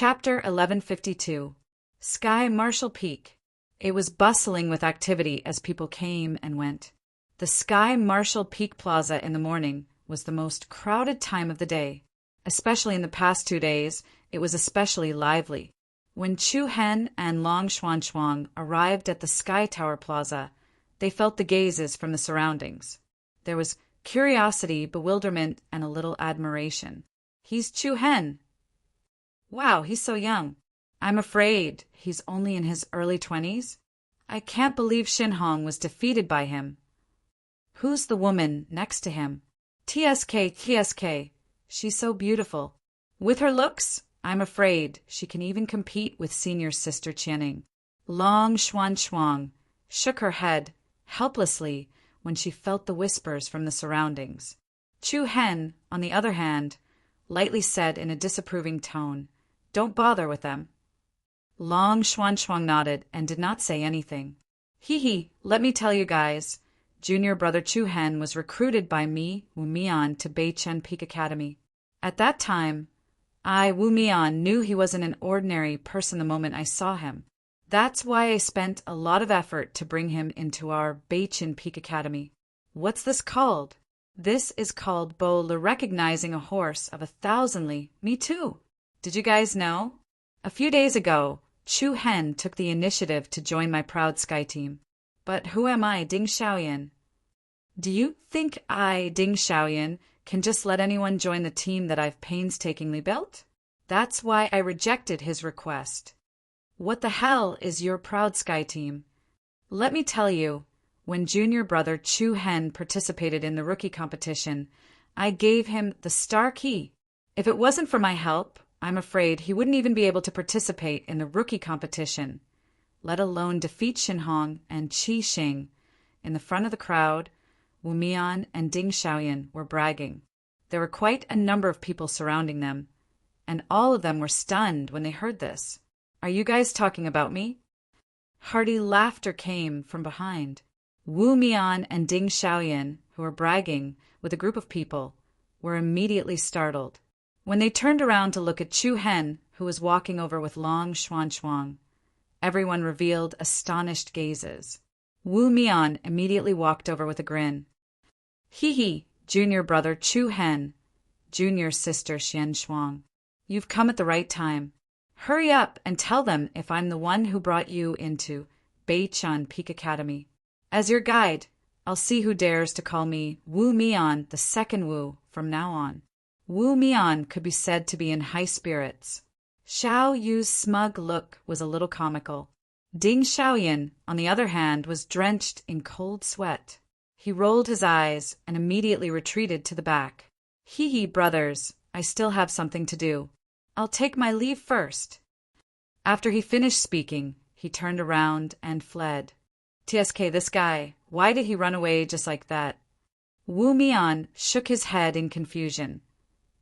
Chapter 1152. Sky Marshall Peak. It was bustling with activity as people came and went. The Sky Marshall Peak Plaza in the morning was the most crowded time of the day. Especially in the past 2 days, it was especially lively. When Chu Hen and Long Xuanxuang arrived at the Sky Tower Plaza, they felt the gazes from the surroundings. There was curiosity, bewilderment, and a little admiration. "He's Chu Hen. Wow, he's so young. I'm afraid he's only in his early 20s. I can't believe Xinhong was defeated by him. Who's the woman next to him? TSK. She's so beautiful. With her looks, I'm afraid she can even compete with senior sister Qianing." Long Xuanxuang shook her head helplessly when she felt the whispers from the surroundings. Chu Hen, on the other hand, lightly said in a disapproving tone, "Don't bother with them." Long Xuanxuang nodded and did not say anything. Let me tell you guys, junior brother Chu Hen was recruited by me, Wu Mian, to Beichen Peak Academy. At that time, I, Wu Mian, knew he wasn't an ordinary person the moment I saw him. That's why I spent a lot of effort to bring him into our Beichen Peak Academy. What's this called? This is called Bo Le, recognizing a horse of 1,000 li. Me too. Did you guys know? A few days ago, Chu Hen took the initiative to join my proud Sky team. But who am I, Ding Xiaoyan? Do you think I, Ding Xiaoyan, can just let anyone join the team that I've painstakingly built? That's why I rejected his request. What the hell is your proud Sky team? Let me tell you, when junior brother Chu Hen participated in the rookie competition, I gave him the star key. If it wasn't for my help, I'm afraid he wouldn't even be able to participate in the rookie competition, let alone defeat Xinhong and Qi Xing. In the front of the crowd, Wu Mian and Ding Xiaoyan were bragging. There were quite a number of people surrounding them, and all of them were stunned when they heard this. "Are you guys talking about me?" Hearty laughter came from behind. Wu Mian and Ding Xiaoyan, who were bragging with a group of people, were immediately startled. When they turned around to look at Chu Hen, who was walking over with Long Xuanxuang, everyone revealed astonished gazes. Wu Mian immediately walked over with a grin. Junior brother Chu Hen, junior sister Xian Shuang. You've come at the right time. Hurry up and tell them if I'm the one who brought you into Beichen Peak Academy. As your guide, I'll see who dares to call me Wu Mian, the second Wu, from now on. Wu Mian could be said to be in high spirits. Xiao Yu's smug look was a little comical. Ding Xiaoyan, on the other hand, was drenched in cold sweat. He rolled his eyes and immediately retreated to the back. Brothers, I still have something to do. I'll take my leave first." After he finished speaking, he turned around and fled. "TSK, this guy, why did he run away just like that?" Wu Mian shook his head in confusion,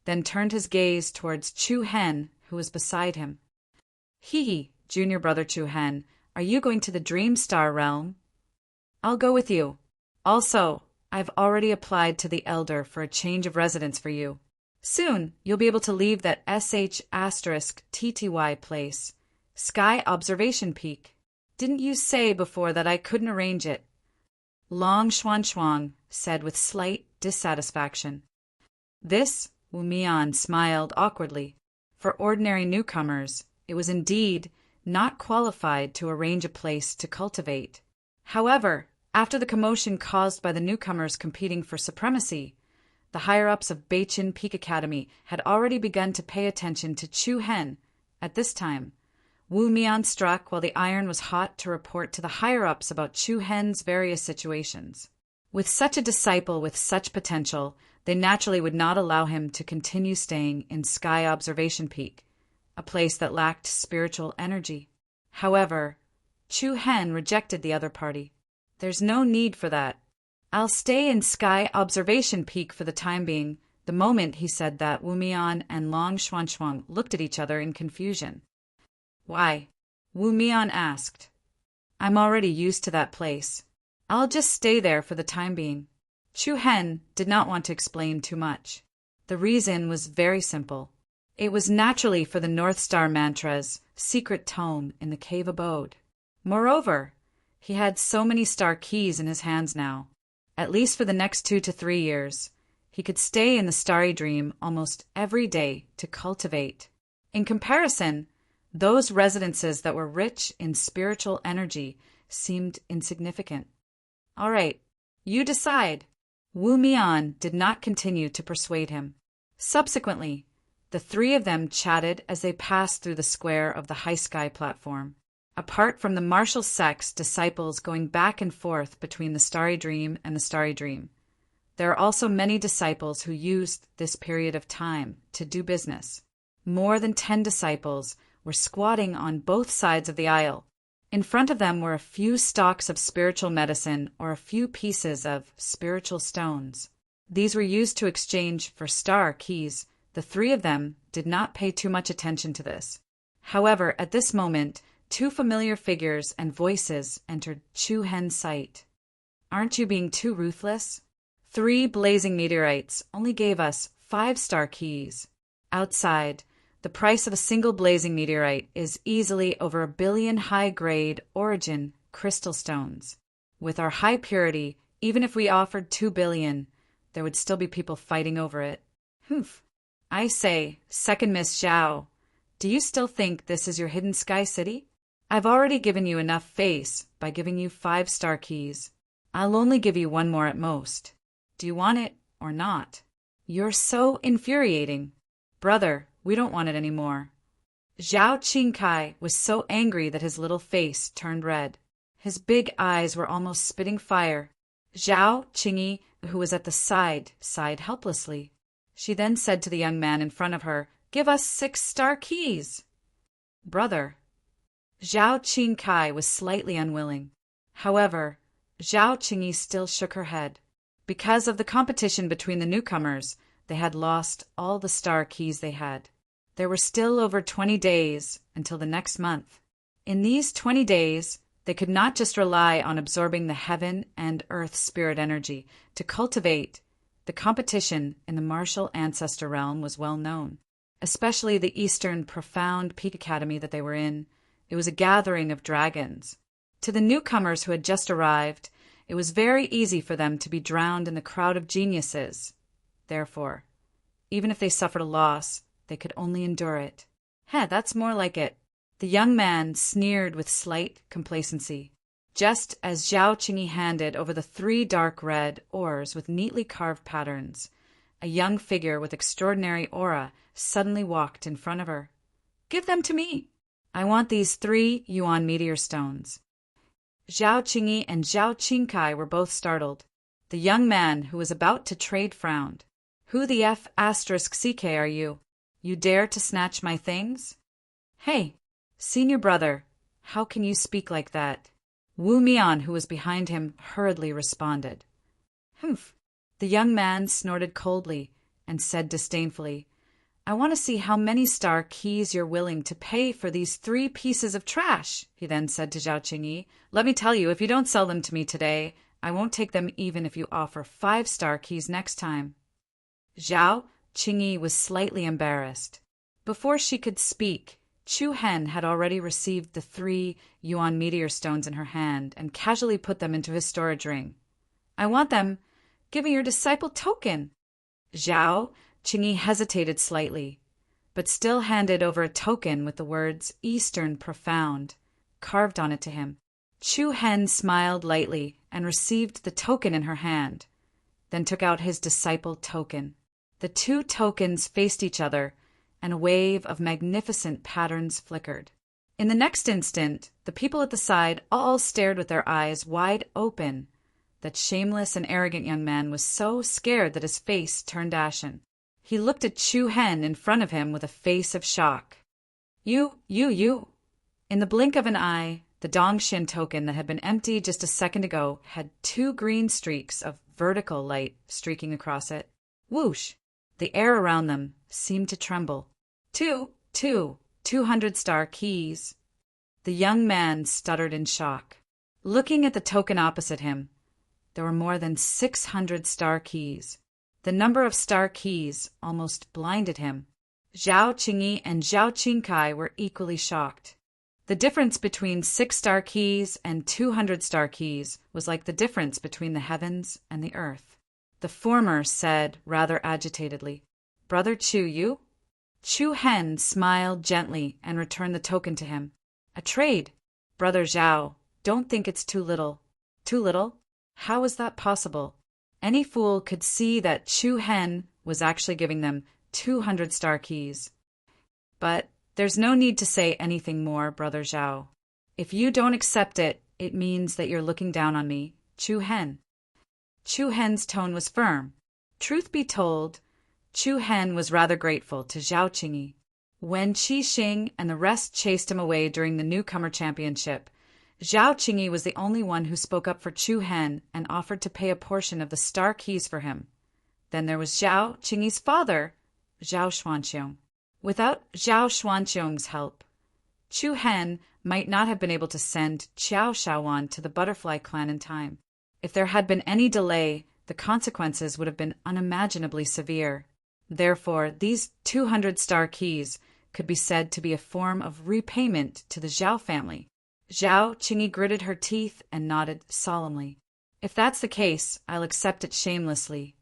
then turned his gaze towards Chu Hen, who was beside him. Junior brother Chu Hen, are you going to the Dream Star realm? I'll go with you. Also, I've already applied to the Elder for a change of residence for you. Soon, you'll be able to leave that *TTY place, Sky Observation Peak. Didn't you say before that I couldn't arrange it?" Long Xuanxuang said with slight dissatisfaction. This, Wu Mian smiled awkwardly. For ordinary newcomers, it was indeed not qualified to arrange a place to cultivate. However, after the commotion caused by the newcomers competing for supremacy, the higher-ups of Beichen Peak Academy had already begun to pay attention to Chu Hen. At this time, Wu Mian struck while the iron was hot to report to the higher-ups about Chu Hen's various situations. With such a disciple with such potential, they naturally would not allow him to continue staying in Sky Observation Peak, a place that lacked spiritual energy. However, Chu Hen rejected the other party. "There's no need for that. I'll stay in Sky Observation Peak for the time being." The moment he said that, Wu Mian and Long Xuanxuang looked at each other in confusion. "Why?" Wu Mian asked. "I'm already used to that place. I'll just stay there for the time being." Chu Hen did not want to explain too much. The reason was very simple. It was naturally for the North Star mantra's secret tome in the cave abode. Moreover, he had so many star keys in his hands now. At least for the next 2 to 3 years, he could stay in the starry dream almost every day to cultivate. In comparison, those residences that were rich in spiritual energy seemed insignificant. All right, you decide. Wu Mian did not continue to persuade him. Subsequently, the three of them chatted as they passed through the square of the high sky platform. Apart from the martial sect's disciples going back and forth between the starry dream and the starry dream, there are also many disciples who used this period of time to do business. More than 10 disciples were squatting on both sides of the aisle. In front of them were a few stalks of spiritual medicine or a few pieces of spiritual stones. These were used to exchange for star keys. The three of them did not pay too much attention to this. However, at this moment, 2 familiar figures and voices entered Chu Hen's sight. Aren't you being too ruthless? 3 blazing meteorites only gave us 5 star keys. Outside, the price of a single blazing meteorite is easily over 1 billion high-grade origin crystal stones. With our high purity, even if we offered 2 billion, there would still be people fighting over it. Humph. I say, second Miss Zhao, do you still think this is your hidden sky city? I've already given you enough face by giving you 5 star keys. I'll only give you 1 more at most. Do you want it or not? You're so infuriating. Brother, we don't want it anymore. Zhao Qingkai was so angry that his little face turned red. His big eyes were almost spitting fire. Zhao Qingyi, who was at the side, sighed helplessly. She then said to the young man in front of her, "Give us 6 star keys." Brother. Zhao Qingkai was slightly unwilling. However, Zhao Qingyi still shook her head. Because of the competition between the newcomers, they had lost all the star keys they had. There were still over 20 days until the next month. In these 20 days, they could not just rely on absorbing the heaven and earth spirit energy to cultivate. The competition in the martial ancestor realm was well known, especially the Eastern Profound Peak Academy that they were in. It was a gathering of dragons. To the newcomers who had just arrived, it was very easy for them to be drowned in the crowd of geniuses. Therefore, even if they suffered a loss, they could only endure it. That's more like it. The young man sneered with slight complacency. Just as Zhao Qingyi handed over the 3 dark red ores with neatly carved patterns, a young figure with extraordinary aura suddenly walked in front of her. "Give them to me. I want these 3 yuan meteor stones." Zhao Qingyi and Zhao Qingkai were both startled. The young man who was about to trade frowned. "Who the F***CK are you? You dare to snatch my things?" "Hey, senior brother, how can you speak like that?" Wu Mian, who was behind him, hurriedly responded. "Humph." The young man snorted coldly and said disdainfully, "I want to see how many star keys you're willing to pay for these 3 pieces of trash." He then said to Zhao Qingyi, "Let me tell you, if you don't sell them to me today, I won't take them even if you offer 5 star keys next time." Zhao Qingyi was slightly embarrassed. Before she could speak, Chu Hen had already received the 3 yuan meteor stones in her hand and casually put them into his storage ring. "I want them. Give me your disciple token." Zhao Qingyi hesitated slightly, but still handed over a token with the words "Eastern Profound" carved on it to him. Chu Hen smiled lightly and received the token in her hand, then took out his disciple token. The 2 tokens faced each other, and a wave of magnificent patterns flickered. In the next instant, the people at the side all stared with their eyes wide open. That shameless and arrogant young man was so scared that his face turned ashen. He looked at Chu Hen in front of him with a face of shock. You. In the blink of an eye, the Dongshin token that had been empty just a second ago had 2 green streaks of vertical light streaking across it. Whoosh! The air around them seemed to tremble. 200 star keys. The young man stuttered in shock. Looking at the token opposite him, there were more than 600 star keys. The number of star keys almost blinded him. Zhao Qingyi and Zhao Qingkai were equally shocked. The difference between 6-star keys and 200-star keys was like the difference between the heavens and the earth. The former said rather agitatedly, "Brother Chu Yu?" Chu Hen smiled gently and returned the token to him. "A trade. Brother Zhao, don't think it's too little." "Too little? How is that possible?" Any fool could see that Chu Hen was actually giving them 200-star keys. "But there's no need to say anything more, Brother Zhao. If you don't accept it, it means that you're looking down on me, Chu Hen." Chu Hen's tone was firm. Truth be told, Chu Hen was rather grateful to Zhao Qingyi. When Qi Xing and the rest chased him away during the newcomer championship, Zhao Qingyi was the only one who spoke up for Chu Hen and offered to pay a portion of the star keys for him. Then there was Zhao Qingyi's father, Zhao Xuanqiong. Without Zhao Xuanqiong's help, Chu Hen might not have been able to send Qiao Shaowan to the butterfly clan in time. If there had been any delay, the consequences would have been unimaginably severe. Therefore, these 200-star keys could be said to be a form of repayment to the Zhao family. Zhao Qingyi gritted her teeth and nodded solemnly. "If that's the case, I'll accept it shamelessly."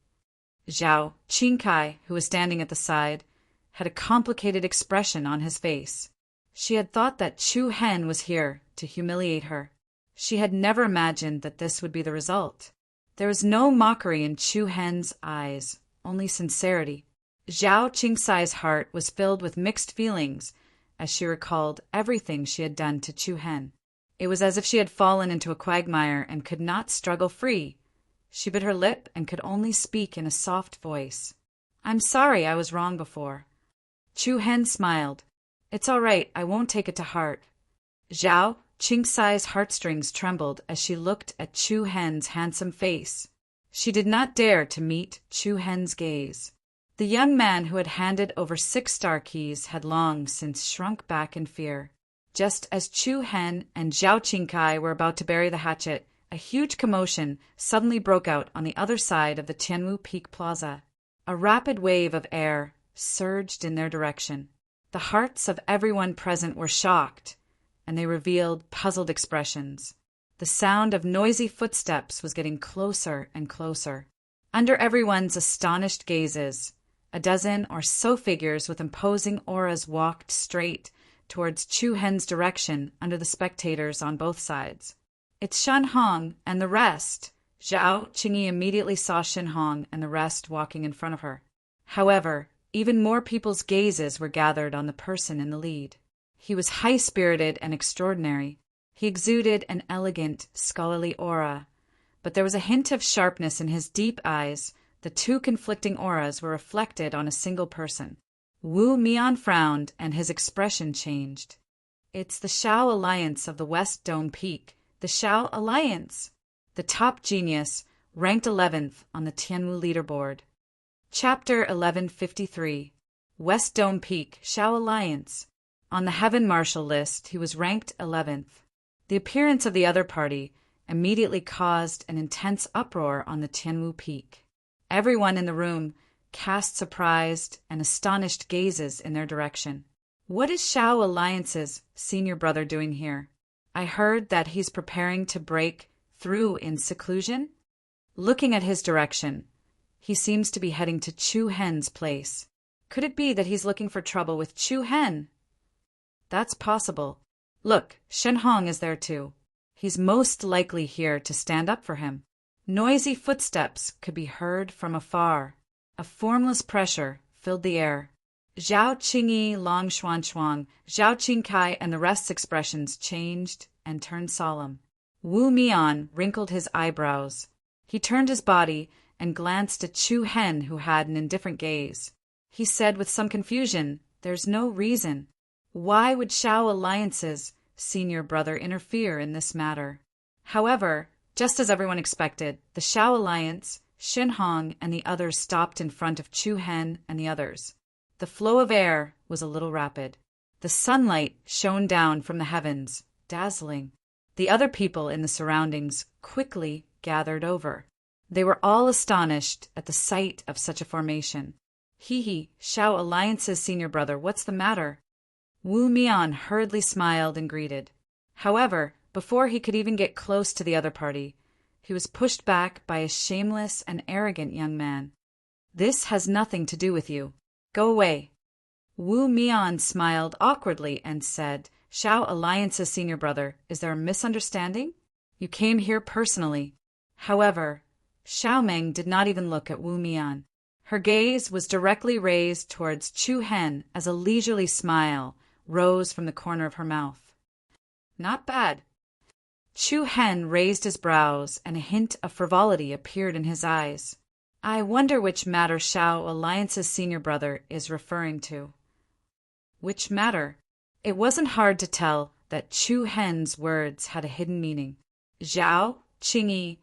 Zhao Qingkai, who was standing at the side, had a complicated expression on his face. She had thought that Chu Hen was here to humiliate her. She had never imagined that this would be the result. There was no mockery in Chu Hen's eyes, only sincerity. Zhao Qingsai's heart was filled with mixed feelings as she recalled everything she had done to Chu Hen. It was as if she had fallen into a quagmire and could not struggle free. She bit her lip and could only speak in a soft voice. "I'm sorry I was wrong before." Chu Hen smiled. "It's all right, I won't take it to heart." Zhao Qingsai's heartstrings trembled as she looked at Chu Hen's handsome face. She did not dare to meet Chu Hen's gaze. The young man who had handed over 6-star keys had long since shrunk back in fear. Just as Chu Hen and Zhao Qingkai were about to bury the hatchet, a huge commotion suddenly broke out on the other side of the Tianwu Peak Plaza. A rapid wave of air surged in their direction. The hearts of everyone present were shocked, and they revealed puzzled expressions. The sound of noisy footsteps was getting closer and closer. Under everyone's astonished gazes, a dozen or so figures with imposing auras walked straight towards Chu Hen's direction under the spectators on both sides. "It's Shen Hong and the rest." Zhao Qingyi immediately saw Shen Hong and the rest walking in front of her. However, even more people's gazes were gathered on the person in the lead. He was high-spirited and extraordinary. He exuded an elegant, scholarly aura, but there was a hint of sharpness in his deep eyes. The two conflicting auras were reflected on a single person. Wu Mian frowned, and his expression changed. "It's the Shao Alliance of the West Dome Peak. The Shao Alliance!" The top genius ranked 11th on the Tianwu leaderboard. Chapter 1153. West Dome Peak, Shao Alliance. On the Heaven Marshal list, he was ranked 11th. The appearance of the other party immediately caused an intense uproar on the Tianwu Peak. Everyone in the room cast surprised and astonished gazes in their direction. "What is Shao Alliance's senior brother doing here? I heard that he's preparing to break through in seclusion." Looking at his direction, he seems to be heading to Chu Hen's place. Could it be that he's looking for trouble with Chu Hen? That's possible. Look, Shen Hong is there too. He's most likely here to stand up for him. Noisy footsteps could be heard from afar. A formless pressure filled the air. Zhao Qingyi, Long Xuanchuang, Zhao Qingkai, and the rest's expressions changed and turned solemn. Wu Mian wrinkled his eyebrows. He turned his body and glanced at Chu Hen, who had an indifferent gaze. He said with some confusion, "There's no reason. Why would Shao Alliance's senior brother interfere in this matter?" However, just as everyone expected, the Shao Alliance, Shen Hong, and the others stopped in front of Chu Hen and the others. The flow of air was a little rapid. The sunlight shone down from the heavens, dazzling. The other people in the surroundings quickly gathered over. They were all astonished at the sight of such a formation. Hee, Shao Alliance's senior brother, what's the matter? Wu Mian hurriedly smiled and greeted. However, before he could even get close to the other party, he was pushed back by a shameless and arrogant young man. This has nothing to do with you. Go away. Wu Mian smiled awkwardly and said, Shao Alliance's senior brother, is there a misunderstanding? You came here personally. However, Xiao Meng did not even look at Wu Mian. Her gaze was directly raised towards Chu Hen as a leisurely smile rose from the corner of her mouth. Not bad. Chu Hen raised his brows and a hint of frivolity appeared in his eyes. I wonder which matter Shao Alliance's senior brother is referring to. Which matter? It wasn't hard to tell that Chu Hen's words had a hidden meaning. Zhao, Qingyi,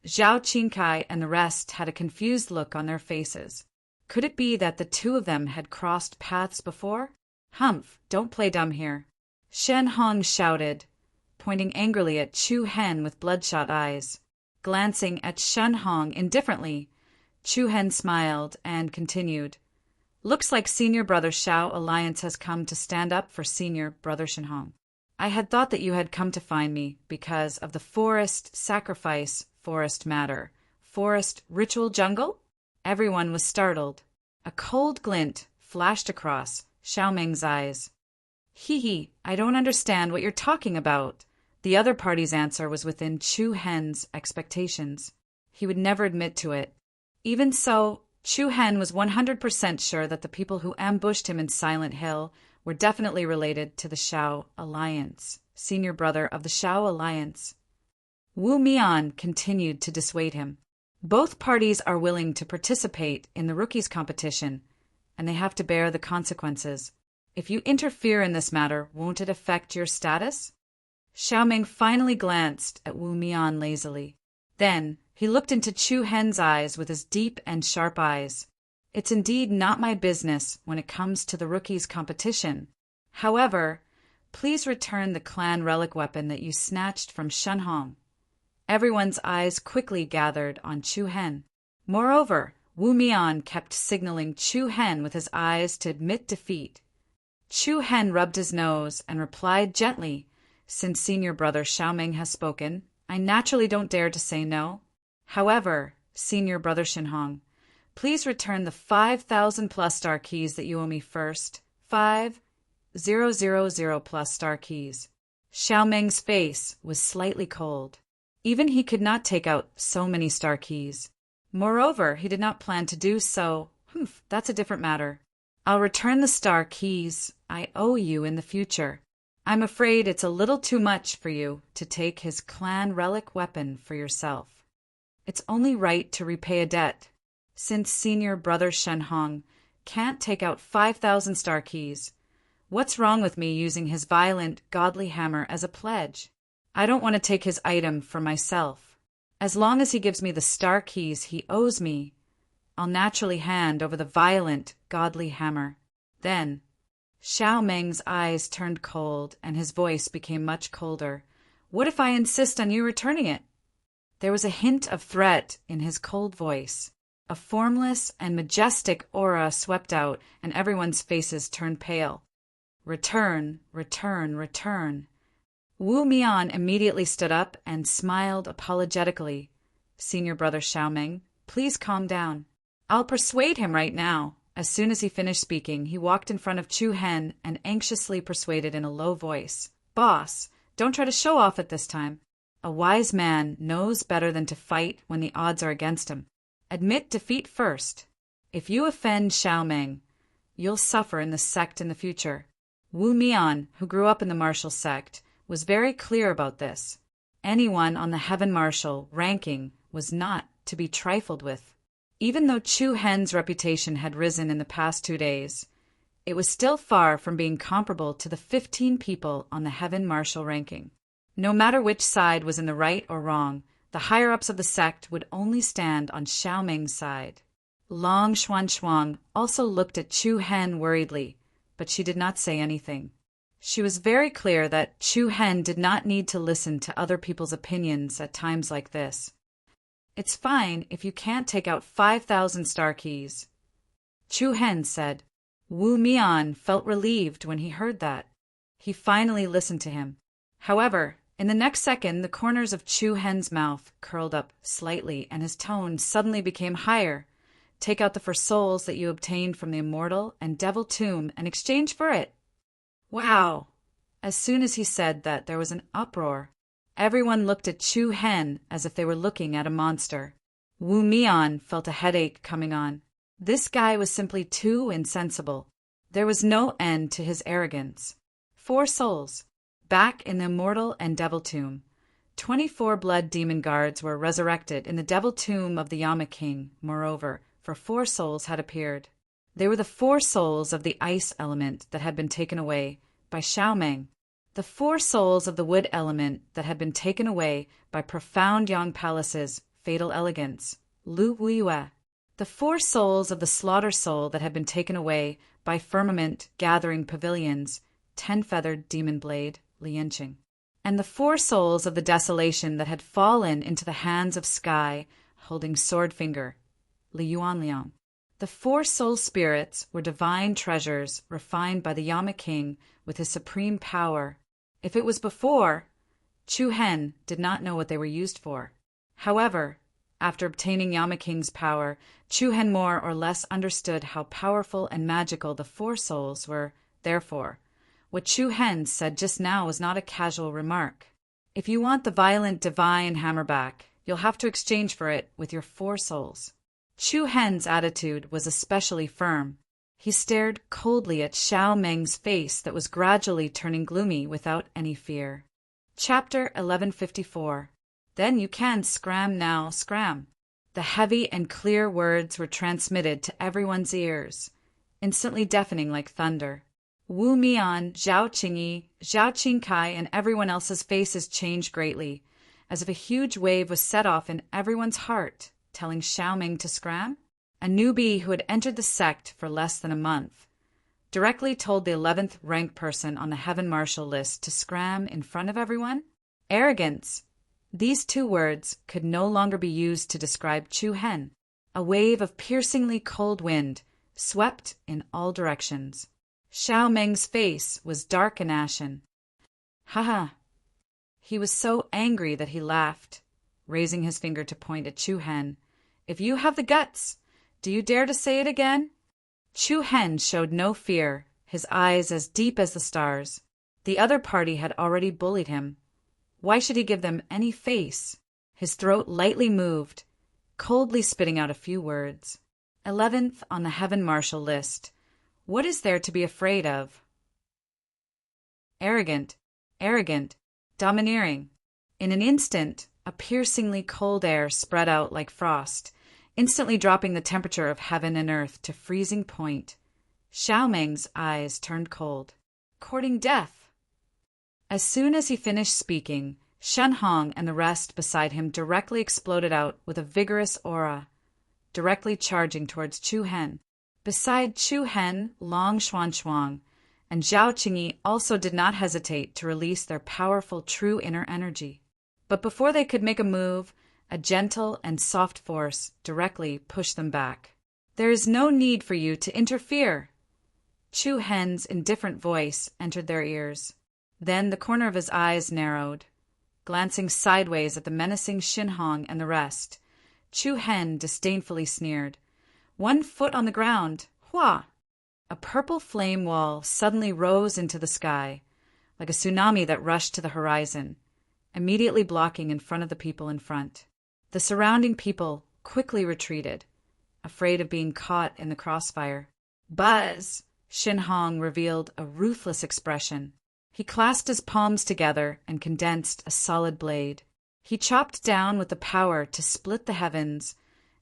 Zhao Qingkai, and the rest had a confused look on their faces. Could it be that the two of them had crossed paths before? Humph, don't play dumb here. Shen Hong shouted, pointing angrily at Chu Hen with bloodshot eyes. Glancing at Shen Hong indifferently, Chu Hen smiled and continued. Looks like senior brother Shao Alliance has come to stand up for senior brother Shen Hong. I had thought that you had come to find me because of the forest sacrifice, forest matter, forest ritual jungle? Everyone was startled. A cold glint flashed across Xiao Meng's eyes. Hee, I don't understand what you're talking about. The other party's answer was within Chu Hen's expectations. He would never admit to it. Even so, Chu Hen was 100% sure that the people who ambushed him in Silent Hill were definitely related to the Shao Alliance, senior brother of the Shao Alliance. Wu Mian continued to dissuade him. Both parties are willing to participate in the rookies competition, and they have to bear the consequences. If you interfere in this matter, won't it affect your status? Xiao Meng finally glanced at Wu Mian lazily. Then he looked into Chu Hen's eyes with his deep and sharp eyes. It's indeed not my business when it comes to the rookies competition. However, please return the clan relic weapon that you snatched from Shen Hong. Everyone's eyes quickly gathered on Chu Hen. Moreover, Wu Mian kept signaling Chu Hen with his eyes to admit defeat. Chu Hen rubbed his nose and replied gently, since senior brother Xiao Meng has spoken, I naturally don't dare to say no. However, senior brother Shen Hong, please return the 5,000 plus star keys that you owe me first. 5,000 plus star keys. Xiao Meng's face was slightly cold. Even he could not take out so many star keys. Moreover, he did not plan to do so. That's a different matter. I'll return the star keys I owe you in the future. I'm afraid it's a little too much for you to take his clan relic weapon for yourself. It's only right to repay a debt. Since senior brother Shen Hong can't take out 5,000 star keys, what's wrong with me using his violent, godly hammer as a pledge? I don't want to take his item for myself. As long as he gives me the star keys he owes me, I'll naturally hand over the violent, godly hammer. Then, Xiao Meng's eyes turned cold and his voice became much colder. What if I insist on you returning it? There was a hint of threat in his cold voice. A formless and majestic aura swept out, and everyone's faces turned pale. Return, return, return. Wu Mian immediately stood up and smiled apologetically. Senior brother Xiao Meng, please calm down. I'll persuade him right now. As soon as he finished speaking, he walked in front of Chu Hen and anxiously persuaded in a low voice. Boss, don't try to show off at this time. A wise man knows better than to fight when the odds are against him. Admit defeat first. If you offend Xiao Meng, you'll suffer in the sect in the future. Wu Mian, who grew up in the martial sect, was very clear about this. Anyone on the heaven martial ranking was not to be trifled with. Even though Chu Hen's reputation had risen in the past 2 days, it was still far from being comparable to the 15 people on the heaven martial ranking. No matter which side was in the right or wrong, the higher-ups of the sect would only stand on Xiao Meng's side. Long Xuan also looked at Chu Hen worriedly, but she did not say anything. She was very clear that Chu Hen did not need to listen to other people's opinions at times like this. It's fine if you can't take out 5,000 star keys. Chu Hen said. Wu Mian felt relieved when he heard that. He finally listened to him. However, in the next second, the corners of Chu Hen's mouth curled up slightly, and his tone suddenly became higher. Take out the 4 souls that you obtained from the immortal and devil tomb and exchange for it. Wow! As soon as he said that, there was an uproar. Everyone looked at Chu Hen as if they were looking at a monster. Wu Mian felt a headache coming on. This guy was simply too insensible. There was no end to his arrogance. 4 souls. Back in the immortal and devil tomb. 24 blood demon guards were resurrected in the devil tomb of the Yama King. Moreover, for 4 souls had appeared. They were the 4 souls of the ice element that had been taken away by Xiaomeng, the 4 souls of the wood element that had been taken away by profound Yang Palace's fatal elegance, Lu Wuiyue, the 4 souls of the slaughter soul that had been taken away by firmament gathering pavilions, 10-feathered demon blade, Li Yanqing, and the 4 souls of the desolation that had fallen into the hands of sky, holding sword finger, Li Yuanliang. The 4 soul spirits were divine treasures refined by the Yama King with his supreme power. If it was before, Chu Hen did not know what they were used for. However, after obtaining Yama King's power, Chu Hen more or less understood how powerful and magical the 4 souls were. Therefore, what Chu Hen said just now was not a casual remark. If you want the violent divine hammer back, you'll have to exchange for it with your 4 souls. Chu Hen's attitude was especially firm. He stared coldly at Xiaomeng's face that was gradually turning gloomy without any fear. Chapter 1154. Then you can scram now, scram. The heavy and clear words were transmitted to everyone's ears, instantly deafening like thunder. Wu Mian, Zhao Qingyi, Zhao Qingkai, and everyone else's faces changed greatly, as if a huge wave was set off in everyone's heart, telling Xiaomeng to scram? A newbie who had entered the sect for less than a month, directly told the 11th rank person on the Heaven Marshal list to scram in front of everyone? Arrogance! These 2 words could no longer be used to describe Chu Hen. A wave of piercingly cold wind swept in all directions. Xiaomeng's face was dark and ashen. Ha! He was so angry that he laughed, raising his finger to point at Chu Hen. If you have the guts, do you dare to say it again? Chu Hen showed no fear, his eyes as deep as the stars. The other party had already bullied him. Why should he give them any face? His throat lightly moved, coldly spitting out a few words. 11th on the Heaven Marshal list. What is there to be afraid of? Arrogant, domineering. In an instant, a piercingly cold air spread out like frost, instantly dropping the temperature of heaven and earth to freezing point. Xiaomeng's eyes turned cold. Courting death! As soon as he finished speaking, Shen Hong and the rest beside him directly exploded out with a vigorous aura, directly charging towards Chu Hen. Beside Chu Hen, Long Xuanshuang and Zhao Qingyi also did not hesitate to release their powerful true inner energy. But before they could make a move, a gentle and soft force directly pushed them back. There is no need for you to interfere. Chu Hen's indifferent voice entered their ears. Then the corner of his eyes narrowed. Glancing sideways at the menacing Shin Hong and the rest, Chu Hen disdainfully sneered. 1 foot on the ground. Hua! A purple flame wall suddenly rose into the sky, like a tsunami that rushed to the horizon, immediately blocking in front of the people in front. The surrounding people quickly retreated, afraid of being caught in the crossfire. Buzz! Shin Hong revealed a ruthless expression. He clasped his palms together and condensed a solid blade. He chopped down with the power to split the heavens,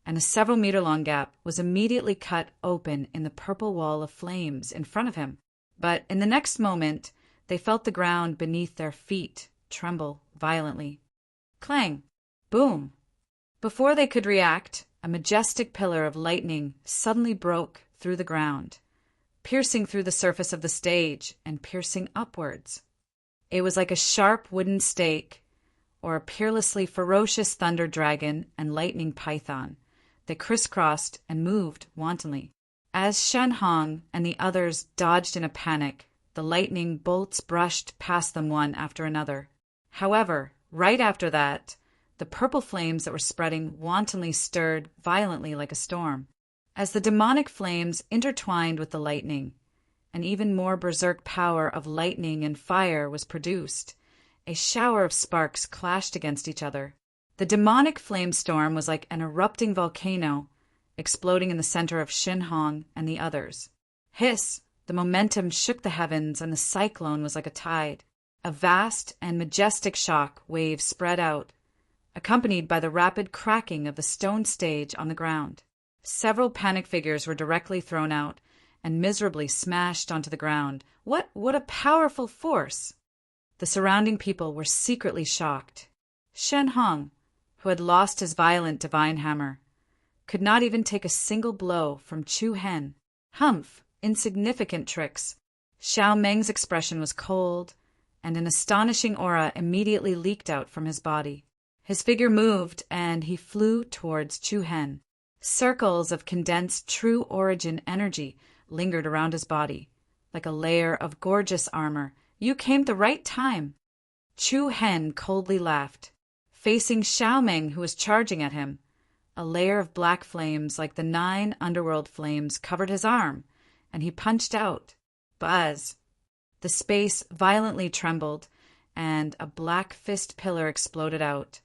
and a several-meter-long gap was immediately cut open in the purple wall of flames in front of him. But in the next moment, they felt the ground beneath their feet tremble violently. Clang! Boom! Before they could react, a majestic pillar of lightning suddenly broke through the ground, piercing through the surface of the stage and piercing upwards. It was like a sharp wooden stake, or a peerlessly ferocious thunder dragon and lightning python. They crisscrossed and moved wantonly. As Shen Hong and the others dodged in a panic, the lightning bolts brushed past them one after another. However, right after that, the purple flames that were spreading wantonly stirred violently like a storm. As the demonic flames intertwined with the lightning, an even more berserk power of lightning and fire was produced. A shower of sparks clashed against each other. The demonic flame storm was like an erupting volcano, exploding in the center of Shin Hong and the others. Hiss! The momentum shook the heavens, and the cyclone was like a tide. A vast and majestic shock wave spread out, accompanied by the rapid cracking of the stone stage on the ground. Several panic figures were directly thrown out and miserably smashed onto the ground. What a powerful force! The surrounding people were secretly shocked. Shen Hong, who had lost his violent divine hammer, could not even take a single blow from Chu Hen. Humph! Insignificant tricks. Xiao Meng's expression was cold, and an astonishing aura immediately leaked out from his body. His figure moved, and he flew towards Chu Hen. Circles of condensed true origin energy lingered around his body, like a layer of gorgeous armor. You came at the right time. Chu Hen coldly laughed, facing Xiao Meng, who was charging at him. A layer of black flames like the 9 underworld flames covered his arm, and he punched out. Buzz! The space violently trembled, and a black fist pillar exploded out,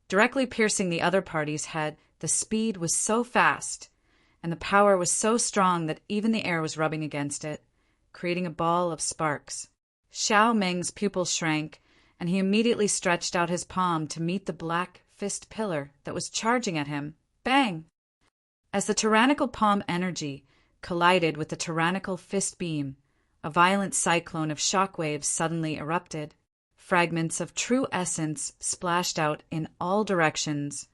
directly piercing the other party's head. The speed was so fast, and the power was so strong that even the air was rubbing against it, creating a ball of sparks. Xiao Meng's pupils shrank, and he immediately stretched out his palm to meet the black fist pillar that was charging at him. Bang! As the tyrannical palm energy collided with the tyrannical fist beam, a violent cyclone of shockwaves suddenly erupted. Fragments of true essence splashed out in all directions,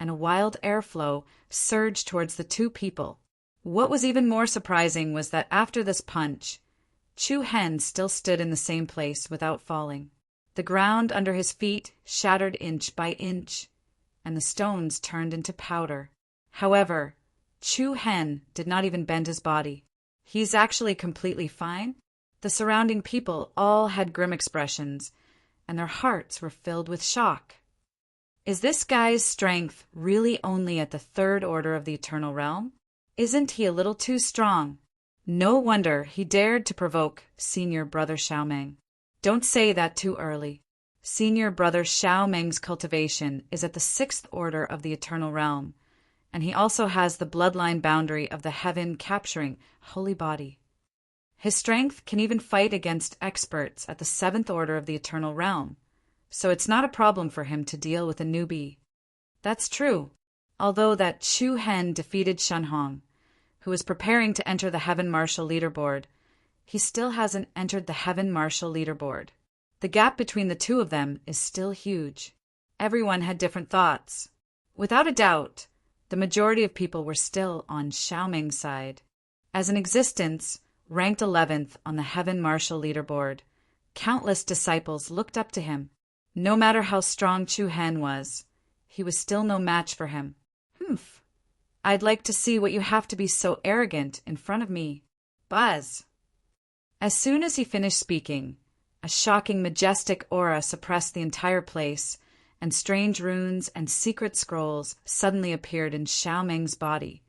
and a wild airflow surged towards the two people. What was even more surprising was that after this punch, Chu Hen still stood in the same place without falling. The ground under his feet shattered inch by inch, and the stones turned into powder. However, Chu Hen did not even bend his body. He's actually completely fine. The surrounding people all had grim expressions, and their hearts were filled with shock. Is this guy's strength really only at the 3rd order of the Eternal Realm? Isn't he a little too strong? No wonder he dared to provoke Senior Brother Xiao Meng. Don't say that too early. Senior Brother Xiao Meng's cultivation is at the 6th order of the Eternal Realm, and he also has the bloodline boundary of the heaven-capturing holy body. His strength can even fight against experts at the 7th order of the Eternal Realm, so it's not a problem for him to deal with a newbie. That's true, although that Chu Hen defeated Shen Hong, who is preparing to enter the Heaven Marshal Leaderboard. He still hasn't entered the Heaven Marshal Leaderboard. The gap between the two of them is still huge. Everyone had different thoughts. Without a doubt, the majority of people were still on Xiao Meng's side. As an existence, ranked 11th on the Heaven Marshal Leaderboard, countless disciples looked up to him. No matter how strong Chu Hen was, he was still no match for him. Humph. I'd like to see what you have to be so arrogant in front of me. Buzz. As soon as he finished speaking, a shocking, majestic aura suppressed the entire place, and strange runes and secret scrolls suddenly appeared in Xiao Meng's body.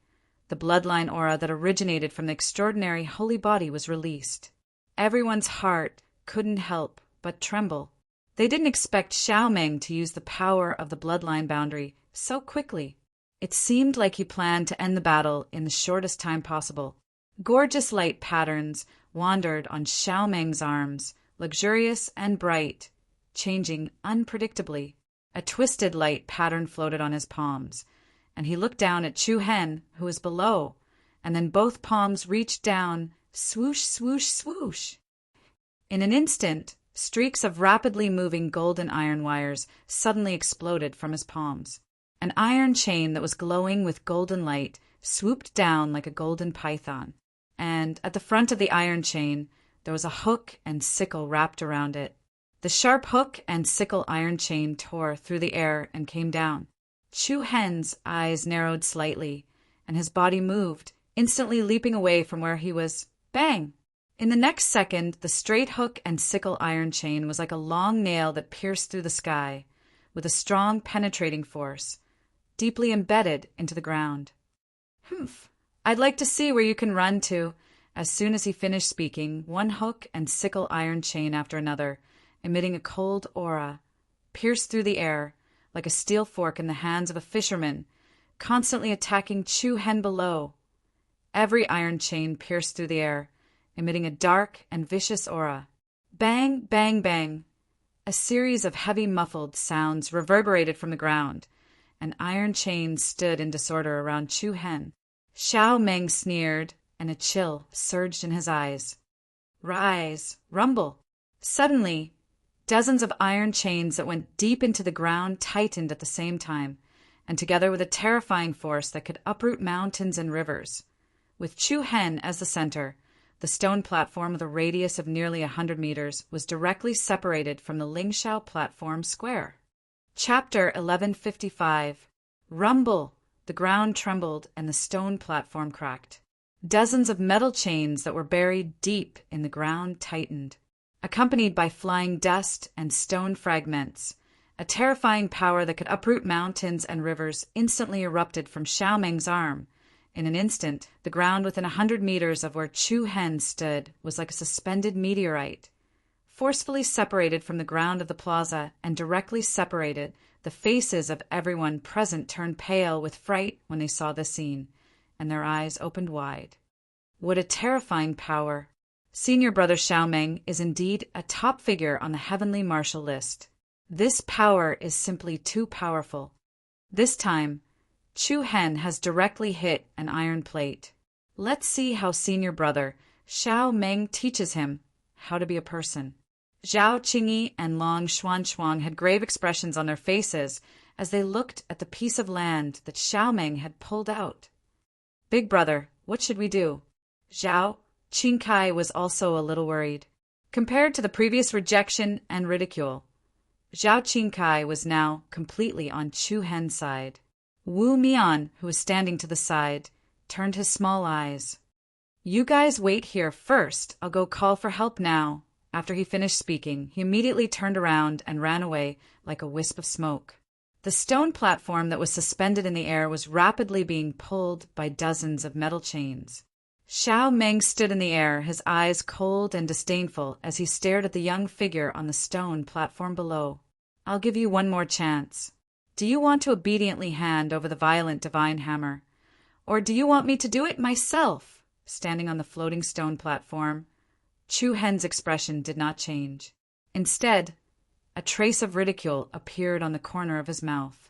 The bloodline aura that originated from the extraordinary holy body was released. Everyone's heart couldn't help but tremble. They didn't expect Xiao Meng to use the power of the bloodline boundary so quickly. It seemed like he planned to end the battle in the shortest time possible. Gorgeous light patterns wandered on Xiao Meng's arms, luxurious and bright, changing unpredictably. A twisted light pattern floated on his palms, and he looked down at Chu Hen, who was below, and then both palms reached down, swoosh, swoosh, swoosh. In an instant, streaks of rapidly moving golden iron wires suddenly exploded from his palms. An iron chain that was glowing with golden light swooped down like a golden python, and at the front of the iron chain there was a hook and sickle wrapped around it. The sharp hook and sickle iron chain tore through the air and came down. Chu Hen's eyes narrowed slightly, and his body moved, instantly leaping away from where he was. Bang! In the next second, the straight hook and sickle iron chain was like a long nail that pierced through the sky, with a strong penetrating force, deeply embedded into the ground. Humph! I'd like to see where you can run to. As soon as he finished speaking, one hook and sickle iron chain after another, emitting a cold aura, pierced through the air, like a steel fork in the hands of a fisherman, constantly attacking Chu Hen below. Every iron chain pierced through the air, emitting a dark and vicious aura. Bang, bang, bang. A series of heavy muffled sounds reverberated from the ground, and iron chains stood in disorder around Chu Hen. Xiao Meng sneered, and a chill surged in his eyes. Rise, rumble. Suddenly, dozens of iron chains that went deep into the ground tightened at the same time, and together with a terrifying force that could uproot mountains and rivers. With Chu Hen as the center, the stone platform with a radius of nearly 100 meters was directly separated from the Lingxiao platform square. Chapter 1155. Rumble! The ground trembled and the stone platform cracked. Dozens of metal chains that were buried deep in the ground tightened. Accompanied by flying dust and stone fragments, a terrifying power that could uproot mountains and rivers instantly erupted from Xiao Meng's arm. In an instant, the ground within 100 meters of where Chu Hen stood was like a suspended meteorite. Forcefully separated from the ground of the plaza and directly separated, the faces of everyone present turned pale with fright when they saw the scene, and their eyes opened wide. What a terrifying power! Senior brother Xiao Meng is indeed a top figure on the heavenly martial list. This power is simply too powerful. This time, Chu Hen has directly hit an iron plate. Let's see how senior brother Xiao Meng teaches him how to be a person. Zhao Qingyi and Long Xuanchuang had grave expressions on their faces as they looked at the piece of land that Xiao Meng had pulled out. Big brother, what should we do? Zhao Qingkai was also a little worried. Compared to the previous rejection and ridicule, Zhao Qingkai was now completely on Chu Hen's side. Wu Mian, who was standing to the side, turned his small eyes. You guys wait here first. I'll go call for help now. After he finished speaking, he immediately turned around and ran away like a wisp of smoke. The stone platform that was suspended in the air was rapidly being pulled by dozens of metal chains. Xiao Meng stood in the air, his eyes cold and disdainful as he stared at the young figure on the stone platform below. I'll give you one more chance. Do you want to obediently hand over the violent divine hammer? Or do you want me to do it myself? Standing on the floating stone platform, Chu Hen's expression did not change. Instead, a trace of ridicule appeared on the corner of his mouth.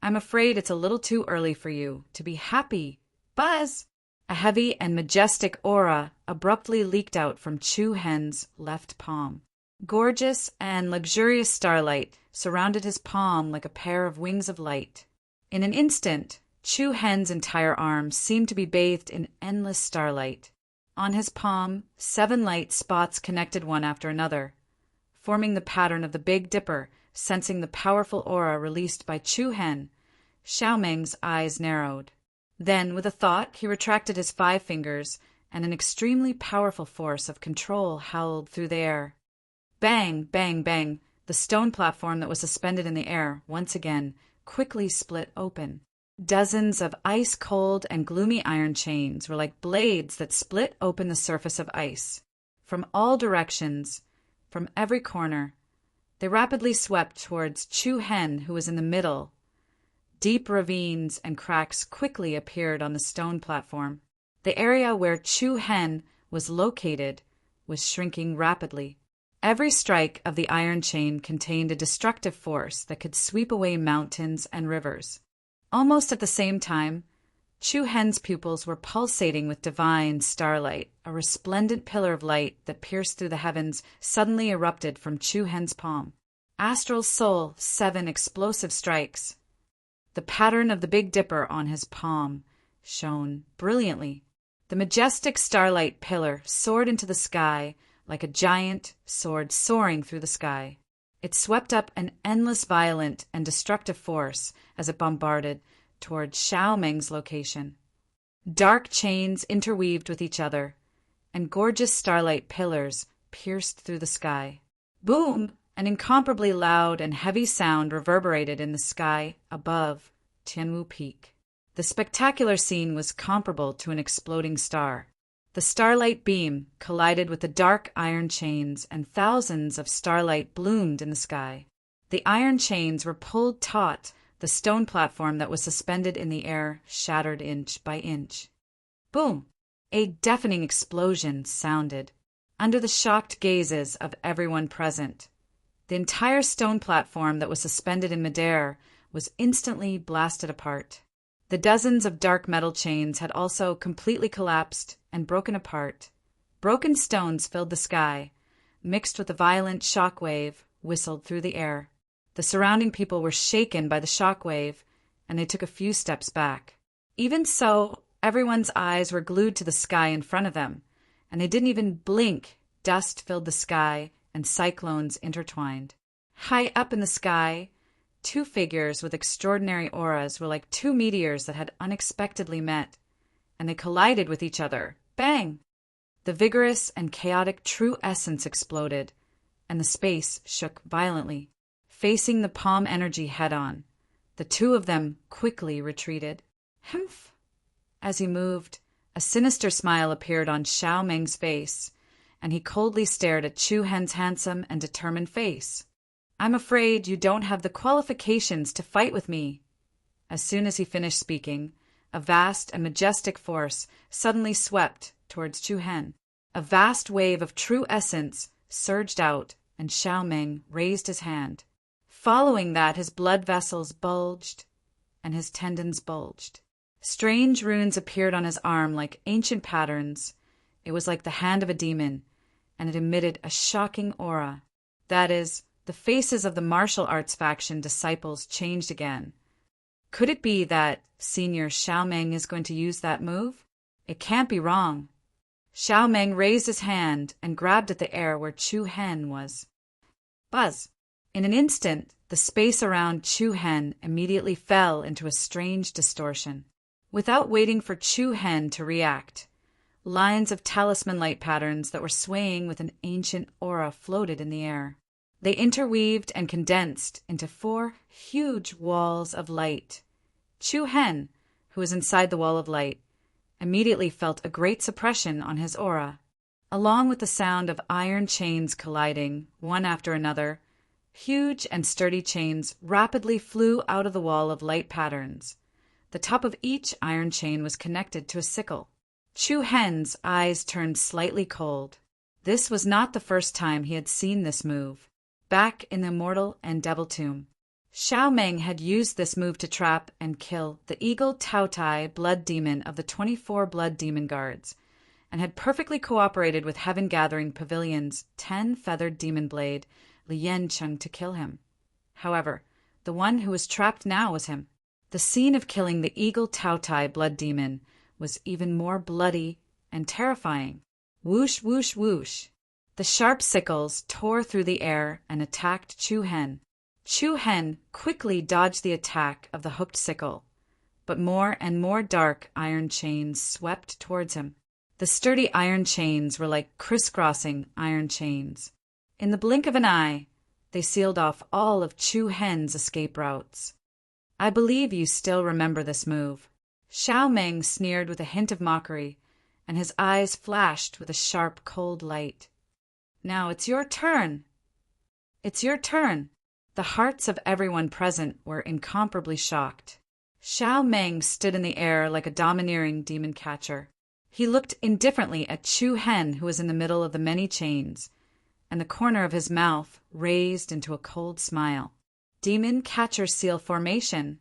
I'm afraid it's a little too early for you to be happy. Buzz! A heavy and majestic aura abruptly leaked out from Chu Hen's left palm. Gorgeous and luxurious starlight surrounded his palm like a pair of wings of light. In an instant, Chu Hen's entire arm seemed to be bathed in endless starlight. On his palm, 7 light spots connected one after another, forming the pattern of the Big Dipper. Sensing the powerful aura released by Chu Hen, Xiao Meng's eyes narrowed. Then, with a thought, he retracted his 5 fingers, and an extremely powerful force of control howled through the air. Bang, bang, bang! The stone platform that was suspended in the air, once again, quickly split open. Dozens of ice-cold and gloomy iron chains were like blades that split open the surface of ice. From all directions, from every corner, they rapidly swept towards Chu Hen, who was in the middle. Deep ravines and cracks quickly appeared on the stone platform. The area where Chu Hen was located was shrinking rapidly. Every strike of the iron chain contained a destructive force that could sweep away mountains and rivers. Almost at the same time, Chu Hen's pupils were pulsating with divine starlight. A resplendent pillar of light that pierced through the heavens suddenly erupted from Chu Hen's palm. Astral Soul, 7 explosive strikes. The pattern of the Big Dipper on his palm shone brilliantly. The majestic starlight pillar soared into the sky like a giant sword soaring through the sky. It swept up an endless violent and destructive force as it bombarded toward Xiao Meng's location. Dark chains interweaved with each other, and gorgeous starlight pillars pierced through the sky. Boom! An incomparably loud and heavy sound reverberated in the sky above Tianwu Peak. The spectacular scene was comparable to an exploding star. The starlight beam collided with the dark iron chains, and thousands of starlight bloomed in the sky. The iron chains were pulled taut. The stone platform that was suspended in the air shattered inch by inch. Boom! A deafening explosion sounded. Under the shocked gazes of everyone present, the entire stone platform that was suspended in midair was instantly blasted apart. The dozens of dark metal chains had also completely collapsed and broken apart. Broken stones filled the sky, mixed with a violent shock wave, whistled through the air. The surrounding people were shaken by the shock wave, and they took a few steps back. Even so, everyone's eyes were glued to the sky in front of them, and they didn't even blink. Dust filled the sky, and cyclones intertwined. High up in the sky, two figures with extraordinary auras were like two meteors that had unexpectedly met, and they collided with each other. Bang! The vigorous and chaotic true essence exploded, and the space shook violently. Facing the palm energy head-on, the two of them quickly retreated. Humph! As he moved, a sinister smile appeared on Xiao Meng's face, and he coldly stared at Chu Hen's handsome and determined face. "I'm afraid you don't have the qualifications to fight with me." As soon as he finished speaking, a vast and majestic force suddenly swept towards Chu Hen. A vast wave of true essence surged out, and Xiao Meng raised his hand. Following that, his blood vessels bulged, and his tendons bulged. Strange runes appeared on his arm like ancient patterns. It was like the hand of a demon, and it emitted a shocking aura. That is, the faces of the martial arts faction disciples changed again. Could it be that Senior Xiao Meng is going to use that move? It can't be wrong. Xiao Meng raised his hand and grabbed at the air where Chu Hen was. Buzz! In an instant, the space around Chu Hen immediately fell into a strange distortion. Without waiting for Chu Hen to react, lines of talisman light patterns that were swaying with an ancient aura floated in the air. They interweaved and condensed into 4 huge walls of light. Chu Hen, who was inside the wall of light, immediately felt a great suppression on his aura. Along with the sound of iron chains colliding, one after another, huge and sturdy chains rapidly flew out of the wall of light patterns. The top of each iron chain was connected to a sickle. Chu Hen's eyes turned slightly cold. This was not the first time he had seen this move. Back in the Immortal and Devil Tomb, Xiao Meng had used this move to trap and kill the Eagle Taotai blood demon of the 24 blood demon guards, and had perfectly cooperated with Heaven Gathering Pavilion's 10-feathered demon blade, Lian Cheng, to kill him. However, the one who was trapped now was him. The scene of killing the Eagle Taotai blood demon was even more bloody and terrifying. Whoosh, whoosh, whoosh. The sharp sickles tore through the air and attacked Chu Hen. Chu Hen quickly dodged the attack of the hooked sickle, but more and more dark iron chains swept towards him. The sturdy iron chains were like crisscrossing iron chains. In the blink of an eye, they sealed off all of Chu Hen's escape routes. "I believe you still remember this move." Xiao Meng sneered with a hint of mockery, and his eyes flashed with a sharp, cold light. "Now it's your turn. It's your turn." The hearts of everyone present were incomparably shocked. Xiao Meng stood in the air like a domineering demon catcher. He looked indifferently at Chu Hen, who was in the middle of the many chains, and the corner of his mouth raised into a cold smile. Demon catcher seal formation.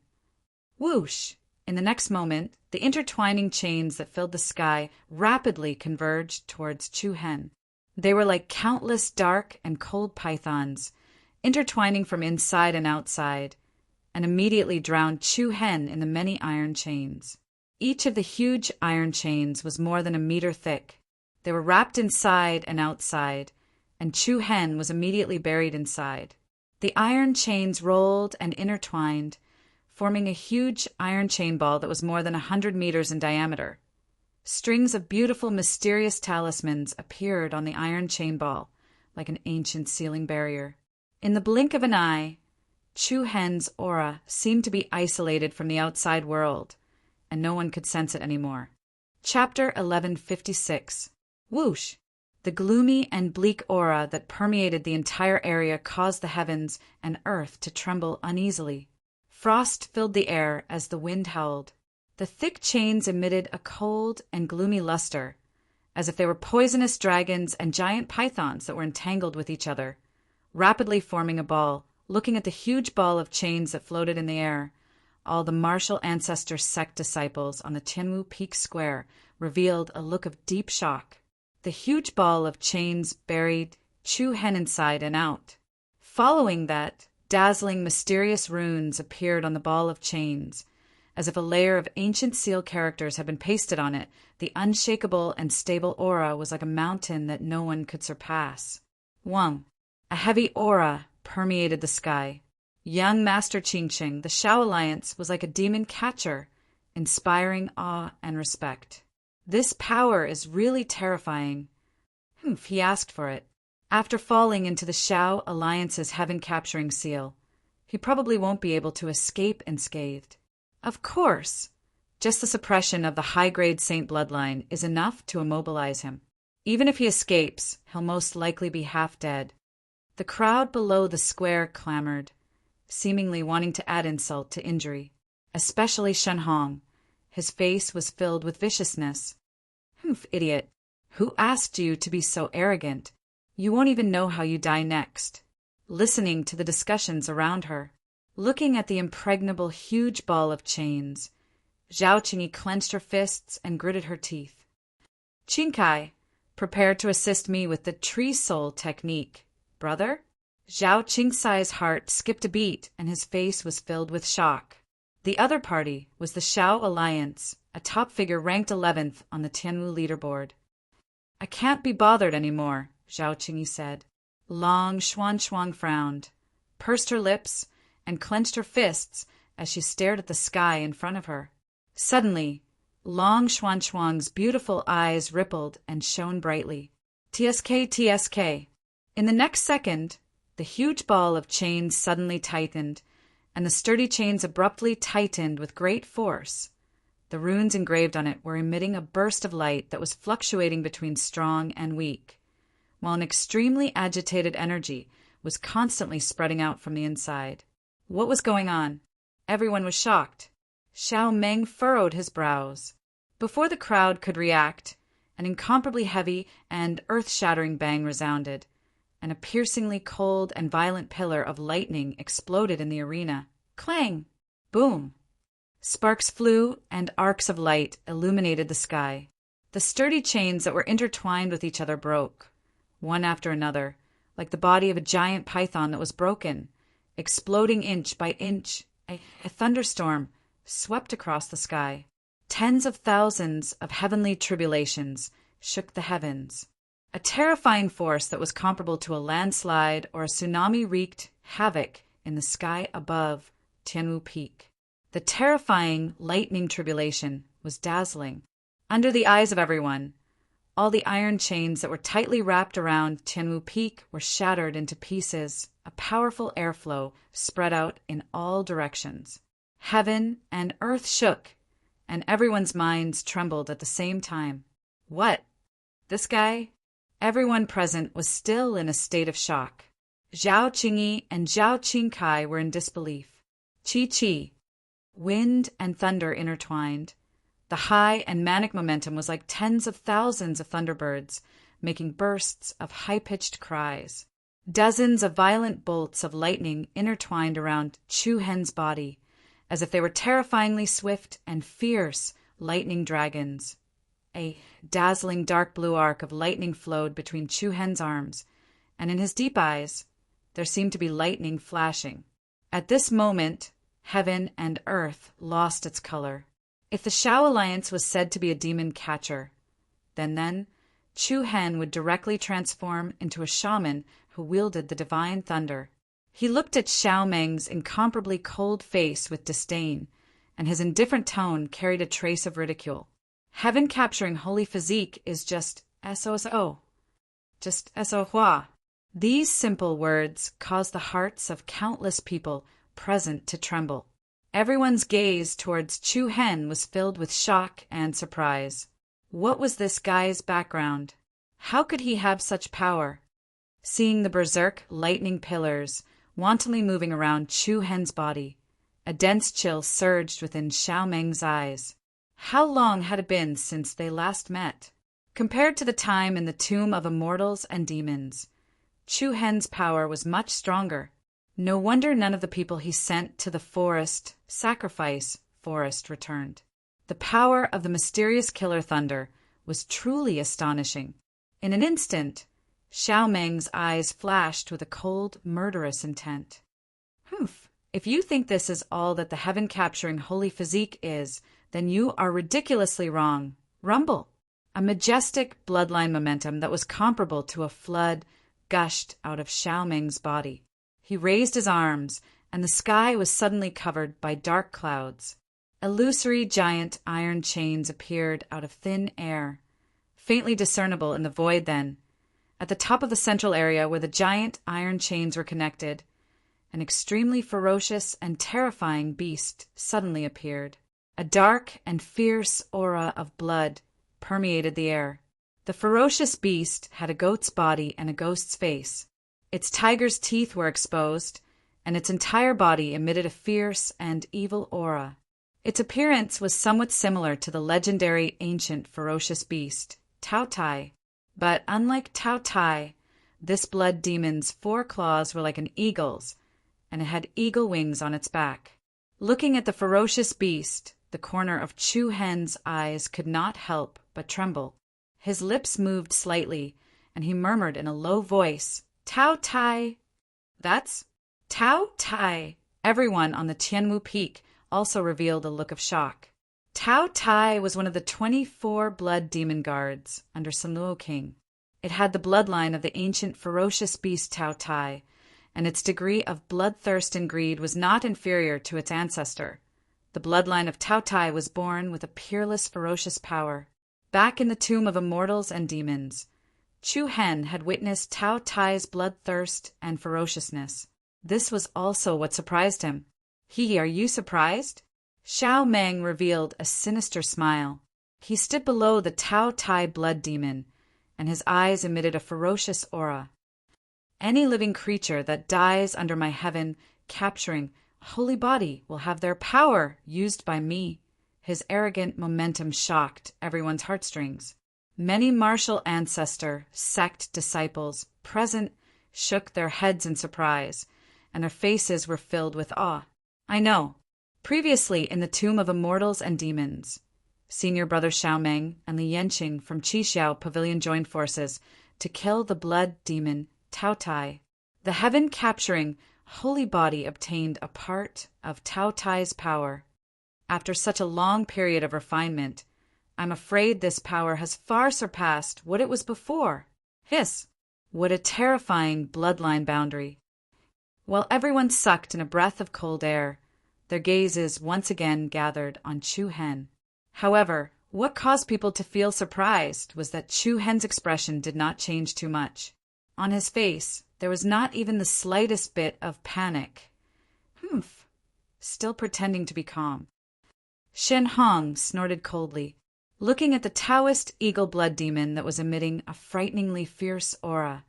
Whoosh! In the next moment, the intertwining chains that filled the sky rapidly converged towards Chu Hen. They were like countless dark and cold pythons, intertwining from inside and outside, and immediately drowned Chu Hen in the many iron chains. Each of the huge iron chains was more than a meter thick. They were wrapped inside and outside, and Chu Hen was immediately buried inside. The iron chains rolled and intertwined, forming a huge iron chain ball that was more than 100 meters in diameter. Strings of beautiful, mysterious talismans appeared on the iron chain ball, like an ancient sealing barrier. In the blink of an eye, Chu Hen's aura seemed to be isolated from the outside world, and no one could sense it anymore. Chapter 1156. Whoosh! The gloomy and bleak aura that permeated the entire area caused the heavens and earth to tremble uneasily. Frost filled the air as the wind howled. The thick chains emitted a cold and gloomy luster, as if they were poisonous dragons and giant pythons that were entangled with each other, rapidly forming a ball. Looking at the huge ball of chains that floated in the air, all the martial ancestor sect disciples on the Tianwu Peak Square revealed a look of deep shock. The huge ball of chains buried Chu Hen inside and out. Following that, dazzling, mysterious runes appeared on the ball of chains. As if a layer of ancient seal characters had been pasted on it, the unshakable and stable aura was like a mountain that no one could surpass. 1. A heavy aura permeated the sky. Young Master Qingqing, the Shao Alliance, was like a demon catcher, inspiring awe and respect. This power is really terrifying. He asked for it. After falling into the Shao Alliance's heaven-capturing seal, he probably won't be able to escape unscathed. Of course, just the suppression of the high-grade Saint bloodline is enough to immobilize him. Even if he escapes, he'll most likely be half dead. The crowd below the square clamored, seemingly wanting to add insult to injury, especially Shen Hong. His face was filled with viciousness. Idiot. Who asked you to be so arrogant? You won't even know how you die next. Listening to the discussions around her, looking at the impregnable huge ball of chains, Zhao Qingyi clenched her fists and gritted her teeth. Qingkai, prepare to assist me with the tree soul technique, brother? Zhao Qingsai's heart skipped a beat and his face was filled with shock. The other party was the Shao Alliance, a top figure ranked 11th on the Tianwu leaderboard. I can't be bothered anymore, Zhao Qingyi said. Long Xuan frowned, pursed her lips, and clenched her fists as she stared at the sky in front of her. Suddenly, Long Xuan's beautiful eyes rippled and shone brightly. TSK. In the next second, the huge ball of chains suddenly tightened, and the sturdy chains abruptly tightened with great force. The runes engraved on it were emitting a burst of light that was fluctuating between strong and weak, while an extremely agitated energy was constantly spreading out from the inside. What was going on? Everyone was shocked. Xiao Meng furrowed his brows. Before the crowd could react, an incomparably heavy and earth-shattering bang resounded, and a piercingly cold and violent pillar of lightning exploded in the arena. Clang! Boom! Sparks flew, and arcs of light illuminated the sky. The sturdy chains that were intertwined with each other broke, one after another, like the body of a giant python that was broken, exploding inch by inch. A thunderstorm swept across the sky. Tens of thousands of heavenly tribulations shook the heavens. A terrifying force that was comparable to a landslide or a tsunami wreaked havoc in the sky above Tianwu Peak. The terrifying lightning tribulation was dazzling. Under the eyes of everyone, all the iron chains that were tightly wrapped around Tianwu Peak were shattered into pieces. A powerful airflow spread out in all directions. Heaven and earth shook, and everyone's minds trembled at the same time. What? This guy? Everyone present was still in a state of shock. Zhao Qingyi and Zhao Qingkai were in disbelief. Qi. Wind and thunder intertwined. The high and manic momentum was like tens of thousands of thunderbirds, making bursts of high-pitched cries. Dozens of violent bolts of lightning intertwined around Chu Hen's body, as if they were terrifyingly swift and fierce lightning dragons. A dazzling dark blue arc of lightning flowed between Chu Hen's arms, and in his deep eyes there seemed to be lightning flashing. At this moment, heaven and earth lost its color. If the Shao Alliance was said to be a demon catcher, then Chu Hen would directly transform into a shaman who wielded the divine thunder. He looked at Xiao Meng's incomparably cold face with disdain, and his indifferent tone carried a trace of ridicule. Heaven-capturing holy physique is just SOSO. Just SOHUA. These simple words caused the hearts of countless people present to tremble. Everyone's gaze towards Chu Hen was filled with shock and surprise. What was this guy's background? How could he have such power? Seeing the berserk lightning pillars wantonly moving around Chu Hen's body, a dense chill surged within Xiao Meng's eyes. How long had it been since they last met? Compared to the time in the tomb of immortals and demons, Chu Hen's power was much stronger. No wonder none of the people he sent to the sacrifice forest returned. The power of the mysterious killer thunder was truly astonishing. In an instant, Xiao Meng's eyes flashed with a cold, murderous intent. Humph! If you think this is all that the heaven-capturing holy physique is, then you are ridiculously wrong. Rumble! A majestic bloodline momentum that was comparable to a flood gushed out of Xiao Meng's body. He raised his arms, and the sky was suddenly covered by dark clouds. Illusory giant iron chains appeared out of thin air, faintly discernible in the void then. At the top of the central area where the giant iron chains were connected, an extremely ferocious and terrifying beast suddenly appeared. A dark and fierce aura of blood permeated the air. The ferocious beast had a goat's body and a ghost's face. Its tiger's teeth were exposed, and its entire body emitted a fierce and evil aura. Its appearance was somewhat similar to the legendary ancient ferocious beast, Tao Tai. But unlike Tao Tai, this blood demon's 4 claws were like an eagle's, and it had eagle wings on its back. Looking at the ferocious beast, the corner of Chu Hen's eyes could not help but tremble. His lips moved slightly, and he murmured in a low voice, "Tao Tai." That's Tao Tai. Everyone on the Tianwu Peak also revealed a look of shock. Tao Tai was one of the 24 blood demon guards under Sun Luo King. It had the bloodline of the ancient ferocious beast Tao Tai, and its degree of bloodthirst and greed was not inferior to its ancestor. The bloodline of Tao Tai was born with a peerless, ferocious power. Back in the tomb of immortals and demons, Chu Hen had witnessed Tao Tai's bloodthirst and ferociousness. This was also what surprised him. Are you surprised? Xiao Meng revealed a sinister smile. He stood below the Tao Tai blood demon, and his eyes emitted a ferocious aura. Any living creature that dies under my heaven-capturing holy body will have their power used by me. His arrogant momentum shocked everyone's heartstrings. Many martial ancestor sect disciples present shook their heads in surprise, and their faces were filled with awe. I know. Previously in the tomb of immortals and demons, senior brother Xiao Meng and Li Yanqing from Qixiao Pavilion joined forces to kill the blood demon Tao Tai. The heaven-capturing holy body obtained a part of Tao Tai's power. After such a long period of refinement, I'm afraid this power has far surpassed what it was before. Hiss! What a terrifying bloodline boundary. While everyone sucked in a breath of cold air, their gazes once again gathered on Chu Hen. However, what caused people to feel surprised was that Chu Hen's expression did not change too much. On his face, there was not even the slightest bit of panic. Humph! Still pretending to be calm. Shen Hong snorted coldly, looking at the Taoist eagle blood demon that was emitting a frighteningly fierce aura.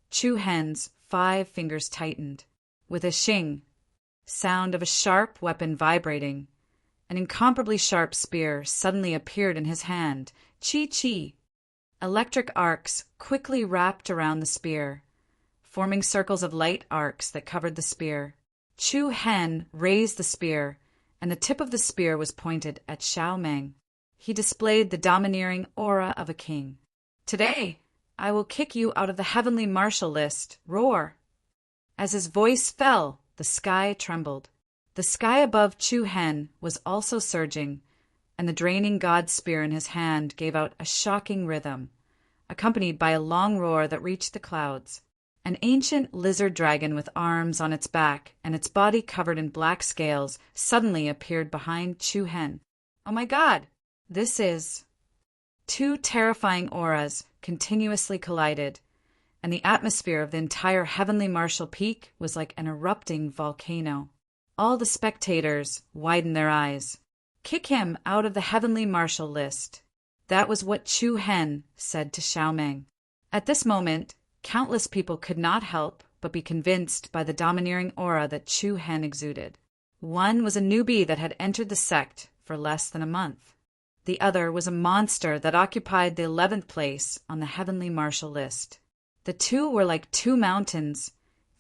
Chu Hen's 5 fingers tightened. With a shing, sound of a sharp weapon vibrating, an incomparably sharp spear suddenly appeared in his hand. Chi-chi! Electric arcs quickly wrapped around the spear, forming circles of light arcs that covered the spear. Chu Hen raised the spear, and the tip of the spear was pointed at Xiao Meng. He displayed the domineering aura of a king. Today, I will kick you out of the heavenly martial list. Roar! As his voice fell, the sky trembled. The sky above Chu Hen was also surging, and the draining god spear in his hand gave out a shocking rhythm, accompanied by a long roar that reached the clouds. An ancient lizard dragon with arms on its back and its body covered in black scales suddenly appeared behind Chu Hen. Oh my God! This is Two terrifying auras continuously collided, and the atmosphere of the entire heavenly martial peak was like an erupting volcano. All the spectators widened their eyes. "Kick him out of the heavenly martial list." That was what Chu Hen said to Xiao Meng. At this moment, countless people could not help but be convinced by the domineering aura that Chu Hen exuded. One was a newbie that had entered the sect for less than a month. The other was a monster that occupied the 11th place on the heavenly martial list. The two were like two mountains,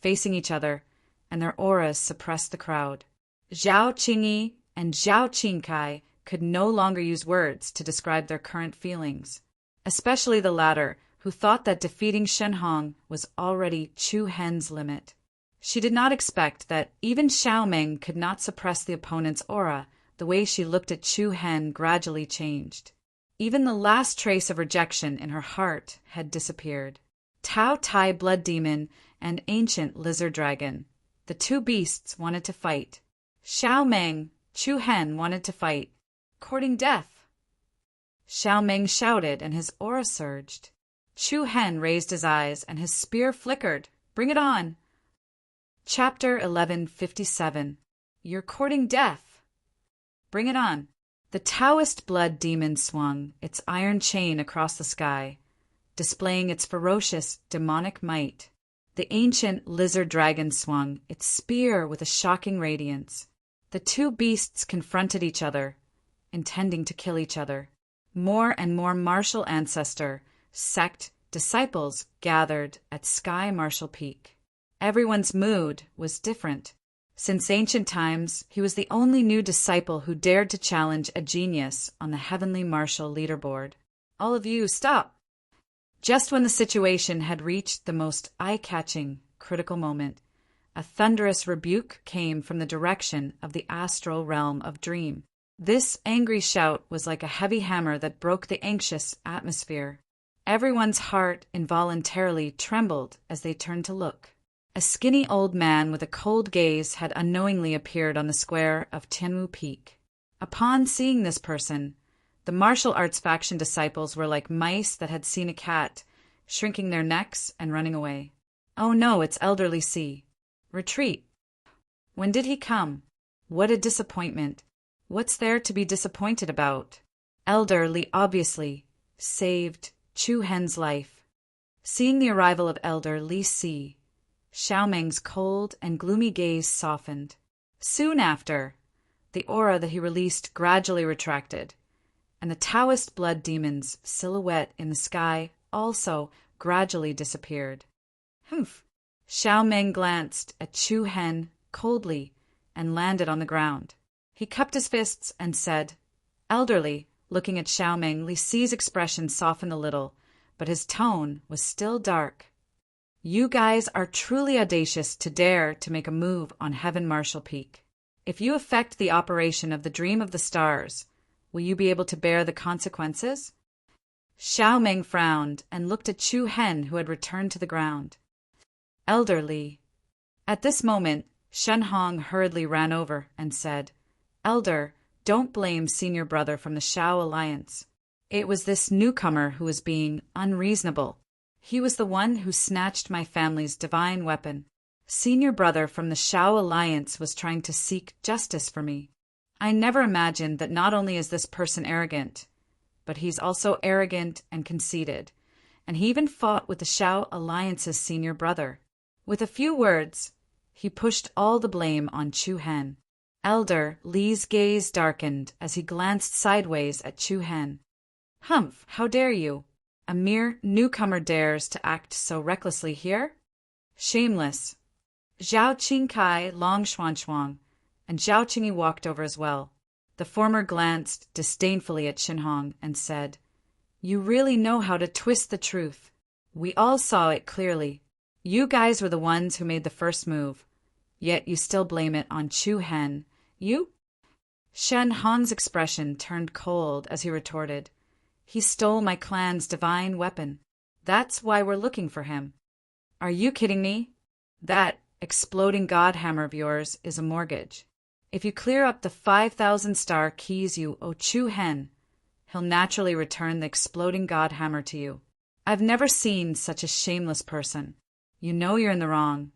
facing each other, and their auras suppressed the crowd. Zhao Qingyi and Zhao Qingkai could no longer use words to describe their current feelings, especially the latter, who thought that defeating Shen Hong was already Chu Hen's limit. She did not expect that even Xiao Meng could not suppress the opponent's aura. The way she looked at Chu Hen gradually changed. Even the last trace of rejection in her heart had disappeared. Tao Tai Blood Demon and Ancient Lizard Dragon. The two beasts wanted to fight. Xiao Meng, Chu Hen wanted to fight. Courting death. Xiao Meng shouted and his aura surged. Chu Hen raised his eyes and his spear flickered. Bring it on! Chapter 1157. You're courting death. Bring it on. The Taoist blood demon swung its iron chain across the sky, displaying its ferocious, demonic might. The ancient lizard dragon swung its spear with a shocking radiance. The two beasts confronted each other, intending to kill each other. More and more martial ancestor, sect, disciples gathered at Sky Martial Peak. Everyone's mood was different. Since ancient times, he was the only new disciple who dared to challenge a genius on the heavenly martial leaderboard. All of you, stop! Just when the situation had reached the most eye-catching, critical moment, a thunderous rebuke came from the direction of the astral realm of Dream. This angry shout was like a heavy hammer that broke the anxious atmosphere. Everyone's heart involuntarily trembled as they turned to look. A skinny old man with a cold gaze had unknowingly appeared on the square of Tianwu Peak. Upon seeing this person, the martial arts faction disciples were like mice that had seen a cat, shrinking their necks and running away. Oh no, it's Elderly C. Retreat. When did he come? What a disappointment. What's there to be disappointed about? Elder Li obviously saved Chu Hen's life. Seeing the arrival of Elder Li Si, Xiao Meng's cold and gloomy gaze softened. Soon after, the aura that he released gradually retracted, and the Taoist blood demon's silhouette in the sky also gradually disappeared. Humph! Xiao Meng glanced at Chu Hen coldly and landed on the ground. He cupped his fists and said, Elderly, looking at Xiao Meng, Li Si's expression softened a little, but his tone was still dark. You guys are truly audacious to dare to make a move on Heaven Martial Peak. If you affect the operation of the Dream of the Stars, will you be able to bear the consequences? Xiao Meng frowned and looked at Chu Hen, who had returned to the ground. Elderly. At this moment, Shen Hong hurriedly ran over and said, Elder, don't blame senior brother from the Shao Alliance. It was this newcomer who was being unreasonable. He was the one who snatched my family's divine weapon. Senior brother from the Shao Alliance was trying to seek justice for me. I never imagined that not only is this person arrogant, but he's also arrogant and conceited, and he even fought with the Shao Alliance's senior brother. With a few words, he pushed all the blame on Chu Hen. Elder Li's gaze darkened as he glanced sideways at Chu Hen. Humph, how dare you? A mere newcomer dares to act so recklessly here? Shameless. Zhao Qingkai, Long Xuanxuang, and Zhao Qingyi walked over as well. The former glanced disdainfully at Shen Hong and said, You really know how to twist the truth. We all saw it clearly. You guys were the ones who made the first move, yet you still blame it on Chu Hen. You? Shen Hong's expression turned cold as he retorted, He stole my clan's divine weapon. That's why we're looking for him. Are you kidding me? That exploding god hammer of yours is a mortgage. If you clear up the 5,000 star keys you owe Chu Hen, he'll naturally return the exploding god hammer to you. I've never seen such a shameless person. You know you're in the wrong,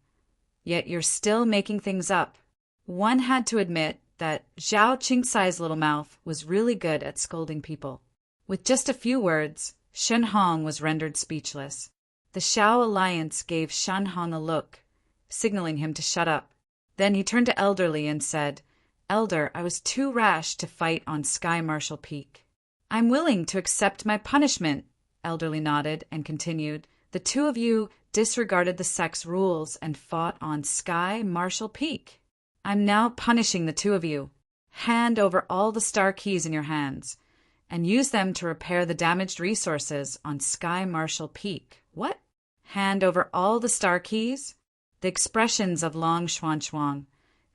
yet you're still making things up. One had to admit that Zhao Qingsai's little mouth was really good at scolding people. With just a few words, Shen Hong was rendered speechless. The Shao Alliance gave Shen Hong a look, signaling him to shut up. Then he turned to Elderly and said, "Elder, I was too rash to fight on Sky Marshal Peak." "I'm willing to accept my punishment," Elderly nodded and continued. "The two of you disregarded the sect's rules and fought on Sky Marshal Peak. I'm now punishing the two of you. Hand over all the star keys in your hands, and use them to repair the damaged resources on Sky Marshal Peak." "What? Hand over all the star keys?" The expressions of Long Xuanchuang,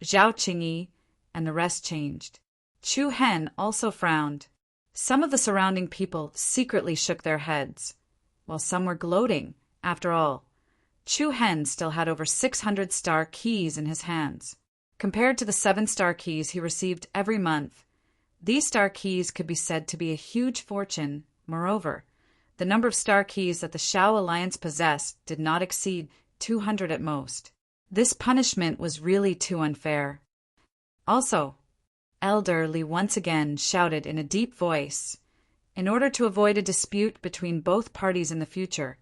Zhao Qingyi, and the rest changed. Chu Hen also frowned. Some of the surrounding people secretly shook their heads, while some were gloating. After all, Chu Hen still had over 600 star keys in his hands. Compared to the 7 star keys he received every month, these star keys could be said to be a huge fortune. Moreover, the number of star keys that the Shao Alliance possessed did not exceed 200 at most. This punishment was really too unfair. Also, Elderly once again shouted in a deep voice, "In order to avoid a dispute between both parties in the future,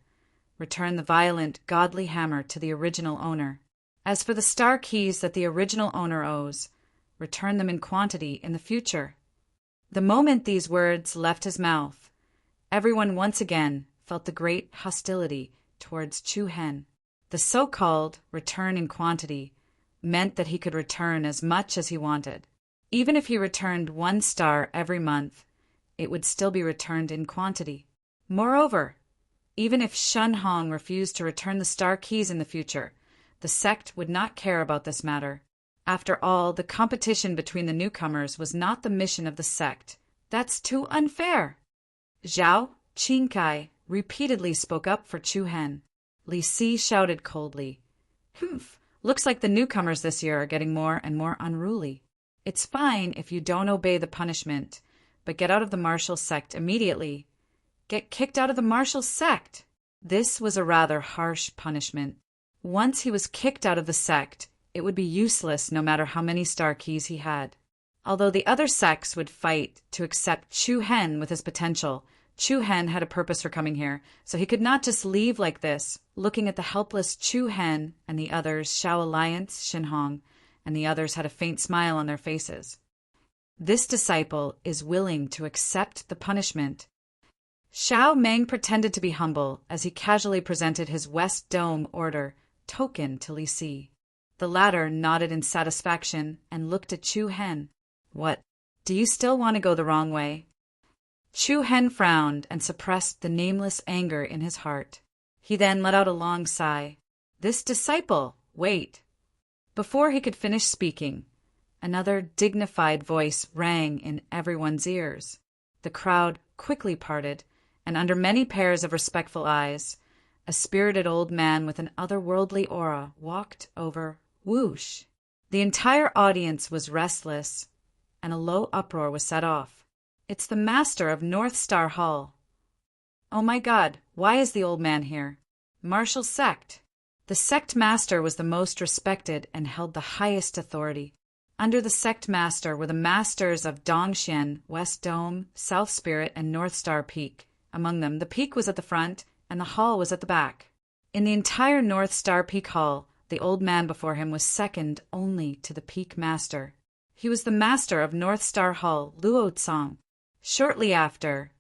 return the violent, godly hammer to the original owner. As for the star keys that the original owner owes, return them in quantity in the future." The moment these words left his mouth, everyone once again felt the great hostility towards Chu Hen. The so-called return in quantity meant that he could return as much as he wanted. Even if he returned 1 star every month, it would still be returned in quantity. Moreover, even if Shen Hong refused to return the star keys in the future, the sect would not care about this matter. After all, the competition between the newcomers was not the mission of the sect. That's too unfair. Zhao Qingkai repeatedly spoke up for Chu Hen. Li Si shouted coldly, "Humph, looks like the newcomers this year are getting more and more unruly. It's fine if you don't obey the punishment, but get out of the martial sect immediately." Get kicked out of the martial sect? This was a rather harsh punishment. Once he was kicked out of the sect, it would be useless no matter how many star keys he had. Although the other sects would fight to accept Chu Hen with his potential, Chu Hen had a purpose for coming here, so he could not just leave like this, looking at the helpless Chu Hen and the others, Shao Alliance, Shen Hong, and the others had a faint smile on their faces. This disciple is willing to accept the punishment. Shao Meng pretended to be humble as he casually presented his West Dome Order token to Li Si. The latter nodded in satisfaction and looked at Chu Hen. "What? Do you still want to go the wrong way?" Chu Hen frowned and suppressed the nameless anger in his heart. He then let out a long sigh. This disciple, wait. Before he could finish speaking, another dignified voice rang in everyone's ears. The crowd quickly parted, and under many pairs of respectful eyes, a spirited old man with an otherworldly aura walked over. Whoosh! The entire audience was restless, and a low uproar was set off. "It's the master of North Star Hall." "Oh my God, why is the old man here?" "Martial sect." The sect master was the most respected and held the highest authority. Under the sect master were the masters of Dongxian, West Dome, South Spirit, and North Star Peak. Among them, the peak was at the front, and the hall was at the back. In the entire North Star Peak Hall, the old man before him was second only to the Peak Master. He was the master of North Star Hall, Luo Tsang. Shortly after,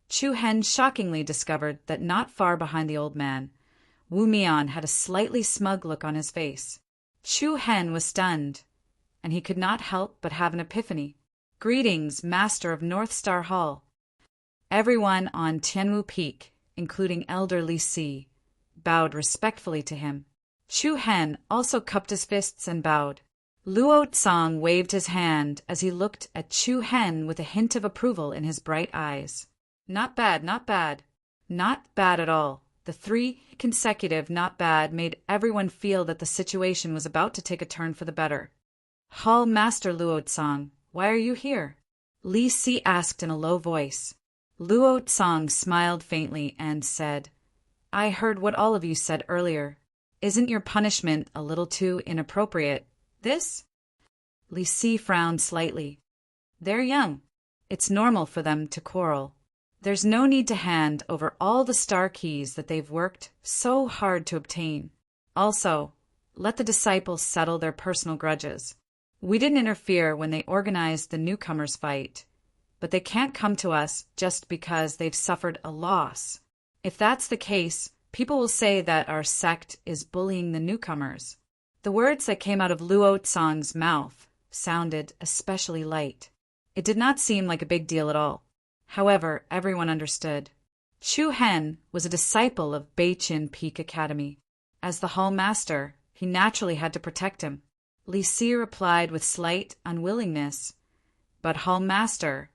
Chu Hen shockingly discovered that not far behind the old man, Wu Mian had a slightly smug look on his face. Chu Hen was stunned, and he could not help but have an epiphany. "Greetings, Master of North Star Hall." Everyone on Tianwu Peak, including Elder Li Si, bowed respectfully to him. Chu Hen also cupped his fists and bowed. Luo Tsang waved his hand as he looked at Chu Hen with a hint of approval in his bright eyes. "Not bad, not bad. Not bad at all." The 3 consecutive "not bad" made everyone feel that the situation was about to take a turn for the better. "Hall Master Luo Tsang, why are you here?" Li Si asked in a low voice. Luo Tsang smiled faintly and said, I heard what all of you said earlier. Isn't your punishment a little too inappropriate? This? Li Si frowned slightly. They're young. It's normal for them to quarrel. There's no need to hand over all the star keys that they've worked so hard to obtain. Also, let the disciples settle their personal grudges. We didn't interfere when they organized the newcomers' fight, but they can't come to us just because they've suffered a loss. If that's the case, people will say that our sect is bullying the newcomers. The words that came out of Luo Tsang's mouth sounded especially light. It did not seem like a big deal at all. However, everyone understood. Chu Hen was a disciple of Beichin Peak Academy. As the hall master, he naturally had to protect him. Li Si replied with slight unwillingness, But hall master,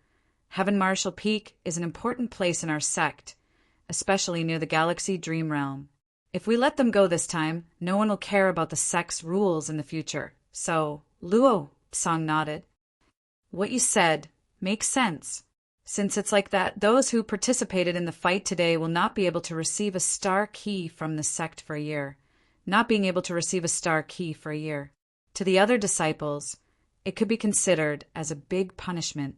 Heaven Marshal Peak is an important place in our sect, especially near the Galaxy Dream Realm. If we let them go this time, no one will care about the sect's rules in the future. So, Luo Tsang nodded. What you said makes sense. Since it's like that, those who participated in the fight today will not be able to receive a star key from the sect for a year. Not being able to receive a star key for a year. To the other disciples, it could be considered as a big punishment.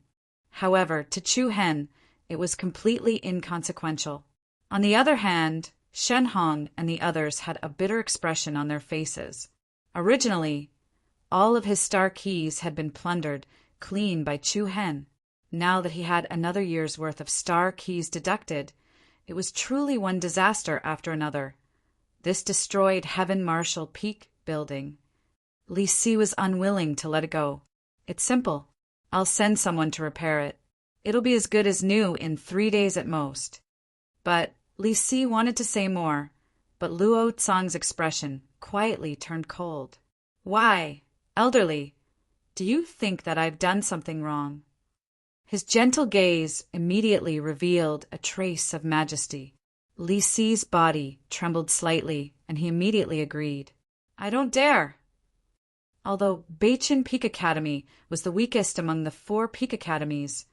However, to Chu Hen, it was completely inconsequential. On the other hand, Shen Hong and the others had a bitter expression on their faces. Originally, all of his star keys had been plundered clean by Chu Hen. Now that he had another year's worth of star keys deducted, it was truly one disaster after another. This destroyed Heaven Marshal Peak building. Li Si was unwilling to let it go. It's simple. I'll send someone to repair it. It'll be as good as new in 3 days at most. But Li Si wanted to say more, but Luo Tsang's expression quietly turned cold. Why, elderly, do you think that I've done something wrong? His gentle gaze immediately revealed a trace of majesty. Li Si's body trembled slightly, and he immediately agreed. I don't dare. Although Beichin Peak Academy was the weakest among the 4 Peak Academies,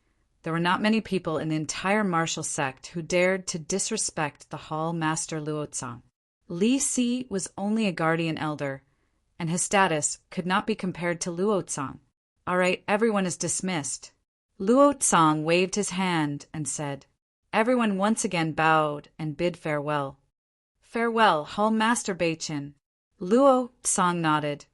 there were not many people in the entire martial sect who dared to disrespect the Hall Master Luo Tsang. Li Si was only a guardian elder, and his status could not be compared to Luo Tsang. All right, everyone is dismissed. Luo Tsang waved his hand and said, Everyone once again bowed and bid farewell. Farewell, Hall Master Beichin. Luo Tsang nodded,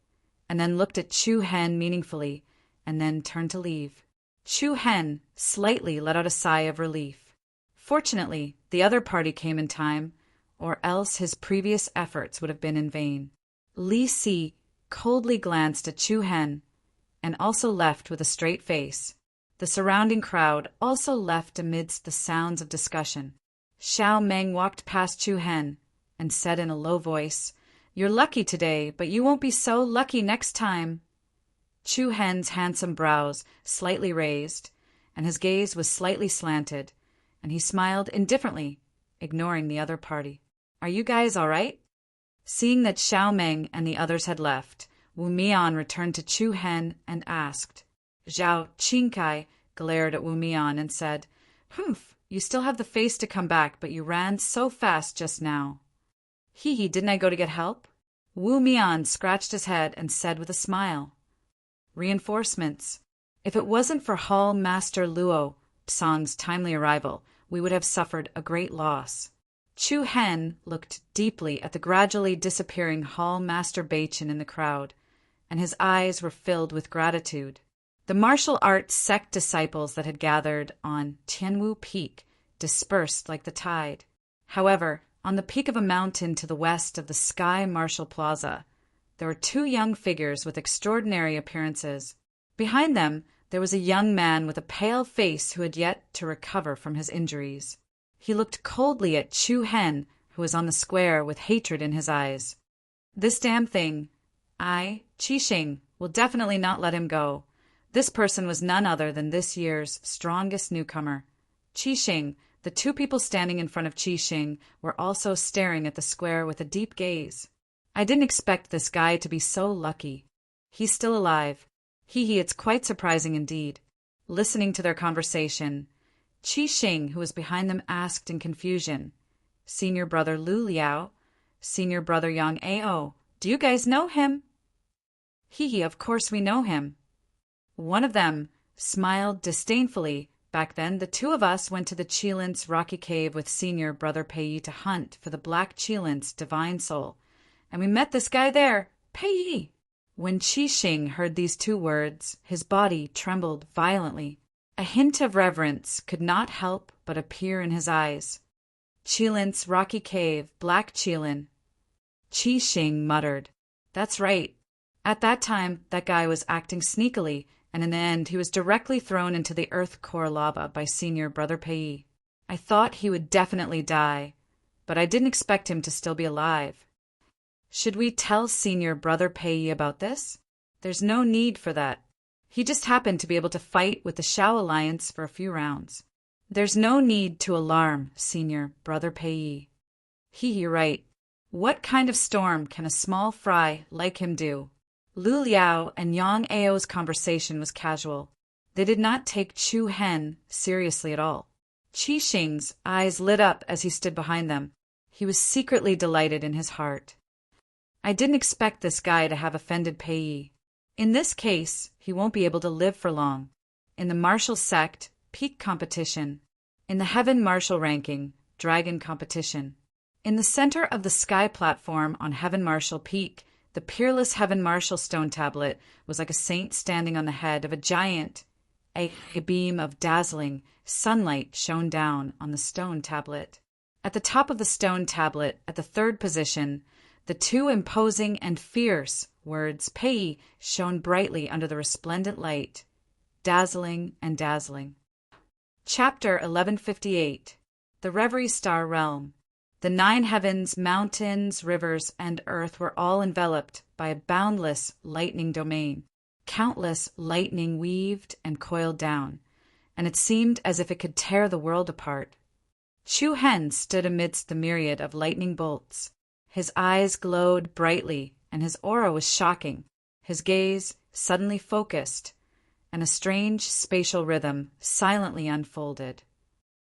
and then looked at Chu Hen meaningfully, and then turned to leave. Chu Hen slightly let out a sigh of relief. Fortunately, the other party came in time, or else his previous efforts would have been in vain. Li Si coldly glanced at Chu Hen, and also left with a straight face. The surrounding crowd also left amidst the sounds of discussion. Xiao Meng walked past Chu Hen and said in a low voice, You're lucky today, but you won't be so lucky next time. Chu Hen's handsome brows slightly raised, and his gaze was slightly slanted, and he smiled indifferently, ignoring the other party. Are you guys all right? Seeing that Xiao Meng and the others had left, Wu Mian returned to Chu Hen and asked. Zhao Qingkai glared at Wu Mian and said, Humph, you still have the face to come back, but you ran so fast just now. Hee, didn't I go to get help? Wu Mian scratched his head and said with a smile, Reinforcements. If it wasn't for Hall Master Luo Tsang's timely arrival, we would have suffered a great loss. Chu Hen looked deeply at the gradually disappearing Hall Master Beichin in the crowd, and his eyes were filled with gratitude. The martial arts sect disciples that had gathered on Tianwu Peak dispersed like the tide. However, on the peak of a mountain to the west of the Sky Martial Plaza, there were 2 young figures with extraordinary appearances. Behind them, there was a young man with a pale face who had yet to recover from his injuries. He looked coldly at Chu Hen, who was on the square with hatred in his eyes. This damn thing, I, Qixing, will definitely not let him go. This person was none other than this year's strongest newcomer. Qixing, the 2 people standing in front of Qixing were also staring at the square with a deep gaze. I didn't expect this guy to be so lucky. He's still alive. It's quite surprising indeed. Listening to their conversation, Qi Xing, who was behind them, asked in confusion, "Senior brother Lu Liao, senior brother Yang Ao, do you guys know him?" "Hee, of course we know him." One of them smiled disdainfully. "Back then, the two of us went to the Qilins rocky cave with senior brother Pei to hunt for the black Qilins divine soul, and we met this guy there, Pei." When Qi Xing heard these two words, his body trembled violently. A hint of reverence could not help but appear in his eyes. "Qilins rocky cave, black Qilin." Qi Xing muttered, "That's right. At that time, that guy was acting sneakily, and in the end he was directly thrown into the earth core lava by senior brother Pei. I thought he would definitely die, but I didn't expect him to still be alive. Should we tell senior brother Pei about this? There's no need for that. He just happened to be able to fight with the Shao Alliance for a few rounds. There's no need to alarm senior brother Pei." You're right. What kind of storm can a small fry like him do?" Lu Liao and Yang Ao's conversation was casual. They did not take Chu Hen seriously at all. Qi Xing's eyes lit up as he stood behind them. He was secretly delighted in his heart. "I didn't expect this guy to have offended Pei. In this case, he won't be able to live for long. In the martial sect, peak competition. In the heaven martial ranking, dragon competition. In the center of the sky platform on Heaven Martial Peak, the peerless Heaven Martial stone tablet was like a saint standing on the head of a giant. A beam of dazzling sunlight shone down on the stone tablet. At the top of the stone tablet, at the third position, the two imposing and fierce words Pei shone brightly under the resplendent light, dazzling and dazzling. Chapter 1158. The Reverie Star Realm. The 9 heavens, mountains, rivers, and earth were all enveloped by a boundless lightning domain. Countless lightning weaved and coiled down, and it seemed as if it could tear the world apart. Chu Hen stood amidst the myriad of lightning bolts. His eyes glowed brightly, and his aura was shocking. His gaze suddenly focused, and a strange spatial rhythm silently unfolded.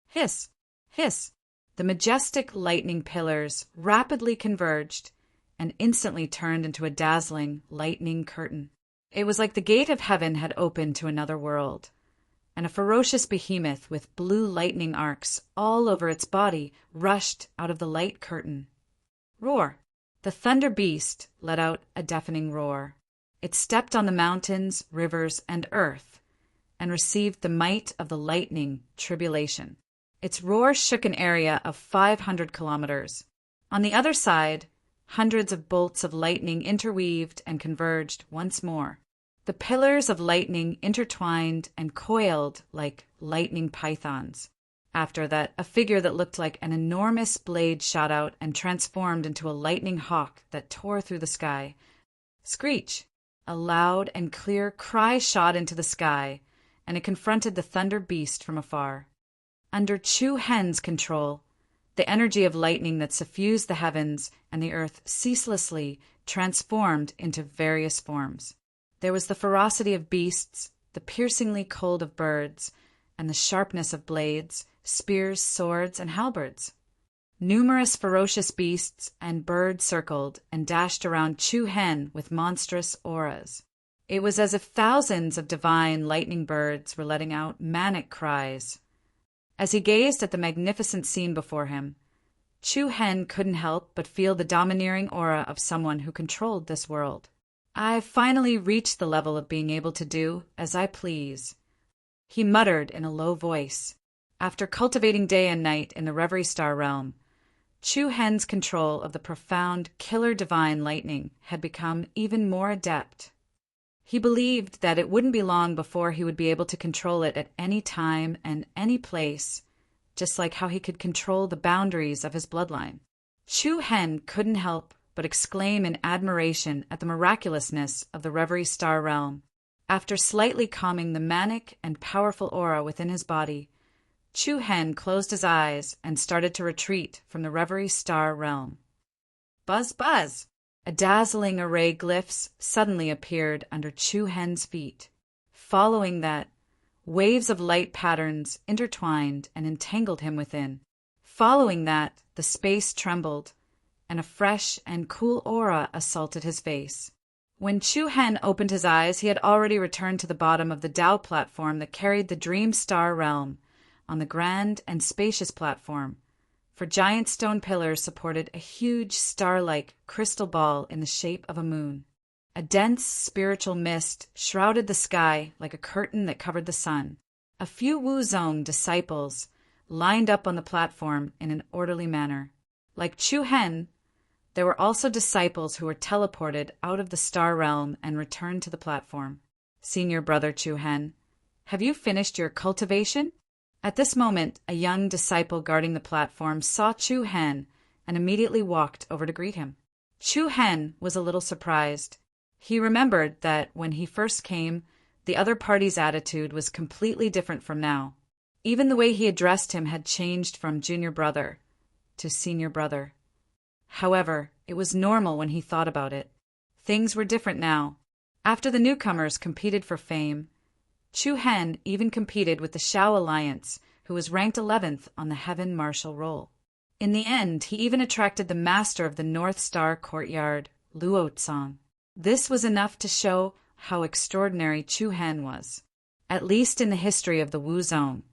Hiss! Hiss! The majestic lightning pillars rapidly converged and instantly turned into a dazzling lightning curtain. It was like the gate of heaven had opened to another world, and a ferocious behemoth with blue lightning arcs all over its body rushed out of the light curtain. Roar! The thunder beast let out a deafening roar. It stepped on the mountains, rivers, and earth, and received the might of the lightning tribulation. Its roar shook an area of 500 kilometers. On the other side, hundreds of bolts of lightning interweaved and converged once more. The pillars of lightning intertwined and coiled like lightning pythons. After that, a figure that looked like an enormous blade shot out and transformed into a lightning hawk that tore through the sky. Screech! A loud and clear cry shot into the sky, and it confronted the thunder beast from afar. Under Chu Hen's control, the energy of lightning that suffused the heavens and the earth ceaselessly transformed into various forms. There was the ferocity of beasts, the piercingly cold of birds, and the sharpness of blades, spears, swords, and halberds. Numerous ferocious beasts and birds circled and dashed around Chu Hen with monstrous auras. It was as if thousands of divine lightning birds were letting out manic cries. As he gazed at the magnificent scene before him, Chu Hen couldn't help but feel the domineering aura of someone who controlled this world. "I've finally reached the level of being able to do as I please," he muttered in a low voice. After cultivating day and night in the Reverie Star realm, Chu Hen's control of the profound killer divine lightning had become even more adept. He believed that it wouldn't be long before he would be able to control it at any time and any place, just like how he could control the boundaries of his bloodline. Chu Hen couldn't help but exclaim in admiration at the miraculousness of the Reverie Star realm. After slightly calming the manic and powerful aura within his body, Chu Hen closed his eyes and started to retreat from the Reverie Star realm. Buzz, buzz! A dazzling array glyphs suddenly appeared under Chu Hen's feet. Following that, Waves of light patterns intertwined and entangled him within. Following that, the space trembled, and a fresh and cool aura assaulted his face. When Chu Hen opened his eyes, he had already returned to the bottom of the Tao platform that carried the Dream Star realm. On the grand and spacious platform, for giant stone pillars supported a huge star-like crystal ball in the shape of a moon. A dense spiritual mist shrouded the sky like a curtain that covered the sun. A few Wuzong disciples lined up on the platform in an orderly manner. Like Chu Hen, there were also disciples who were teleported out of the star realm and returned to the platform. Senior brother Chu Hen, have you finished your cultivation? At this moment, a young disciple guarding the platform saw Chu Hen and immediately walked over to greet him. Chu Hen was a little surprised. He remembered that when he first came, the other party's attitude was completely different from now. Even the way he addressed him had changed from junior brother to senior brother. However, it was normal when he thought about it. Things were different now. After the newcomers competed for fame, Chu Hen even competed with the Shao Alliance, who was ranked 11th on the Heaven Marshal roll. In the end, he even attracted the master of the North Star Courtyard, Luo Tsang. This was enough to show how extraordinary Chu Hen was. At least in the history of the Wuzong,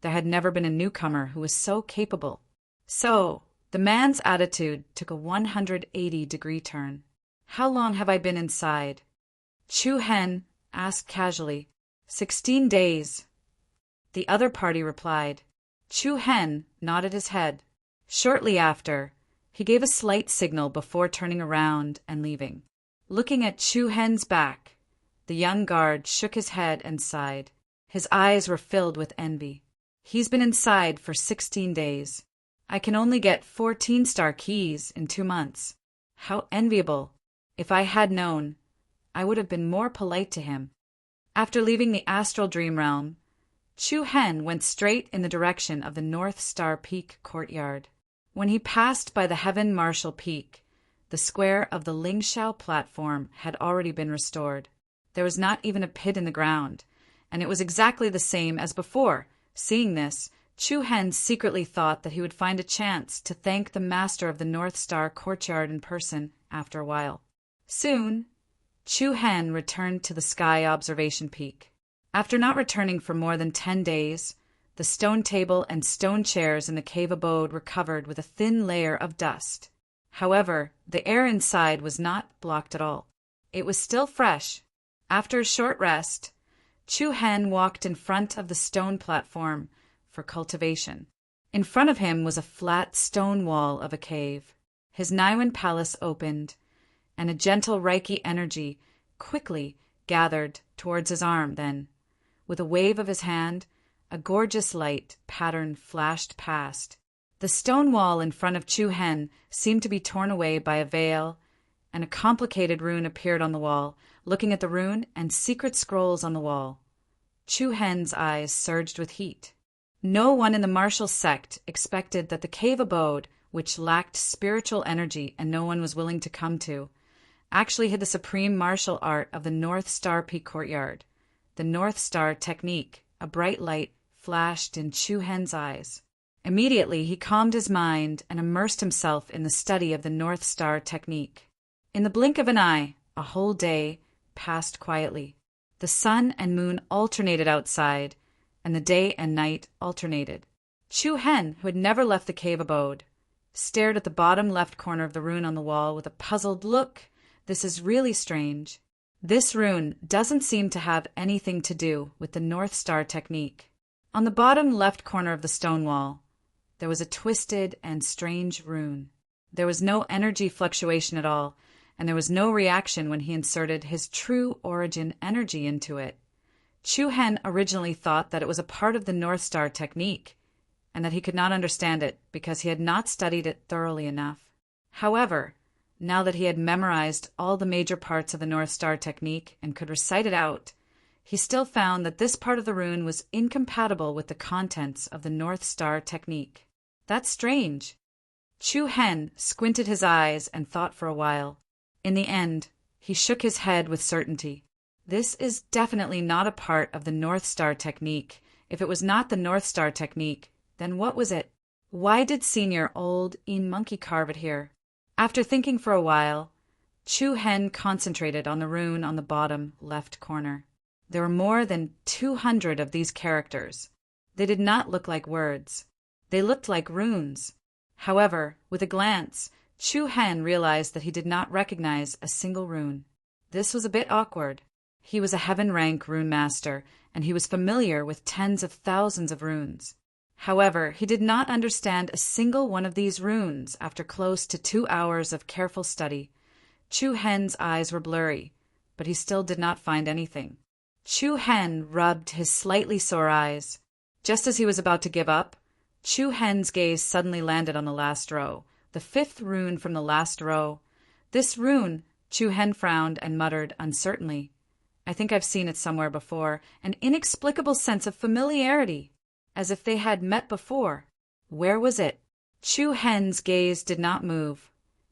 there had never been a newcomer who was so capable. So, the man's attitude took a 180-degree turn. How long have I been inside? Chu Hen asked casually. 16 days. The other party replied. Chu Hen nodded his head. Shortly after, he gave a slight signal before turning around and leaving. Looking at Chu Hen's back, the young guard shook his head and sighed. His eyes were filled with envy. He's been inside for 16 days. I can only get 14-star keys in 2 months. How enviable. If I had known, I would have been more polite to him. After leaving the astral dream realm, Chu Hen went straight in the direction of the North Star Peak courtyard. When he passed by the Heaven Marshal Peak, the square of the Lingshao platform had already been restored. There was not even a pit in the ground, and it was exactly the same as before. Seeing this, Chu Hen secretly thought that he would find a chance to thank the master of the North Star courtyard in person after a while. Soon, Chu Hen returned to the sky observation peak. After not returning for more than 10 days, the stone table and stone chairs in the cave abode were covered with a thin layer of dust. However, the air inside was not blocked at all. It was still fresh. After a short rest, Chu Hen walked in front of the stone platform for cultivation. In front of him was a flat stone wall of a cave. His Naiwen palace opened, and a gentle Reiki energy quickly gathered towards his arm. Then, with a wave of his hand, a gorgeous light pattern flashed past. The stone wall in front of Chu Hen seemed to be torn away by a veil, and a complicated rune appeared on the wall. Looking at the rune and secret scrolls on the wall, Chu Hen's eyes surged with heat. No one in the martial sect expected that the cave abode, which lacked spiritual energy and no one was willing to come to, actually hid the supreme martial art of the North Star Peak courtyard. The North Star technique. A bright light flashed in Chu Hen's eyes. Immediately, he calmed his mind and immersed himself in the study of the North Star technique. In the blink of an eye, a whole day passed quietly. The sun and moon alternated outside, and the day and night alternated. Chu Hen, who had never left the cave abode, stared at the bottom left corner of the rune on the wall with a puzzled look. This is really strange. This rune doesn't seem to have anything to do with the North Star technique. On the bottom left corner of the stone wall, there was a twisted and strange rune. There was no energy fluctuation at all, and there was no reaction when he inserted his true origin energy into it. Chu Hen originally thought that it was a part of the North Star technique, and that he could not understand it because he had not studied it thoroughly enough. However, now that he had memorized all the major parts of the North Star technique and could recite it out, he still found that this part of the rune was incompatible with the contents of the North Star technique. That's strange. Chu Hen squinted his eyes and thought for a while. In the end, he shook his head with certainty. This is definitely not a part of the North Star technique. If it was not the North Star technique, then what was it? Why did Senior old Een Monkey carve it here? After thinking for a while, Chu Hen concentrated on the rune on the bottom left corner. There were more than 200 of these characters. They did not look like words. They looked like runes. However, with a glance, Chu Hen realized that he did not recognize a single rune. This was a bit awkward. He was a heaven-rank rune master, and he was familiar with tens of thousands of runes. However, he did not understand a single one of these runes after close to 2 hours of careful study. Chu Hen's eyes were blurry, but he still did not find anything. Chu Hen rubbed his slightly sore eyes. Just as he was about to give up, Chu Hen's gaze suddenly landed on the last row, the 5th rune from the last row. This rune, Chu Hen frowned and muttered uncertainly. I think I've seen it somewhere before, an inexplicable sense of familiarity, as if they had met before. Where was it? Chu Hen's gaze did not move,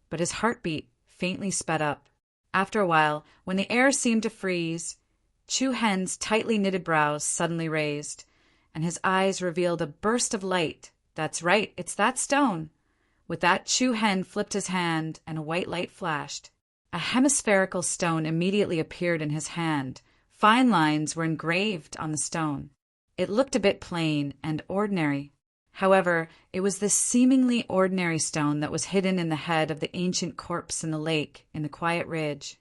but his heartbeat faintly sped up. After a while, when the air seemed to freeze, Chu Hen's tightly knitted brows suddenly raised, and his eyes revealed a burst of light. That's right, it's that stone. With that, Chu Hen flipped his hand, and a white light flashed. A hemispherical stone immediately appeared in his hand. Fine lines were engraved on the stone. It looked a bit plain and ordinary. However, it was this seemingly ordinary stone that was hidden in the head of the ancient corpse in the lake in the quiet ridge.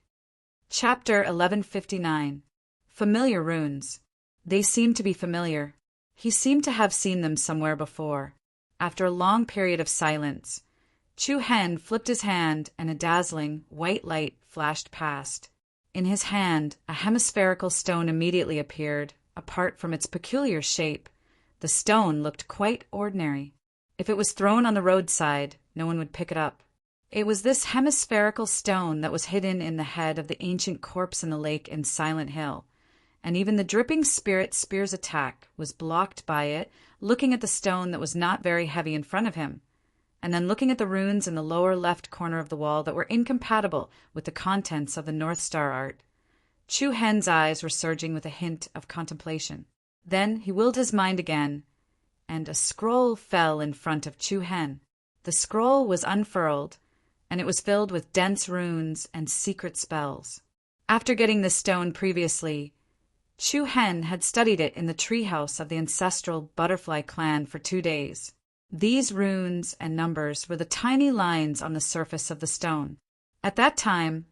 Chapter 1159. Familiar runes. They seemed to be familiar. He seemed to have seen them somewhere before. After a long period of silence, Chu Hen flipped his hand and a dazzling white light flashed past. In his hand, a hemispherical stone immediately appeared, apart from its peculiar shape. The stone looked quite ordinary. If it was thrown on the roadside, no one would pick it up. It was this hemispherical stone that was hidden in the head of the ancient corpse in the lake in Silent Hill, and even the dripping spirit spear's attack was blocked by it, looking at the stone that was not very heavy in front of him, and then looking at the runes in the lower left corner of the wall that were incompatible with the contents of the North Star art. Chu Hen's eyes were surging with a hint of contemplation. Then he willed his mind again, and a scroll fell in front of Chu Hen. The scroll was unfurled, and it was filled with dense runes and secret spells. After getting this stone previously, Chu Hen had studied it in the treehouse of the ancestral butterfly clan for 2 days. These runes and numbers were the tiny lines on the surface of the stone. At that time,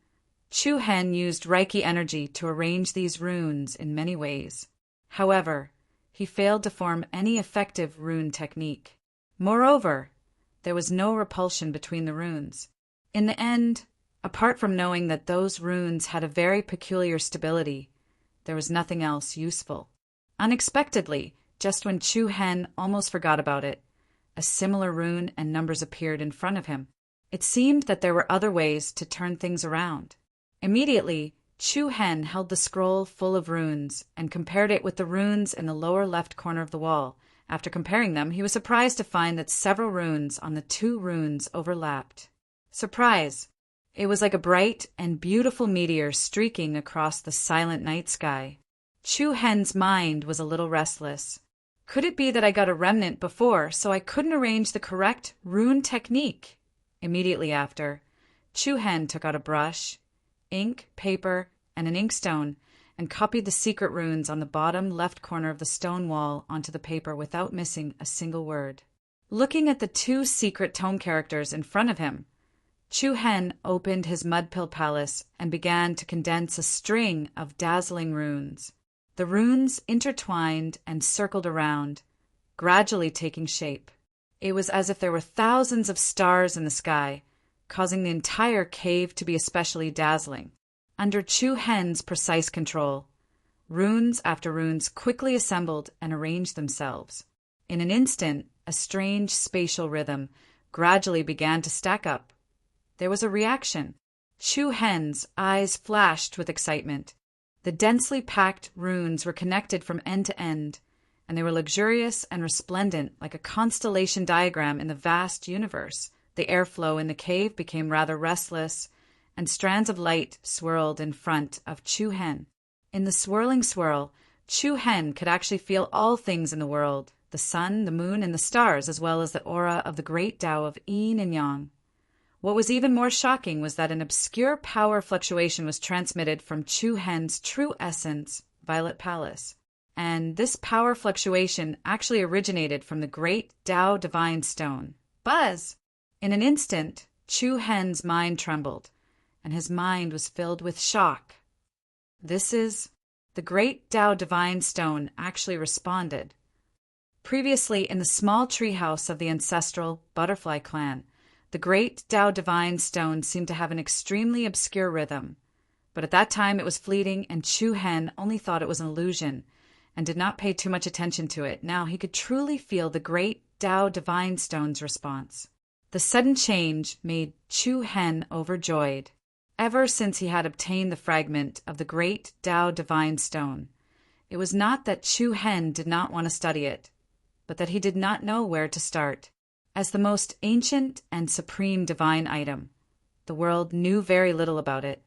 Chu Hen used Reiki energy to arrange these runes in many ways. However, he failed to form any effective rune technique. Moreover, there was no repulsion between the runes. In the end, apart from knowing that those runes had a very peculiar stability, there was nothing else useful. Unexpectedly, just when Chu Hen almost forgot about it, a similar rune and numbers appeared in front of him. It seemed that there were other ways to turn things around. Immediately, Chu Hen held the scroll full of runes and compared it with the runes in the lower left corner of the wall. After comparing them, he was surprised to find that several runes on the 2 runes overlapped. Surprise! It was like a bright and beautiful meteor streaking across the silent night sky. Chu Hen's mind was a little restless. Could it be that I got a remnant before, so I couldn't arrange the correct rune technique? Immediately after, Chu Hen took out a brush, ink, paper, and an inkstone, and copied the secret runes on the bottom left corner of the stone wall onto the paper without missing a single word. Looking at the 2 secret tome characters in front of him, Chu Hen opened his mud-pill palace and began to condense a string of dazzling runes. The runes intertwined and circled around, gradually taking shape. It was as if there were thousands of stars in the sky, causing the entire cave to be especially dazzling. Under Chu Hen's precise control, runes after runes quickly assembled and arranged themselves. In an instant, a strange spatial rhythm gradually began to stack up. There was a reaction. Chu Hen's eyes flashed with excitement. The densely packed runes were connected from end to end, and they were luxurious and resplendent like a constellation diagram in the vast universe. The airflow in the cave became rather restless, and strands of light swirled in front of Chu Hen. In the swirling swirl, Chu Hen could actually feel all things in the world, the sun, the moon, and the stars, as well as the aura of the great Tao of Yin and Yang. What was even more shocking was that an obscure power fluctuation was transmitted from Chu Hen's true essence, Violet Palace. And this power fluctuation actually originated from the great Tao Divine Stone. Buzz! In an instant, Chu Hen's mind trembled, and his mind was filled with shock. This is... The great Tao Divine Stone actually responded. Previously, in the small treehouse of the ancestral butterfly clan, the great Tao Divine Stone seemed to have an extremely obscure rhythm. But at that time it was fleeting, and Chu Hen only thought it was an illusion, and did not pay too much attention to it. Now he could truly feel the great Tao Divine Stone's response. The sudden change made Chu Hen overjoyed. Ever since he had obtained the fragment of the great Tao Divine Stone, it was not that Chu Hen did not want to study it, but that he did not know where to start. As the most ancient and supreme divine item, the world knew very little about it.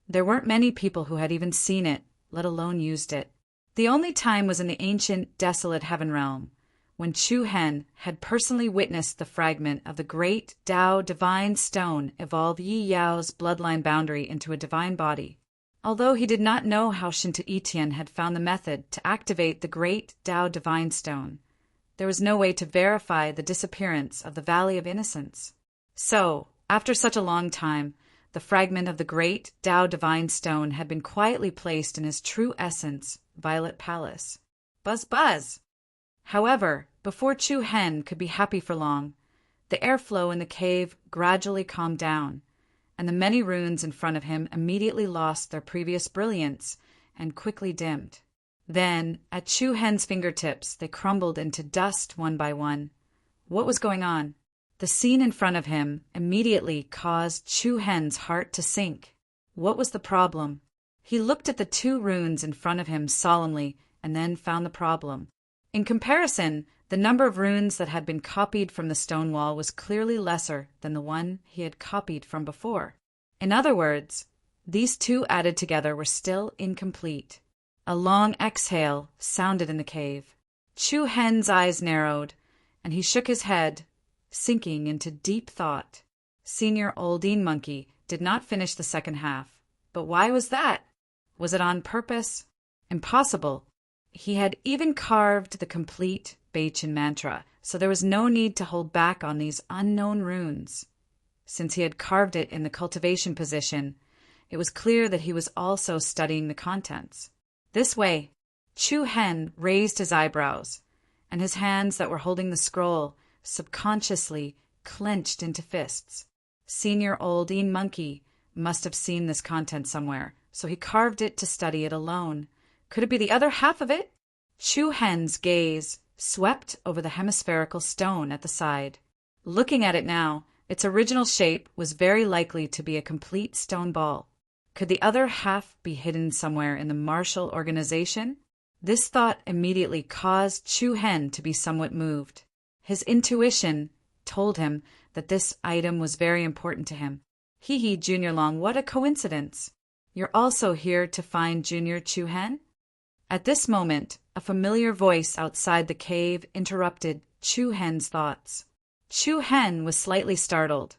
There weren't many people who had even seen it, let alone used it. The only time was in the ancient, desolate heaven realm, when Chu Hen had personally witnessed the fragment of the great Tao Divine Stone evolve Yi Yao's bloodline boundary into a divine body. Although he did not know how Shinto Itian had found the method to activate the great Tao Divine Stone, there was no way to verify the disappearance of the Valley of Innocence. So, after such a long time, the fragment of the great Tao Divine Stone had been quietly placed in his true essence, Violet Palace. Buzz buzz! However, before Chu Hen could be happy for long, the airflow in the cave gradually calmed down, and the many runes in front of him immediately lost their previous brilliance and quickly dimmed. Then, at Chu Hen's fingertips, they crumbled into dust one by one. What was going on? The scene in front of him immediately caused Chu Hen's heart to sink. What was the problem? He looked at the two runes in front of him solemnly and then found the problem. In comparison, the number of runes that had been copied from the stone wall was clearly lesser than the one he had copied from before. In other words, these two added together were still incomplete. A long exhale sounded in the cave. Chu Hen's eyes narrowed, and he shook his head, sinking into deep thought. Senior Oldine Monkey did not finish the second half. But why was that? Was it on purpose? Impossible. He had even carved the complete Beichen mantra, so there was no need to hold back on these unknown runes. Since he had carved it in the cultivation position, it was clear that he was also studying the contents. This way, Chu Hen raised his eyebrows, and his hands that were holding the scroll subconsciously clenched into fists. Senior Oldine Monkey must have seen this content somewhere, so he carved it to study it alone. Could it be the other half of it? Chu Hen's gaze swept over the hemispherical stone at the side. Looking at it now, its original shape was very likely to be a complete stone ball. Could the other half be hidden somewhere in the martial organization? This thought immediately caused Chu Hen to be somewhat moved. His intuition told him that this item was very important to him. Hee hee, Junior Long, what a coincidence. You're also here to find Junior Chu Hen? At this moment, a familiar voice outside the cave interrupted Chu Hen's thoughts. Chu Hen was slightly startled,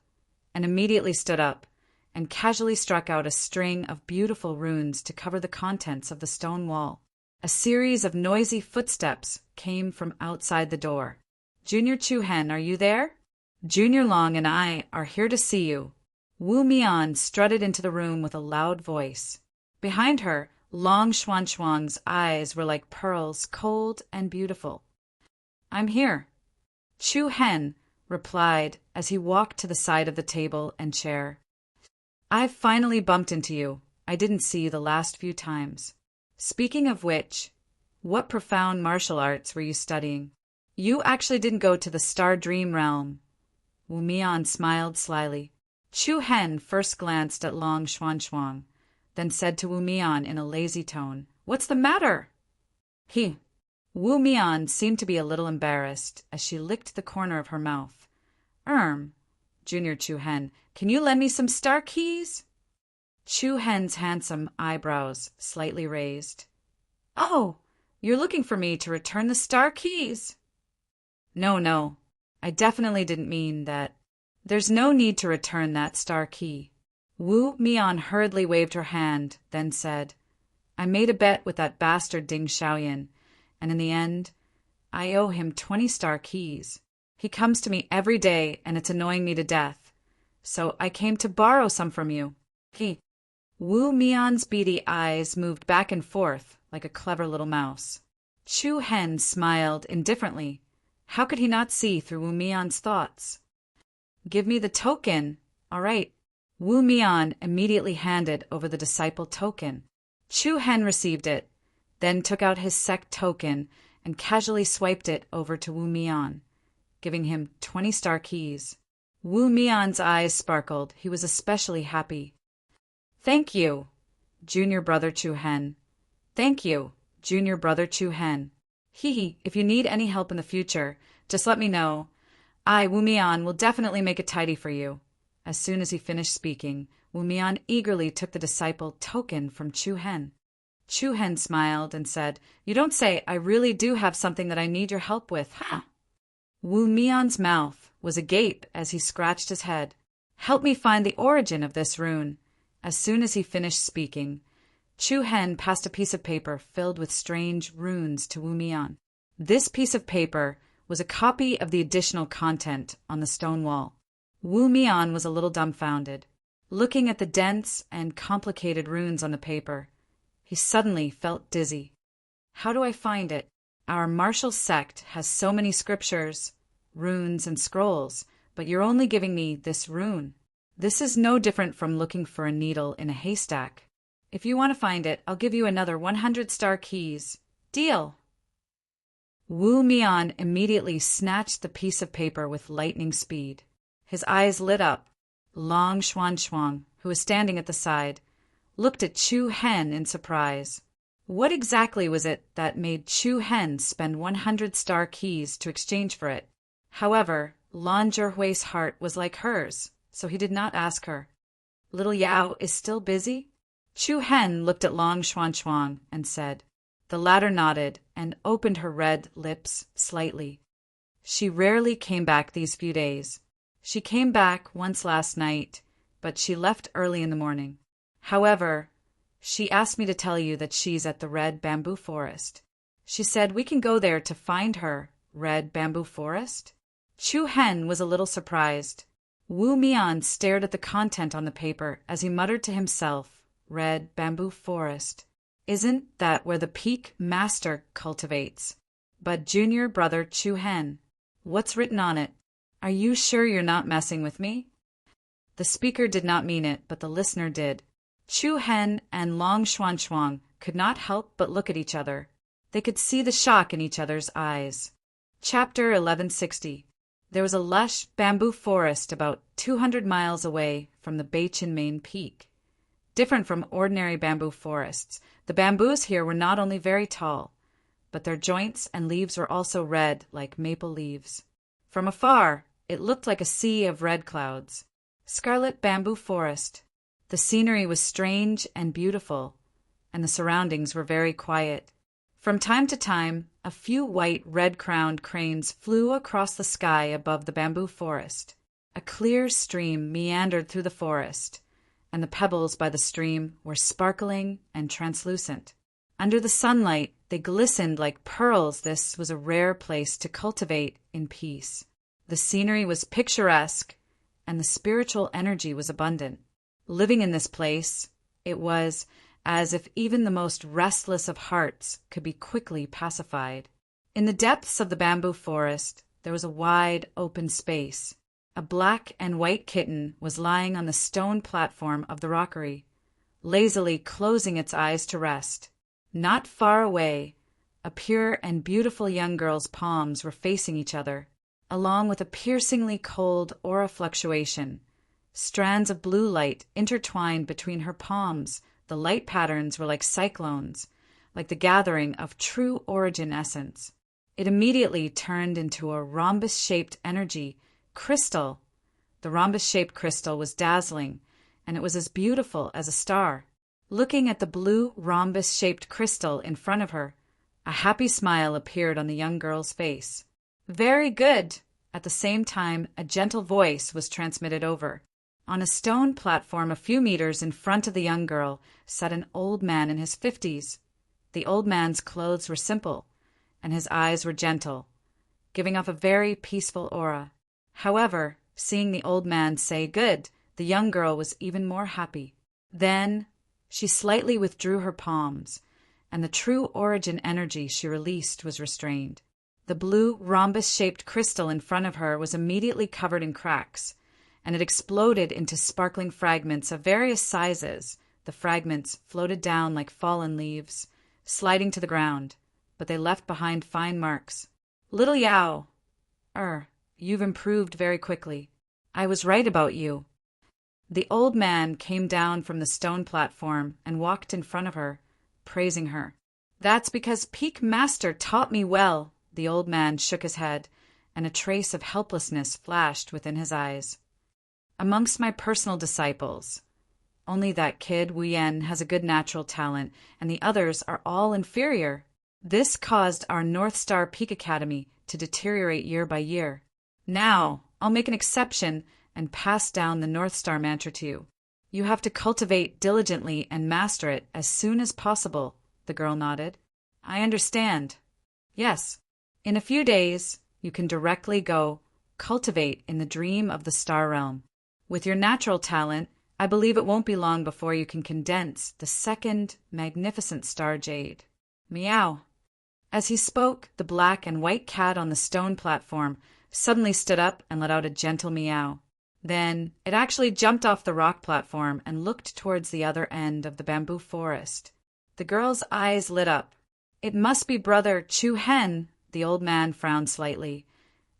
and immediately stood up, and casually struck out a string of beautiful runes to cover the contents of the stone wall. A series of noisy footsteps came from outside the door. Junior Chu Hen, are you there? Junior Long and I are here to see you. Wu Mian strutted into the room with a loud voice. Behind her, Long Xuanxuang's eyes were like pearls, cold and beautiful. I'm here. Chu Hen replied as he walked to the side of the table and chair. I've finally bumped into you. I didn't see you the last few times. Speaking of which, what profound martial arts were you studying? You actually didn't go to the Star Dream realm. Wu Mian smiled slyly. Chu Hen first glanced at Long Xuanxuang, then said to Wu Mian in a lazy tone, What's the matter? Wu Mian seemed to be a little embarrassed as she licked the corner of her mouth. Junior Chu Hen, can you lend me some star keys? Chu Hen's handsome eyebrows slightly raised. Oh, you're looking for me to return the star keys. No, I definitely didn't mean that. There's no need to return that star key. Wu Mian hurriedly waved her hand, then said, I made a bet with that bastard Ding Xiaoyan, and in the end, I owe him 20 star keys. He comes to me every day, and it's annoying me to death. So I came to borrow some from you. Wu Mian's beady eyes moved back and forth like a clever little mouse. Chu Hen smiled indifferently. How could he not see through Wu Mian's thoughts? Give me the token. All right. Wu Mian immediately handed over the disciple token. Chu Hen received it, then took out his sect token and casually swiped it over to Wu Mian, giving him 20 star keys. Wu Mian's eyes sparkled. He was especially happy. Thank you, junior brother Chu Hen. Thank you, junior brother Chu Hen. If you need any help in the future, just let me know. I, Wu Mian, will definitely make it tidy for you. As soon as he finished speaking, Wu Mian eagerly took the disciple token from Chu Hen. Chu Hen smiled and said, You don't say. I really do have something that I need your help with, huh? Wu Mian's mouth was agape as he scratched his head. Help me find the origin of this rune. As soon as he finished speaking, Chu Hen passed a piece of paper filled with strange runes to Wu Mian. This piece of paper was a copy of the additional content on the stone wall. Wu Mian was a little dumbfounded. Looking at the dense and complicated runes on the paper, he suddenly felt dizzy. How do I find it? Our martial sect has so many scriptures, runes, and scrolls, but you're only giving me this rune. This is no different from looking for a needle in a haystack. If you want to find it, I'll give you another 100 star keys. Deal! Wu Mian immediately snatched the piece of paper with lightning speed. His eyes lit up. Long Xuan, who was standing at the side, looked at Chu Hen in surprise. What exactly was it that made Chu Hen spend 100 star keys to exchange for it? However, Lan Zhihui's heart was like hers, so he did not ask her. Little Yao is still busy? Chu Hen looked at Long Xuan and said. The latter nodded and opened her red lips slightly. She rarely came back these few days. She came back once last night, but she left early in the morning. However, she asked me to tell you that she's at the Red Bamboo Forest. She said we can go there to find her. Red Bamboo Forest? Chu Hen was a little surprised. Wu Mian stared at the content on the paper as he muttered to himself, Red Bamboo Forest. Isn't that where the peak master cultivates? But junior brother Chu Hen, what's written on it? Are you sure you're not messing with me? The speaker did not mean it, but the listener did. Chu Hen and Long Xuan could not help but look at each other. They could see the shock in each other's eyes. Chapter 1160. There was a lush bamboo forest about 200 miles away from the Beichin main peak. Different from ordinary bamboo forests, the bamboos here were not only very tall, but their joints and leaves were also red like maple leaves. From afar, it looked like a sea of red clouds. Scarlet Bamboo Forest. The scenery was strange and beautiful, and the surroundings were very quiet. From time to time, a few white red-crowned cranes flew across the sky above the bamboo forest. A clear stream meandered through the forest, and the pebbles by the stream were sparkling and translucent. Under the sunlight, they glistened like pearls. This was a rare place to cultivate in peace. The scenery was picturesque, and the spiritual energy was abundant. Living in this place, it was as if even the most restless of hearts could be quickly pacified. In the depths of the bamboo forest, there was a wide, open space. A black and white kitten was lying on the stone platform of the rockery, lazily closing its eyes to rest. Not far away, a pure and beautiful young girl's palms were facing each other, along with a piercingly cold aura fluctuation. Strands of blue light intertwined between her palms. The light patterns were like cyclones, like the gathering of true origin essence. It immediately turned into a rhombus-shaped energy crystal. The rhombus-shaped crystal was dazzling, and it was as beautiful as a star. Looking at the blue rhombus-shaped crystal in front of her, a happy smile appeared on the young girl's face. "Very good." At the same time, a gentle voice was transmitted over. On a stone platform a few meters in front of the young girl sat an old man in his 50s. The old man's clothes were simple, and his eyes were gentle, giving off a very peaceful aura. However, seeing the old man say good, the young girl was even more happy. Then she slightly withdrew her palms, and the true origin energy she released was restrained. The blue rhombus-shaped crystal in front of her was immediately covered in cracks, and it exploded into sparkling fragments of various sizes. The fragments floated down like fallen leaves, sliding to the ground, but they left behind fine marks. "Little Yao, you've improved very quickly. I was right about you." The old man came down from the stone platform and walked in front of her, praising her. "That's because Peak Master taught me well." The old man shook his head, and a trace of helplessness flashed within his eyes. "Amongst my personal disciples, only that kid Wu Yen has a good natural talent, and the others are all inferior. This caused our North Star Peak Academy to deteriorate year by year. Now, I'll make an exception and pass down the North Star mantra to you. You have to cultivate diligently and master it as soon as possible." The girl nodded. "I understand. Yes. In a few days, you can directly go cultivate in the dream of the star realm. With your natural talent, I believe it won't be long before you can condense the second magnificent star jade." Meow. As he spoke, the black and white cat on the stone platform suddenly stood up and let out a gentle meow. Then it actually jumped off the rock platform and looked towards the other end of the bamboo forest. The girl's eyes lit up. "It must be Brother Chu Hen." The old man frowned slightly,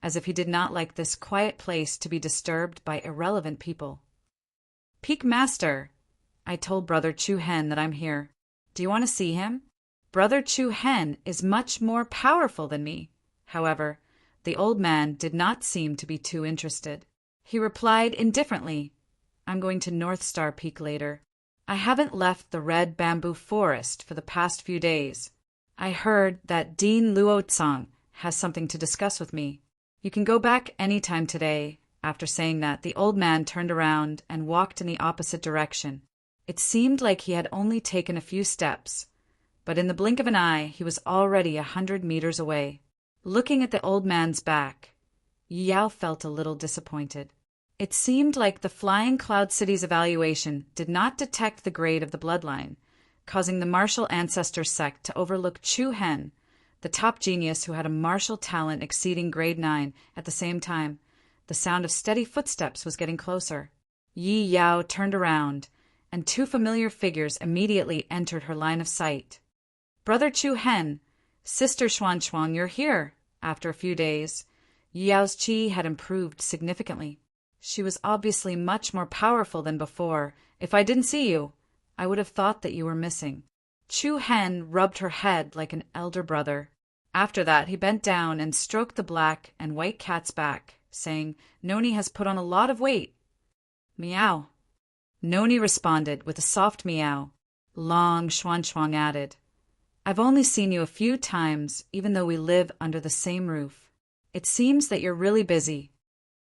as if he did not like this quiet place to be disturbed by irrelevant people. "Peak Master, I told Brother Chu Hen that I'm here. Do you want to see him? Brother Chu Hen is much more powerful than me." However, the old man did not seem to be too interested. He replied indifferently, "I'm going to North Star Peak later. I haven't left the red bamboo forest for the past few days. I heard that Dean Luotsang has something to discuss with me. You can go back any time today." After saying that, the old man turned around and walked in the opposite direction. It seemed like he had only taken a few steps, but in the blink of an eye he was already 100 meters away. Looking at the old man's back, Yao felt a little disappointed. It seemed like the Flying Cloud City's evaluation did not detect the grade of the bloodline, causing the martial ancestor sect to overlook Chu Hen, the top genius who had a martial talent exceeding grade 9. At the same time, the sound of steady footsteps was getting closer. Yi Yao turned around, and two familiar figures immediately entered her line of sight. "Brother Chu Hen, Sister Xuan, you're here." After a few days, Yi Yao's qi had improved significantly. She was obviously much more powerful than before. "If I didn't see you, I would have thought that you were missing." Chu Hen rubbed her head like an elder brother. After that, he bent down and stroked the black and white cat's back, saying, "Noni has put on a lot of weight." Meow. Noni responded with a soft meow. Long Xuan added, "I've only seen you a few times, even though we live under the same roof. It seems that you're really busy."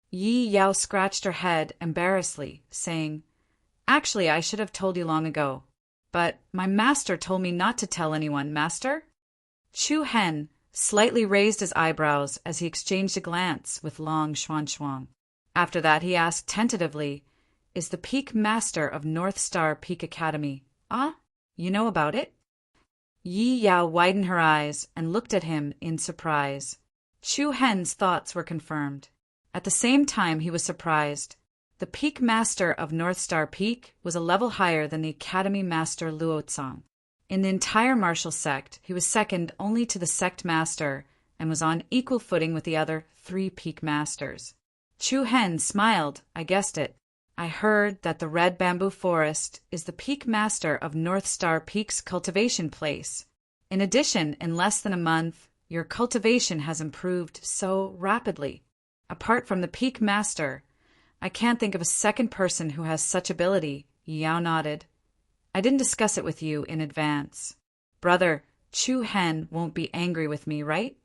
Yi Yao scratched her head embarrassedly, saying, "Actually, I should have told you long ago. But my master told me not to tell anyone, master?" Chu Hen slightly raised his eyebrows as he exchanged a glance with Long Xuan. After that, he asked tentatively, "Is the Peak Master of North Star Peak Academy? Ah, you know about it?" Yi Yao widened her eyes and looked at him in surprise. Chu Hen's thoughts were confirmed. At the same time, he was surprised. The Peak Master of North Star Peak was a level higher than the Academy Master Luotsang. In the entire martial sect, he was second only to the sect master and was on equal footing with the other 3 Peak Masters. Chu Hen smiled. "I guessed it. I heard that the Red Bamboo Forest is the Peak Master of North Star Peak's cultivation place. In addition, in less than a month, your cultivation has improved so rapidly. Apart from the Peak Master, I can't think of a second person who has such ability. Yao nodded. I didn't discuss it with you in advance. Brother, Chu Hen won't be angry with me, right?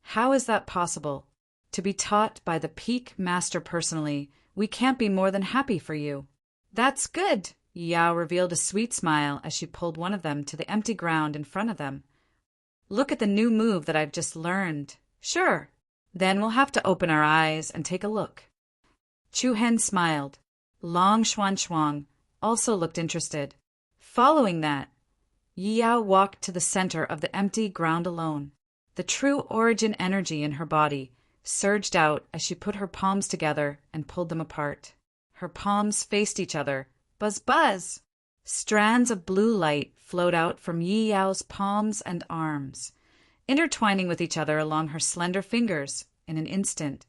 How is that possible? To be taught by the Peak Master personally, we can't be more than happy for you. That's good. Yao revealed a sweet smile as she pulled one of them to the empty ground in front of them. Look at the new move that I've just learned. Sure. Then we'll have to open our eyes and take a look. Chu Hen smiled. Long Xuan also looked interested. Following that, Yao walked to the center of the empty ground alone. The true origin energy in her body surged out as she put her palms together and pulled them apart. Her palms faced each other. Buzz, buzz! Strands of blue light flowed out from Yi Yao's palms and arms, intertwining with each other along her slender fingers. In an instant,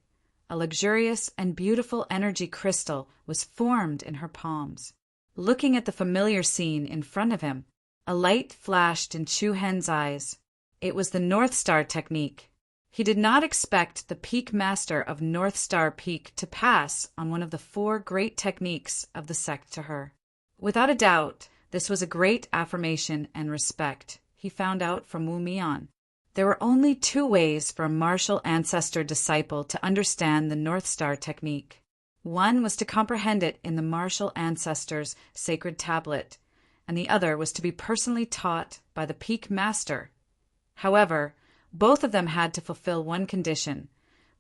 a luxurious and beautiful energy crystal was formed in her palms. Looking at the familiar scene in front of him, a light flashed in Chu Hen's eyes. It was the North Star technique. He did not expect the Peak Master of North Star Peak to pass on one of the 4 great techniques of the sect to her. Without a doubt, this was a great affirmation and respect, he found out from Wu Mian. There were only 2 ways for a martial ancestor disciple to understand the North Star technique. One was to comprehend it in the martial ancestor's sacred tablet, and the other was to be personally taught by the Peak Master. However, both of them had to fulfill one condition,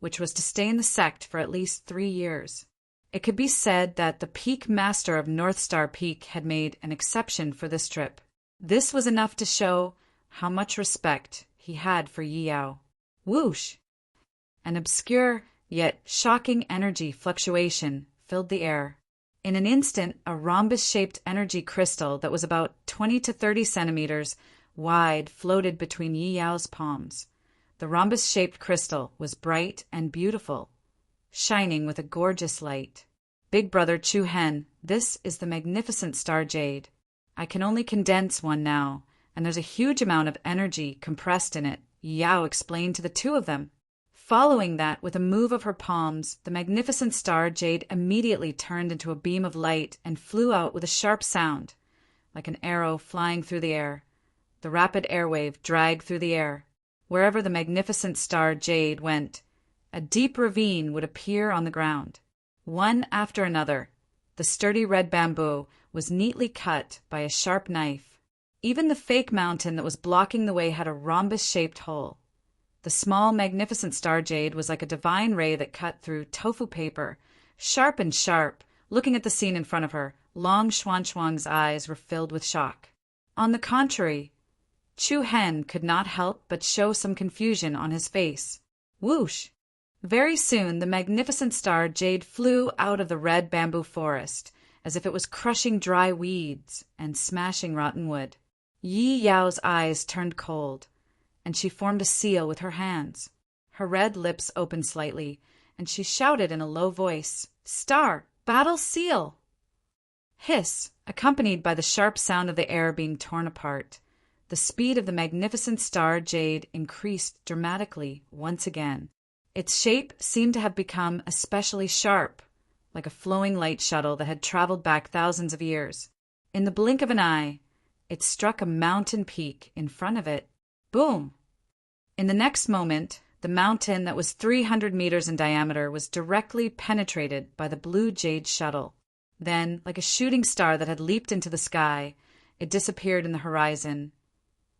which was to stay in the sect for at least 3 years. It could be said that the Peak Master of North Star Peak had made an exception for this trip. This was enough to show how much respect he had for Yi Yao. Whoosh! An obscure yet shocking energy fluctuation filled the air. In an instant, a rhombus-shaped energy crystal that was about 20 to 30 centimeters wide floated between Yi Yao's palms. The rhombus-shaped crystal was bright and beautiful, shining with a gorgeous light. Big brother Chu Hen, this is the magnificent star jade. I can only condense one now, and there's a huge amount of energy compressed in it, Yao explained to the 2 of them. Following that, with a move of her palms, the magnificent star jade immediately turned into a beam of light and flew out with a sharp sound, like an arrow flying through the air. The rapid airwave dragged through the air. Wherever the magnificent star jade went, a deep ravine would appear on the ground. One after another, the sturdy red bamboo was neatly cut by a sharp knife. Even the fake mountain that was blocking the way had a rhombus-shaped hole. The small, magnificent star jade was like a divine ray that cut through tofu paper, sharp and sharp. Looking at the scene in front of her, Long Xuan's eyes were filled with shock. On the contrary, Chu Hen could not help but show some confusion on his face. Whoosh! Very soon the magnificent star jade flew out of the red bamboo forest, as if it was crushing dry weeds and smashing rotten wood. Yi Yao's eyes turned cold, and she formed a seal with her hands. Her red lips opened slightly, and she shouted in a low voice, "Star! Battle seal!" Hiss, accompanied by the sharp sound of the air being torn apart. The speed of the magnificent star jade increased dramatically once again. Its shape seemed to have become especially sharp, like a flowing light shuttle that had traveled back thousands of years. In the blink of an eye, it struck a mountain peak in front of it. Boom! In the next moment, the mountain that was 300 meters in diameter was directly penetrated by the blue jade shuttle. Then, like a shooting star that had leaped into the sky, it disappeared in the horizon.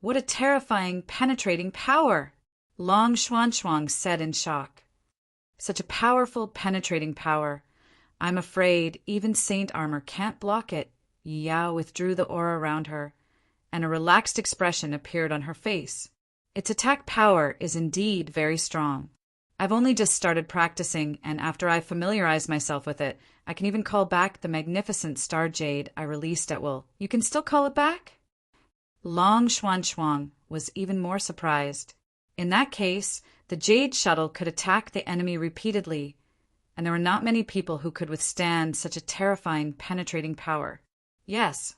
What a terrifying, penetrating power! Long Xuan said in shock. Such a powerful, penetrating power. I'm afraid even saint armor can't block it. Yao withdrew the aura around her, and a relaxed expression appeared on her face. Its attack power is indeed very strong. I've only just started practicing, and after I've familiarized myself with it, I can even call back the magnificent star jade I released at will. You can still call it back? Long Xuan was even more surprised. In that case, the jade shuttle could attack the enemy repeatedly, and there were not many people who could withstand such a terrifying, penetrating power. Yes.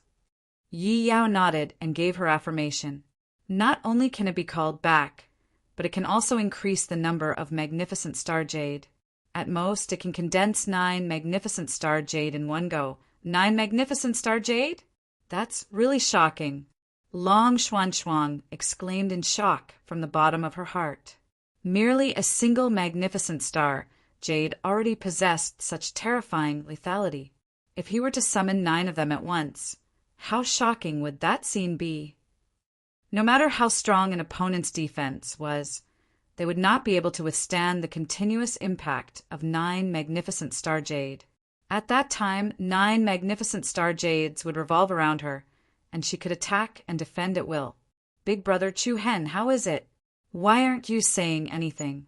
Yi Yao nodded and gave her affirmation. Not only can it be called back, but it can also increase the number of magnificent star jade. At most, it can condense 9 magnificent star jade in one go. 9 magnificent star jade? That's really shocking. Long Xuan exclaimed in shock from the bottom of her heart. Merely a single magnificent star jade already possessed such terrifying lethality. If he were to summon 9 of them at once, how shocking would that scene be? No matter how strong an opponent's defense was, they would not be able to withstand the continuous impact of 9 magnificent star jade. At that time, 9 magnificent star jades would revolve around her, and she could attack and defend at will. Big brother Chu Hen, how is it? Why aren't you saying anything?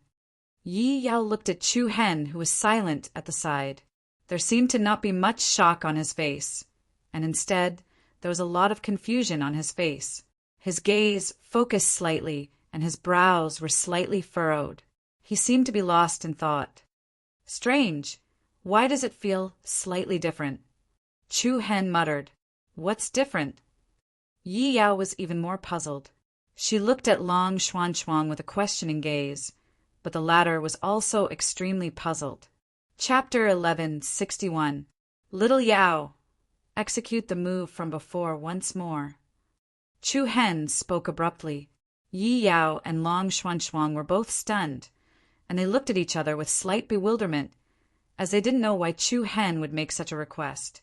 Yi Yao looked at Chu Hen, who was silent at the side. There seemed to not be much shock on his face, and instead, there was a lot of confusion on his face. His gaze focused slightly, and his brows were slightly furrowed. He seemed to be lost in thought. Strange. Why does it feel slightly different? Chu Hen muttered. What's different? Yi Yao was even more puzzled. She looked at Long Xuan with a questioning gaze, but the latter was also extremely puzzled. Chapter 1161. Little Yao. Execute the move from before once more. Chu Hen spoke abruptly. Yi Yao and Long Xuan were both stunned, and they looked at each other with slight bewilderment, as they didn't know why Chu Hen would make such a request.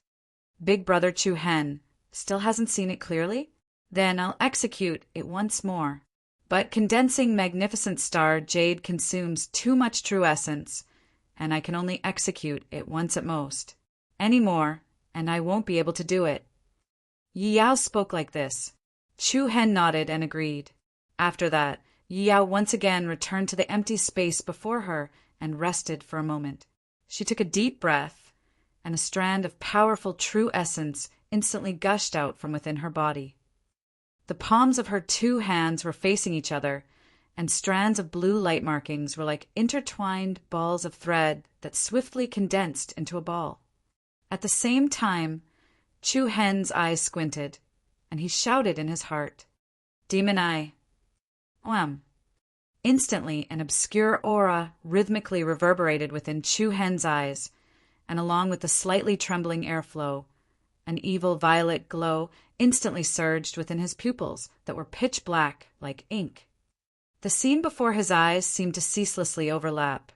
Big brother Chu Hen still hasn't seen it clearly? Then I'll execute it once more. But condensing magnificent star jade consumes too much true essence, and I can only execute it once at most. Any more, and I won't be able to do it. Yi Yao spoke like this. Chu Hen nodded and agreed. After that, Yi Yao once again returned to the empty space before her and rested for a moment. She took a deep breath, and a strand of powerful true essence instantly gushed out from within her body. The palms of her 2 hands were facing each other, and strands of blue light markings were like intertwined balls of thread that swiftly condensed into a ball. At the same time, Chu Hen's eyes squinted, and he shouted in his heart, Demon Eye. Wham! Instantly, an obscure aura rhythmically reverberated within Chu Hen's eyes, and along with the slightly trembling airflow, an evil violet glow instantly surged within his pupils that were pitch black like ink. The scene before his eyes seemed to ceaselessly overlap,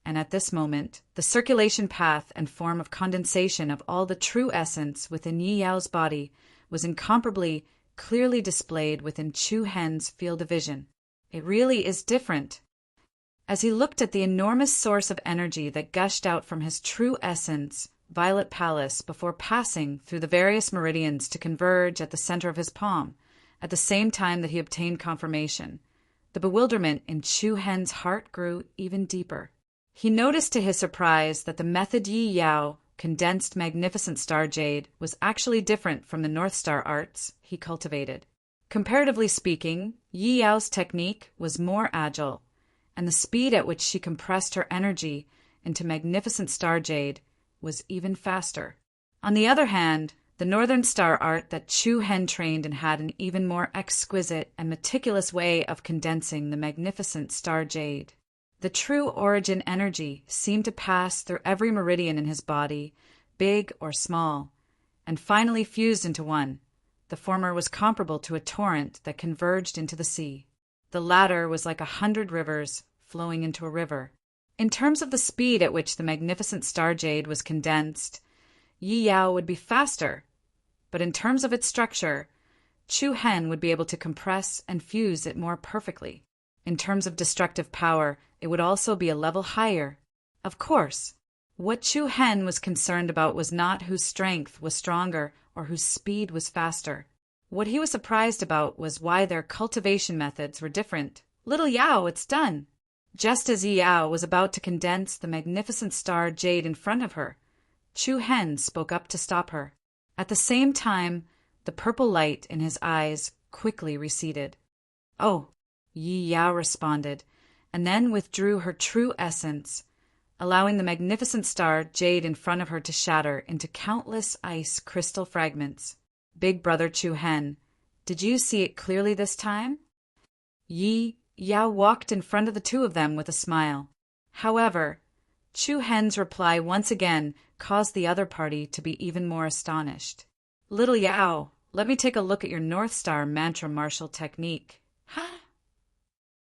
and at this moment, the circulation path and form of condensation of all the true essence within Yi Yao's body was incomparably clearly displayed within Chu Hen's field of vision. It really is different. As he looked at the enormous source of energy that gushed out from his true essence, Violet Palace, before passing through the various meridians to converge at the center of his palm, at the same time that he obtained confirmation, the bewilderment in Chu Hen's heart grew even deeper. He noticed to his surprise that the method Yi Yao condensed magnificent star jade was actually different from the North Star arts he cultivated. Comparatively speaking, Yi Yao's technique was more agile, and the speed at which she compressed her energy into magnificent star jade was even faster. On the other hand, the Northern Star art that Chu Hen trained in had an even more exquisite and meticulous way of condensing the magnificent star jade. The true origin energy seemed to pass through every meridian in his body, big or small, and finally fused into one. The former was comparable to a torrent that converged into the sea. The latter was like 100 rivers flowing into a river. In terms of the speed at which the magnificent star jade was condensed, Yi Yao would be faster, but in terms of its structure, Chu Hen would be able to compress and fuse it more perfectly. In terms of destructive power, it would also be a level higher. Of course, what Chu Hen was concerned about was not whose strength was stronger or whose speed was faster. What he was surprised about was why their cultivation methods were different. Little Yao, it's done! Just as Yi Yao was about to condense the magnificent star jade in front of her, Chu Hen spoke up to stop her. At the same time, the purple light in his eyes quickly receded. Oh, Yi Yao responded, and then withdrew her true essence, allowing the magnificent star jade in front of her to shatter into countless ice crystal fragments. Big brother Chu Hen, did you see it clearly this time? Yi Yao walked in front of the 2 of them with a smile. However, Chu Hen's reply once again caused the other party to be even more astonished. Little Yao, let me take a look at your North Star mantra martial technique. Huh?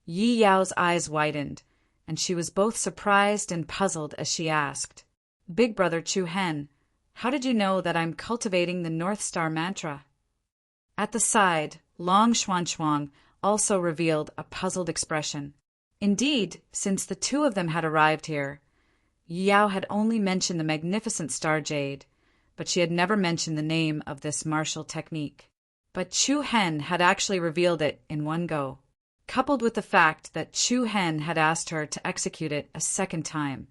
Yi Yao's eyes widened, and she was both surprised and puzzled as she asked, Big Brother Chu Hen, how did you know that I'm cultivating the North Star mantra? At the side, Long Xuanchuang also revealed a puzzled expression. Indeed, since the two of them had arrived here, Yi Yao had only mentioned the magnificent star jade, but she had never mentioned the name of this martial technique. But Chu Hen had actually revealed it in one go, coupled with the fact that Chu Hen had asked her to execute it a second time.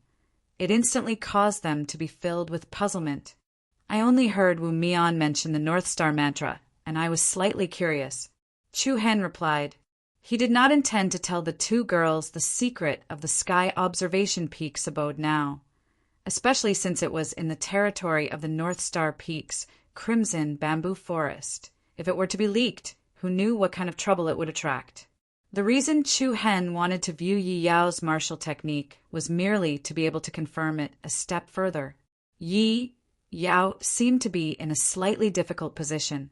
It instantly caused them to be filled with puzzlement. I only heard Wu Mian mention the North Star mantra, and I was slightly curious. Chu Hen replied, he did not intend to tell the two girls the secret of the Sky Observation Peak's abode now, especially since it was in the territory of the North Star Peak's crimson bamboo forest. If it were to be leaked, who knew what kind of trouble it would attract? The reason Chu Hen wanted to view Yi Yao's martial technique was merely to be able to confirm it a step further. Yi Yao seemed to be in a slightly difficult position.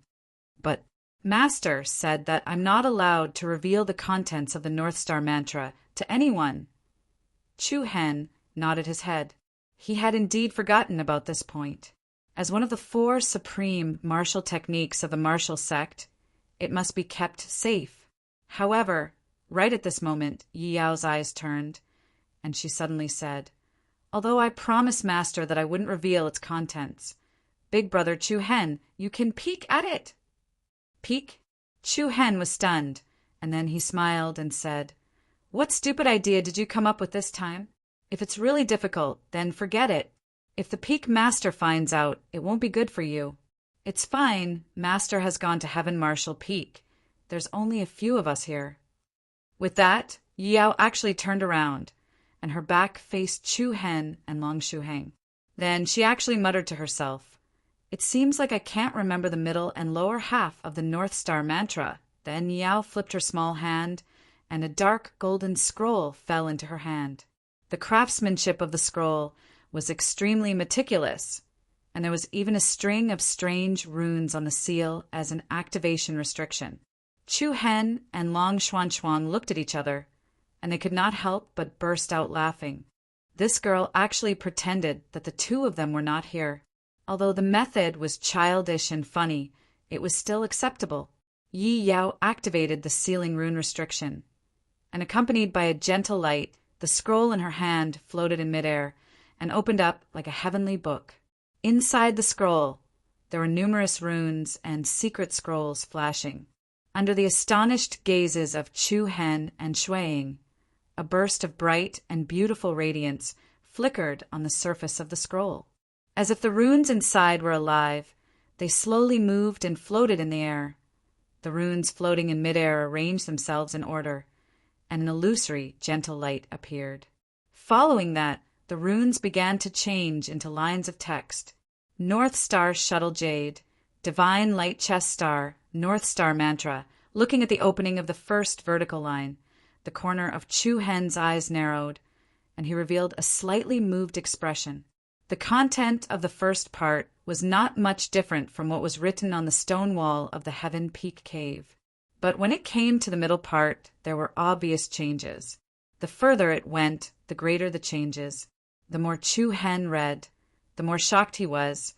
But Master said that I'm not allowed to reveal the contents of the North Star mantra to anyone. Chu Hen nodded his head. He had indeed forgotten about this point. As one of the 4 supreme martial techniques of the martial sect, it must be kept safe. However, right at this moment, Yi Yao's eyes turned, and she suddenly said, although I promised Master that I wouldn't reveal its contents, Big Brother Chu Hen, you can peek at it. Peek? Chu Hen was stunned, and then he smiled and said, what stupid idea did you come up with this time? If it's really difficult, then forget it. If the Peak Master finds out, it won't be good for you. It's fine, Master has gone to Heaven Marshal Peak. There's only a few of us here. With that, Yi Yao actually turned around, and her back faced Chu Hen and Long Shuheng. Then she actually muttered to herself, it seems like I can't remember the middle and lower half of the North Star mantra. Then Yi Yao flipped her small hand, and a dark golden scroll fell into her hand. The craftsmanship of the scroll was extremely meticulous, and there was even a string of strange runes on the seal as an activation restriction. Chu Hen and Long Xuanchuang looked at each other, and they could not help but burst out laughing. This girl actually pretended that the two of them were not here. Although the method was childish and funny, it was still acceptable. Yi Yao activated the sealing rune restriction, and accompanied by a gentle light, the scroll in her hand floated in midair and opened up like a heavenly book. Inside the scroll, there were numerous runes and secret scrolls flashing. Under the astonished gazes of Chu Hen and Shuiying, a burst of bright and beautiful radiance flickered on the surface of the scroll. As if the runes inside were alive, they slowly moved and floated in the air. The runes floating in midair arranged themselves in order, and an illusory, gentle light appeared. Following that, the runes began to change into lines of text. North Star Shuttle Jade, Divine Light Chest Star, North Star Mantra. Looking at the opening of the first vertical line, the corner of Chu Hen's eyes narrowed, and he revealed a slightly moved expression. The content of the first part was not much different from what was written on the stone wall of the Heaven Peak Cave. But when it came to the middle part, there were obvious changes. The further it went, the greater the changes. The more Chu Hen read, the more shocked he was,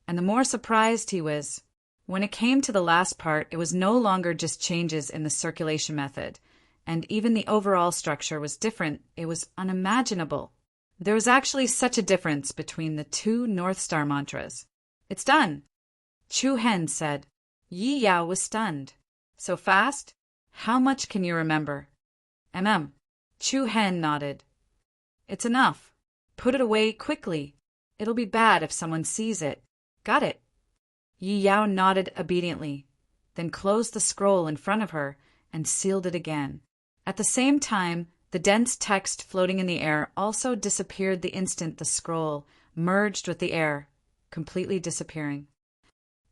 and the more surprised he was. When it came to the last part, it was no longer just changes in the circulation method, and even the overall structure was different. It was unimaginable. There was actually such a difference between the two North Star mantras. It's done, Chu Hen said. Yi Yao was stunned. So fast? How much can you remember? Chu Hen nodded. It's enough. Put it away quickly. It'll be bad if someone sees it. Got it. Yi Yao nodded obediently, then closed the scroll in front of her and sealed it again. At the same time, the dense text floating in the air also disappeared the instant the scroll merged with the air, completely disappearing.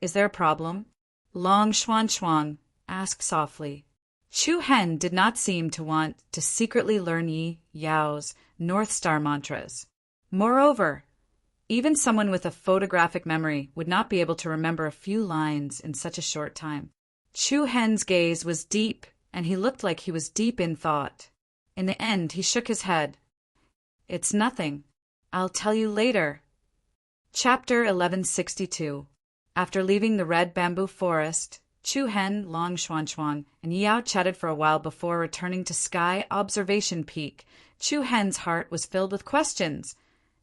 Is there a problem? Long Xuanchuang asked softly. Chu Hen did not seem to want to secretly learn Yi Yao's North Star mantras. Moreover, even someone with a photographic memory would not be able to remember a few lines in such a short time. Chu Hen's gaze was deep, and he looked like he was deep in thought. In the end, he shook his head. "It's nothing. I'll tell you later." Chapter 1162. After leaving the red bamboo forest, Chu Hen, Long Xuanchuang, and Yao chatted for a while before returning to Sky Observation Peak. Chu Hen's heart was filled with questions,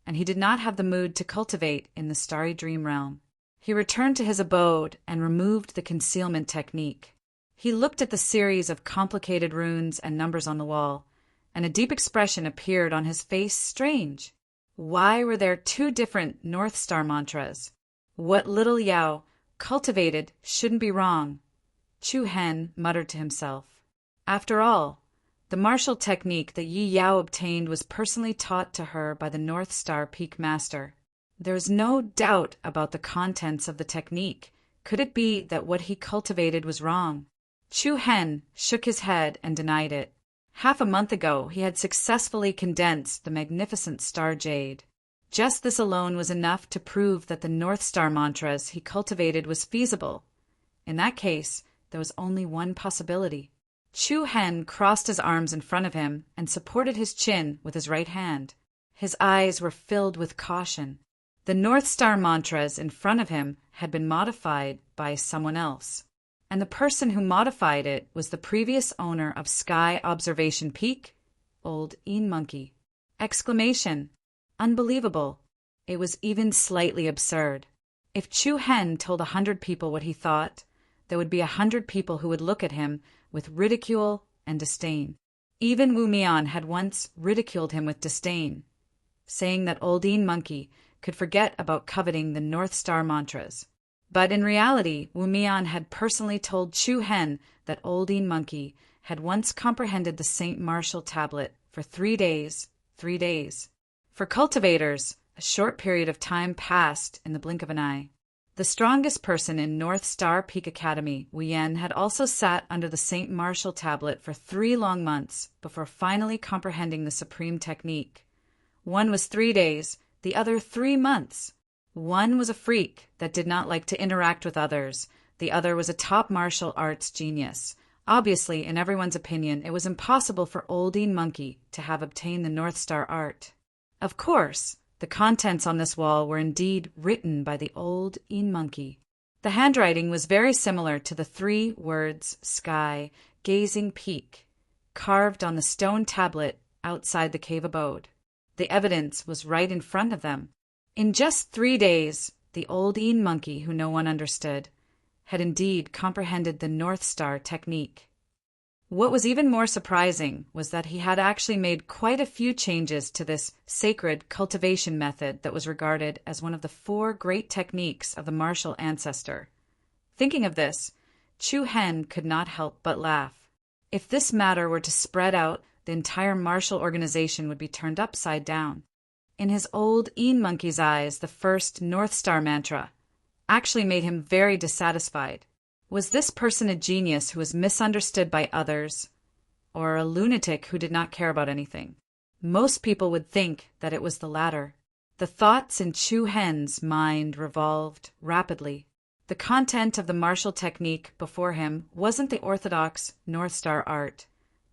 and he did not have the mood to cultivate in the starry dream realm. He returned to his abode and removed the concealment technique. He looked at the series of complicated runes and numbers on the wall, and a deep expression appeared on his face. Strange. Why were there two different North Star mantras? What little Yao cultivated shouldn't be wrong, Chu Hen muttered to himself. After all, the martial technique that Yi Yao obtained was personally taught to her by the North Star Peak Master. There is no doubt about the contents of the technique. Could it be that what he cultivated was wrong? Chu Hen shook his head and denied it. Half a month ago, he had successfully condensed the magnificent star jade. Just this alone was enough to prove that the North Star mantras he cultivated was feasible. In that case, there was only one possibility. Chu Hen crossed his arms in front of him and supported his chin with his right hand. His eyes were filled with caution. The North Star mantras in front of him had been modified by someone else, and the person who modified it was the previous owner of Sky Observation Peak, Old Een Monkey. Exclamation. Unbelievable. It was even slightly absurd. If Chu Hen told 100 people what he thought, there would be 100 people who would look at him with ridicule and disdain. Even Wu Mian had once ridiculed him with disdain, saying that Old Een Monkey could forget about coveting the North Star mantras. But in reality, Wu Mian had personally told Chu Hen that Old Een Monkey had once comprehended the St. Martial tablet for 3 days. 3 days. For cultivators, a short period of time passed in the blink of an eye. The strongest person in North Star Peak Academy, Wu Yan, had also sat under the St. Martial tablet for 3 long months before finally comprehending the supreme technique. One was 3 days, the other 3 months. One was a freak that did not like to interact with others. The other was a top martial arts genius. Obviously, in everyone's opinion, it was impossible for Old Een Monkey to have obtained the North Star art. Of course, the contents on this wall were indeed written by the Old Een Monkey. The handwriting was very similar to the 3 words Sky, Gazing Peak, carved on the stone tablet outside the cave abode. The evidence was right in front of them. In just 3 days, the Old Een Monkey, who no one understood, had indeed comprehended the North Star technique. What was even more surprising was that he had actually made quite a few changes to this sacred cultivation method that was regarded as one of the 4 great techniques of the martial ancestor. Thinking of this, Chu Hen could not help but laugh. If this matter were to spread out, the entire martial organization would be turned upside down. In his Old Een Monkey's eyes, the first North Star mantra actually made him very dissatisfied. Was this person a genius who was misunderstood by others, or a lunatic who did not care about anything? Most people would think that it was the latter. The thoughts in Chu Hen's mind revolved rapidly. The content of the martial technique before him wasn't the orthodox North Star art,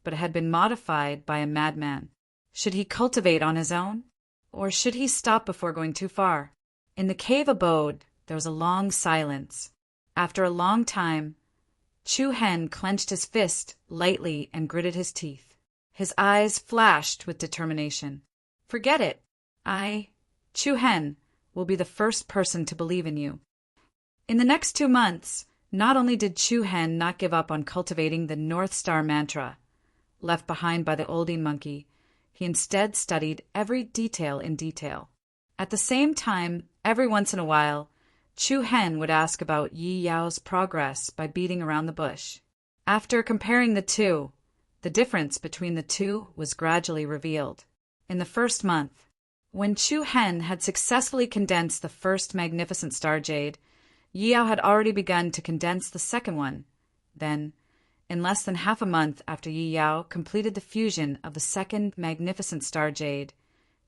but it had been modified by a madman. Should he cultivate on his own, or should he stop before going too far? In the cave abode, there was a long silence. After a long time, Chu Hen clenched his fist lightly and gritted his teeth. His eyes flashed with determination. Forget it. I, Chu Hen, will be the first person to believe in you. In the next 2 months, not only did Chu Hen not give up on cultivating the North Star mantra, left behind by the Old Een Monkey, he instead studied every detail in detail. At the same time, every once in a while, Chu Hen would ask about Yi Yao's progress by beating around the bush. After comparing the two, the difference between the two was gradually revealed. In the first month, when Chu Hen had successfully condensed the first magnificent star jade, Yi Yao had already begun to condense the second one. Then, in less than half a month after Yi Yao completed the fusion of the second magnificent star jade,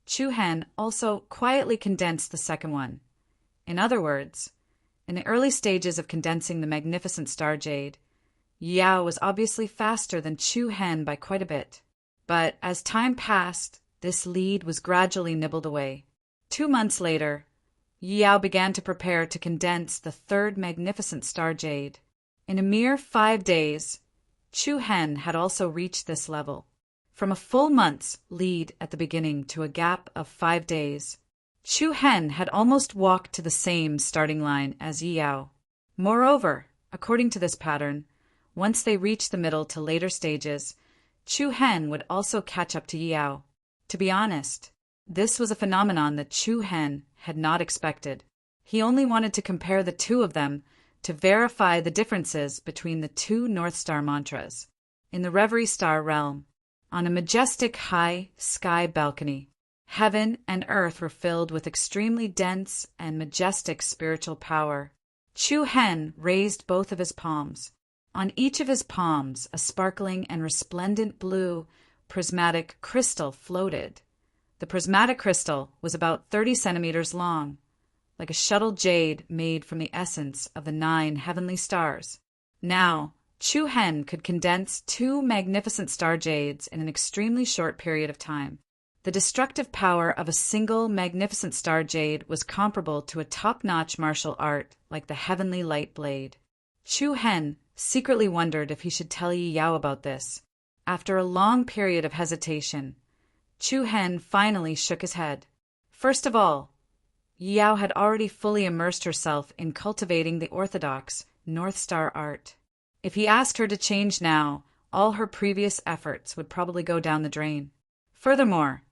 Chu Hen also quietly condensed the second one. In other words, in the early stages of condensing the magnificent star jade, Yao was obviously faster than Chu Hen by quite a bit. But as time passed, this lead was gradually nibbled away. 2 months later, Yao began to prepare to condense the third magnificent star jade. In a mere 5 days, Chu Hen had also reached this level. From a full month's lead at the beginning to a gap of 5 days, Chu Hen had almost walked to the same starting line as Yao. Moreover, according to this pattern, once they reached the middle to later stages, Chu Hen would also catch up to Yao. To be honest, this was a phenomenon that Chu Hen had not expected. He only wanted to compare the two of them to verify the differences between the two North Star mantras. In the Reverie Star realm, on a majestic high sky balcony, heaven and earth were filled with extremely dense and majestic spiritual power. Chu Hen raised both of his palms. On each of his palms, a sparkling and resplendent blue prismatic crystal floated. The prismatic crystal was about 30 centimeters long, like a shuttle jade made from the essence of the 9 heavenly stars. Now, Chu Hen could condense 2 magnificent star jades in an extremely short period of time. The destructive power of a single magnificent star jade was comparable to a top-notch martial art like the heavenly light blade. Chu Hen secretly wondered if he should tell Yi Yao about this. After a long period of hesitation, Chu Hen finally shook his head. First of all, Yi Yao had already fully immersed herself in cultivating the orthodox North Star art. If he asked her to change now, all her previous efforts would probably go down the drain. Furthermore,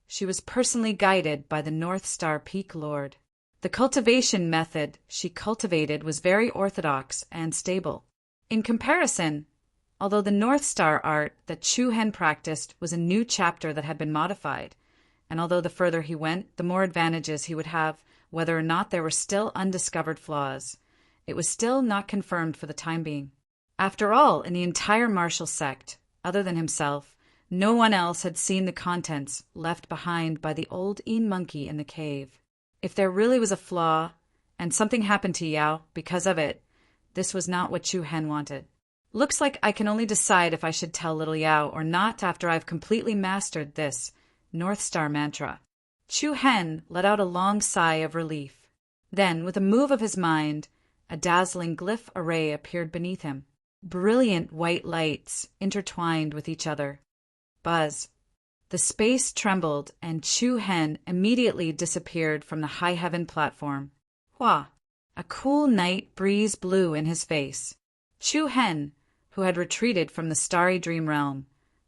she was personally guided by the North Star Peak Lord. The cultivation method she cultivated was very orthodox and stable. In comparison, although the North Star art that Chu Hen practiced was a new chapter that had been modified, and although the further he went, the more advantages he would have, whether or not there were still undiscovered flaws, it was still not confirmed for the time being. After all, in the entire martial sect, other than himself, no one else had seen the contents left behind by the old Een monkey in the cave. If there really was a flaw, and something happened to Yao because of it, this was not what Chu Hen wanted. Looks like I can only decide if I should tell little Yao or not after I've completely mastered this North Star mantra. Chu Hen let out a long sigh of relief. Then, with a move of his mind, a dazzling glyph array appeared beneath him. Brilliant white lights intertwined with each other. Buzz. The space trembled, and Chu Hen immediately disappeared from the high heaven platform. Hua! A cool night breeze blew in his face. Chu Hen, who had retreated from the starry dream realm,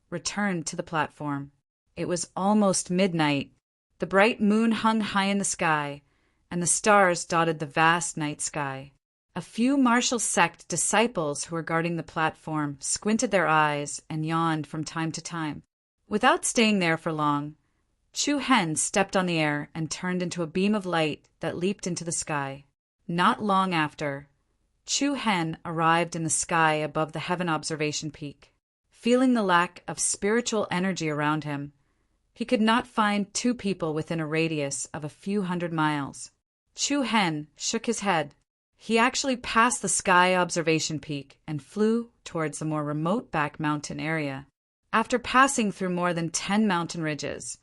returned to the platform. It was almost midnight. The bright moon hung high in the sky, and the stars dotted the vast night sky. A few martial sect disciples who were guarding the platform squinted their eyes and yawned from time to time. Without staying there for long, Chu Hen stepped on the air and turned into a beam of light that leaped into the sky. Not long after, Chu Hen arrived in the sky above the heaven observation peak. Feeling the lack of spiritual energy around him, he could not find 2 people within a radius of a few hundred miles. Chu Hen shook his head. He actually passed the sky observation peak and flew towards the more remote back mountain area. After passing through more than 10 mountain ridges,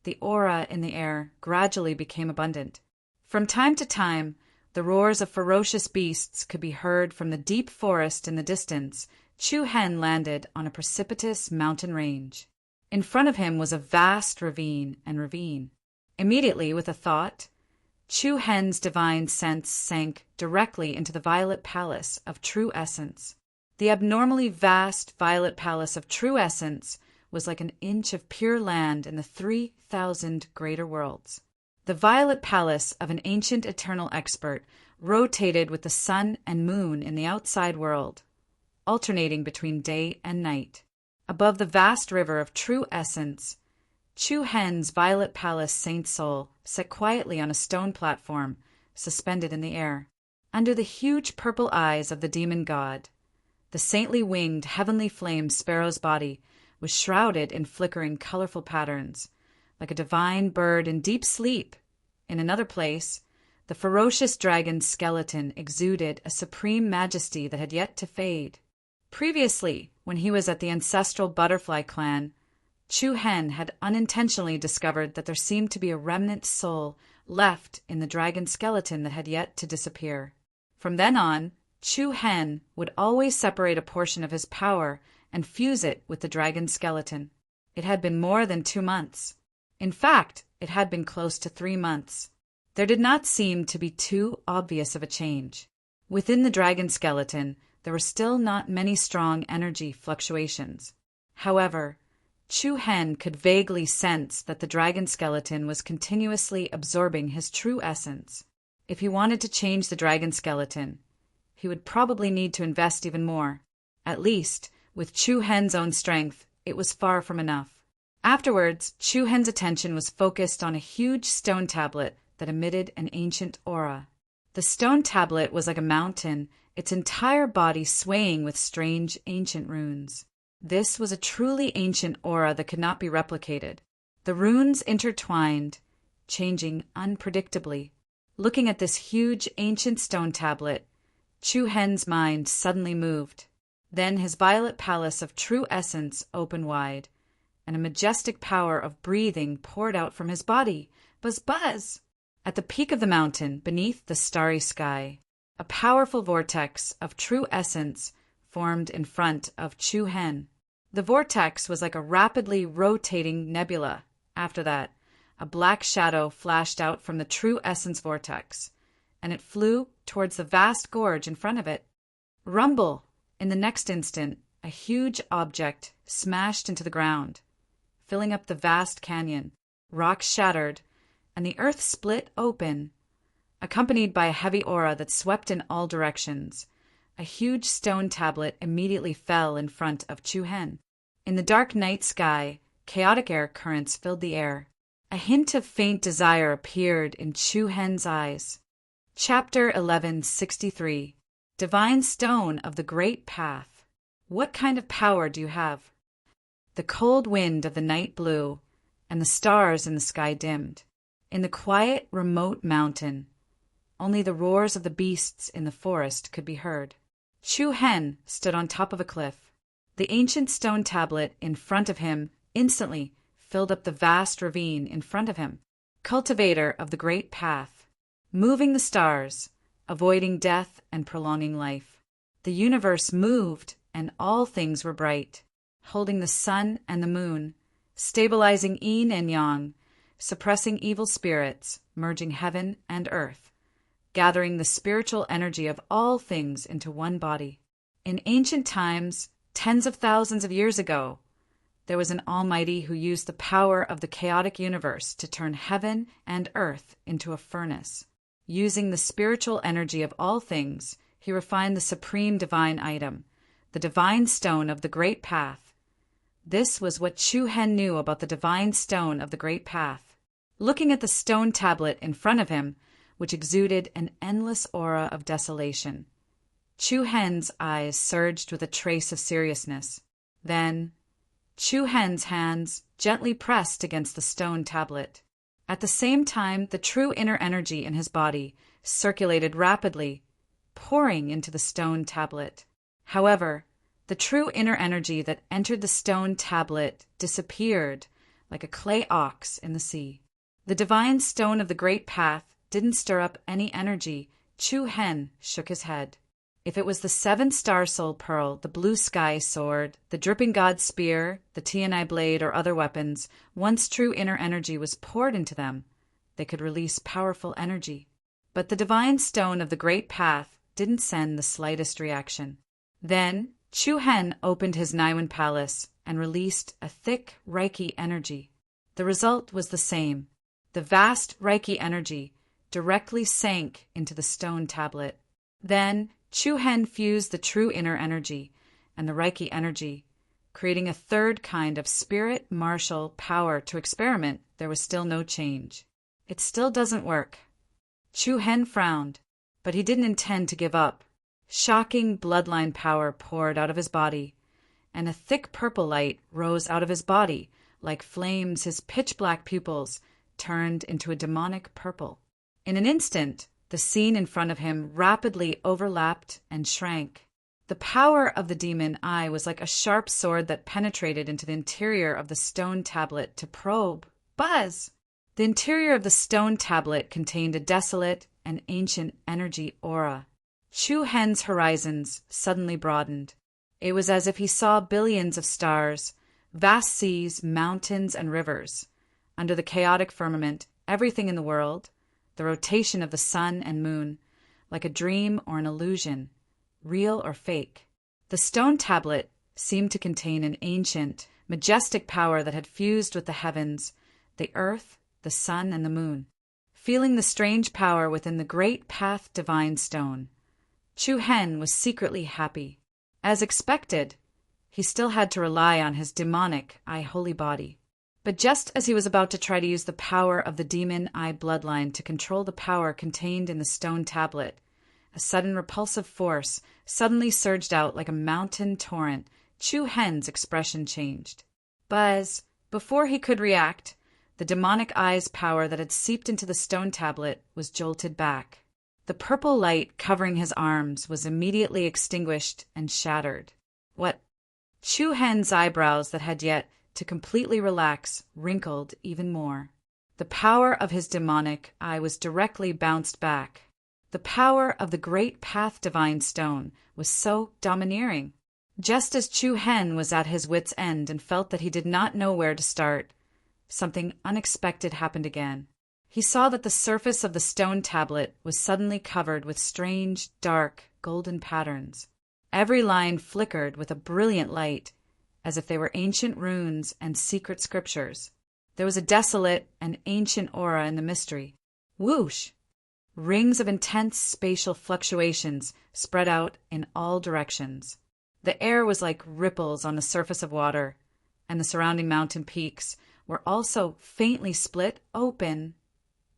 the aura in the air gradually became abundant. From time to time, the roars of ferocious beasts could be heard from the deep forest in the distance. Chu Hen landed on a precipitous mountain range. In front of him was a vast ravine. Immediately, with a thought, Chu Hen's divine sense sank directly into the violet palace of True Essence. The abnormally vast violet palace of True Essence was like an inch of pure land in the 3,000 greater worlds. The violet palace of an ancient eternal expert rotated with the sun and moon in the outside world, alternating between day and night. Above the vast river of True Essence, Chu Hen's violet palace Saint Soul sat quietly on a stone platform, suspended in the air. Under the huge purple eyes of the demon god, the saintly winged heavenly flame sparrow's body was shrouded in flickering colorful patterns. like a divine bird in deep sleep. In another place, the ferocious dragon's skeleton exuded a supreme majesty that had yet to fade. Previously, when he was at the ancestral butterfly clan, Chu Hen had unintentionally discovered that there seemed to be a remnant soul left in the dragon skeleton that had yet to disappear. From then on, Chu Hen would always separate a portion of his power and fuse it with the dragon skeleton. It had been more than 2 months. In fact, it had been close to 3 months. There did not seem to be too obvious of a change. Within the dragon skeleton, there were still not many strong energy fluctuations. However, Chu Hen could vaguely sense that the dragon skeleton was continuously absorbing his true essence. If he wanted to change the dragon skeleton, he would probably need to invest even more. At least, with Chu Hen's own strength, it was far from enough. Afterwards, Chu Hen's attention was focused on a huge stone tablet that emitted an ancient aura. The stone tablet was like a mountain, its entire body swaying with strange ancient runes. This was a truly ancient aura that could not be replicated. The runes intertwined, changing unpredictably. Looking at this huge ancient stone tablet, Chu Hen's mind suddenly moved. Then his violet palace of true essence opened wide, and a majestic power of breathing poured out from his body. Buzz, buzz! At the peak of the mountain, beneath the starry sky, a powerful vortex of true essence formed in front of Chu Hen. The vortex was like a rapidly rotating nebula. After that, a black shadow flashed out from the true essence vortex, and it flew towards the vast gorge in front of it. Rumble! In the next instant, a huge object smashed into the ground, filling up the vast canyon. Rocks shattered, and the earth split open, accompanied by a heavy aura that swept in all directions. A huge stone tablet immediately fell in front of Chu Hen. In the dark night sky, chaotic air currents filled the air. A hint of faint desire appeared in Chu Hen's eyes. Chapter 1163. Divine Stone of the Great Path. What kind of power do you have? The cold wind of the night blew, and the stars in the sky dimmed. In the quiet, remote mountain, only the roars of the beasts in the forest could be heard. Chu Hen stood on top of a cliff. The ancient stone tablet in front of him instantly filled up the vast ravine in front of him. Cultivator of the great path, moving the stars, avoiding death and prolonging life. The universe moved, and all things were bright, holding the sun and the moon, stabilizing yin and yang, suppressing evil spirits, merging heaven and earth, gathering the spiritual energy of all things into one body. In ancient times, tens of thousands of years ago, there was an Almighty who used the power of the chaotic universe to turn heaven and earth into a furnace. Using the spiritual energy of all things, he refined the supreme divine item, the divine stone of the great path. This was what Chu Hen knew about the divine stone of the great path. Looking at the stone tablet in front of him, which exuded an endless aura of desolation, Chu Hen's eyes surged with a trace of seriousness. Then, Chu Hen's hands gently pressed against the stone tablet. At the same time, the true inner energy in his body circulated rapidly, pouring into the stone tablet. However, the true inner energy that entered the stone tablet disappeared like a clay ox in the sea. The divine stone of the great path didn't stir up any energy. Chu Hen shook his head. If it was the 7-star soul pearl, the blue sky sword, the dripping god spear, the Tianai blade, or other weapons, once true inner energy was poured into them, they could release powerful energy. But the divine stone of the great path didn't send the slightest reaction. Then Chu Hen opened his Naiwan palace and released a thick Reiki energy. The result was the same. The vast Reiki energy directly sank into the stone tablet. Then Chu Hen fused the true inner energy and the Reiki energy, creating a third kind of spirit martial power to experiment. There was still no change. It still doesn't work. Chu Hen frowned, but he didn't intend to give up. Shocking bloodline power poured out of his body, and a thick purple light rose out of his body like flames, his pitch-black pupils turned into a demonic purple. In an instant, the scene in front of him rapidly overlapped and shrank. The power of the demon eye was like a sharp sword that penetrated into the interior of the stone tablet to probe. Buzz! The interior of the stone tablet contained a desolate and ancient energy aura. Chu Hen's horizons suddenly broadened. It was as if he saw billions of stars, vast seas, mountains, and rivers. Under the chaotic firmament, everything in the world, the rotation of the sun and moon, like a dream or an illusion, real or fake. The stone tablet seemed to contain an ancient, majestic power that had fused with the heavens, the earth, the sun, and the moon. Feeling the strange power within the great path divine stone, Chu Hen was secretly happy. As expected, he still had to rely on his demonic eye holy body. But just as he was about to try to use the power of the demon eye bloodline to control the power contained in the stone tablet, a sudden repulsive force suddenly surged out like a mountain torrent. Chu Hen's expression changed. Buzz, before he could react, the demonic eye's power that had seeped into the stone tablet was jolted back. The purple light covering his arms was immediately extinguished and shattered. What? Chu Hen's eyebrows that had yet to completely relax wrinkled even more. The power of his demonic eye was directly bounced back. The power of the great path divine stone was so domineering. Just as Chu Hen was at his wit's end and felt that he did not know where to start, something unexpected happened again. He saw that the surface of the stone tablet was suddenly covered with strange, dark, golden patterns. Every line flickered with a brilliant light, as if they were ancient runes and secret scriptures. There was a desolate and ancient aura in the mystery. Whoosh! Rings of intense spatial fluctuations spread out in all directions. The air was like ripples on the surface of water, and the surrounding mountain peaks were also faintly split open.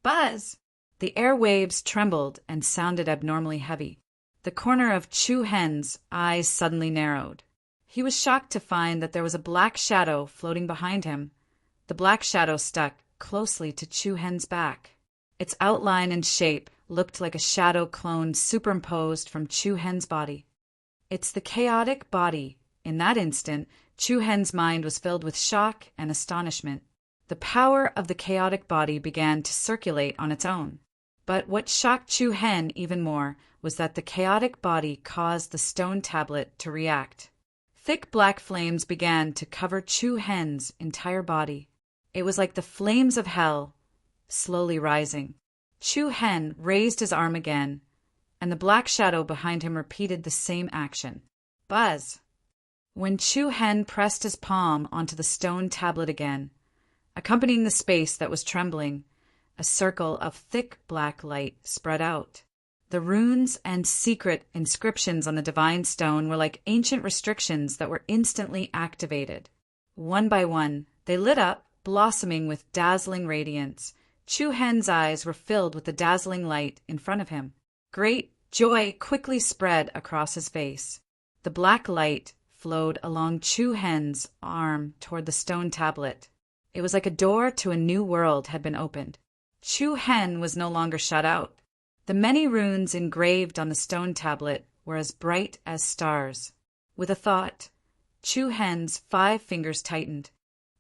Buzz! The air waves trembled and sounded abnormally heavy. The corner of Chu Hen's eyes suddenly narrowed. He was shocked to find that there was a black shadow floating behind him. The black shadow stuck closely to Chu Hen's back. Its outline and shape looked like a shadow clone superimposed from Chu Hen's body. It's the chaotic body. In that instant, Chu Hen's mind was filled with shock and astonishment. The power of the chaotic body began to circulate on its own. But what shocked Chu Hen even more was that the chaotic body caused the stone tablet to react. Thick black flames began to cover Chu Hen's entire body. It was like the flames of hell, slowly rising. Chu Hen raised his arm again, and the black shadow behind him repeated the same action. Buzz! When Chu Hen pressed his palm onto the stone tablet again, accompanying the space that was trembling, a circle of thick black light spread out. The runes and secret inscriptions on the divine stone were like ancient restrictions that were instantly activated. One by one, they lit up, blossoming with dazzling radiance. Chu Hen's eyes were filled with the dazzling light in front of him. Great joy quickly spread across his face. The black light flowed along Chu Hen's arm toward the stone tablet. It was like a door to a new world had been opened. Chu Hen was no longer shut out. The many runes engraved on the stone tablet were as bright as stars. With a thought, Chu Hen's 5 fingers tightened.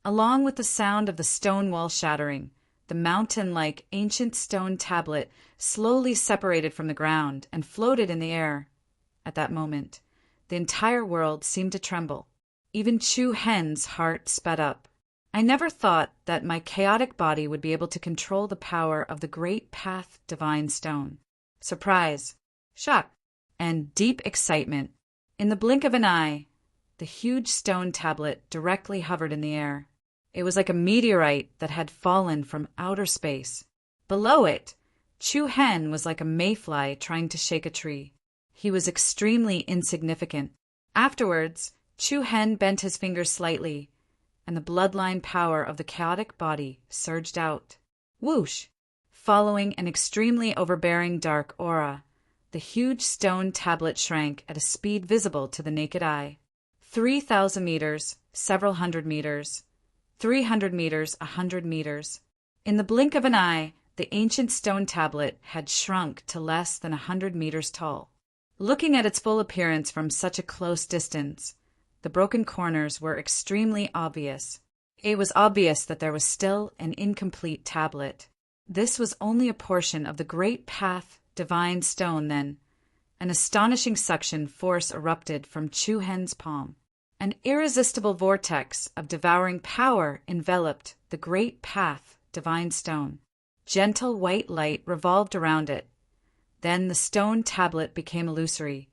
Along with the sound of the stone wall shattering, the mountain-like ancient stone tablet slowly separated from the ground and floated in the air. At that moment, the entire world seemed to tremble. Even Chu Hen's heart sped up. I never thought that my chaotic body would be able to control the power of the great path divine stone. Surprise, shock, and deep excitement. In the blink of an eye, the huge stone tablet directly hovered in the air. It was like a meteorite that had fallen from outer space. Below it, Chu Hen was like a mayfly trying to shake a tree. He was extremely insignificant. Afterwards, Chu Hen bent his fingers slightly, and the bloodline power of the chaotic body surged out. Whoosh! Following an extremely overbearing dark aura, the huge stone tablet shrank at a speed visible to the naked eye. 3,000 meters, several hundred meters, 300 meters, 100 meters. In the blink of an eye, the ancient stone tablet had shrunk to less than 100 meters tall. Looking at its full appearance from such a close distance, the broken corners were extremely obvious. It was obvious that there was still an incomplete tablet. This was only a portion of the great path divine stone then. An astonishing suction force erupted from Chu Hen's palm. An irresistible vortex of devouring power enveloped the great path divine stone. Gentle white light revolved around it. Then the stone tablet became illusory,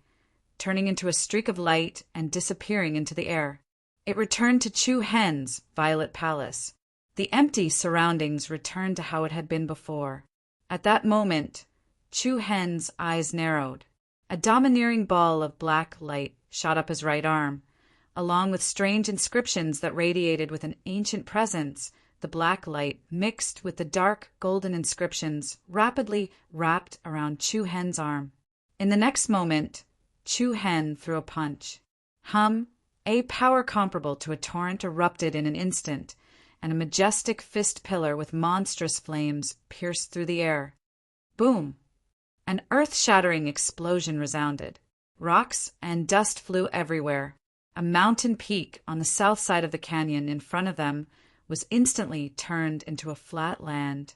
turning into a streak of light and disappearing into the air. It returned to Chu Hen's violet palace. The empty surroundings returned to how it had been before. At that moment, Chu Hen's eyes narrowed. A domineering ball of black light shot up his right arm. Along with strange inscriptions that radiated with an ancient presence, the black light mixed with the dark golden inscriptions rapidly wrapped around Chu Hen's arm. In the next moment, Chu Hen threw a punch. A power comparable to a torrent erupted in an instant, and a majestic fist pillar with monstrous flames pierced through the air. Boom! An earth-shattering explosion resounded. Rocks and dust flew everywhere. A mountain peak on the south side of the canyon in front of them was instantly turned into a flat land.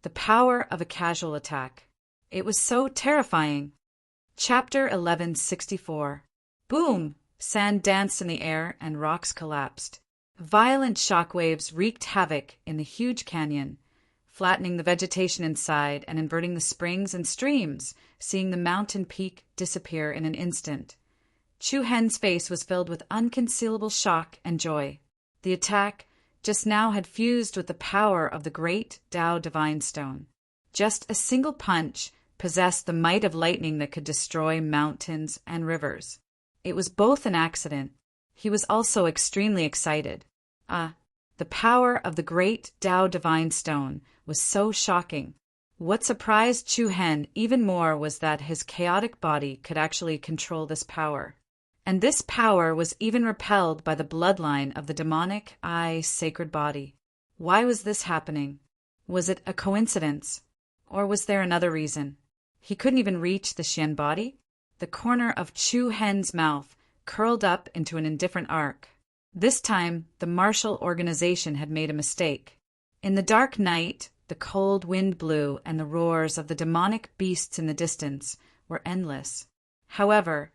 The power of a casual attack. It was so terrifying. Chapter 1164. Boom! Sand danced in the air and rocks collapsed. Violent shockwaves wreaked havoc in the huge canyon, flattening the vegetation inside and inverting the springs and streams, seeing the mountain peak disappear in an instant. Chu Hen's face was filled with unconcealable shock and joy. The attack just now had fused with the power of the great Tao Divine Stone. Just a single punch possessed the might of lightning that could destroy mountains and rivers. It was both an accident. He was also extremely excited. The power of the great Tao Divine Stone was so shocking. What surprised Chu Hen even more was that his chaotic body could actually control this power. And this power was even repelled by the bloodline of the demonic sacred body. Why was this happening? Was it a coincidence? Or was there another reason? He couldn't even reach the Xian body? The corner of Chu Hen's mouth curled up into an indifferent arc. This time, the martial organization had made a mistake. In the dark night, the cold wind blew and the roars of the demonic beasts in the distance were endless. However,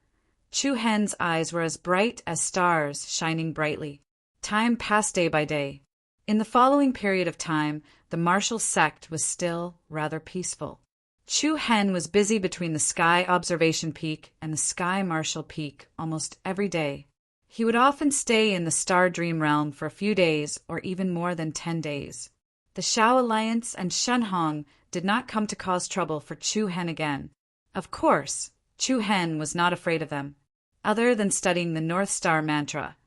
Chu Hen's eyes were as bright as stars shining brightly. Time passed day by day. In the following period of time, the martial sect was still rather peaceful. Chu Hen was busy between the Sky Observation Peak and the Sky Martial Peak almost every day. He would often stay in the Star Dream Realm for a few days or even more than 10 days. The Shao Alliance and Shenhong did not come to cause trouble for Chu Hen again. Of course, Chu Hen was not afraid of them. Other than studying the North Star mantra,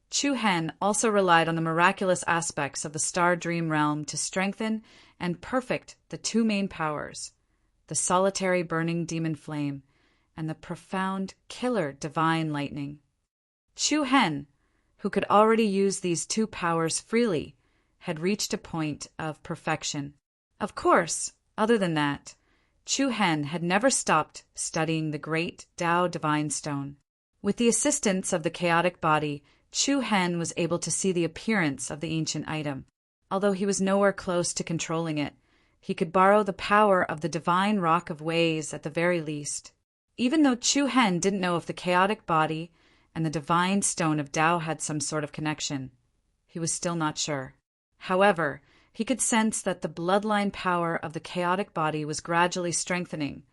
Chu Hen also relied on the miraculous aspects of the Star Dream Realm to strengthen and perfect the two main powers, the solitary burning demon flame and the profound killer divine lightning. Chu Hen, who could already use these two powers freely, had reached a point of perfection. Of course, other than that, Chu Hen had never stopped studying the great Tao Divine Stone. With the assistance of the chaotic body, Chu Hen was able to see the appearance of the ancient item. Although he was nowhere close to controlling it, he could borrow the power of the divine rock of ways at the very least. Even though Chu Hen didn't know if the chaotic body and the divine stone of Tao had some sort of connection, he was still not sure. However, he could sense that the bloodline power of the chaotic body was gradually strengthening,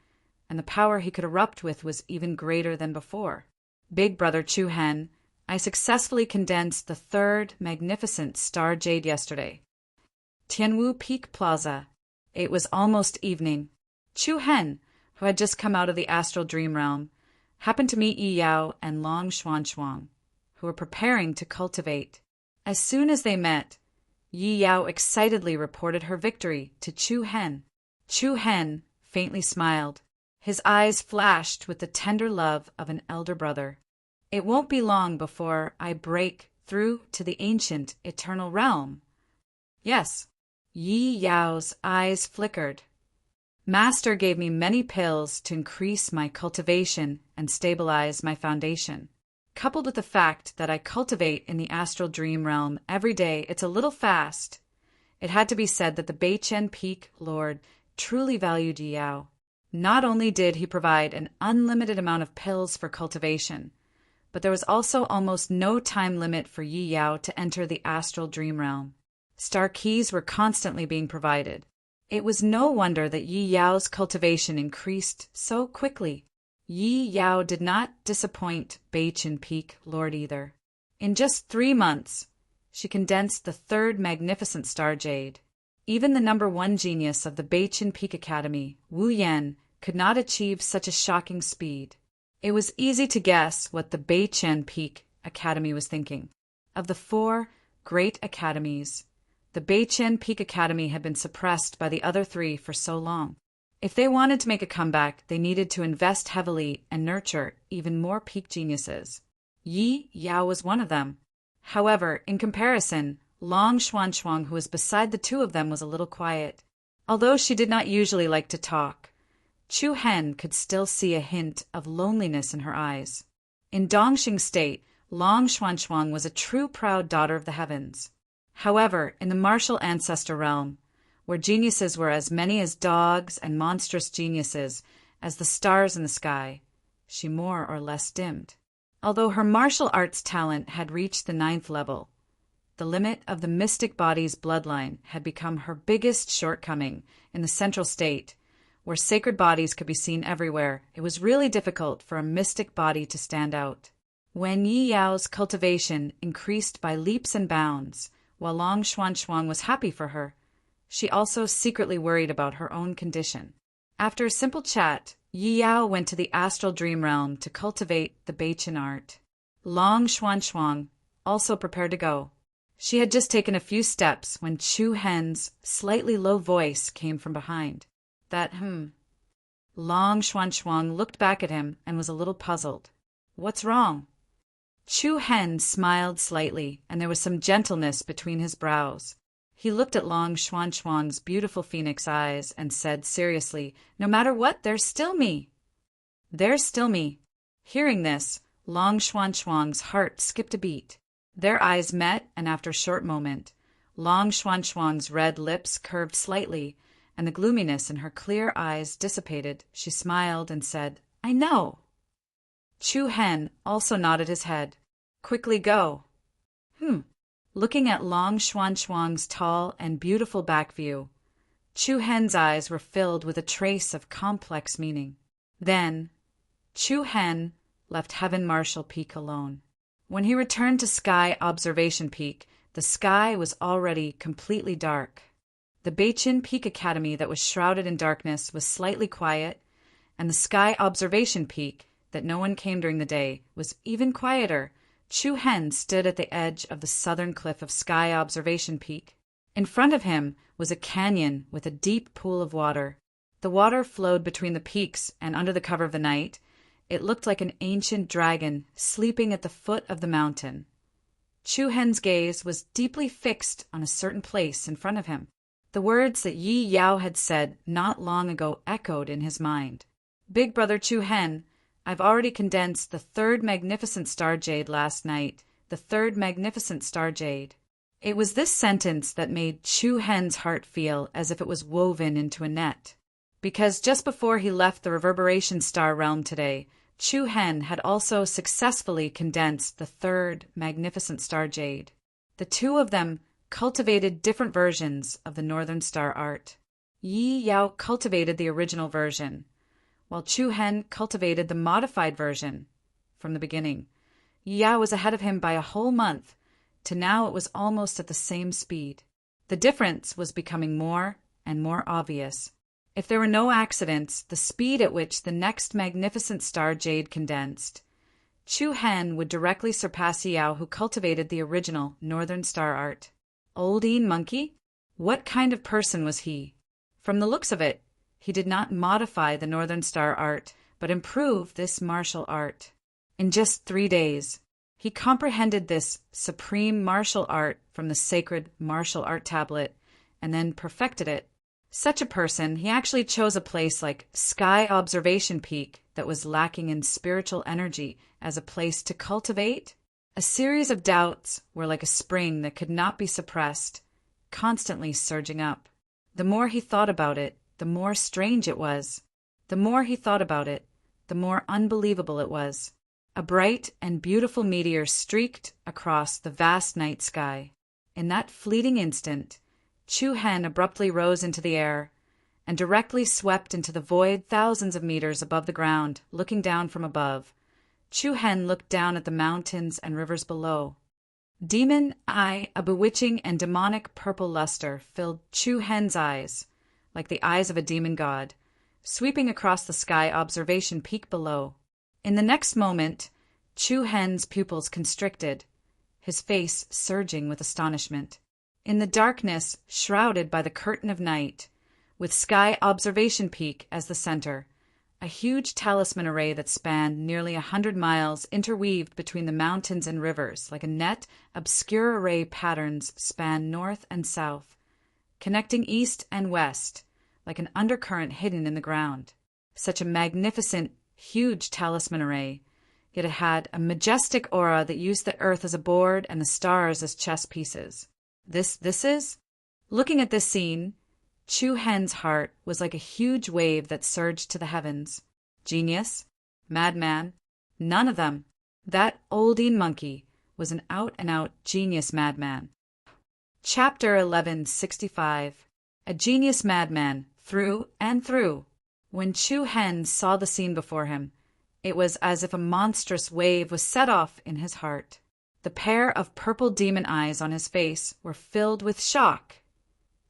and the power he could erupt with was even greater than before. Big Brother Chu Hen, I successfully condensed the third magnificent star jade yesterday. Tianwu Peak Plaza. It was almost evening. Chu Hen, who had just come out of the astral dream realm, happened to meet Yi Yao and Long Xuanshuang, who were preparing to cultivate. As soon as they met, Yi Yao excitedly reported her victory to Chu Hen. Chu Hen faintly smiled. His eyes flashed with the tender love of an elder brother. It won't be long before I break through to the ancient, eternal realm. Yes. Yi Yao's eyes flickered. Master gave me many pills to increase my cultivation and stabilize my foundation. Coupled with the fact that I cultivate in the astral dream realm every day, it's a little fast. It had to be said that the Beichen Peak Lord truly valued Yi Yao. Not only did he provide an unlimited amount of pills for cultivation, but there was also almost no time limit for Yi Yao to enter the astral dream realm. Star keys were constantly being provided. It was no wonder that Yi Yao's cultivation increased so quickly. Yi Yao did not disappoint Beichen Peak Lord either. In just 3 months, she condensed the third magnificent star jade. Even the #1 genius of the Beichen Peak Academy, Wu Yan, could not achieve such a shocking speed. It was easy to guess what the Beichen Peak Academy was thinking. Of the 4 great academies, the Beichen Peak Academy had been suppressed by the other 3 for so long. If they wanted to make a comeback, they needed to invest heavily and nurture even more peak geniuses. Yi Yao was one of them. However, in comparison, Long Xuanchuang, who was beside the 2 of them, was a little quiet. Although she did not usually like to talk, Chu Hen could still see a hint of loneliness in her eyes. In Dongxing State, Long Xuanchuang was a true proud daughter of the heavens. However, in the martial ancestor realm, where geniuses were as many as dogs and monstrous geniuses as the stars in the sky, she more or less dimmed. Although her martial arts talent had reached the 9th level, the limit of the mystic body's bloodline had become her biggest shortcoming. In the central state, where sacred bodies could be seen everywhere, it was really difficult for a mystic body to stand out. When Yi Yao's cultivation increased by leaps and bounds, while Long Xuanchuang was happy for her, she also secretly worried about her own condition. After a simple chat, Yi Yao went to the astral dream realm to cultivate the Beichen art. Long Xuanchuang also prepared to go. She had just taken a few steps when Chu Hen's slightly low voice came from behind. Long Xuanchuang looked back at him and was a little puzzled. What's wrong? Chu Hen smiled slightly, and there was some gentleness between his brows. He looked at Long Xuanchuang's beautiful phoenix eyes and said seriously, "No matter what, there's still me." "There's still me." Hearing this, Long Xuanchuang's heart skipped a beat. Their eyes met, and after a short moment, Long Xuanchuang's red lips curved slightly, and the gloominess in her clear eyes dissipated. She smiled and said, "I know." Chu Hen also nodded his head. "Quickly go." Looking at Long Xuanchuang's tall and beautiful back view, Chu Hen's eyes were filled with a trace of complex meaning. Then, Chu Hen left Heaven Marshal Peak alone. When he returned to Sky Observation Peak, the sky was already completely dark. The Beichen Peak Academy that was shrouded in darkness was slightly quiet, and the Sky Observation Peak, that no one came during the day, was even quieter. Chu Hen stood at the edge of the southern cliff of Sky Observation Peak. In front of him was a canyon with a deep pool of water. The water flowed between the peaks, and under the cover of the night, it looked like an ancient dragon sleeping at the foot of the mountain. Chu Hen's gaze was deeply fixed on a certain place in front of him. The words that Yi Yao had said not long ago echoed in his mind. "Big brother Chu Hen, I've already condensed the 3rd magnificent star jade last night, the 3rd magnificent star jade." It was this sentence that made Chu Hen's heart feel as if it was woven into a net. Because just before he left the reverberation star realm today, Chu Hen had also successfully condensed the 3rd magnificent star jade. The 2 of them cultivated different versions of the Northern Star art. Yi Yao cultivated the original version, while Chu Hen cultivated the modified version from the beginning. Yi Yao was ahead of him by a whole month, to now it was almost at the same speed. The difference was becoming more and more obvious. If there were no accidents, the speed at which the next magnificent star jade condensed, Chu Hen would directly surpass Yi Yao, who cultivated the original Northern Star art. Old monkey? What kind of person was he? From the looks of it, he did not modify the Northern Star art, but improve this martial art. In just 3 days, He comprehended this supreme martial art from the sacred martial art tablet and then perfected it. Such a person, he actually chose a place like Sky Observation Peak that was lacking in spiritual energy as a place to cultivate. A series of doubts were like a spring that could not be suppressed, constantly surging up. The more he thought about it, the more strange it was. The more he thought about it, the more unbelievable it was. A bright and beautiful meteor streaked across the vast night sky. In that fleeting instant, Chu Hen abruptly rose into the air and directly swept into the void thousands of meters above the ground, looking down from above. Chu Hen looked down at the mountains and rivers below. Demon eye, a bewitching and demonic purple luster filled Chu Hen's eyes, like the eyes of a demon god, sweeping across the Sky Observation Peak below. In the next moment, Chu Hen's pupils constricted, his face surging with astonishment. In the darkness, shrouded by the curtain of night, with Sky Observation Peak as the center, a huge talisman array that spanned nearly 100 miles interweaved between the mountains and rivers like a net, obscure array patterns span north and south, connecting east and west like an undercurrent hidden in the ground. Such a magnificent, huge talisman array, yet it had a majestic aura that used the earth as a board and the stars as chess pieces. This is? Looking at this scene, Chu Hen's heart was like a huge wave that surged to the heavens. Genius? Madman? None of them. That Oldine monkey was an out-and-out genius madman. Chapter 1165. A genius madman, through and through. When Chu Hen saw the scene before him, it was as if a monstrous wave was set off in his heart. The pair of purple demon eyes on his face were filled with shock.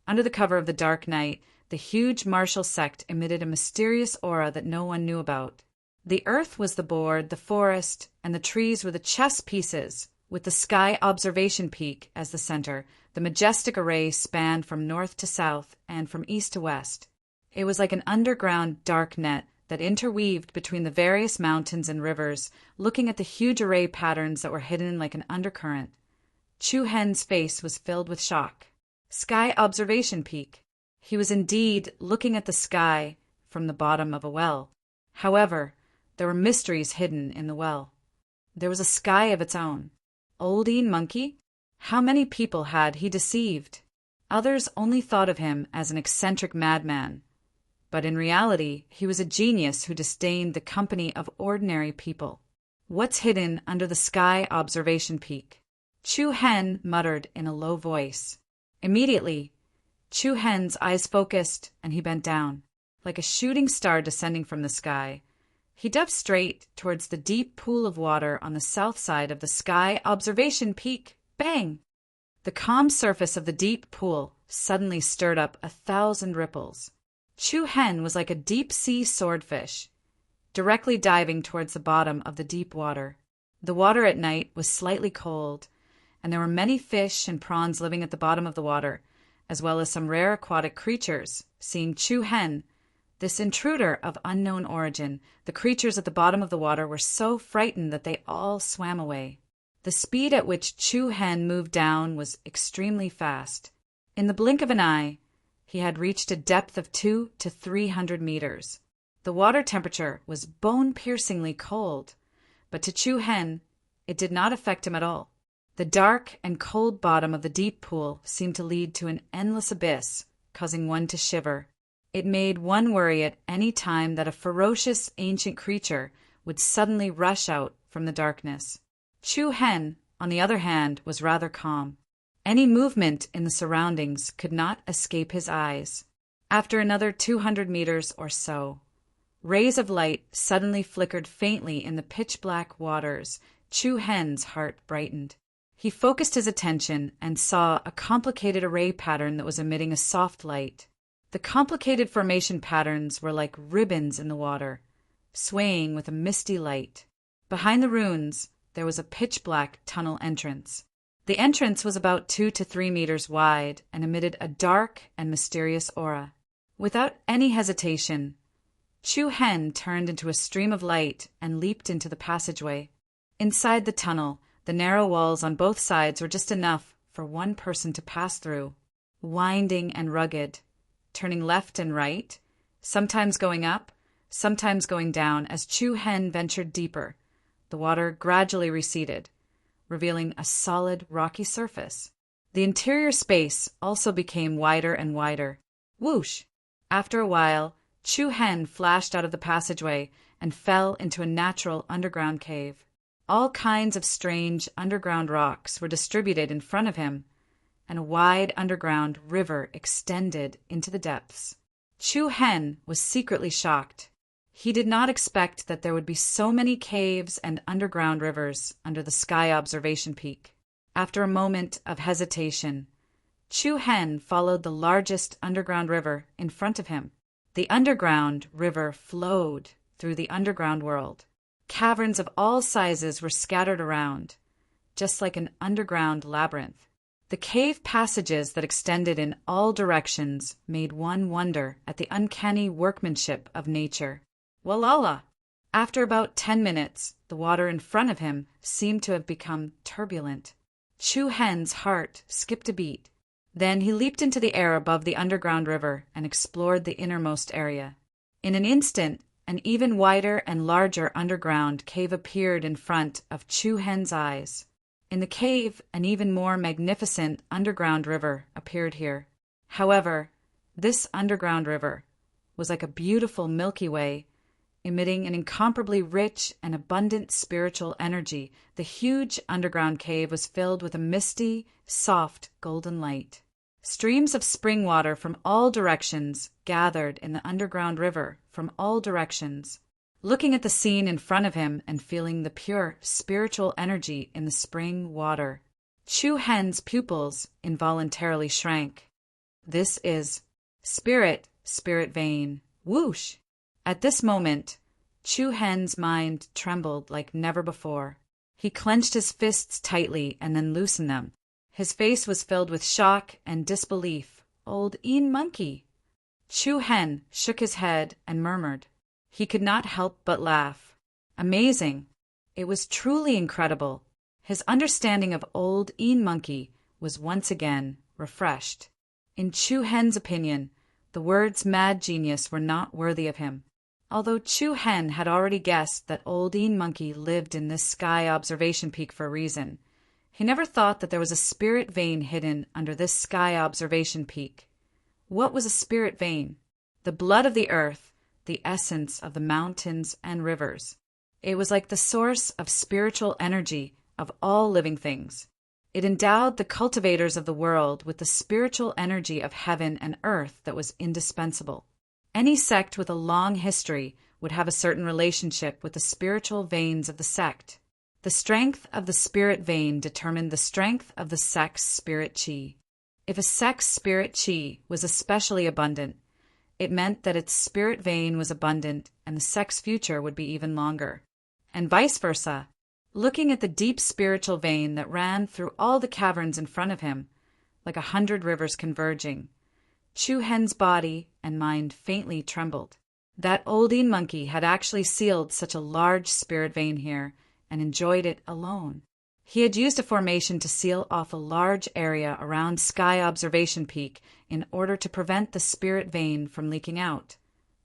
Under the cover of the dark night, the huge martial sect emitted a mysterious aura that no one knew about. The earth was the board, the forest, and the trees were the chess pieces, with the Sky Observation Peak as the center. The majestic array spanned from north to south and from east to west. It was like an underground dark net that interweaved between the various mountains and rivers, looking at the huge array patterns that were hidden like an undercurrent. Chu Hen's face was filled with shock. Sky Observation Peak. He was indeed looking at the sky from the bottom of a well. However, there were mysteries hidden in the well. There was a sky of its own. Oldine monkey? How many people had he deceived? Others only thought of him as an eccentric madman, but in reality he was a genius who disdained the company of ordinary people. What's hidden under the Sky Observation Peak? Chu Hen muttered in a low voice. Immediately, Chu Hen's eyes focused and he bent down. Like a shooting star descending from the sky, he dove straight towards the deep pool of water on the south side of the Sky Observation Peak. Bang! The calm surface of the deep pool suddenly stirred up 1,000 ripples. Chu Hen was like a deep-sea swordfish, directly diving towards the bottom of the deep water. The water at night was slightly cold, and there were many fish and prawns living at the bottom of the water, as well as some rare aquatic creatures. Seeing Chu Hen, this intruder of unknown origin, the creatures at the bottom of the water were so frightened that they all swam away. The speed at which Chu Hen moved down was extremely fast. In the blink of an eye, he had reached a depth of 200 to 300 meters. The water temperature was bone-piercingly cold, but to Chu Hen, it did not affect him at all. The dark and cold bottom of the deep pool seemed to lead to an endless abyss, causing one to shiver. It made one worry at any time that a ferocious ancient creature would suddenly rush out from the darkness. Chu Hen, on the other hand, was rather calm. Any movement in the surroundings could not escape his eyes. After another 200 meters or so, rays of light suddenly flickered faintly in the pitch-black waters. Chu Hen's heart brightened. He focused his attention and saw a complicated array pattern that was emitting a soft light. The complicated formation patterns were like ribbons in the water, swaying with a misty light. Behind the ruins, there was a pitch-black tunnel entrance. The entrance was about 2 to 3 meters wide and emitted a dark and mysterious aura. Without any hesitation, Chu Hen turned into a stream of light and leaped into the passageway. Inside the tunnel, The narrow walls on both sides were just enough for one person to pass through, winding and rugged, turning left and right, sometimes going up, sometimes going down as Chu Hen ventured deeper. The water gradually receded, revealing a solid, rocky surface. The interior space also became wider and wider. Whoosh! After a while, Chu Hen flashed out of the passageway and fell into a natural underground cave. All kinds of strange underground rocks were distributed in front of him, and a wide underground river extended into the depths. Chu Hen was secretly shocked. He did not expect that there would be so many caves and underground rivers under the sky observation peak. After a moment of hesitation, Chu Hen followed the largest underground river in front of him. The underground river flowed through the underground world. Caverns of all sizes were scattered around, just like an underground labyrinth. The cave passages that extended in all directions made one wonder at the uncanny workmanship of nature. Walala! After about 10 minutes, the water in front of him seemed to have become turbulent. Chu Hen's heart skipped a beat. Then he leaped into the air above the underground river and explored the innermost area. In an instant, an even wider and larger underground cave appeared in front of Chu Hen's eyes. In the cave, an even more magnificent underground river appeared here. However, this underground river was like a beautiful Milky Way, emitting an incomparably rich and abundant spiritual energy. The huge underground cave was filled with a misty, soft, golden light. Streams of spring water from all directions gathered in the underground river from all directions. Looking at the scene in front of him and feeling the pure spiritual energy in the spring water, Chu Hen's pupils involuntarily shrank. This is spirit vein. Whoosh! At this moment, Chu Hen's mind trembled like never before. He clenched his fists tightly and then loosened them. His face was filled with shock and disbelief. Old Een Monkey! Chu Hen shook his head and murmured. He could not help but laugh. Amazing! It was truly incredible. His understanding of Old Een Monkey was once again refreshed. In Chu Hen's opinion, the words mad genius were not worthy of him. Although Chu Hen had already guessed that Old Een Monkey lived in this sky observation peak for a reason, he never thought that there was a spirit vein hidden under this sky observation peak. What was a spirit vein? The blood of the earth, the essence of the mountains and rivers. It was like the source of spiritual energy of all living things. It endowed the cultivators of the world with the spiritual energy of heaven and earth that was indispensable. Any sect with a long history would have a certain relationship with the spiritual veins of the sect. The strength of the spirit vein determined the strength of the sect's spirit chi. If a sect's spirit chi was especially abundant, it meant that its spirit vein was abundant and the sect's future would be even longer. And vice versa. Looking at the deep spiritual vein that ran through all the caverns in front of him, like 100 rivers converging, Chu Hen's body and mind faintly trembled. That Old Een Monkey had actually sealed such a large spirit vein here and enjoyed it alone. He had used a formation to seal off a large area around Sky Observation Peak in order to prevent the spirit vein from leaking out,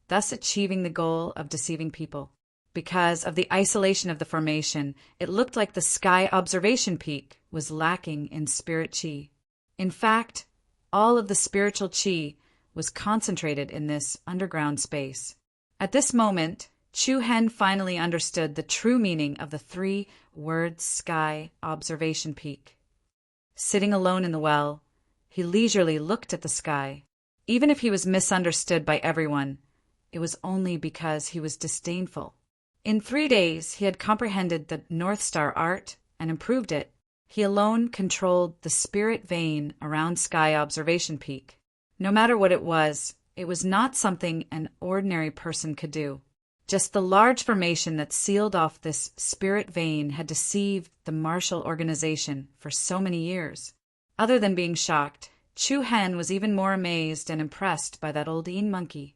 thus achieving the goal of deceiving people. Because of the isolation of the formation, it looked like the Sky Observation Peak was lacking in spirit chi. In fact, all of the spiritual chi was concentrated in this underground space. At this moment, Chu Hen finally understood the true meaning of the 3 words Sky Observation Peak. Sitting alone in the well, he leisurely looked at the sky. Even if he was misunderstood by everyone, it was only because he was disdainful. In 3 days, he had comprehended the North Star art and improved it. He alone controlled the spirit vein around Sky Observation Peak. No matter what it was not something an ordinary person could do. Just the large formation that sealed off this spirit vein had deceived the Marshall Organization for so many years. Other than being shocked, Chu Hen was even more amazed and impressed by that Old Een Monkey.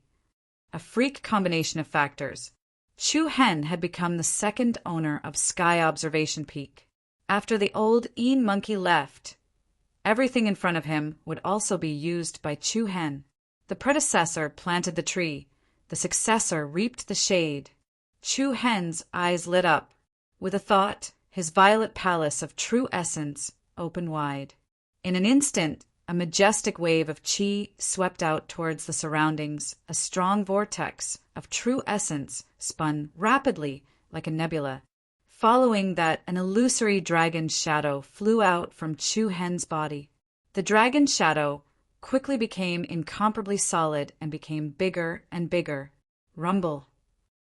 A freak combination of factors. Chu Hen had become the second owner of Sky Observation Peak. After the old Een monkey left, everything in front of him would also be used by Chu Hen. The predecessor planted the tree, the successor reaped the shade. Chu Hen's eyes lit up. With a thought, his violet palace of true essence opened wide. In an instant, a majestic wave of qi swept out towards the surroundings. A strong vortex of true essence spun rapidly like a nebula. Following that, an illusory dragon's shadow flew out from Chu Hen's body. The dragon's shadow quickly became incomparably solid and became bigger and bigger. Rumble.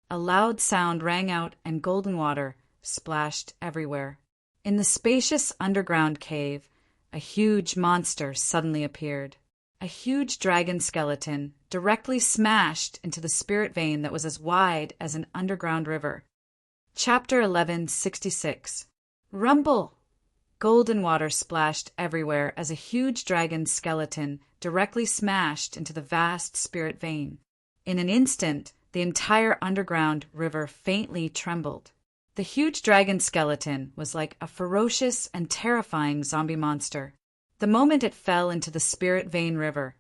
A loud sound rang out and golden water splashed everywhere. In the spacious underground cave, a huge monster suddenly appeared. A huge dragon skeleton directly smashed into the spirit vein that was as wide as an underground river. Chapter 1166. Rumble! Golden water splashed everywhere as a huge dragon skeleton directly smashed into the vast spirit vein. In an instant, the entire underground river faintly trembled. The huge dragon skeleton was like a ferocious and terrifying zombie monster. The moment it fell into the spirit vein river,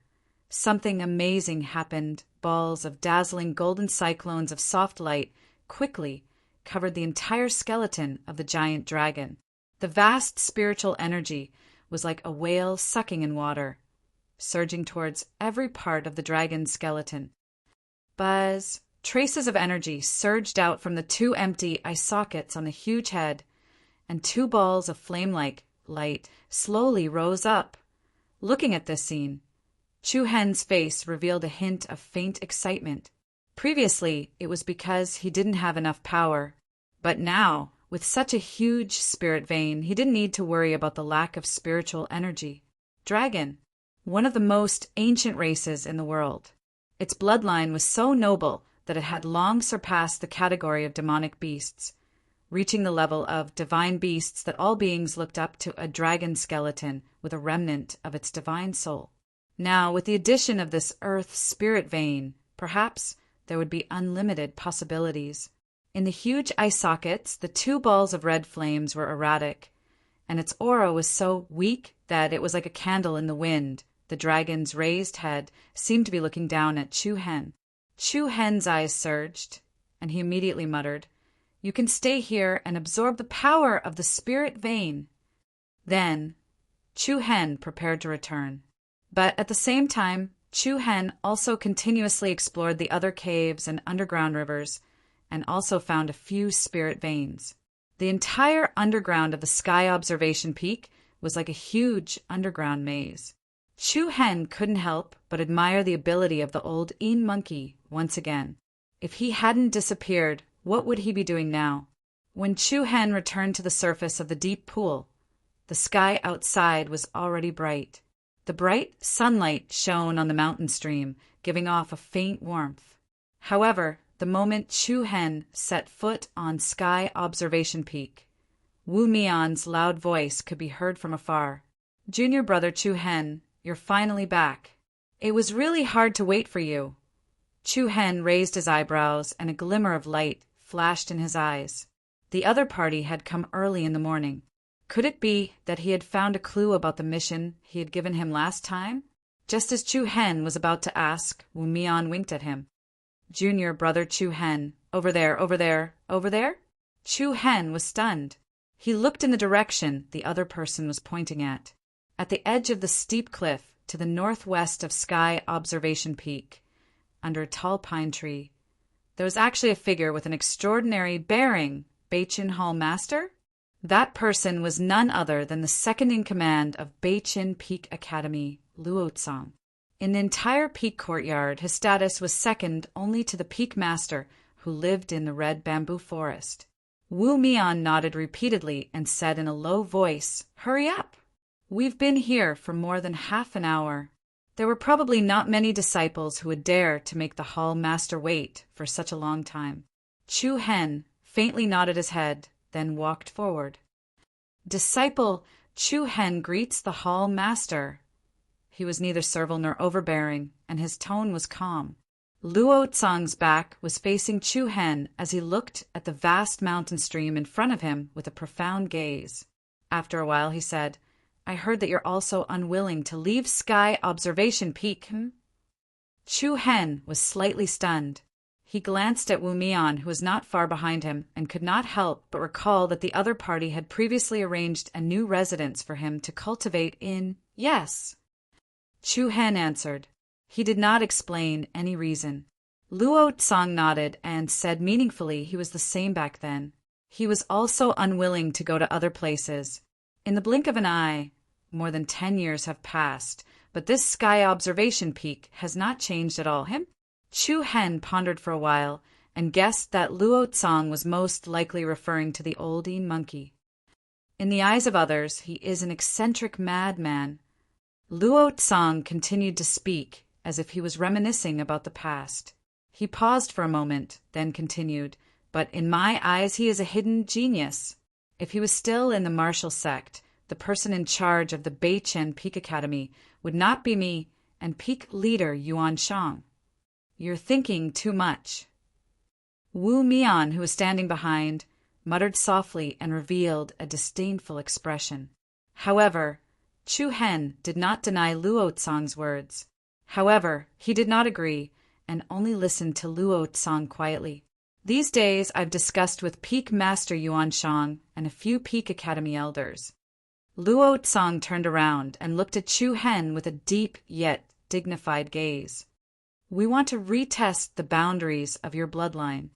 something amazing happened. Balls of dazzling golden cyclones of soft light quickly covered the entire skeleton of the giant dragon. The vast spiritual energy was like a whale sucking in water, surging towards every part of the dragon's skeleton. Buzz! Traces of energy surged out from the two empty eye sockets on the huge head, and two balls of flame-like light slowly rose up. Looking at this scene, Chu Hen's face revealed a hint of faint excitement. Previously, it was because he didn't have enough power, but now, with such a huge spirit vein, he didn't need to worry about the lack of spiritual energy. Dragon, one of the most ancient races in the world. Its bloodline was so noble that it had long surpassed the category of demonic beasts, reaching the level of divine beasts that all beings looked up to a dragon skeleton with a remnant of its divine soul. Now, with the addition of this earth spirit vein, perhaps there would be unlimited possibilities. In the huge eye sockets, the two balls of red flames were erratic, and its aura was so weak that it was like a candle in the wind. The dragon's raised head seemed to be looking down at Chu Hen. Chu Hen's eyes surged, and he immediately muttered, "You can stay here and absorb the power of the spirit vein." Then, Chu Hen prepared to return. But at the same time, Chu Hen also continuously explored the other caves and underground rivers, and also found a few spirit veins. The entire underground of the Sky Observation Peak was like a huge underground maze. Chu Hen couldn't help but admire the ability of the old Een monkey once again. If he hadn't disappeared, what would he be doing now? When Chu Hen returned to the surface of the deep pool, the sky outside was already bright. The bright sunlight shone on the mountain stream, giving off a faint warmth. However, the moment Chu Hen set foot on Sky Observation Peak, Wu Mian's loud voice could be heard from afar. "Junior brother Chu Hen, you're finally back. It was really hard to wait for you." Chu Hen raised his eyebrows, and a glimmer of light flashed in his eyes. The other party had come early in the morning. Could it be that he had found a clue about the mission he had given him last time? Just as Chu Hen was about to ask, Wu Mian winked at him. "Junior brother Chu Hen, over there, over there, over there?" Chu Hen was stunned. He looked in the direction the other person was pointing at. At the edge of the steep cliff to the northwest of Sky Observation Peak, under a tall pine tree, there was actually a figure with an extraordinary bearing. Beichin Hall Master? That person was none other than the second-in-command of Beichin Peak Academy, Luo Tsang. In the entire peak courtyard, his status was second only to the peak master who lived in the red bamboo forest. Wu Mian nodded repeatedly and said in a low voice, "Hurry up! We've been here for more than half an hour." There were probably not many disciples who would dare to make the hall master wait for such a long time. Chu Hen faintly nodded his head, then walked forward. "Disciple Chu Hen greets the hall master." He was neither servile nor overbearing, and his tone was calm. Luo Tsang's back was facing Chu Hen as he looked at the vast mountain stream in front of him with a profound gaze. After a while, he said, I heard that you're also unwilling to leave Sky Observation Peak, Chu Hen was slightly stunned. He glanced at Wu Mian, who was not far behind him, and could not help but recall that the other party had previously arranged a new residence for him to cultivate in. Yes. Chu Hen answered. He did not explain any reason. Luo Tsang nodded and said meaningfully he was the same back then. He was also unwilling to go to other places. In the blink of an eye, more than 10 years have passed, but this Sky Observation Peak has not changed at all. Chu Hen pondered for a while and guessed that Luo Tsang was most likely referring to the oldie monkey. In the eyes of others, he is an eccentric madman. Luo Tsang continued to speak as if he was reminiscing about the past. He paused for a moment, then continued, but in my eyes he is a hidden genius. If he was still in the martial sect, the person in charge of the Beichen Peak Academy would not be me and peak leader Yuan Shang. You're thinking too much. Wu Mian, who was standing behind, muttered softly and revealed a disdainful expression. However, Chu Hen did not deny Luo Tsang's words. However, he did not agree and only listened to Luo Tsang quietly. These days I've discussed with Peak Master Yuan Shang and a few Peak Academy elders. Luo Tsang turned around and looked at Chu Hen with a deep yet dignified gaze. We want to retest the boundaries of your bloodline.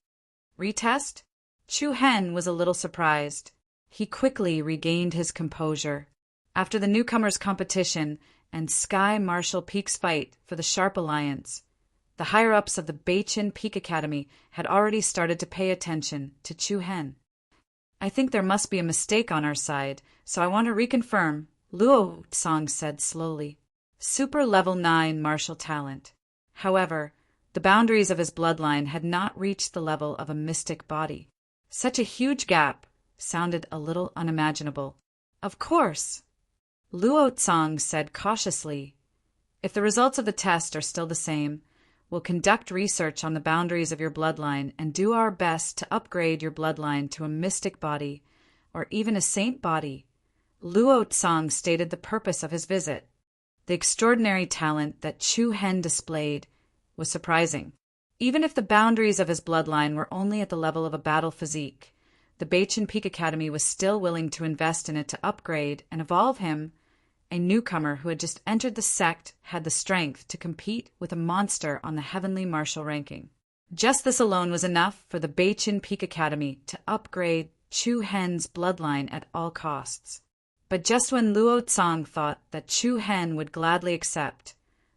Retest? Chu Hen was a little surprised. He quickly regained his composure. After the newcomers' competition and Sky Marshal Peak's fight for the Sharp Alliance, the higher-ups of the Beichen Peak Academy had already started to pay attention to Chu Hen. I think there must be a mistake on our side, so I want to reconfirm, Luo Tsang said slowly. Super level 9 martial talent. However, the boundaries of his bloodline had not reached the level of a mystic body. Such a huge gap sounded a little unimaginable. Of course, Luo Tsang said cautiously. If the results of the test are still the same, we'll conduct research on the boundaries of your bloodline and do our best to upgrade your bloodline to a mystic body or even a saint body. Luo Tsang stated the purpose of his visit. The extraordinary talent that Chu Hen displayed was surprising. Even if the boundaries of his bloodline were only at the level of a battle physique, the Beichen Peak Academy was still willing to invest in it to upgrade and evolve him. A newcomer who had just entered the sect had the strength to compete with a monster on the heavenly martial ranking. Just this alone was enough for the Beichen Peak Academy to upgrade Chu Hen's bloodline at all costs. But just when Luo Tsang thought that Chu Hen would gladly accept,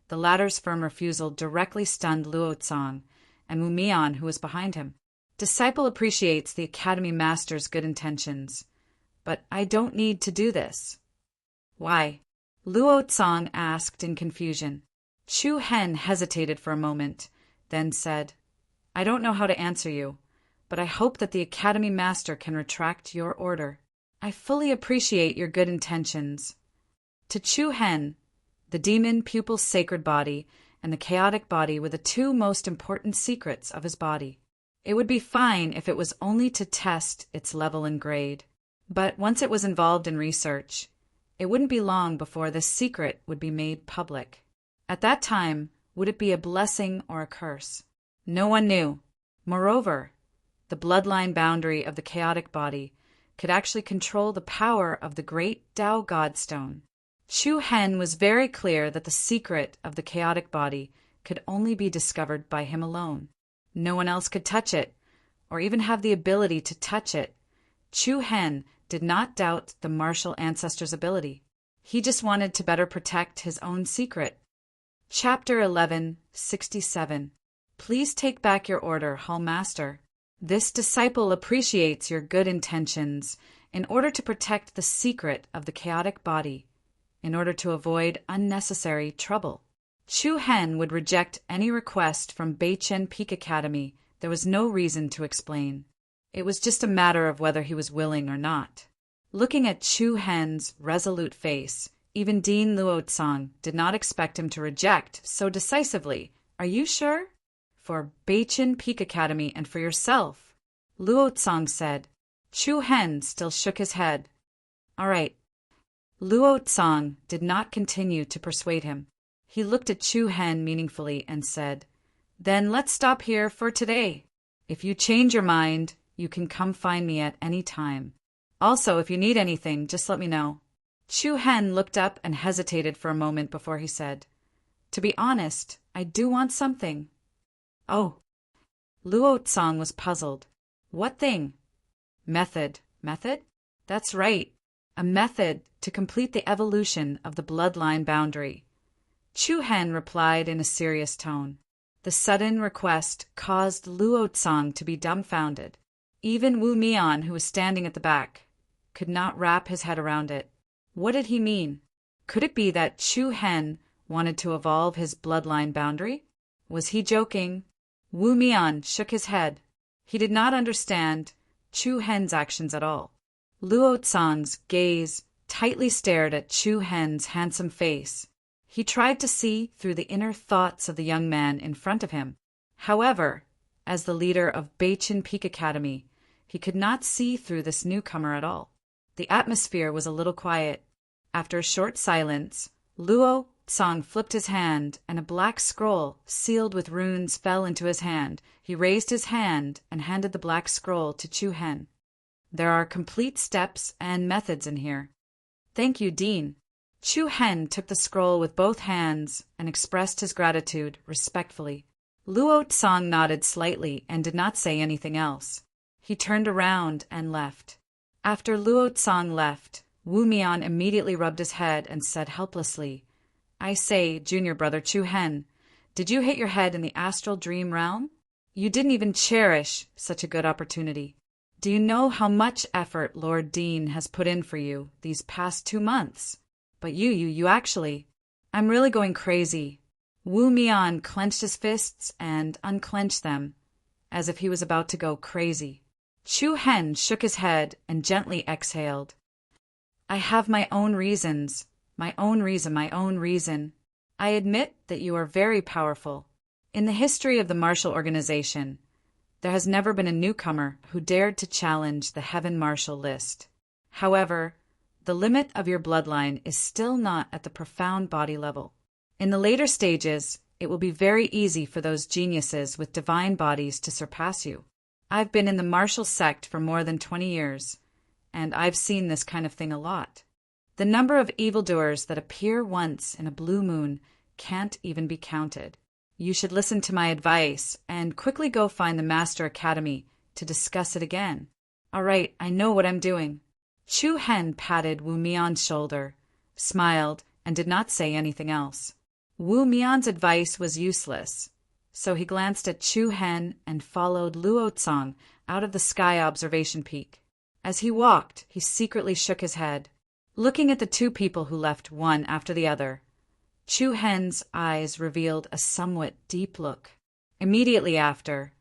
the latter's firm refusal directly stunned Luo Tsang and Wu Mian, who was behind him. Disciple appreciates the Academy Master's good intentions, but I don't need to do this. Why? Luo Tsang asked in confusion. Chu Hen hesitated for a moment, then said, I don't know how to answer you, but I hope that the Academy Master can retract your order. I fully appreciate your good intentions. To Chu Hen, the demon pupil's sacred body and the chaotic body were the two most important secrets of his body. It would be fine if it was only to test its level and grade, but once it was involved in research, it wouldn't be long before this secret would be made public. At that time, would it be a blessing or a curse? No one knew. Moreover, the bloodline boundary of the chaotic body could actually control the power of the great Tao Godstone. Chu Hen was very clear that the secret of the chaotic body could only be discovered by him alone. No one else could touch it, or even have the ability to touch it. Chu Hen did not doubt the martial ancestor's ability. He just wanted to better protect his own secret. Chapter 1167. Please take back your order, Hall Master. This disciple appreciates your good intentions in order to protect the secret of the chaotic body, in order to avoid unnecessary trouble. Chu Hen would reject any request from Beichen Peak Academy. There was no reason to explain. It was just a matter of whether he was willing or not. Looking at Chu Hen's resolute face, even Dean Luo Tsang did not expect him to reject so decisively. Are you sure? For Beichen Peak Academy and for yourself, Luo Tsang said. Chu Hen still shook his head. All right. Luo Tsang did not continue to persuade him. He looked at Chu Hen meaningfully and said, "Then let's stop here for today. If you change your mind, you can come find me at any time. Also, if you need anything, just let me know." Chu Hen looked up and hesitated for a moment before he said, "To be honest, I do want something." "Oh." Luo Tsang was puzzled. "What thing?" "Method." "Method?" "That's right. A method to complete the evolution of the bloodline boundary." Chu Hen replied in a serious tone. The sudden request caused Luo Tsang to be dumbfounded. Even Wu Mian, who was standing at the back, could not wrap his head around it. What did he mean? Could it be that Chu Hen wanted to evolve his bloodline boundary? Was he joking? Wu Mian shook his head. He did not understand Chu Hen's actions at all. Luo Tsang's gaze tightly stared at Chu Hen's handsome face. He tried to see through the inner thoughts of the young man in front of him. However, as the leader of Beichin Peak Academy, he could not see through this newcomer at all. The atmosphere was a little quiet. After a short silence, Luo Tsang flipped his hand, and a black scroll sealed with runes fell into his hand. He raised his hand and handed the black scroll to Chu Hen. "There are complete steps and methods in here." "Thank you, Dean." Chu Hen took the scroll with both hands and expressed his gratitude respectfully. Luo Tsang nodded slightly and did not say anything else. He turned around and left. After Luo Tsang left, Wu Mian immediately rubbed his head and said helplessly, "I say, junior brother Chu Hen, did you hit your head in the astral dream realm? You didn't even cherish such a good opportunity. Do you know how much effort Lord Dean has put in for you these past 2 months? But you actually... I'm really going crazy." Wu Mian clenched his fists and unclenched them, as if he was about to go crazy. Chu Hen shook his head and gently exhaled. "I have my own reasons. My own reason. I admit that you are very powerful. In the history of the martial organization, there has never been a newcomer who dared to challenge the Heaven Martial list. However, the limit of your bloodline is still not at the profound body level. In the later stages, it will be very easy for those geniuses with divine bodies to surpass you. I've been in the martial sect for more than 20 years, and I've seen this kind of thing a lot. The number of evildoers that appear once in a blue moon can't even be counted. You should listen to my advice and quickly go find the Master Academy to discuss it again." "All right, I know what I'm doing." Chu Hen patted Wu Mian's shoulder, smiled, and did not say anything else. Wu Mian's advice was useless, so he glanced at Chu Hen and followed Luo Tsang out of the sky observation peak. As he walked, he secretly shook his head, looking at the two people who left one after the other. Chu Hen's eyes revealed a somewhat deep look. Immediately after,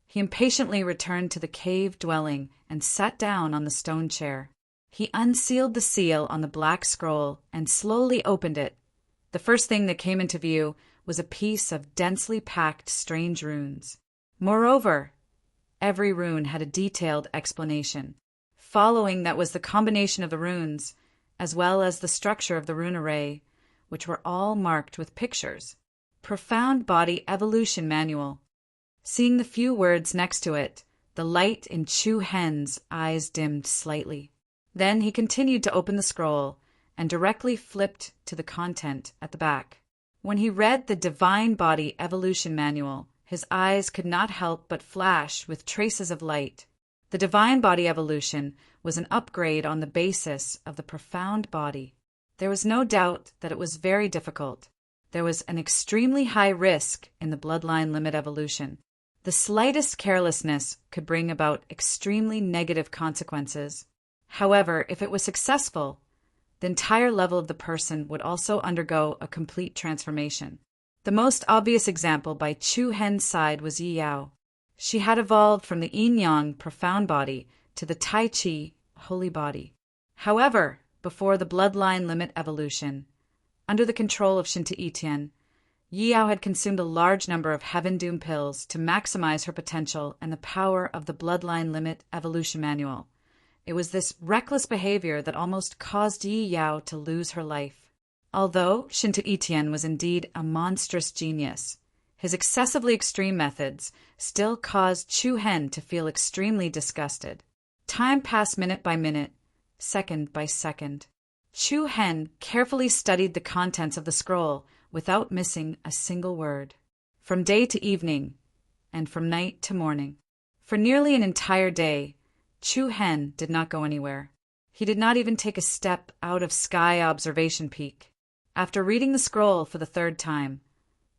he impatiently returned to the cave dwelling and sat down on the stone chair. He unsealed the seal on the black scroll and slowly opened it. The first thing that came into view was a piece of densely packed strange runes. Moreover, every rune had a detailed explanation. Following that was the combination of the runes, as well as the structure of the rune array, which were all marked with pictures. Profound Body Evolution Manual. Seeing the few words next to it, the light in Chu Hen's eyes dimmed slightly. Then he continued to open the scroll and directly flipped to the content at the back. When he read the Divine Body Evolution Manual, his eyes could not help but flash with traces of light. The Divine Body Evolution was an upgrade on the basis of the profound body. There was no doubt that it was very difficult. There was an extremely high risk in the bloodline limit evolution. The slightest carelessness could bring about extremely negative consequences. However, if it was successful, the entire level of the person would also undergo a complete transformation. The most obvious example by Chu Hen's side was Yi Yao. She had evolved from the yin-yang profound body to the Tai Chi holy body. However, before the bloodline limit evolution, under the control of Shinta Itian, Yi Yao had consumed a large number of Heaven Doom pills to maximize her potential and the power of the bloodline limit evolution manual. It was this reckless behavior that almost caused Yi Yao to lose her life. Although Shinto Itian was indeed a monstrous genius, his excessively extreme methods still caused Chu Hen to feel extremely disgusted. Time passed minute by minute, second by second. Chu Hen carefully studied the contents of the scroll without missing a single word. From day to evening, and from night to morning. For nearly an entire day, Chu Hen did not go anywhere. He did not even take a step out of Sky Observation Peak. After reading the scroll for the third time,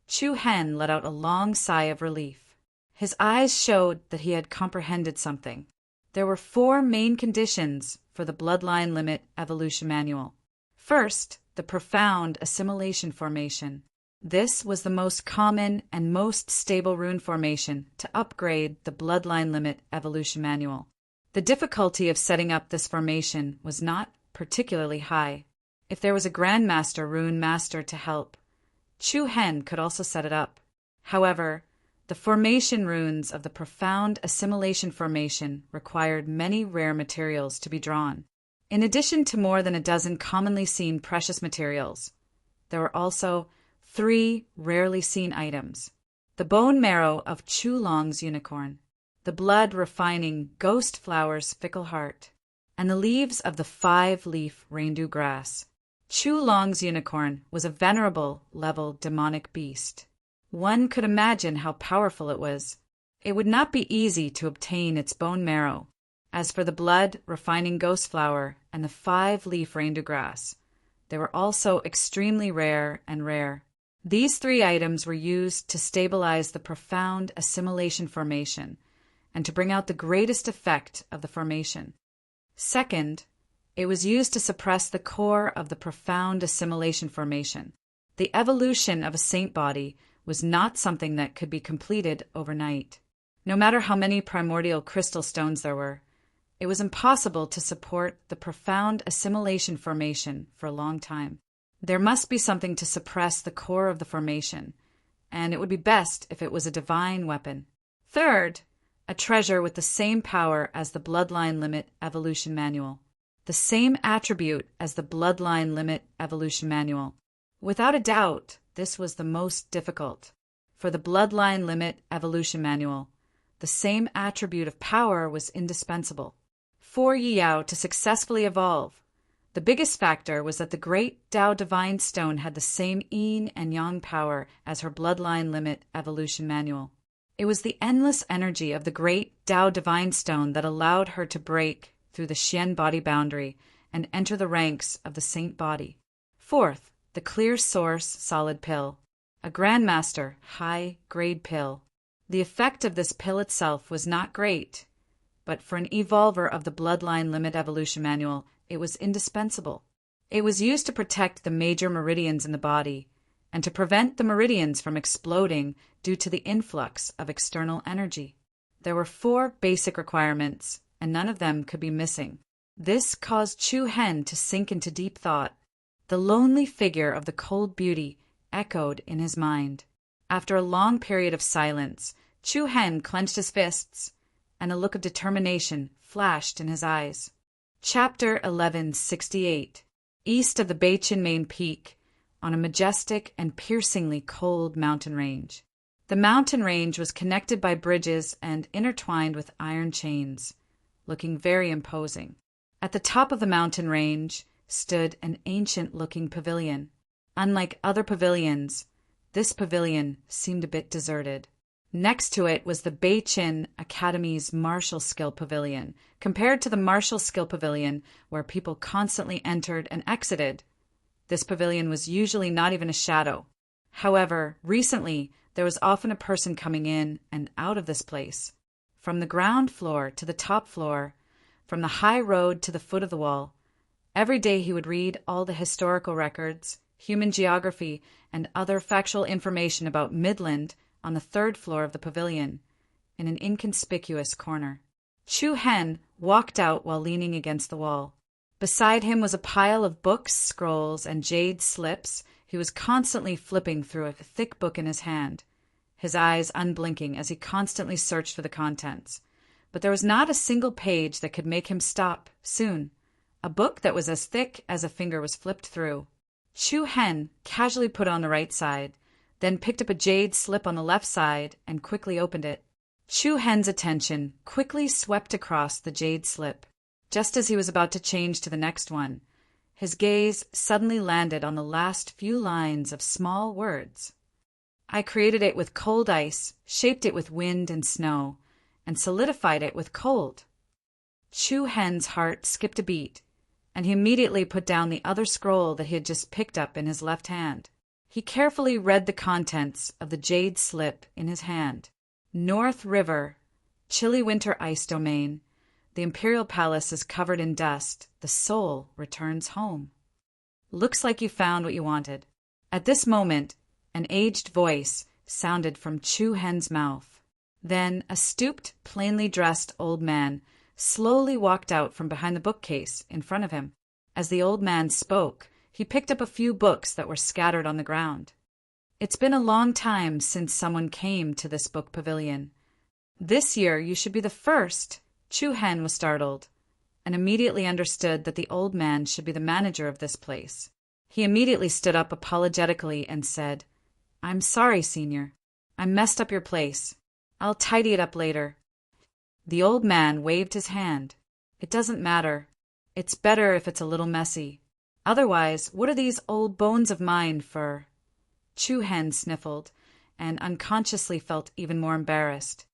Chu Hen let out a long sigh of relief. His eyes showed that he had comprehended something. There were 4 main conditions for the Bloodline Limit Evolution Manual. First, the profound assimilation formation. This was the most common and most stable rune formation to upgrade the Bloodline Limit Evolution Manual. The difficulty of setting up this formation was not particularly high. If there was a Grandmaster Rune Master to help, Chu Hen could also set it up. However, the formation runes of the profound assimilation formation required many rare materials to be drawn. In addition to more than a dozen commonly seen precious materials, there were also 3 rarely seen items: the bone marrow of Chu Long's unicorn, the blood refining ghost flower's fickle heart, and the leaves of the 5-leaf reindew grass. Chu Long's unicorn was a venerable level demonic beast. One could imagine how powerful it was. It would not be easy to obtain its bone marrow. As for the blood refining ghost flower and the 5-leaf reindew grass, they were also extremely rare and rare. These 3 items were used to stabilize the profound assimilation formation and to bring out the greatest effect of the formation. Second, it was used to suppress the core of the profound assimilation formation. The evolution of a saint body was not something that could be completed overnight. No matter how many primordial crystal stones there were, it was impossible to support the profound assimilation formation for a long time. There must be something to suppress the core of the formation, and it would be best if it was a divine weapon. Third, a treasure with the same power as the Bloodline Limit Evolution Manual. The same attribute as the Bloodline Limit Evolution Manual. Without a doubt, this was the most difficult. For the Bloodline Limit Evolution Manual, the same attribute of power was indispensable. For Yi Yao to successfully evolve, the biggest factor was that the Great Tao Divine Stone had the same yin and yang power as her Bloodline Limit Evolution Manual. It was the endless energy of the Great Tao Divine Stone that allowed her to break through the Xian body boundary and enter the ranks of the saint body. Fourth, the Clear Source Solid Pill, a Grandmaster high-grade pill. The effect of this pill itself was not great, but for an evolver of the Bloodline Limit Evolution Manual, it was indispensable. It was used to protect the major meridians in the body and to prevent the meridians from exploding due to the influx of external energy. There were 4 basic requirements, and none of them could be missing. This caused Chu Hen to sink into deep thought. The lonely figure of the cold beauty echoed in his mind. After a long period of silence, Chu Hen clenched his fists, and a look of determination flashed in his eyes. Chapter 1168. East of the Beichin Main Peak, on a majestic and piercingly cold mountain range. The mountain range was connected by bridges and intertwined with iron chains, looking very imposing. At the top of the mountain range stood an ancient-looking pavilion. Unlike other pavilions, this pavilion seemed a bit deserted. Next to it was the Beichin Academy's Martial Skill Pavilion. Compared to the Martial Skill Pavilion, where people constantly entered and exited, this pavilion was usually not even a shadow. However, recently, there was often a person coming in and out of this place. From the ground floor to the top floor, from the high road to the foot of the wall, every day he would read all the historical records, human geography, and other factual information about Midland on the 3rd floor of the pavilion, in an inconspicuous corner. Chu Hen walked out while leaning against the wall. Beside him was a pile of books, scrolls, and jade slips. He was constantly flipping through a thick book in his hand, his eyes unblinking as he constantly searched for the contents. but there was not a single page that could make him stop soon. A book that was as thick as a finger was flipped through. Chu Hen casually put on the right side, then picked up a jade slip on the left side and quickly opened it. Chu Hen's attention quickly swept across the jade slip. Just as he was about to change to the next one, his gaze suddenly landed on the last few lines of small words. I created it with cold ice, shaped it with wind and snow, and solidified it with cold. Chu Hen's heart skipped a beat, and he immediately put down the other scroll that he had just picked up in his left hand. He carefully read the contents of the jade slip in his hand. North River, chilly winter ice domain. The Imperial Palace is covered in dust. The soul returns home. Looks like you found what you wanted. At this moment, an aged voice sounded from Chu Hen's mouth. Then a stooped, plainly dressed old man slowly walked out from behind the bookcase in front of him. As the old man spoke, he picked up a few books that were scattered on the ground. It's been a long time since someone came to this book pavilion. This year you should be the first. Chu Hen was startled, and immediately understood that the old man should be the manager of this place. He immediately stood up apologetically and said, I'm sorry, Senior. I messed up your place. I'll tidy it up later. The old man waved his hand. It doesn't matter. It's better if it's a little messy. Otherwise, what are these old bones of mine for? Chu Hen sniffled, and unconsciously felt even more embarrassed.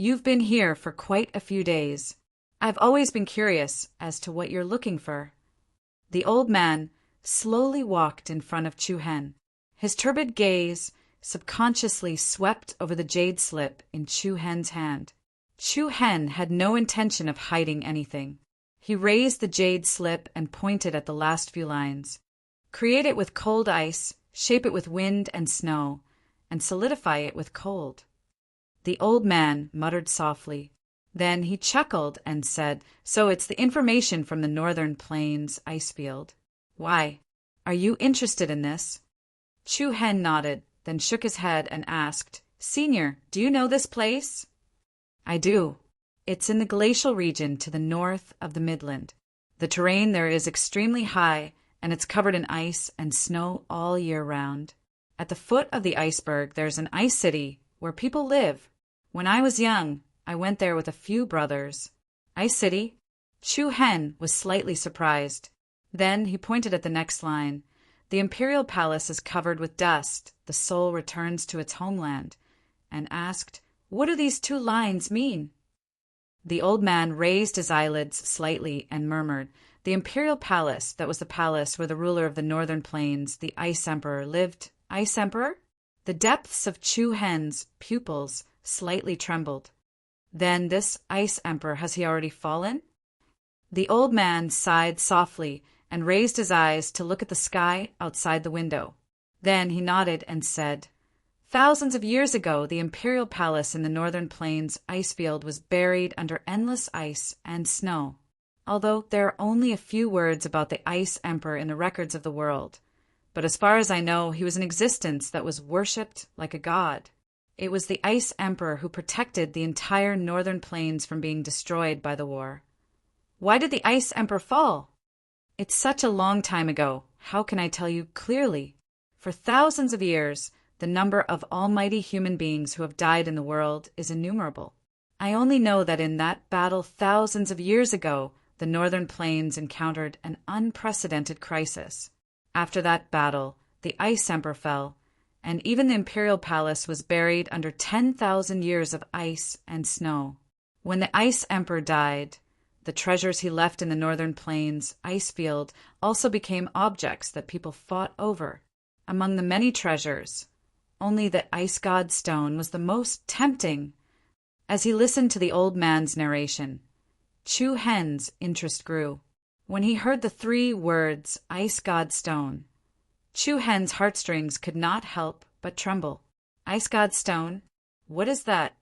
You've been here for quite a few days. I've always been curious as to what you're looking for. The old man slowly walked in front of Chu Hen. His turbid gaze subconsciously swept over the jade slip in Chu Hen's hand. Chu Hen had no intention of hiding anything. He raised the jade slip and pointed at the last few lines. Create it with cold ice, shape it with wind and snow, and solidify it with cold. The old man muttered softly. Then he chuckled and said, So it's the information from the Northern Plains ice field. Why? Are you interested in this? Chu Hen nodded, then shook his head and asked, Senior, do you know this place? I do. It's in the glacial region to the north of the Midland. The terrain there is extremely high, and it's covered in ice and snow all year round. At the foot of the iceberg, there's an ice city where people live. When I was young, I went there with a few brothers. Ice City? Chu Hen was slightly surprised. Then he pointed at the next line. The Imperial Palace is covered with dust. The soul returns to its homeland. And asked, What do these two lines mean? The old man raised his eyelids slightly and murmured, The Imperial Palace, that was the palace where the ruler of the Northern Plains, the Ice Emperor, lived. Ice Emperor? The depths of Chu Hen's pupils slightly trembled. Then this Ice Emperor, has he already fallen? The old man sighed softly and raised his eyes to look at the sky outside the window. Then he nodded and said, Thousands of years ago, the Imperial Palace in the Northern Plains ice field was buried under endless ice and snow. Although there are only a few words about the Ice Emperor in the records of the world. But as far as I know, he was an existence that was worshipped like a god. It was the Ice Emperor who protected the entire Northern Plains from being destroyed by the war. Why did the Ice Emperor fall? It's such a long time ago. How can I tell you clearly? For thousands of years, the number of almighty human beings who have died in the world is innumerable. I only know that in that battle thousands of years ago, the Northern Plains encountered an unprecedented crisis. After that battle, the Ice Emperor fell, and even the Imperial Palace was buried under 10,000 years of ice and snow. When the Ice Emperor died, the treasures he left in the Northern Plains ice field also became objects that people fought over. Among the many treasures, only the Ice God Stone was the most tempting. As he listened to the old man's narration, Chu Hen's interest grew. When he heard the 3 words, Ice God Stone, Chu Hen's heartstrings could not help but tremble. Ice God Stone? What is that?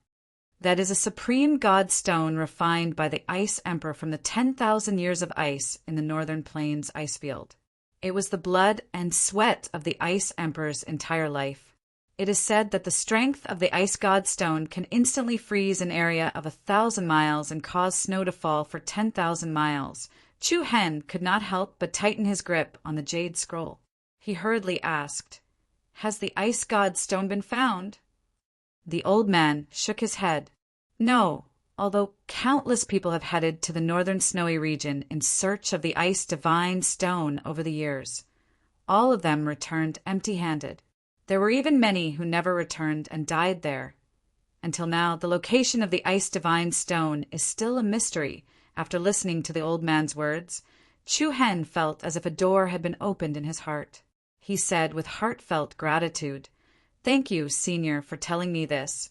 That is a supreme god stone refined by the Ice Emperor from the 10,000 years of ice in the Northern Plains ice field. It was the blood and sweat of the Ice Emperor's entire life. It is said that the strength of the ice god stone can instantly freeze an area of 1,000 miles and cause snow to fall for 10,000 miles. Chu Hen could not help but tighten his grip on the jade scroll. He hurriedly asked, "Has the ice god stone been found?" The old man shook his head. "No, although countless people have headed to the northern snowy region in search of the ice divine stone over the years. All of them returned empty-handed. There were even many who never returned and died there. Until now, the location of the ice divine stone is still a mystery." After listening to the old man's words, Chu Hen felt as if a door had been opened in his heart. He said with heartfelt gratitude, "Thank you, Senior, for telling me this."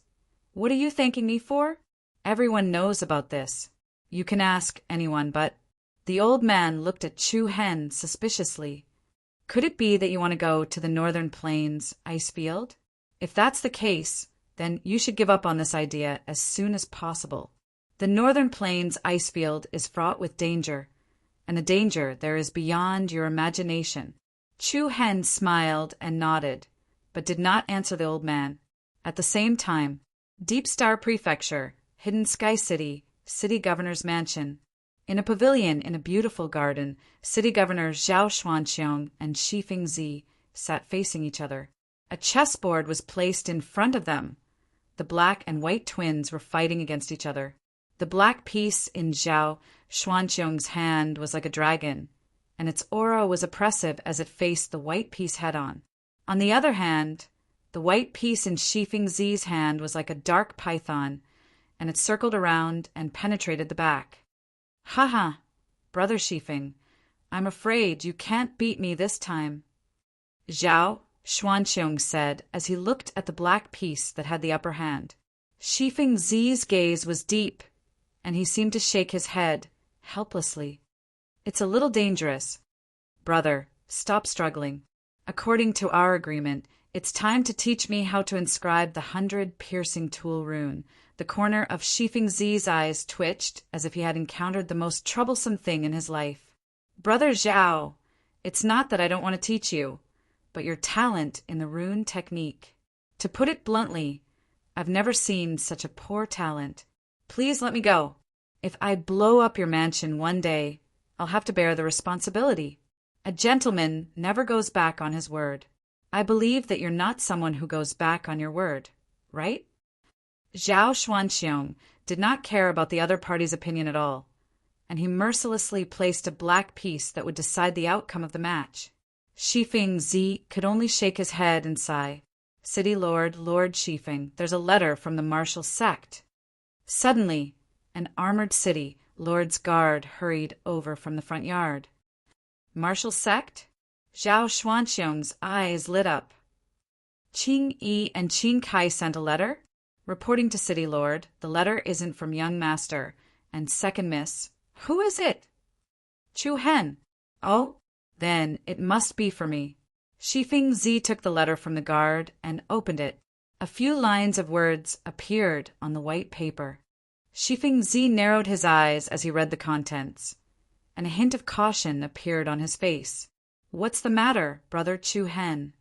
"What are you thanking me for?" "Everyone knows about this. You can ask anyone, but—" The old man looked at Chu Hen suspiciously. "Could it be that you want to go to the Northern Plains ice field? If that's the case, then you should give up on this idea as soon as possible. The Northern Plains ice field is fraught with danger, and the danger there is beyond your imagination." Chu Hen smiled and nodded, but did not answer the old man. At the same time, Deep Star Prefecture, Hidden Sky City, City Governor's Mansion. In a pavilion in a beautiful garden, City Governor Zhao Xuanqiong and Shi Fingzi sat facing each other. A chessboard was placed in front of them. The black and white twins were fighting against each other. The black piece in Zhao Xuanqiong's hand was like a dragon, and its aura was oppressive as it faced the white piece head-on. On the other hand, the white piece in Shi Fingzi's hand was like a dark python, and it circled around and penetrated the back. "Ha, Brother Shifeng, I'm afraid you can't beat me this time," Zhao Xuanqiong said as he looked at the black piece that had the upper hand. Shifeng Zi's gaze was deep, and he seemed to shake his head, helplessly. "It's a little dangerous. Brother, stop struggling. According to our agreement, it's time to teach me how to inscribe the 100 piercing tool rune." The corner of Shifeng Zi's eyes twitched as if he had encountered the most troublesome thing in his life. "Brother Zhao, it's not that I don't want to teach you, but your talent in the rune technique. To put it bluntly, I've never seen such a poor talent. Please let me go. If I blow up your mansion one day, I'll have to bear the responsibility. A gentleman never goes back on his word. I believe that you're not someone who goes back on your word, right?" Zhao Xuanqiong did not care about the other party's opinion at all, and he mercilessly placed a black piece that would decide the outcome of the match. Shifeng Zi could only shake his head and sigh. "City Lord, Lord Shifeng, there's a letter from the martial sect." Suddenly, an armored city lord's guard hurried over from the front yard. "Martial sect?" Zhao Xuanqiong's eyes lit up. "Qing Yi and Qing Kai sent a letter? Reporting to City Lord, the letter isn't from young master, and second miss. Who is it?" "Chu Hen." "Oh, then it must be for me." Shifeng Zi took the letter from the guard and opened it. A few lines of words appeared on the white paper. Shifeng Zi narrowed his eyes as he read the contents, and a hint of caution appeared on his face. "What's the matter, Brother Chu Hen?"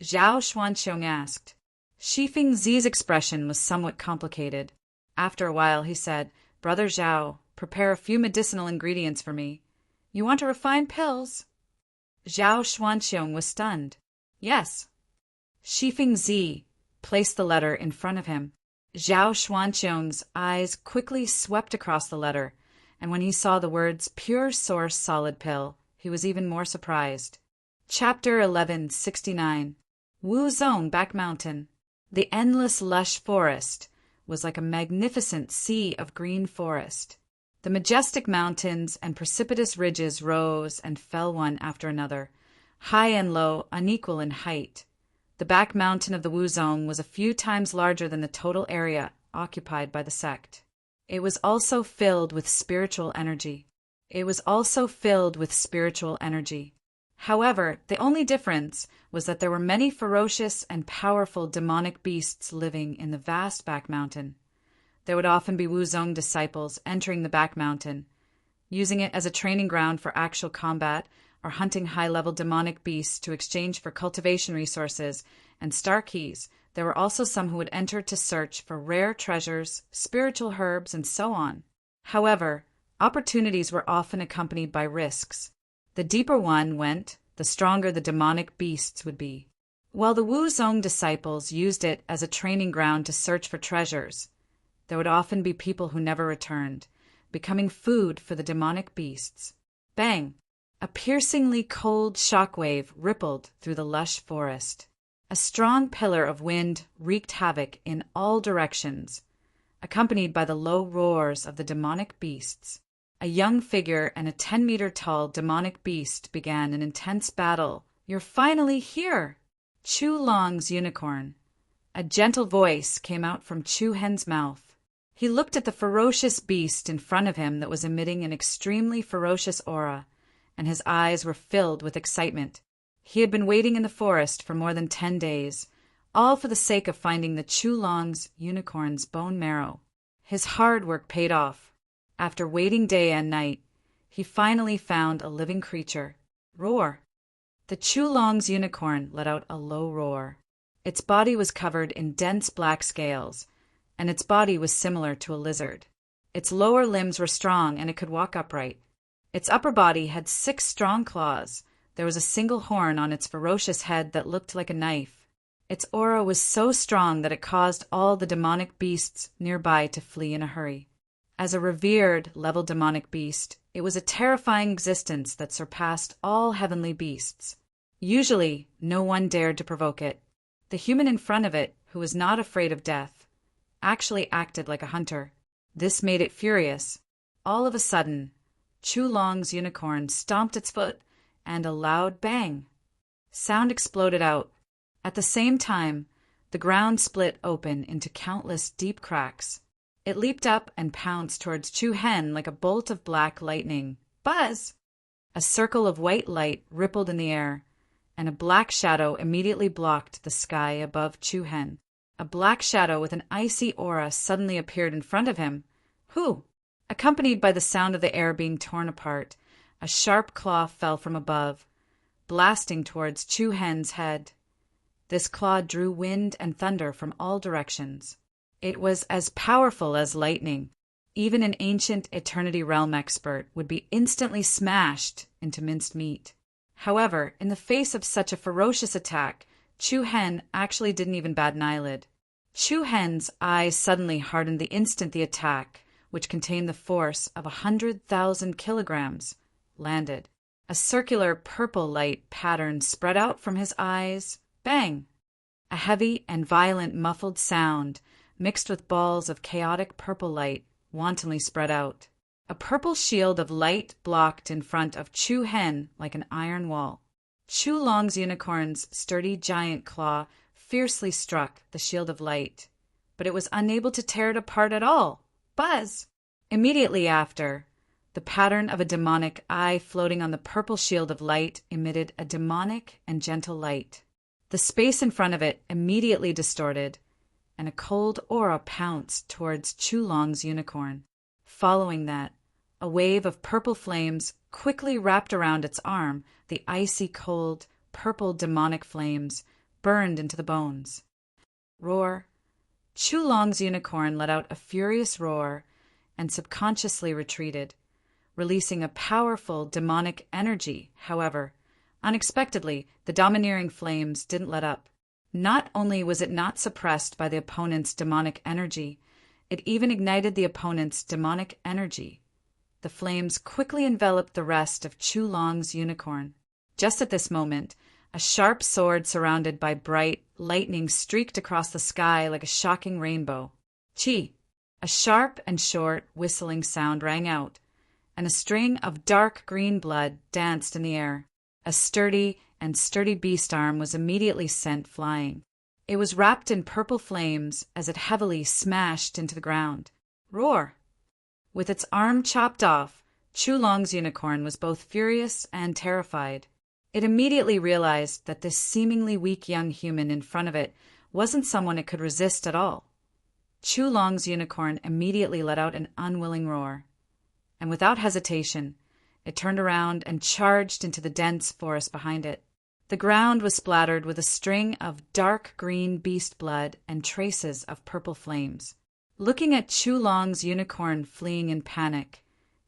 Zhao Xuanqiong asked. Shifeng Zi's expression was somewhat complicated. After a while, he said, "Brother Zhao, prepare a few medicinal ingredients for me." "You want to refine pills?" Zhao Xuanqiong was stunned. "Yes." Shifeng Zi placed the letter in front of him. Zhao Xuanqiong's eyes quickly swept across the letter, and when he saw the words "Pure Source Solid Pill," he was even more surprised. Chapter 1169. Wuzong Back Mountain. The endless lush forest was like a magnificent sea of green forest. The majestic mountains and precipitous ridges rose and fell one after another, high and low, unequal in height. The back mountain of the Wuzong was a few times larger than the total area occupied by the sect. It was also filled with spiritual energy. However, the only difference was that there were many ferocious and powerful demonic beasts living in the vast back mountain. There would often be Wuzong disciples entering the back mountain, using it as a training ground for actual combat or hunting high-level demonic beasts to exchange for cultivation resources and star keys, there were also some who would enter to search for rare treasures, spiritual herbs, and so on. However, opportunities were often accompanied by risks. The deeper one went, the stronger the demonic beasts would be. While the Wuzong disciples used it as a training ground to search for treasures, there would often be people who never returned, becoming food for the demonic beasts. Bang! A piercingly cold shockwave rippled through the lush forest. A strong pillar of wind wreaked havoc in all directions, accompanied by the low roars of the demonic beasts. A young figure and a 10-meter-tall demonic beast began an intense battle. "You're finally here!" Chu Long's unicorn. A gentle voice came out from Chu Hen's mouth. He looked at the ferocious beast in front of him that was emitting an extremely ferocious aura, and his eyes were filled with excitement. He had been waiting in the forest for more than 10 days, all for the sake of finding the Chu Long's unicorn's bone marrow. His hard work paid off. After waiting day and night, he finally found a living creature. Roar! The Chu Long's unicorn let out a low roar. Its body was covered in dense black scales, and its body was similar to a lizard. Its lower limbs were strong, and it could walk upright. Its upper body had 6 strong claws. There was a single horn on its ferocious head that looked like a knife. Its aura was so strong that it caused all the demonic beasts nearby to flee in a hurry. As a revered level demonic beast, it was a terrifying existence that surpassed all heavenly beasts. Usually, no one dared to provoke it. The human in front of it, who was not afraid of death, actually acted like a hunter. This made it furious. All of a sudden, Chu Long's unicorn stomped its foot, and a loud bang sound exploded out. At the same time, the ground split open into countless deep cracks. It leaped up and pounced towards Chu Hen like a bolt of black lightning. Buzz! A circle of white light rippled in the air, and a black shadow immediately blocked the sky above Chu Hen. A black shadow with an icy aura suddenly appeared in front of him. Who? Accompanied by the sound of the air being torn apart, a sharp claw fell from above, blasting towards Chu Hen's head. This claw drew wind and thunder from all directions. It was as powerful as lightning. Even an ancient Eternity Realm expert would be instantly smashed into minced meat. However, in the face of such a ferocious attack, Chu Hen actually didn't even bat an eyelid. Chu Hen's eyes suddenly hardened the instant the attack, which contained the force of 100,000 kilograms, landed. A circular purple light pattern spread out from his eyes. Bang! A heavy and violent muffled sound, mixed with balls of chaotic purple light, wantonly spread out. A purple shield of light blocked in front of Chu Hen like an iron wall. Chu Long's unicorn's sturdy giant claw fiercely struck the shield of light, but it was unable to tear it apart at all. Buzz! Immediately after, the pattern of a demonic eye floating on the purple shield of light emitted a demonic and gentle light. The space in front of it immediately distorted, and a cold aura pounced towards Chu Long's unicorn. Following that, a wave of purple flames quickly wrapped around its arm. The icy cold, purple demonic flames burned into the bones. Roar! Chu Long's unicorn let out a furious roar and subconsciously retreated, releasing a powerful demonic energy. However, unexpectedly, the domineering flames didn't let up. Not only was it not suppressed by the opponent's demonic energy, it even ignited the opponent's demonic energy. The flames quickly enveloped the rest of Chu Long's unicorn. Just at this moment, a sharp sword surrounded by bright lightning streaked across the sky like a shocking rainbow. Chi! A sharp and short whistling sound rang out, and a string of dark green blood danced in the air. A sturdy beast arm was immediately sent flying. It was wrapped in purple flames as it heavily smashed into the ground. Roar! With its arm chopped off, Chu Long's unicorn was both furious and terrified. It immediately realized that this seemingly weak young human in front of it wasn't someone it could resist at all. Chu Long's unicorn immediately let out an unwilling roar, and without hesitation, it turned around and charged into the dense forest behind it. The ground was splattered with a string of dark green beast blood and traces of purple flames. Looking at Chu Long's unicorn fleeing in panic,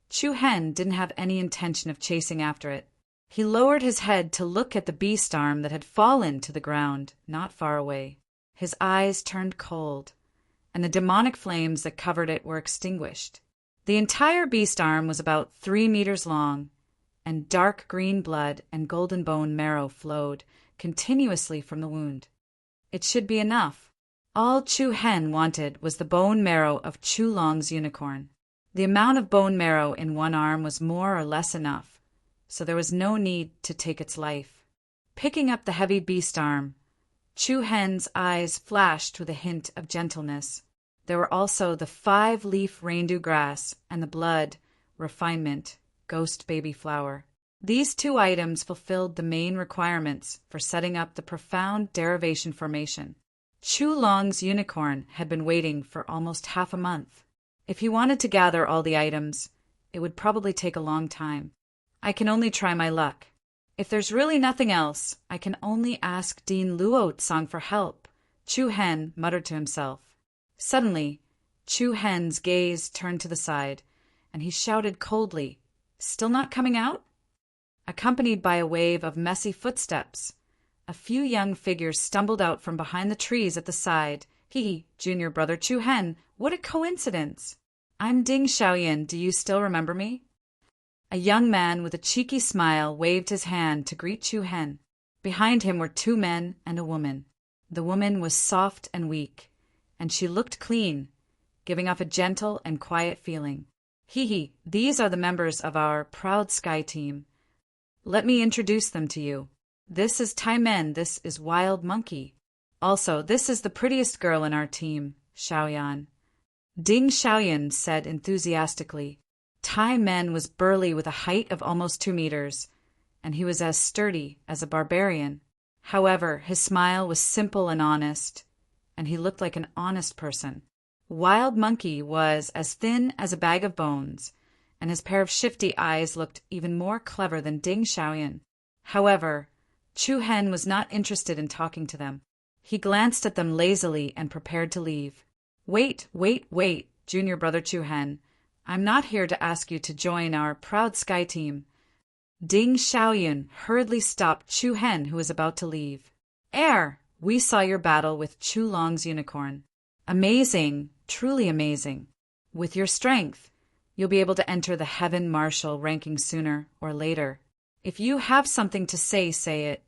Chu Hen didn't have any intention of chasing after it. He lowered his head to look at the beast arm that had fallen to the ground not far away. His eyes turned cold, and the demonic flames that covered it were extinguished. The entire beast arm was about 3 meters long, and dark green blood and golden bone marrow flowed continuously from the wound. It should be enough. All Chu Hen wanted was the bone marrow of Chu Long's unicorn. The amount of bone marrow in one arm was more or less enough, so there was no need to take its life. Picking up the heavy beast arm, Chu Hen's eyes flashed with a hint of gentleness. There were also the 5-leaf reindew grass and the blood, refinement, ghost baby flower. These 2 items fulfilled the main requirements for setting up the profound derivation formation. Chu Long's unicorn had been waiting for almost half a month. If he wanted to gather all the items, it would probably take a long time. I can only try my luck. If there's really nothing else, I can only ask Dean Luo Tsang for help, Chu Hen muttered to himself. Suddenly, Chu Hen's gaze turned to the side, and he shouted coldly, "Still not coming out?" Accompanied by a wave of messy footsteps, a few young figures stumbled out from behind the trees at the side. Junior brother Chu Hen, what a coincidence! I'm Ding Xiaoyan, do you still remember me? A young man with a cheeky smile waved his hand to greet Chu Hen. Behind him were 2 men and a woman. The woman was soft and weak, and she looked clean, giving off a gentle and quiet feeling. These are the members of our proud Sky team. Let me introduce them to you. This is Tai Men, this is Wild Monkey. Also, this is the prettiest girl in our team, Xiaoyan. Ding Xiaoyan said enthusiastically. Tai Men was burly with a height of almost 2 meters, and he was as sturdy as a barbarian. However, his smile was simple and honest, and he looked like an honest person. Wild Monkey was as thin as a bag of bones, and his pair of shifty eyes looked even more clever than Ding Xiaoyan. However, Chu Hen was not interested in talking to them. He glanced at them lazily and prepared to leave. Wait, Junior brother Chu Hen. I'm not here to ask you to join our proud Sky team. Ding Xiaoyan hurriedly stopped Chu Hen, who was about to leave. We saw your battle with Chu Long's unicorn. Amazing, truly amazing. With your strength, you'll be able to enter the Heaven Marshal ranking sooner or later. If you have something to say, say it.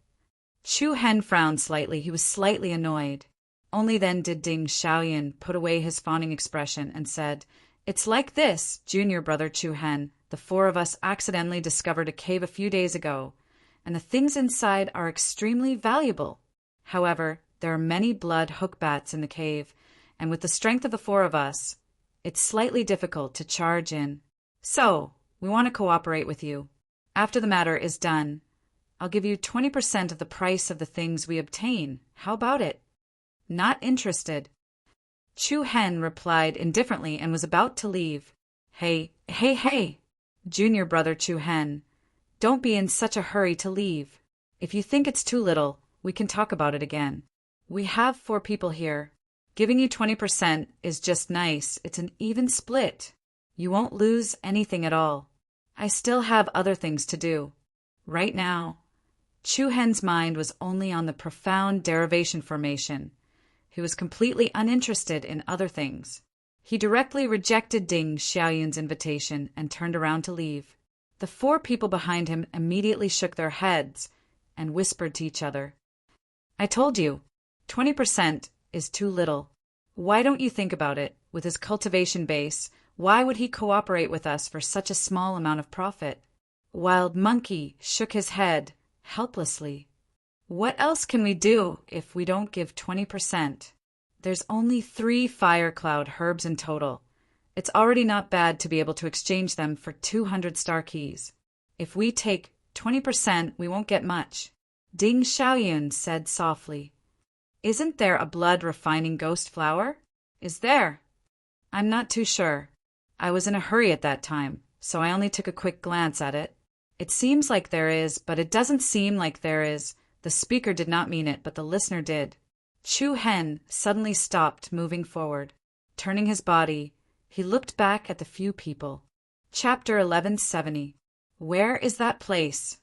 Chu Hen frowned slightly. He was slightly annoyed. Only then did Ding Xiaoyan put away his fawning expression and said, "It's like this, Junior brother Chu Hen. The 4 of us accidentally discovered a cave a few days ago, and the things inside are extremely valuable. However, there are many blood hook bats in the cave, and with the strength of the 4 of us, it's slightly difficult to charge in. So, we want to cooperate with you. After the matter is done, I'll give you 20% of the price of the things we obtain. How about it?" "Not interested." Chu Hen replied indifferently and was about to leave. Hey, Junior brother Chu Hen, don't be in such a hurry to leave. If you think it's too little, we can talk about it again. We have 4 people here. Giving you 20% is just nice. It's an even split. You won't lose anything at all. I still have other things to do. Right now, Chu Hen's mind was only on the profound derivation formation. He was completely uninterested in other things. He directly rejected Ding Xiaoyan's invitation and turned around to leave. The 4 people behind him immediately shook their heads and whispered to each other. "I told you, 20% is too little. Why don't you think about it? With his cultivation base, why would he cooperate with us for such a small amount of profit?" Wild Monkey shook his head helplessly. "What else can we do if we don't give 20%? There's only 3 fire cloud herbs in total. It's already not bad to be able to exchange them for 200 star keys. If we take 20%, we won't get much." Ding Xiaoyan said softly. "Isn't there a blood refining ghost flower?" "Is there?" "I'm not too sure. I was in a hurry at that time, so I only took a quick glance at it. It seems like there is, but it doesn't seem like there is, The speaker did not mean it, but the listener did. Chu Hen suddenly stopped moving forward. Turning his body, he looked back at the few people. Chapter 1170. Where is that place?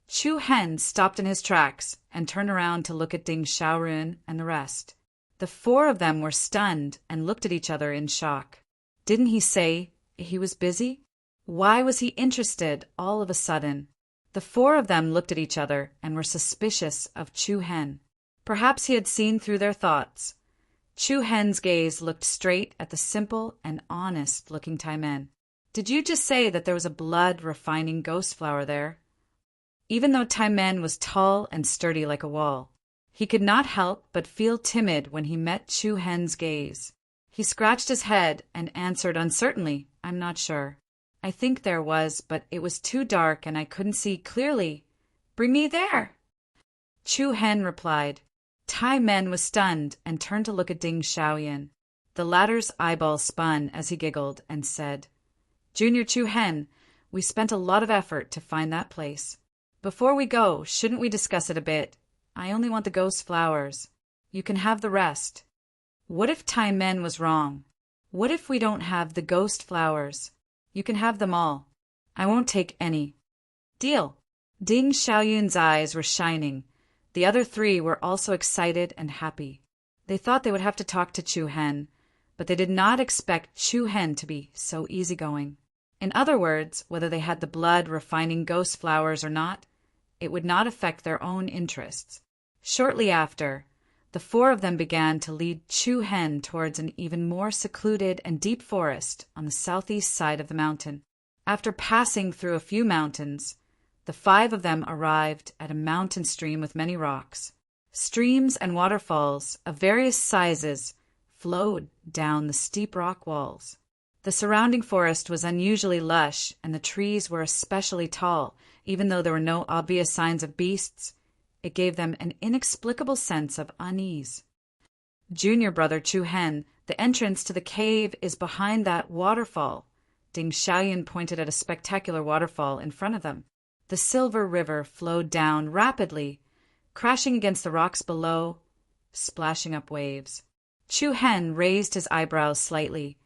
Chu Hen stopped in his tracks and turned around to look at Ding Xiaorun and the rest. The four of them were stunned and looked at each other in shock. Didn't he say he was busy? Why was he interested all of a sudden? The four of them looked at each other and were suspicious of Chu Hen. Perhaps he had seen through their thoughts. Chu Hen's gaze looked straight at the simple and honest-looking Taimen. Did you just say that there was a blood-refining ghost flower there? Even though Taimen was tall and sturdy like a wall, he could not help but feel timid when he met Chu Hen's gaze. He scratched his head and answered uncertainly, "I'm not sure. I think there was, but it was too dark and I couldn't see clearly. Bring me there." Chu Hen replied. Taimen was stunned and turned to look at Ding Xiaoyan. The latter's eyeballs spun as he giggled and said, "Junior Chu Hen, we spent a lot of effort to find that place. Before we go, shouldn't we discuss it a bit? I only want the ghost flowers. You can have the rest." What if Taimen was wrong? What if we don't have the ghost flowers? You can have them all. I won't take any. Deal. Ding Xiaoyun's eyes were shining. The other three were also excited and happy. They thought they would have to talk to Chu Hen, but they did not expect Chu Hen to be so easygoing. In other words, whether they had the blood-refining ghost flowers or not, it would not affect their own interests. Shortly after, the four of them began to lead Chu Hen towards an even more secluded and deep forest on the southeast side of the mountain. After passing through a few mountains, the five of them arrived at a mountain stream with many rocks. Streams and waterfalls of various sizes flowed down the steep rock walls. The surrounding forest was unusually lush, and the trees were especially tall. Even though there were no obvious signs of beasts, it gave them an inexplicable sense of unease. "Junior brother Chu Hen, the entrance to the cave is behind that waterfall." Ding Xiaoyan pointed at a spectacular waterfall in front of them. The silver river flowed down rapidly, crashing against the rocks below, splashing up waves. Chu Hen raised his eyebrows slightly,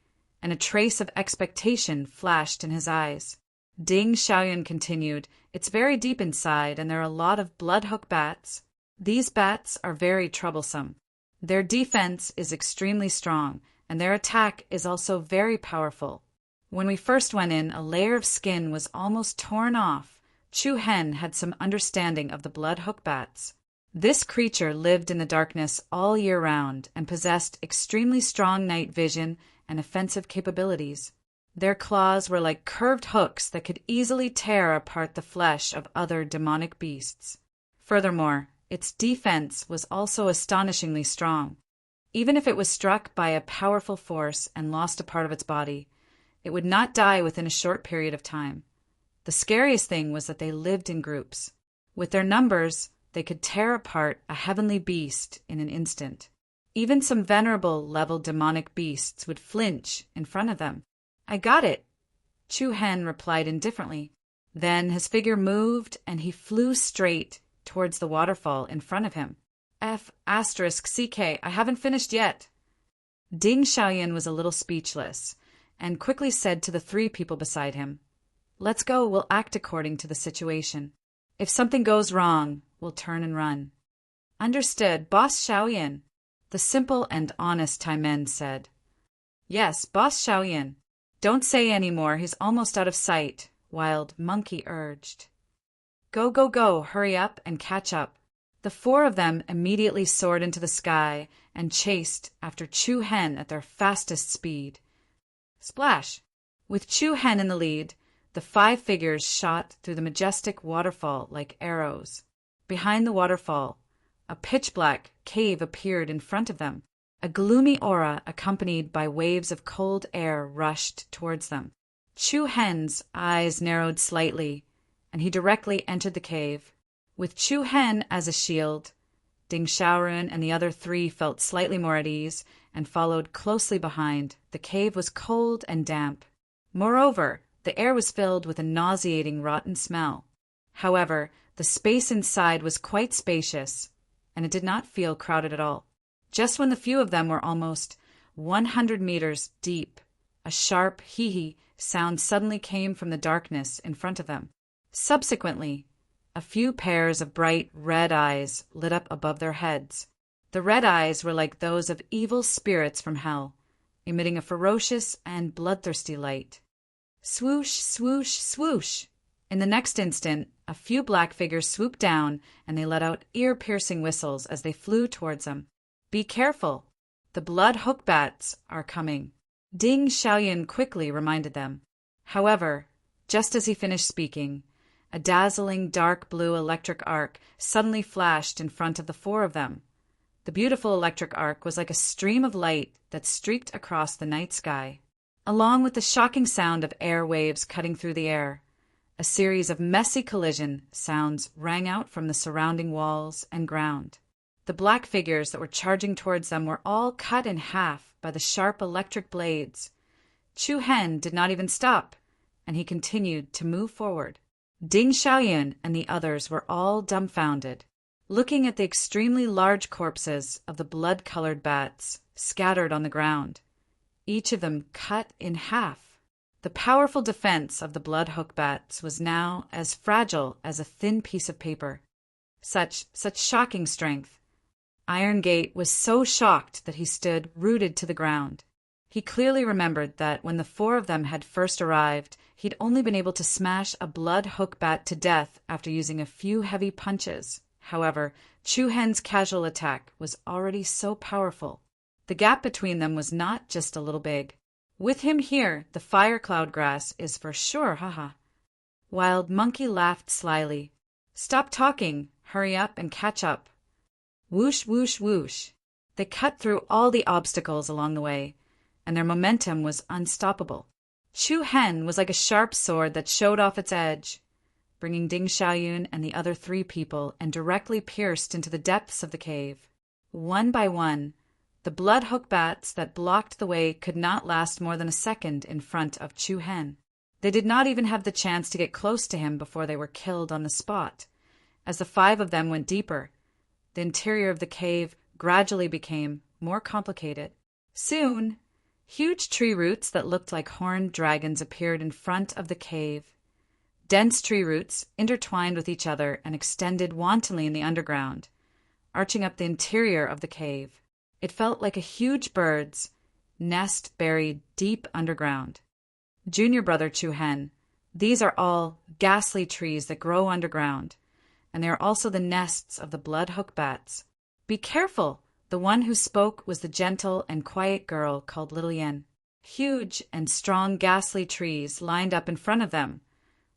and a trace of expectation flashed in his eyes. Ding Xiaoyan continued, "It's very deep inside, and there are a lot of bloodhook bats. These bats are very troublesome. Their defense is extremely strong, and their attack is also very powerful. When we first went in, a layer of skin was almost torn off." Chu Hen had some understanding of the bloodhook bats. This creature lived in the darkness all year round and possessed extremely strong night vision and offensive capabilities. Their claws were like curved hooks that could easily tear apart the flesh of other demonic beasts. Furthermore, its defense was also astonishingly strong. Even if it was struck by a powerful force and lost a part of its body, it would not die within a short period of time. The scariest thing was that they lived in groups. With their numbers, they could tear apart a heavenly beast in an instant. Even some venerable level demonic beasts would flinch in front of them. "I got it," Chu Hen replied indifferently. Then his figure moved and he flew straight towards the waterfall in front of him. F***CK, I haven't finished yet. Ding Xiaoyan was a little speechless and quickly said to the three people beside him, "Let's go, we'll act according to the situation. If something goes wrong, we'll turn and run." "Understood, Boss Xiaoyan," the simple and honest Taimen said. "Yes, Boss Xiaoyan. Don't say any more, he's almost out of sight," Wild Monkey urged. "Go, go, go, hurry up and catch up." The four of them immediately soared into the sky and chased after Chu Hen at their fastest speed. Splash! With Chu Hen in the lead, the five figures shot through the majestic waterfall like arrows. Behind the waterfall, a pitch-black cave appeared in front of them. A gloomy aura accompanied by waves of cold air rushed towards them. Chu Hen's eyes narrowed slightly, and he directly entered the cave. With Chu Hen as a shield, Ding Xiaorun and the other three felt slightly more at ease and followed closely behind. The cave was cold and damp. Moreover, the air was filled with a nauseating rotten smell. However, The space inside was quite spacious, and it did not feel crowded at all. Just when the few of them were almost 100 meters deep, a sharp hee-hee sound suddenly came from the darkness in front of them. Subsequently, a few pairs of bright red eyes lit up above their heads. The red eyes were like those of evil spirits from hell, emitting a ferocious and bloodthirsty light. Swoosh, swoosh, swoosh! In the next instant, a few black figures swooped down, and they let out ear-piercing whistles as they flew towards them. "Be careful! The blood hook bats are coming," Ding Xiaoyun quickly reminded them. However, just as he finished speaking, a dazzling dark blue electric arc suddenly flashed in front of the four of them. The beautiful electric arc was like a stream of light that streaked across the night sky. Along with the shocking sound of air waves cutting through the air, a series of messy collision sounds rang out from the surrounding walls and ground. The black figures that were charging towards them were all cut in half by the sharp electric blades. Chu Hen did not even stop, and he continued to move forward. Ding Xiaoyun and the others were all dumbfounded, looking at the extremely large corpses of the blood-colored bats scattered on the ground, each of them cut in half. The powerful defense of the blood hook bats was now as fragile as a thin piece of paper. Such shocking strength. Iron Gate was so shocked that he stood rooted to the ground. He clearly remembered that when the four of them had first arrived, he'd only been able to smash a blood hook bat to death after using a few heavy punches. However, Chu Hen's casual attack was already so powerful. The gap between them was not just a little big. With him here, the fire cloud grass is for sure, haha. Wild Monkey laughed slyly. "Stop talking, hurry up and catch up." Whoosh, whoosh, whoosh. They cut through all the obstacles along the way, and their momentum was unstoppable. Chu Hen was like a sharp sword that showed off its edge, bringing Ding Xiaoyun and the other three people and directly pierced into the depths of the cave. One by one, the blood hook bats that blocked the way could not last more than a second in front of Chu Hen. They did not even have the chance to get close to him before they were killed on the spot. As the five of them went deeper, the interior of the cave gradually became more complicated. Soon, huge tree roots that looked like horned dragons appeared in front of the cave. Dense tree roots intertwined with each other and extended wantonly in the underground, arching up the interior of the cave. It felt like a huge bird's nest buried deep underground. Junior brother Chu Hen, these are all ghastly trees that grow underground, and they are also the nests of the blood hook bats. Be careful! The one who spoke was the gentle and quiet girl called Little Yen. Huge and strong ghastly trees lined up in front of them,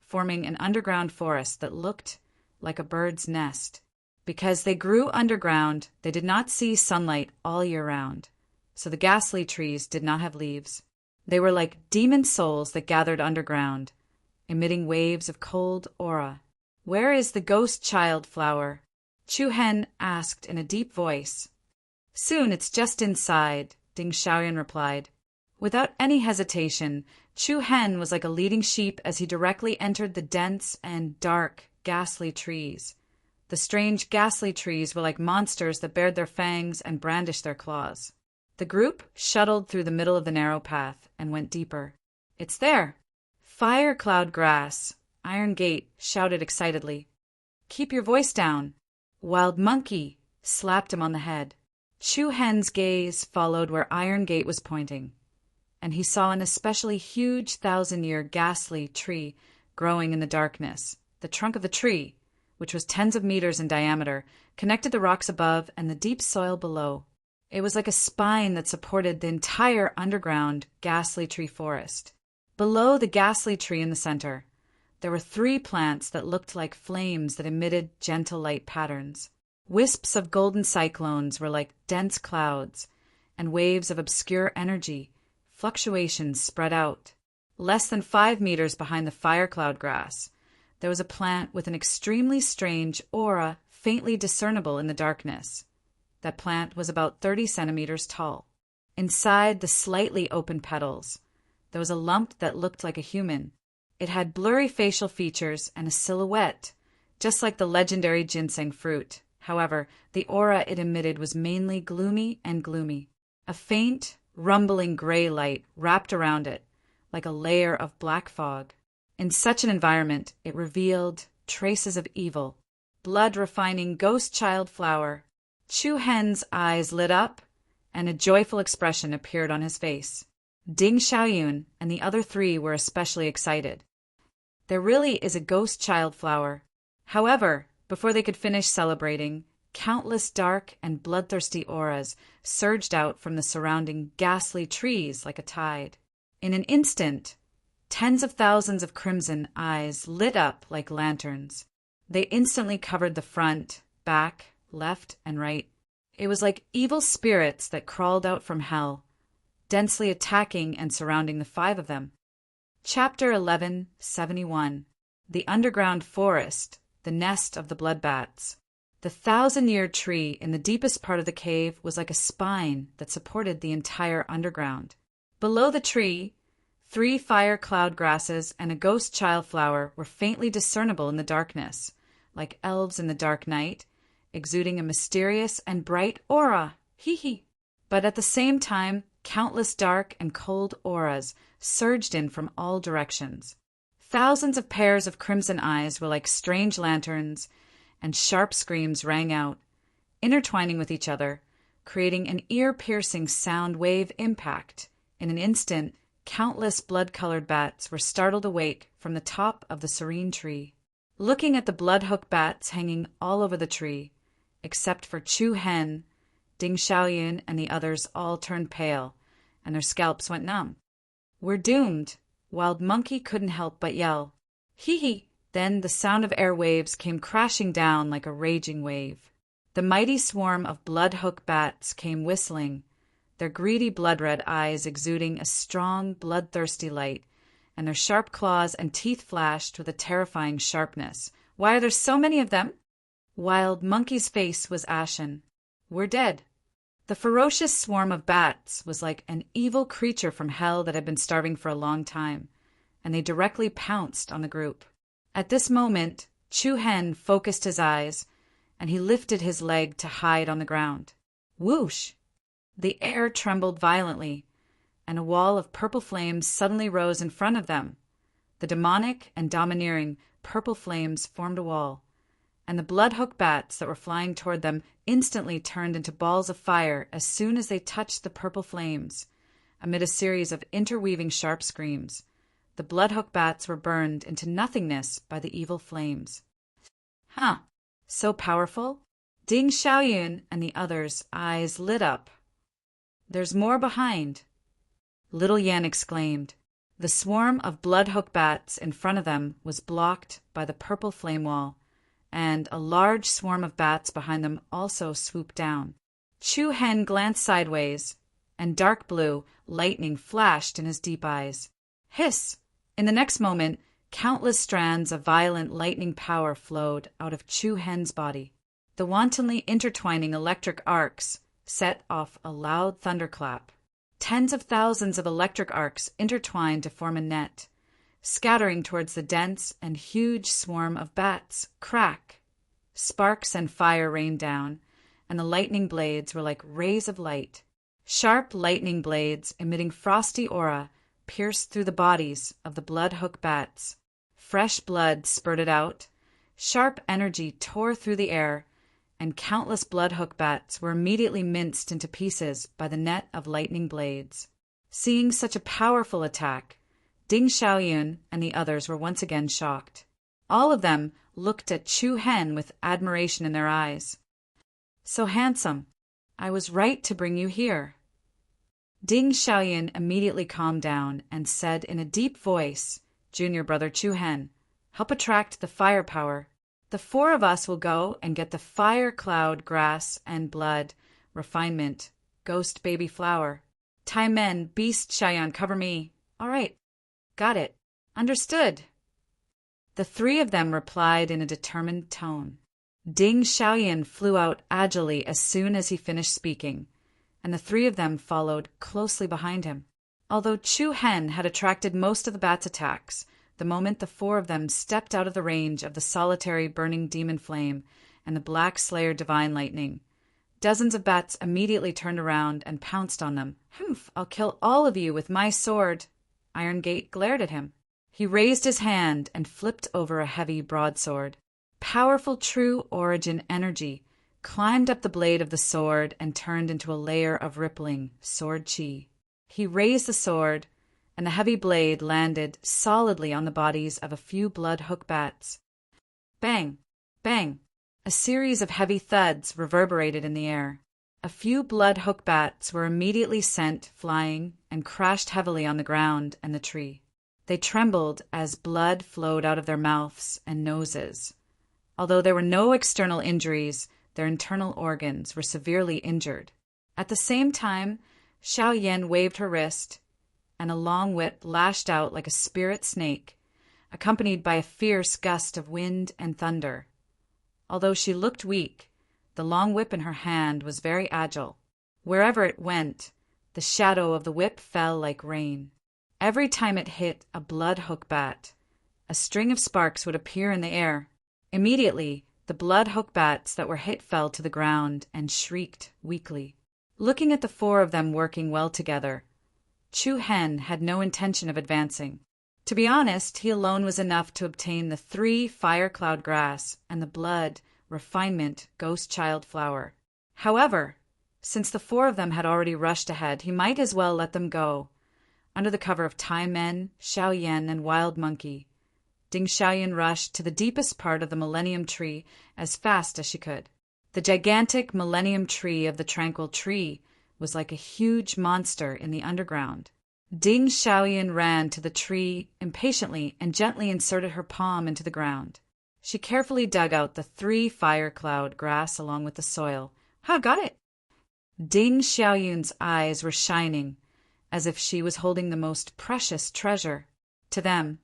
forming an underground forest that looked like a bird's nest. Because they grew underground, they did not see sunlight all year round, so the ghastly trees did not have leaves. They were like demon souls that gathered underground, emitting waves of cold aura. "Where is the ghost child flower?" Chu Hen asked in a deep voice. "Soon, it's just inside," Ding Xiaoyun replied. Without any hesitation, Chu Hen was like a leading sheep as he directly entered the dense and dark, ghastly trees. The strange, ghastly trees were like monsters that bared their fangs and brandished their claws. The group shuttled through the middle of the narrow path and went deeper. "It's there!" "Fire cloud grass!" Iron Gate shouted excitedly. "Keep your voice down!" Wild Monkey slapped him on the head. Chu Hen's gaze followed where Iron Gate was pointing, and he saw an especially huge 1,000-year ghastly tree growing in the darkness. The trunk of the tree, which was tens of meters in diameter, connected the rocks above and the deep soil below. It was like a spine that supported the entire underground ghastly tree forest. Below the ghastly tree in the center, there were 3 plants that looked like flames that emitted gentle light patterns. Wisps of golden cyclones were like dense clouds, and waves of obscure energy, fluctuations spread out. Less than 5 meters behind the fire cloud grass, there was a plant with an extremely strange aura faintly discernible in the darkness. That plant was about 30 centimeters tall. Inside the slightly open petals, there was a lump that looked like a human. It had blurry facial features and a silhouette just like the legendary ginseng fruit. However, the aura it emitted was mainly gloomy. A faint, rumbling gray light wrapped around it, like a layer of black fog. In such an environment, it revealed traces of evil. Blood-refining ghost child flower. Chu Hen's eyes lit up, and a joyful expression appeared on his face. Ding Xiaoyun and the other three were especially excited. There really is a ghost child flower. However, before they could finish celebrating, countless dark and bloodthirsty auras surged out from the surrounding ghastly trees like a tide. In an instant, tens of thousands of crimson eyes lit up like lanterns. They instantly covered the front, back, left, and right. It was like evil spirits that crawled out from hell, densely attacking and surrounding the five of them. Chapter 1171. The Underground Forest, the Nest of the Bloodbats. The 1,000-year tree in the deepest part of the cave was like a spine that supported the entire underground. Below the tree, 3 fire cloud grasses and a ghost child flower were faintly discernible in the darkness, like elves in the dark night, exuding a mysterious and bright aura. Hee. But at the same time, countless dark and cold auras surged in from all directions. Thousands of pairs of crimson eyes were like strange lanterns, and sharp screams rang out, intertwining with each other, creating an ear-piercing sound wave impact. In an instant, countless blood-colored bats were startled awake from the top of the serene tree. Looking at the blood-hook bats hanging all over the tree, except for Chu Hen, Ding Xiaoyun and the others all turned pale, and their scalps went numb. "We're doomed." Wild Monkey couldn't help but yell. Hee. Then the sound of air waves came crashing down like a raging wave. The mighty swarm of blood-hook bats came whistling, their greedy blood-red eyes exuding a strong, bloodthirsty light, and their sharp claws and teeth flashed with a terrifying sharpness. "Why are there so many of them?" Wild Monkey's face was ashen. "We're dead." The ferocious swarm of bats was like an evil creature from hell that had been starving for a long time, and they directly pounced on the group. At this moment, Chu Hen focused his eyes, and he lifted his leg to hide on the ground. Whoosh! The air trembled violently, and a wall of purple flames suddenly rose in front of them. The demonic and domineering purple flames formed a wall, and the blood-hook bats that were flying toward them instantly turned into balls of fire as soon as they touched the purple flames. Amid a series of interweaving sharp screams, the blood-hook bats were burned into nothingness by the evil flames. Huh! So powerful? Ding Xiaoyun and the others' eyes lit up. "There's more behind," Little Yan exclaimed. The swarm of blood-hook bats in front of them was blocked by the purple flame wall, and a large swarm of bats behind them also swooped down. Chu Hen glanced sideways, and dark blue lightning flashed in his deep eyes. Hiss! In the next moment, countless strands of violent lightning power flowed out of Chu Hen's body. The wantonly intertwining electric arcs set off a loud thunderclap. Tens of thousands of electric arcs intertwined to form a net, scattering towards the dense and huge swarm of bats. Crack! Sparks and fire rained down, and the lightning blades were like rays of light. Sharp lightning blades, emitting frosty aura, pierced through the bodies of the blood-hook bats. Fresh blood spurted out, sharp energy tore through the air, and countless blood-hook bats were immediately minced into pieces by the net of lightning blades. Seeing such a powerful attack, Ding Xiaoyun and the others were once again shocked. All of them looked at Chu Hen with admiration in their eyes. "So handsome. I was right to bring you here." Ding Xiaoyun immediately calmed down and said in a deep voice, "Junior brother Chu Hen, help attract the firepower. The 4 of us will go and get the fire cloud grass and blood, refinement, ghost baby flower. Tai Men, Beast Xiaoyan, cover me." "All right. Got it. Understood." The 3 of them replied in a determined tone. Ding Xiaoyan flew out agilely as soon as he finished speaking, and the 3 of them followed closely behind him. Although Chu Hen had attracted most of the bats' attacks, the moment the four of them stepped out of the range of the solitary burning demon flame and the black slayer divine lightning. Dozens of bats immediately turned around and pounced on them. "Humph, I'll kill all of you with my sword." Iron Gate glared at him. He raised his hand and flipped over a heavy broadsword. Powerful true origin energy climbed up the blade of the sword and turned into a layer of rippling sword chi. He raised the sword, and the heavy blade landed solidly on the bodies of a few blood hook bats. Bang! Bang! A series of heavy thuds reverberated in the air. A few blood hook bats were immediately sent flying and crashed heavily on the ground and the tree. They trembled as blood flowed out of their mouths and noses. Although there were no external injuries, their internal organs were severely injured. At the same time, Xiao Yan waved her wrist, and a long whip lashed out like a spirit snake, accompanied by a fierce gust of wind and thunder. Although she looked weak, the long whip in her hand was very agile. Wherever it went, the shadow of the whip fell like rain. Every time it hit a blood hook bat, a string of sparks would appear in the air. Immediately, the blood hook bats that were hit fell to the ground and shrieked weakly. Looking at the four of them working well together, Chu Hen had no intention of advancing. To be honest, he alone was enough to obtain the 3 fire cloud grass and the blood refinement ghost child flower. However, since the four of them had already rushed ahead, he might as well let them go. Under the cover of Tai Men, Xiao Yan, and Wild Monkey, Ding Xiaoyan rushed to the deepest part of the Millennium Tree as fast as she could. The gigantic Millennium Tree of the Tranquil Tree was like a huge monster in the underground. Ding Xiaoyan ran to the tree impatiently and gently inserted her palm into the ground. She carefully dug out the 3 fire cloud grass along with the soil. Got it! Ding Xiaoyun's eyes were shining, as if she was holding the most precious treasure. To them,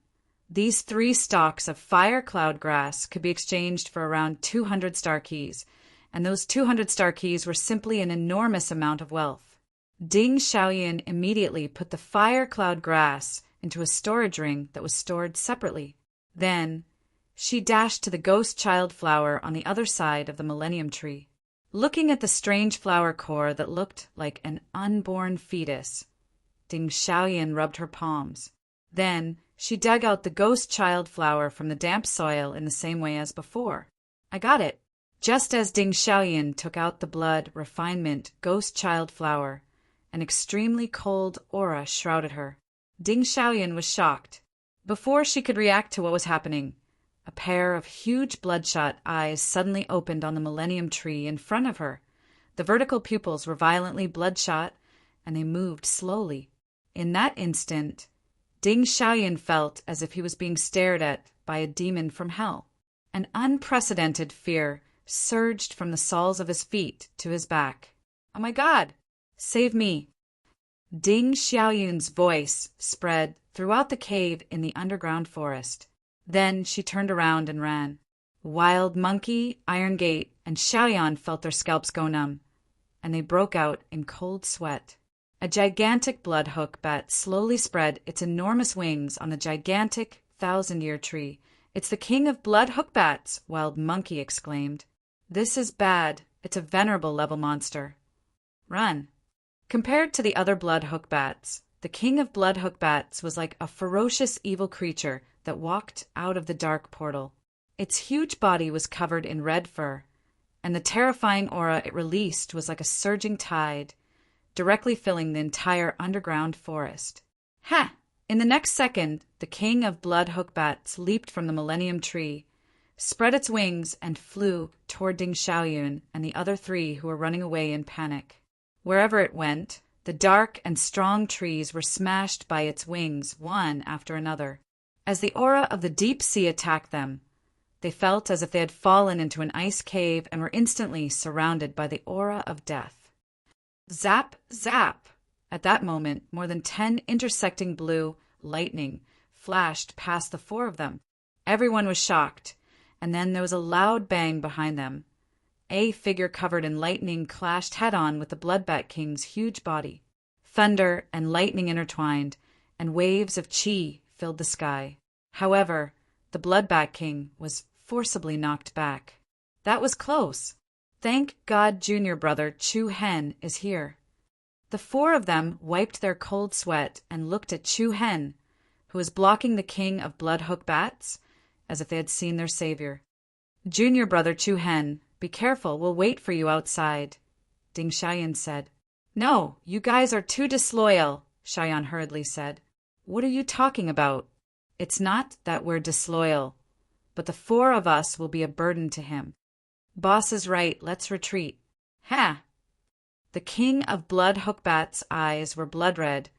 these 3 stalks of fire cloud grass could be exchanged for around 200 star keys, and those 200 star keys were simply an enormous amount of wealth. Ding Xiaoyan immediately put the fire cloud grass into a storage ring that was stored separately. Then, she dashed to the ghost child flower on the other side of the Millennium Tree. Looking at the strange flower core that looked like an unborn fetus, Ding Xiaoyan rubbed her palms. Then, she dug out the ghost child flower from the damp soil in the same way as before. I got it. Just as Ding Xiaoyan took out the blood refinement ghost child flower, an extremely cold aura shrouded her. Ding Xiaoyan was shocked. Before she could react to what was happening, a pair of huge bloodshot eyes suddenly opened on the Millennium Tree in front of her. The vertical pupils were violently bloodshot, and they moved slowly. In that instant, Ding Xiaoyan felt as if he was being stared at by a demon from hell. An unprecedented fear surged from the soles of his feet to his back. "Oh my God! Save me!" Ding Xiaoyun's voice spread throughout the cave in the underground forest. Then she turned around and ran. Wild Monkey, Iron Gate, and Xiaoyan felt their scalps go numb, and they broke out in cold sweat. A gigantic blood hook bat slowly spread its enormous wings on the gigantic 1,000-year tree. "It's the king of blood hook bats!" Wild Monkey exclaimed. "This is bad. It's a venerable level monster. Run." Compared to the other blood hook bats, the king of blood hook bats was like a ferocious evil creature that walked out of the dark portal. Its huge body was covered in red fur, and the terrifying aura it released was like a surging tide, directly filling the entire underground forest. Ha! In the next second, the king of blood hook bats leaped from the Millennium Tree, spread its wings, and flew toward Ding Xiaoyun and the other 3 who were running away in panic. Wherever it went, the dark and strong trees were smashed by its wings, one after another. As the aura of the deep sea attacked them, they felt as if they had fallen into an ice cave and were instantly surrounded by the aura of death. Zap, zap! At that moment, more than 10 intersecting blue lightning flashed past the 4 of them. Everyone was shocked, and then there was a loud bang behind them. A figure covered in lightning clashed head-on with the Bloodbat King's huge body. Thunder and lightning intertwined, and waves of chi filled the sky. However, the Bloodbat King was forcibly knocked back. That was close. Thank God junior brother Chu Hen is here. The four of them wiped their cold sweat and looked at Chu Hen, who was blocking the king of Bloodhook Bats, as if they had seen their savior. Junior brother Chu Hen, be careful, we'll wait for you outside, Ding Xiaoyan said. No, you guys are too disloyal, Xiaoyan hurriedly said. What are you talking about? It's not that we're disloyal, but the four of us will be a burden to him. Boss is right, let's retreat. Ha! The king of Bloodhook Bat's eyes were blood red,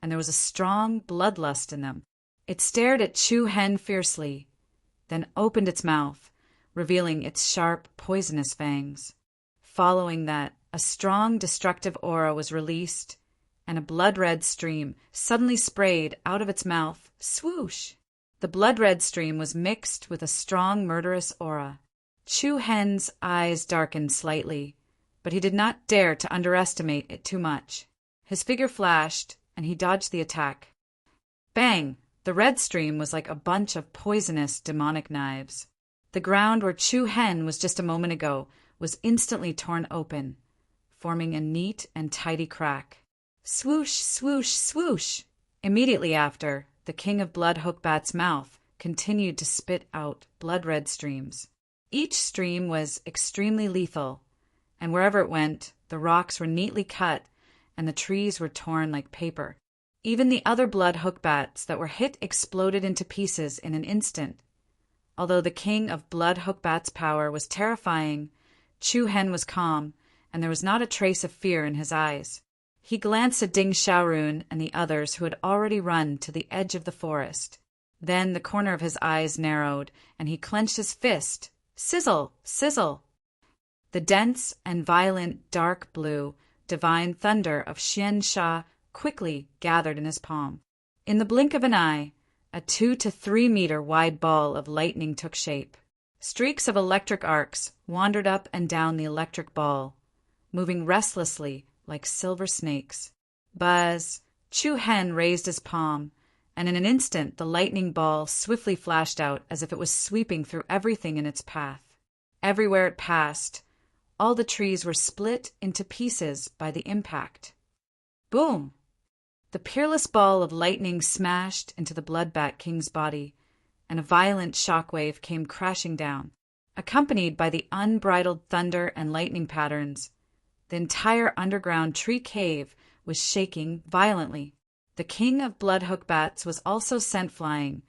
and there was a strong bloodlust in them. It stared at Chu Hen fiercely, then opened its mouth, revealing its sharp, poisonous fangs. Following that, a strong, destructive aura was released, and a blood-red stream suddenly sprayed out of its mouth. Swoosh! The blood-red stream was mixed with a strong, murderous aura. Chu Hen's eyes darkened slightly, but he did not dare to underestimate it too much. His figure flashed, and he dodged the attack. Bang! The red stream was like a bunch of poisonous, demonic knives. The ground where Chu Hen was just a moment ago was instantly torn open, forming a neat and tidy crack. Swoosh, swoosh, swoosh! Immediately after, the king of Bloodhook Bat's mouth continued to spit out blood-red streams. Each stream was extremely lethal, and wherever it went, the rocks were neatly cut and the trees were torn like paper. Even the other Bloodhook Bats that were hit exploded into pieces in an instant. Although the king of Bloodhook Bat's power was terrifying, Chu Hen was calm, and there was not a trace of fear in his eyes. He glanced at Ding Xiaorun and the others who had already run to the edge of the forest. Then the corner of his eyes narrowed, and he clenched his fist. Sizzle! Sizzle! The dense and violent dark blue, divine thunder of Xian Sha quickly gathered in his palm. In the blink of an eye, a 2 to 3 meter wide ball of lightning took shape. Streaks of electric arcs wandered up and down the electric ball, moving restlessly like silver snakes. Buzz! Chu Hen raised his palm, and in an instant the lightning ball swiftly flashed out as if it was sweeping through everything in its path. Everywhere it passed, all the trees were split into pieces by the impact. Boom! The peerless ball of lightning smashed into the Bloodbat King's body, and a violent shockwave came crashing down. Accompanied by the unbridled thunder and lightning patterns, the entire underground tree cave was shaking violently. The king of Bloodhook Bats was also sent flying,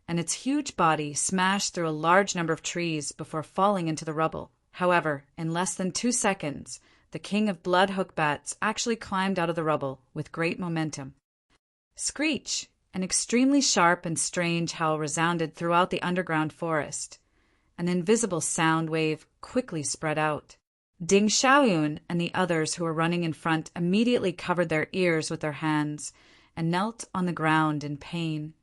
and its huge body smashed through a large number of trees before falling into the rubble. However, in less than 2 seconds, the king of Bloodhook Bats actually climbed out of the rubble with great momentum. Screech! An extremely sharp and strange howl resounded throughout the underground forest. An invisible sound wave quickly spread out. Ding Xiaoyun and the others who were running in front immediately covered their ears with their hands and knelt on the ground in pain.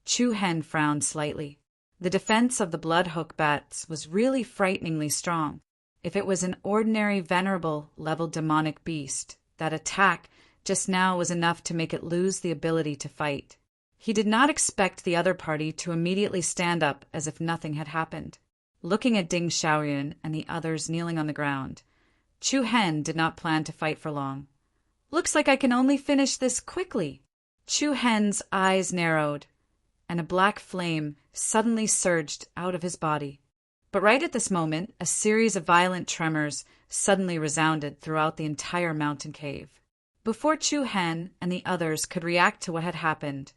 Chu Hen frowned slightly. The defense of the Bloodhook Bats was really frighteningly strong. If it was an ordinary venerable level demonic beast, that attack just now was enough to make it lose the ability to fight. He did not expect the other party to immediately stand up as if nothing had happened. Looking at Ding Xiaoyun and the others kneeling on the ground, Chu Hen did not plan to fight for long. Looks like I can only finish this quickly. Chu Hen's eyes narrowed, and a black flame suddenly surged out of his body. But right at this moment, a series of violent tremors suddenly resounded throughout the entire mountain cave. Before Chu Hen and the others could react to what had happened,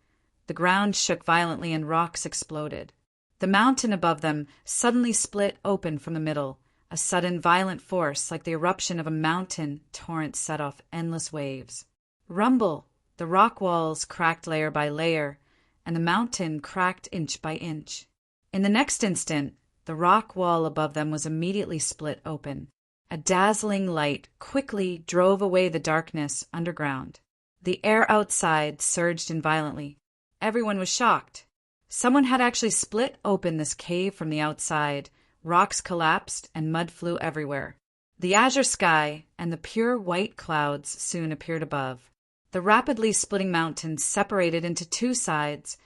the ground shook violently and rocks exploded. The mountain above them suddenly split open from the middle. A sudden violent force, like the eruption of a mountain torrent, set off endless waves. Rumble! The rock walls cracked layer by layer, and the mountain cracked inch by inch. In the next instant, the rock wall above them was immediately split open. A dazzling light quickly drove away the darkness underground. The air outside surged in violently. Everyone was shocked. Someone had actually split open this cave from the outside. Rocks collapsed and mud flew everywhere. The azure sky and the pure white clouds soon appeared above. The rapidly splitting mountains separated into 2 sides,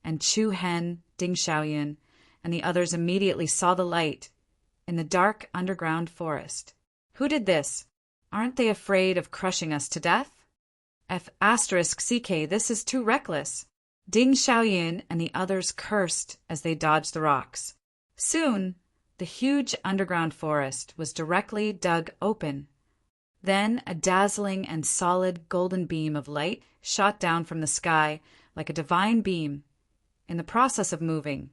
and Chu Hen, Ding Xiaoyun, and the others immediately saw the light in the dark underground forest. Who did this? Aren't they afraid of crushing us to death? *CK, this is too reckless. Ding Xiaoyun and the others cursed as they dodged the rocks. Soon, the huge underground forest was directly dug open. Then a dazzling and solid golden beam of light shot down from the sky like a divine beam. In the process of moving,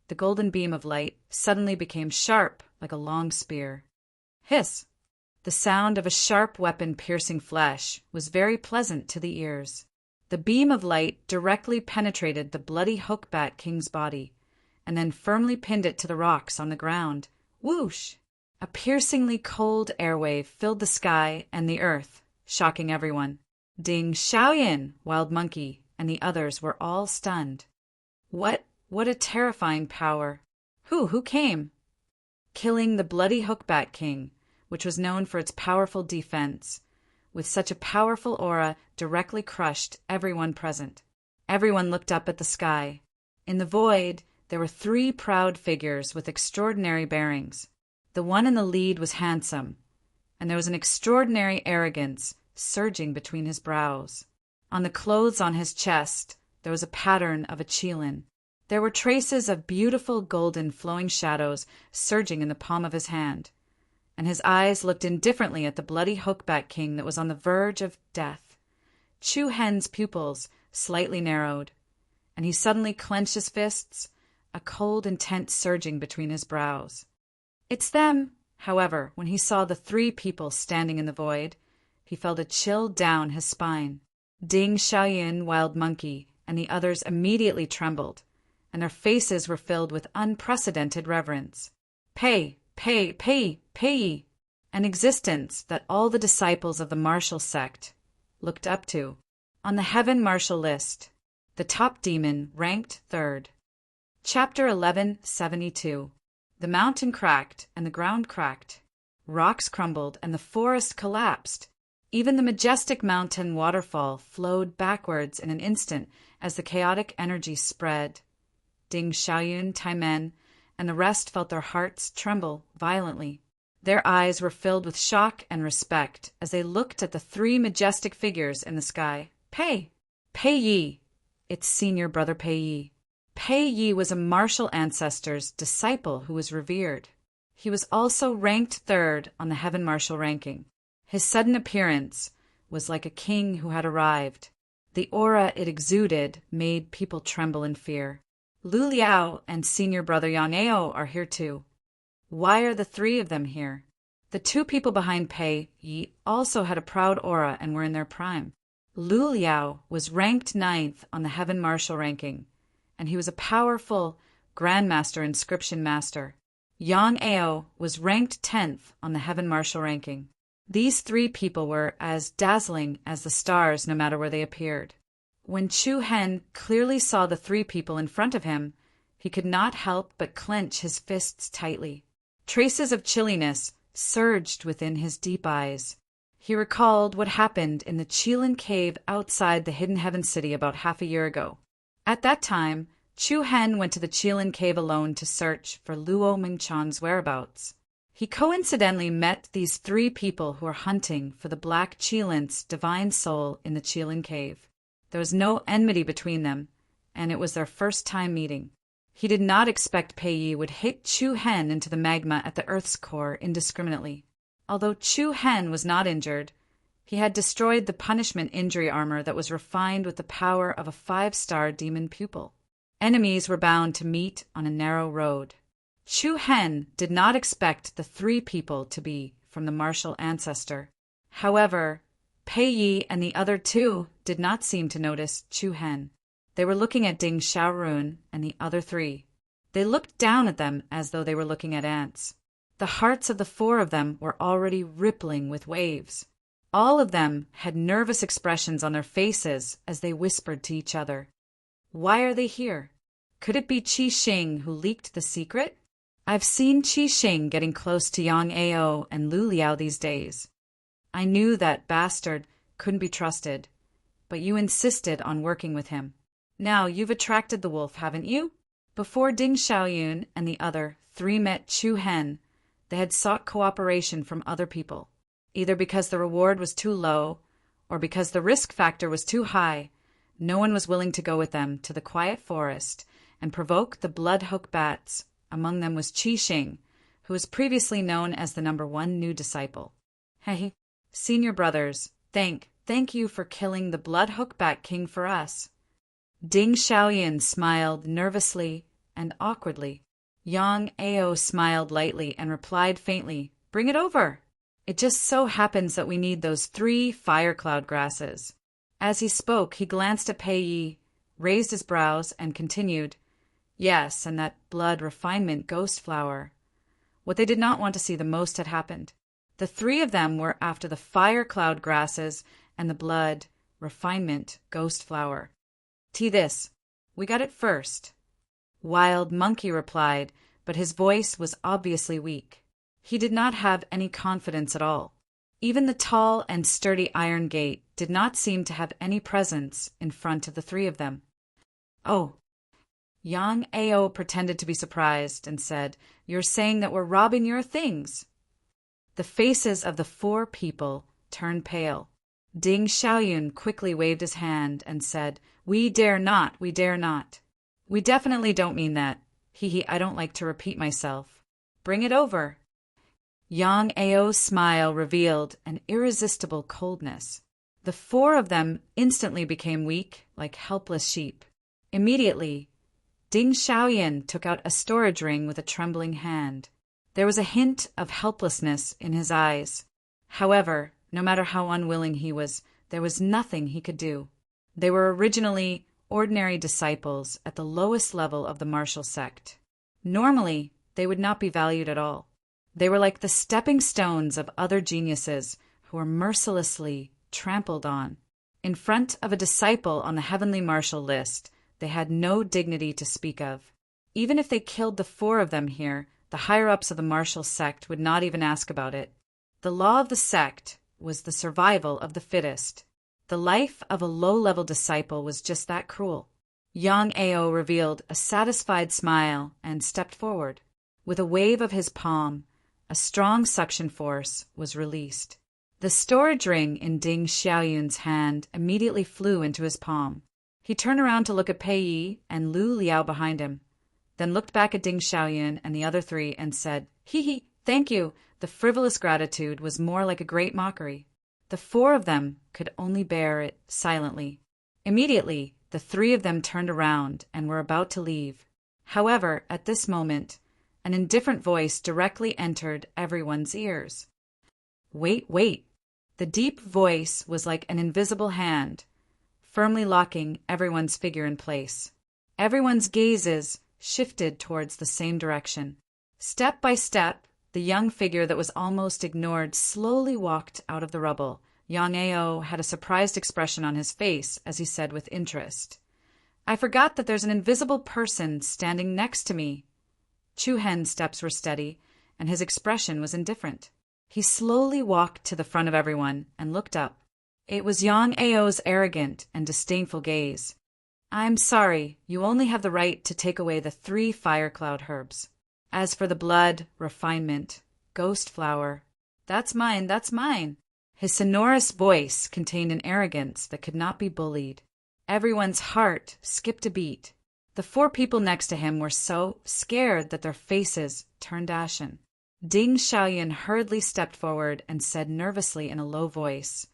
the golden beam of light suddenly became sharp like a long spear. Hiss! The sound of a sharp weapon piercing flesh was very pleasant to the ears. The beam of light directly penetrated the bloody Hookbat King's body, and then firmly pinned it to the rocks on the ground. Whoosh! A piercingly cold airwave filled the sky and the earth, shocking everyone. Ding Xiaoyun, Wild Monkey, and the others were all stunned. What a terrifying power! Who came? Killing the bloody Hookbat King, which was known for its powerful defense, with such a powerful aura directly crushed everyone present. Everyone looked up at the sky. In the void, there were 3 proud figures with extraordinary bearings. The one in the lead was handsome, and there was an extraordinary arrogance surging between his brows. On the clothes on his chest, there was a pattern of a qilin. There were traces of beautiful golden flowing shadows surging in the palm of his hand, and his eyes looked indifferently at the bloody Hookbat King that was on the verge of death. Chu Hen's pupils slightly narrowed, and he suddenly clenched his fists, a cold intent surging between his brows. It's them! However, when he saw the 3 people standing in the void, he felt a chill down his spine. Ding Xiaoyun, Wild Monkey, and the others immediately trembled, and their faces were filled with unprecedented reverence. Pei, an existence that all the disciples of the martial sect looked up to. On the heaven martial list, the top demon ranked 3rd. Chapter 1172. The mountain cracked and the ground cracked. Rocks crumbled and the forest collapsed. Even the majestic mountain waterfall flowed backwards in an instant as the chaotic energy spread. Ding Xiaoyun, Taimen, and the rest felt their hearts tremble violently. Their eyes were filled with shock and respect as they looked at the 3 majestic figures in the sky. Pei Yi, its senior brother Pei Yi. Pei Yi was a martial ancestor's disciple who was revered. He was also ranked 3rd on the heaven martial ranking. His sudden appearance was like a king who had arrived. The aura it exuded made people tremble in fear. Lu Liao and senior brother Yang Ao are here too. Why are the 3 of them here? The 2 people behind Pei Yi also had a proud aura and were in their prime. Lu Liao was ranked 9th on the heaven martial ranking, and he was a powerful Grandmaster Inscription Master. Yang Ao was ranked 10th on the heaven martial ranking. These 3 people were as dazzling as the stars no matter where they appeared. When Chu Hen clearly saw the 3 people in front of him, he could not help but clench his fists tightly. Traces of chilliness surged within his deep eyes. He recalled what happened in the Qilin cave outside the Hidden Heaven City about half a year ago. At that time, Chu Hen went to the Qilin cave alone to search for Luo Mingchan's whereabouts. He coincidentally met these 3 people who were hunting for the Black Qilin's divine soul in the Qilin cave. There was no enmity between them, and it was their first time meeting. He did not expect Pei Yi would hit Chu Hen into the magma at the Earth's core indiscriminately. Although Chu Hen was not injured, he had destroyed the punishment injury armor that was refined with the power of a 5-star demon pupil. Enemies were bound to meet on a narrow road. Chu Hen did not expect the 3 people to be from the martial ancestor. However, Pei Yi and the other 2 did not seem to notice Chu Hen. They were looking at Ding Xiaorun and the other 3. They looked down at them as though they were looking at ants. The hearts of the 4 of them were already rippling with waves. All of them had nervous expressions on their faces as they whispered to each other. Why are they here? Could it be Qi Xing who leaked the secret? I've seen Qi Xing getting close to Yang Ao and Lu Liao these days. I knew that bastard couldn't be trusted, but you insisted on working with him. Now you've attracted the wolf, haven't you? Before Ding Xiaoyun and the other three met Chu Hen, they had sought cooperation from other people, either because the reward was too low or because the risk factor was too high. No one was willing to go with them to the quiet forest and provoke the blood-hook bats. Among them was Qi Xing, who was previously known as the #1 new disciple. Hey, senior brothers, thank you for killing the blood-hook bat king for us. Ding Xiaoyan smiled nervously and awkwardly. Yang Ao smiled lightly and replied faintly, "Bring it over. It just so happens that we need those 3 fire cloud grasses." As he spoke, he glanced at Pei Yi, raised his brows, and continued, "Yes, and that blood refinement ghost flower." What they did not want to see the most had happened. The 3 of them were after the fire cloud grasses and the blood refinement ghost flower. This. We got it first." Wild Monkey replied, but his voice was obviously weak. He did not have any confidence at all. Even the tall and sturdy iron gate did not seem to have any presence in front of the 3 of them. "Oh." Yang Ao pretended to be surprised and said, "You're saying that we're robbing your things?" The faces of the 4 people turned pale. Ding Xiaoyun quickly waved his hand and said, "We dare not, we dare not. We definitely don't mean that. I don't like to repeat myself. Bring it over." Yang Ao's smile revealed an irresistible coldness. The 4 of them instantly became weak, like helpless sheep. Immediately, Ding Xiaoyan took out a storage ring with a trembling hand. There was a hint of helplessness in his eyes. However, no matter how unwilling he was, there was nothing he could do. They were originally ordinary disciples at the lowest level of the martial sect. Normally, they would not be valued at all. They were like the stepping stones of other geniuses who were mercilessly trampled on. In front of a disciple on the heavenly martial list, they had no dignity to speak of. Even if they killed the 4 of them here, the higher-ups of the martial sect would not even ask about it. The law of the sect was the survival of the fittest. The life of a low-level disciple was just that cruel. Yang Ao revealed a satisfied smile and stepped forward. With a wave of his palm, a strong suction force was released. The storage ring in Ding Xiaoyun's hand immediately flew into his palm. He turned around to look at Pei Yi and Lu Liao behind him, then looked back at Ding Xiaoyun and the other 3 and said, "Thank you." The frivolous gratitude was more like a great mockery. The 4 of them could only bear it silently. Immediately, the 3 of them turned around and were about to leave. However, at this moment, an indifferent voice directly entered everyone's ears. "Wait, wait." The deep voice was like an invisible hand, firmly locking everyone's figure in place. Everyone's gazes shifted towards the same direction. Step by step, the young figure that was almost ignored slowly walked out of the rubble. Yang Ao had a surprised expression on his face as he said with interest, "I forgot that there's an invisible person standing next to me." Chu Hen's steps were steady, and his expression was indifferent. He slowly walked to the front of everyone and looked up. It was Yang Ao's arrogant and disdainful gaze. "I'm sorry, you only have the right to take away the 3 fire cloud herbs. As for the blood, refinement, ghost flower, that's mine, that's mine." His sonorous voice contained an arrogance that could not be bullied. Everyone's heart skipped a beat. The 4 people next to him were so scared that their faces turned ashen. Ding Xiaoyun hurriedly stepped forward and said nervously in a low voice,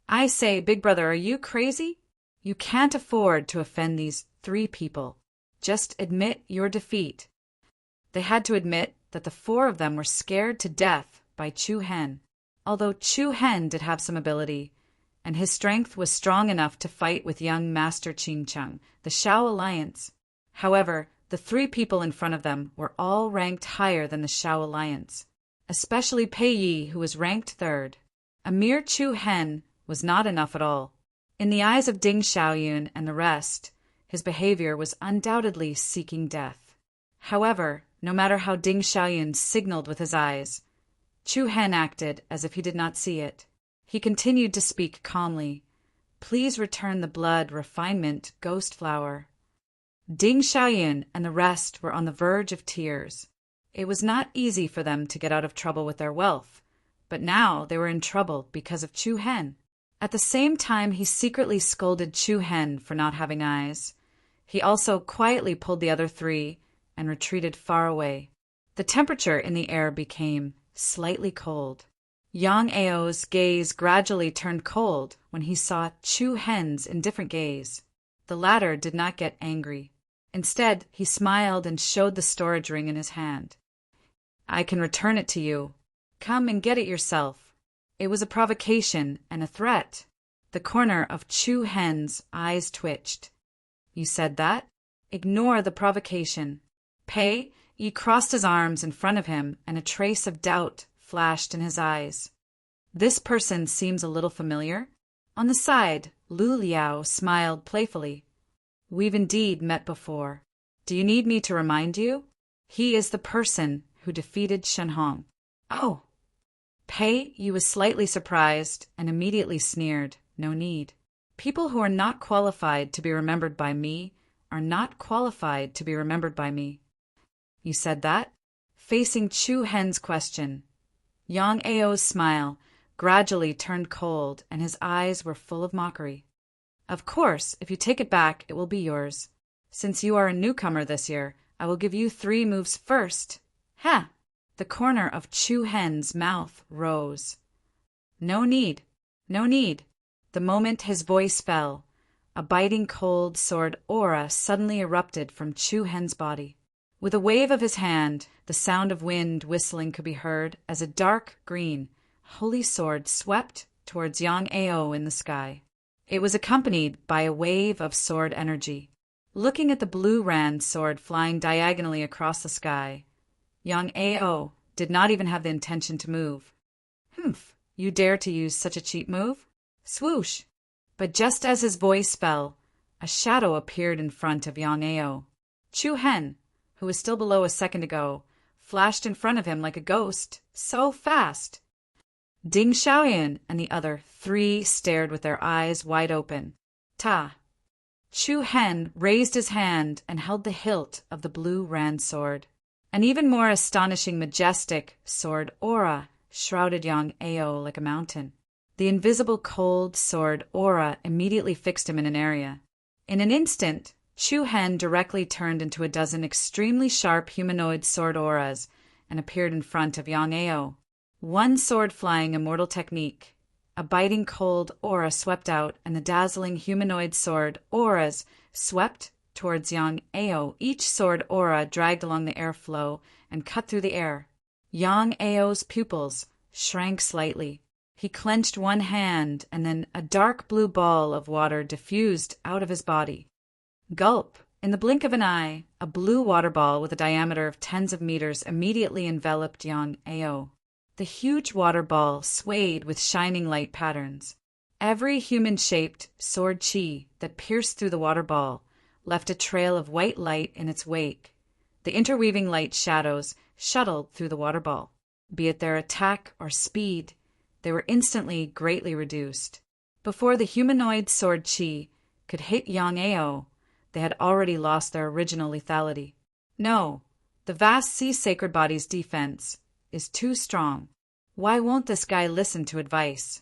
"I say, big brother, are you crazy? You can't afford to offend these 3 people. Just admit your defeat." They had to admit that the 4 of them were scared to death by Chu Hen. Although Chu Hen did have some ability, and his strength was strong enough to fight with young Master Qing Cheng, the Shao Alliance. However, the 3 people in front of them were all ranked higher than the Shao Alliance, especially Pei Yi, who was ranked 3rd. A mere Chu Hen was not enough at all. In the eyes of Ding Xiaoyun and the rest, his behavior was undoubtedly seeking death. However, no matter how Ding Xiaoyun signaled with his eyes, Chu Hen acted as if he did not see it. He continued to speak calmly. "Please return the blood refinement ghost flower." Ding Xiaoyan and the rest were on the verge of tears. It was not easy for them to get out of trouble with their wealth, but now they were in trouble because of Chu Hen. At the same time, he secretly scolded Chu Hen for not having eyes. He also quietly pulled the other three and retreated far away. The temperature in the air became slightly cold. Yang Ao's gaze gradually turned cold when he saw Chu Hen's indifferent gaze. The latter did not get angry. Instead, he smiled and showed the storage ring in his hand. I can return it to you. Come and get it yourself. It was a provocation and a threat. The corner of Chu Hen's eyes twitched. You said that? Ignore the provocation. Pei Yi crossed his arms in front of him, and a trace of doubt flashed in his eyes. This person seems a little familiar. On the side, Lu Liao smiled playfully. We've indeed met before. Do you need me to remind you? He is the person who defeated Shen Hong. Oh! Pei Yi was slightly surprised and immediately sneered. No need. People who are not qualified to be remembered by me are not qualified to be remembered by me. You said that? Facing Chu Hen's question, Yang Ao's smile gradually turned cold and his eyes were full of mockery. Of course, if you take it back, it will be yours. Since you are a newcomer this year, I will give you 3 moves first. Ha! The corner of Chu Hen's mouth rose. No need. No need. The moment his voice fell, a biting cold sword aura suddenly erupted from Chu Hen's body. With a wave of his hand, the sound of wind whistling could be heard as a dark green, holy sword swept towards Yang Ao in the sky. It was accompanied by a wave of sword energy. Looking at the blue Rand sword flying diagonally across the sky, Yang Ao did not even have the intention to move. Humph, you dare to use such a cheap move? Swoosh! But just as his voice fell, a shadow appeared in front of Yang Ao. Chu Hen, who was still below a second ago, flashed in front of him like a ghost, so fast. Ding Xiaoyan and the other 3 stared with their eyes wide open. Ta! Chu Hen raised his hand and held the hilt of the blue Rand sword. An even more astonishing, majestic sword aura shrouded Yang Ao like a mountain. The invisible cold sword aura immediately fixed him in an area. In an instant, Chu Hen directly turned into a dozen extremely sharp humanoid sword auras and appeared in front of Yang Ao. One sword flying immortal technique. A biting cold aura swept out, and the dazzling humanoid sword auras swept towards Yang Ao. Each sword aura dragged along the airflow and cut through the air. Yang Ao's pupils shrank slightly. He clenched one hand, and then a dark blue ball of water diffused out of his body. Gulp! In the blink of an eye, a blue water ball with a diameter of tens of meters immediately enveloped Yang Ao. The huge water ball swayed with shining light patterns. Every human-shaped sword chi that pierced through the water ball left a trail of white light in its wake. The interweaving light shadows shuttled through the water ball. Be it their attack or speed, they were instantly greatly reduced. Before the humanoid sword chi could hit Yang Ao, they had already lost their original lethality. No, the vast sea sacred body's defense is too strong. Why won't this guy listen to advice?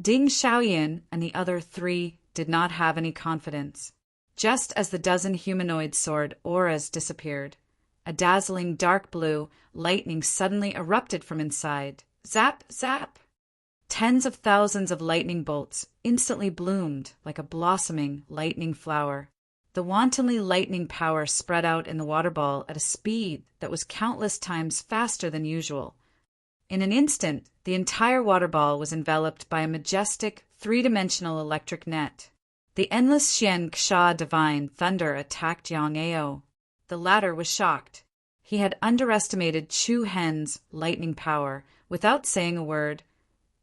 Ding Xiaoyan and the other 3 did not have any confidence. Just as the dozen humanoid sword auras disappeared, a dazzling dark blue lightning suddenly erupted from inside. Zap, zap! Tens of thousands of lightning bolts instantly bloomed like a blossoming lightning flower. The wantonly lightning power spread out in the water ball at a speed that was countless times faster than usual. In an instant, the entire water ball was enveloped by a majestic, 3-dimensional electric net. The endless Xian Xia divine thunder attacked Yang Ao. The latter was shocked. He had underestimated Chu Hen's lightning power. Without saying a word,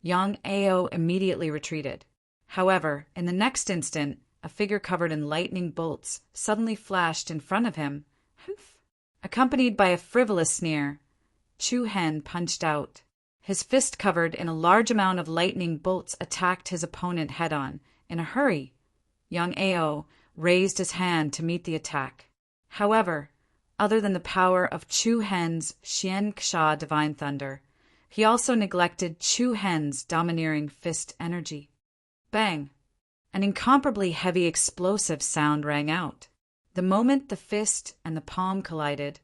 Yang Ao immediately retreated. However, in the next instant, a figure covered in lightning bolts suddenly flashed in front of him. Humph! Accompanied by a frivolous sneer, Chu Hen punched out. His fist covered in a large amount of lightning bolts attacked his opponent head-on. In a hurry, Yang Ao raised his hand to meet the attack. However, other than the power of Chu Hen's Xian Xia divine thunder, he also neglected Chu Hen's domineering fist energy. Bang! An incomparably heavy explosive sound rang out. The moment the fist and the palm collided,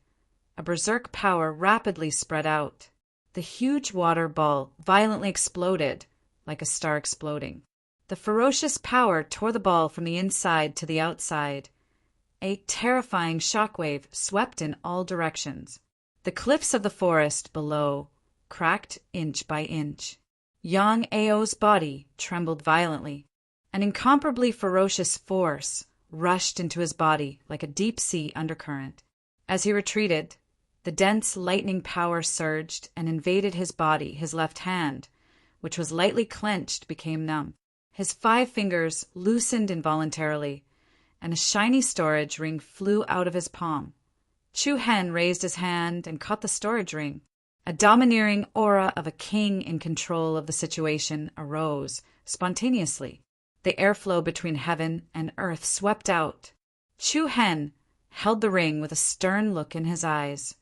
a berserk power rapidly spread out. The huge water ball violently exploded, like a star exploding. The ferocious power tore the ball from the inside to the outside. A terrifying shockwave swept in all directions. The cliffs of the forest below cracked inch by inch. Yang Ao's body trembled violently. An incomparably ferocious force rushed into his body like a deep-sea undercurrent. As he retreated, the dense lightning power surged and invaded his body. His left hand, which was lightly clenched, became numb. His 5 fingers loosened involuntarily, and a shiny storage ring flew out of his palm. Chu Hen raised his hand and caught the storage ring. A domineering aura of a king in control of the situation arose spontaneously. The airflow between heaven and earth swept out. Chu Hen held the ring with a stern look in his eyes.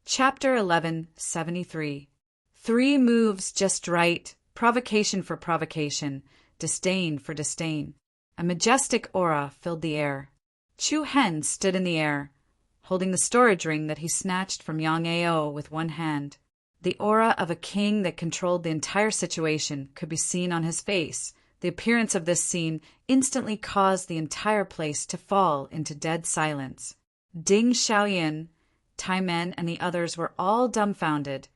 Chapter 1173. 3 moves just right, provocation for provocation, disdain for disdain. A majestic aura filled the air. Chu Hen stood in the air, holding the storage ring that he snatched from Yang Ao with one hand. The aura of a king that controlled the entire situation could be seen on his face. The appearance of this scene instantly caused the entire place to fall into dead silence. Ding Xiaoyan, Tai Men, and the others were all dumbfounded,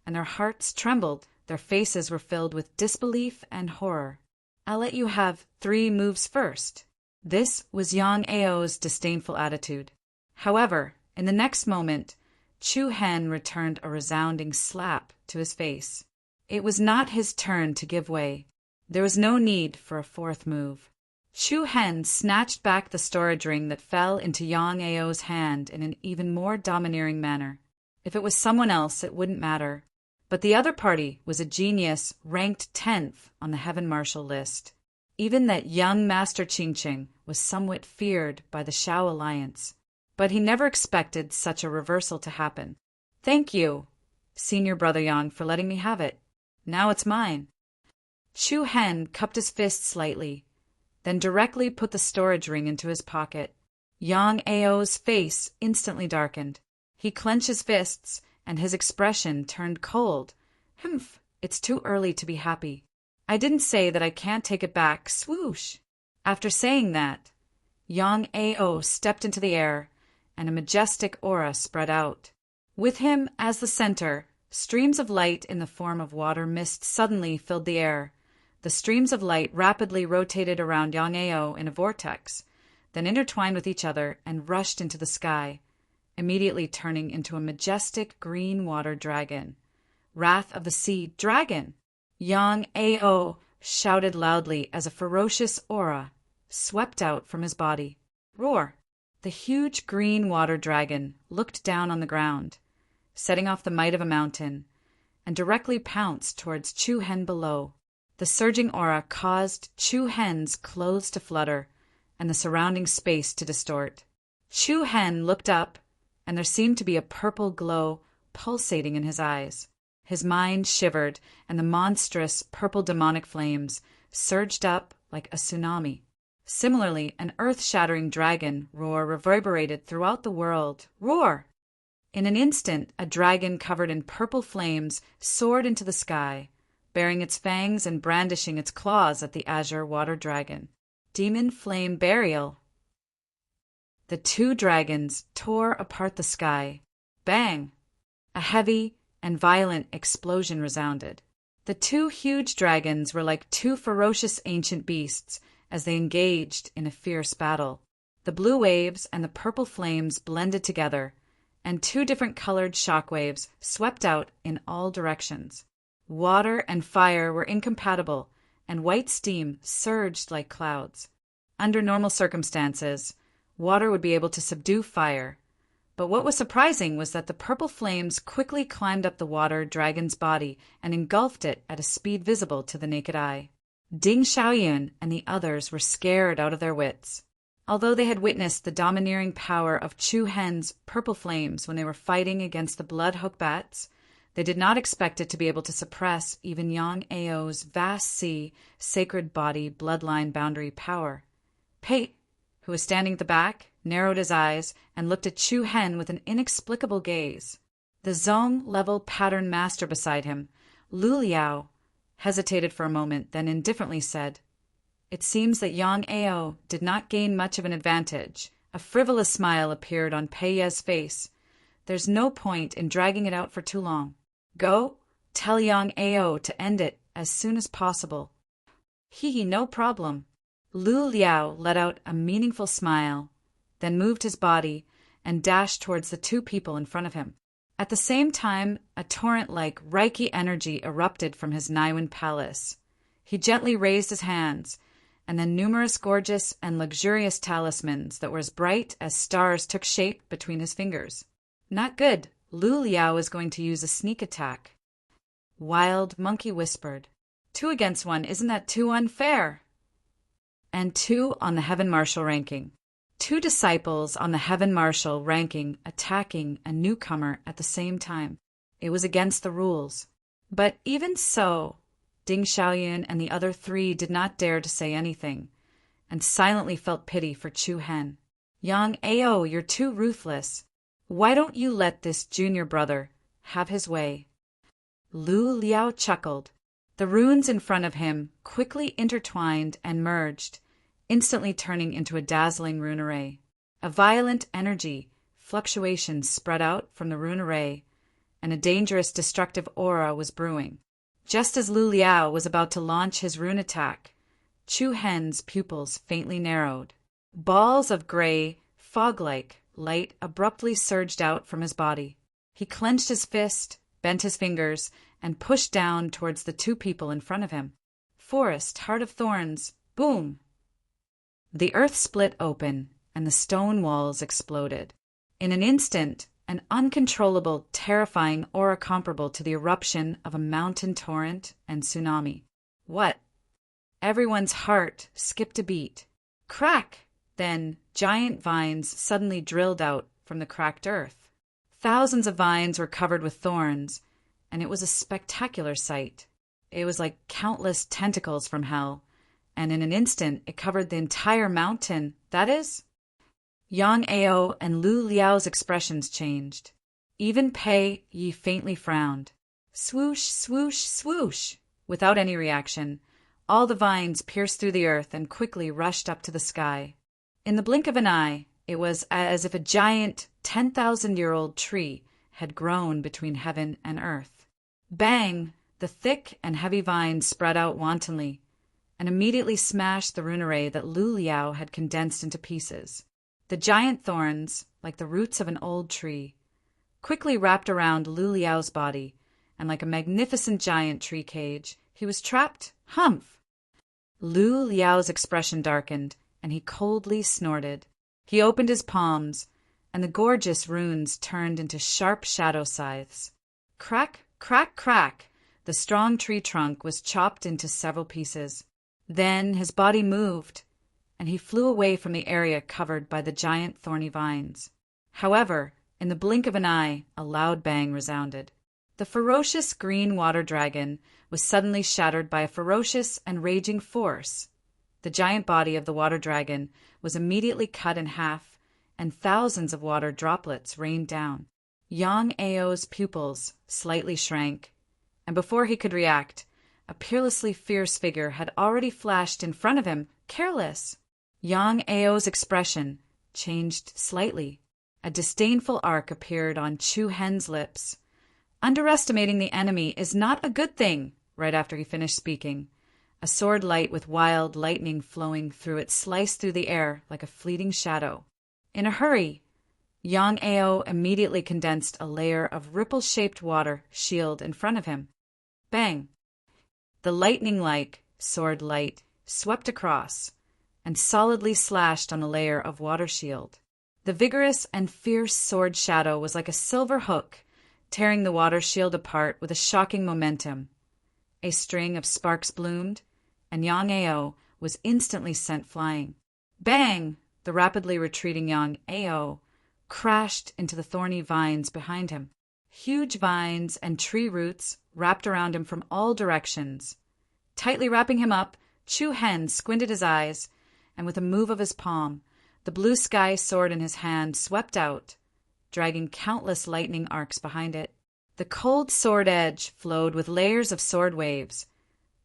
and their hearts trembled. Their faces were filled with disbelief and horror. I'll let you have 3 moves first. This was Yang Ao's disdainful attitude. However, in the next moment, Chu Hen returned a resounding slap to his face. It was not his turn to give way. There was no need for a 4th move. Chu Hen snatched back the storage ring that fell into Yang Ao's hand in an even more domineering manner. If it was someone else, it wouldn't matter. But the other party was a genius ranked 10th on the Heaven Marshal list. Even that young Master Qingqing was somewhat feared by the Shao Alliance. But he never expected such a reversal to happen. Thank you, Senior Brother Yang, for letting me have it. Now it's mine. Chu Hen cupped his fist slightly, then directly put the storage ring into his pocket. Yang Ao's face instantly darkened. He clenched his fists, and his expression turned cold. Humph, it's too early to be happy. I didn't say that I can't take it back. Swoosh! After saying that, Yang Ao stepped into the air, and a majestic aura spread out. With him as the center, streams of light in the form of water mist suddenly filled the air. The streams of light rapidly rotated around Yang Ao in a vortex, then intertwined with each other and rushed into the sky, immediately turning into a majestic green water dragon. Wrath of the Sea Dragon! Yang Ao shouted loudly as a ferocious aura swept out from his body. Roar! The huge green water dragon looked down on the ground, setting off the might of a mountain, and directly pounced towards Chu Hen below. The surging aura caused Chu Hen's clothes to flutter and the surrounding space to distort. Chu Hen looked up, and there seemed to be a purple glow pulsating in his eyes. His mind shivered, and the monstrous purple demonic flames surged up like a tsunami. Similarly, an earth-shattering dragon roar reverberated throughout the world. Roar! In an instant, a dragon covered in purple flames soared into the sky, bearing its fangs and brandishing its claws at the azure water dragon. Demon Flame Burial! The 2 dragons tore apart the sky. Bang! A heavy and violent explosion resounded. The 2 huge dragons were like 2 ferocious ancient beasts as they engaged in a fierce battle. The blue waves and the purple flames blended together, and 2 different colored shockwaves swept out in all directions. Water and fire were incompatible, and white steam surged like clouds. Under normal circumstances, water would be able to subdue fire, but what was surprising was that the purple flames quickly climbed up the water dragon's body and engulfed it at a speed visible to the naked eye. Ding Xiaoyan and the others were scared out of their wits. Although they had witnessed the domineering power of Chu Hen's purple flames when they were fighting against the blood hook bats, they did not expect it to be able to suppress even Yang Ao's vast sea, sacred body, bloodline boundary power. Pate, who was standing at the back, narrowed his eyes and looked at Chu Hen with an inexplicable gaze. The Zong-level pattern master beside him, Lu Liao, hesitated for a moment, then indifferently said, "It seems that Yang Ao did not gain much of an advantage." A frivolous smile appeared on Pei Ye's face. "There's no point in dragging it out for too long. Go, tell Yang Ao to end it as soon as possible." "Hee, no problem." Lu Liao let out a meaningful smile, then moved his body and dashed towards the two people in front of him. At the same time, a torrent-like Reiki energy erupted from his Niwen palace. He gently raised his hands, and then numerous gorgeous and luxurious talismans that were as bright as stars took shape between his fingers. "Not good. Lu Liao is going to use a sneak attack." Wild Monkey whispered, "2 against 1, isn't that too unfair?" And 2 on the Heaven Marshal ranking. 2 disciples on the Heaven Marshal ranking attacking a newcomer at the same time. It was against the rules. But even so, Ding Xiaoyun and the other 3 did not dare to say anything, and silently felt pity for Chu Hen. "Yang Ao, you're too ruthless. Why don't you let this junior brother have his way?" Lu Liao chuckled. The runes in front of him quickly intertwined and merged, instantly turning into a dazzling rune array. A violent energy fluctuation spread out from the rune array, and a dangerous destructive aura was brewing. Just as Lu Liao was about to launch his rune attack, Chu Hen's pupils faintly narrowed. Balls of gray, fog-like light abruptly surged out from his body. He clenched his fist, bent his fingers, and pushed down towards the 2 people in front of him. Forest, Heart of Thorns, boom! The earth split open, and the stone walls exploded. In an instant, an uncontrollable, terrifying aura comparable to the eruption of a mountain torrent and tsunami. What? Everyone's heart skipped a beat. Crack! Then giant vines suddenly drilled out from the cracked earth. Thousands of vines were covered with thorns, and it was a spectacular sight. It was like countless tentacles from hell, and in an instant it covered the entire mountain. That is, Yang Ao and Lu Liao's expressions changed. Even Pei Yi faintly frowned. Swoosh, swoosh, swoosh! Without any reaction, all the vines pierced through the earth and quickly rushed up to the sky. In the blink of an eye, it was as if a giant 10,000-year-old tree had grown between heaven and earth. Bang! The thick and heavy vines spread out wantonly, and immediately smashed the rune array that Lu Liao had condensed into pieces. The giant thorns, like the roots of an old tree, quickly wrapped around Lu Liao's body, and like a magnificent giant tree cage, he was trapped. Humph! Lu Liao's expression darkened, and he coldly snorted. He opened his palms, and the gorgeous runes turned into sharp shadow scythes. Crack, crack, crack! The strong tree trunk was chopped into several pieces. Then his body moved, and he flew away from the area covered by the giant thorny vines. However, in the blink of an eye, a loud bang resounded. The ferocious green water dragon was suddenly shattered by a ferocious and raging force. The giant body of the water dragon was immediately cut in half, and thousands of water droplets rained down. Yang Ao's pupils slightly shrank, and before he could react, a peerlessly fierce figure had already flashed in front of him, careless. Yang Ao's expression changed slightly. A disdainful arc appeared on Chu Hen's lips. Underestimating the enemy is not a good thing. Right after he finished speaking, a sword light with wild lightning flowing through it sliced through the air like a fleeting shadow. In a hurry, Yang Ao immediately condensed a layer of ripple-shaped water shield in front of him. Bang! The lightning-like sword light swept across and solidly slashed on the layer of water shield. The vigorous and fierce sword shadow was like a silver hook, tearing the water shield apart with a shocking momentum. A string of sparks bloomed, and Yang Ao was instantly sent flying. Bang! The the rapidly retreating young Ao crashed into the thorny vines behind him. Huge vines and tree roots wrapped around him from all directions. Tightly wrapping him up, Chu Hen squinted his eyes, and with a move of his palm, the blue sky sword in his hand swept out, dragging countless lightning arcs behind it. The cold sword edge flowed with layers of sword waves,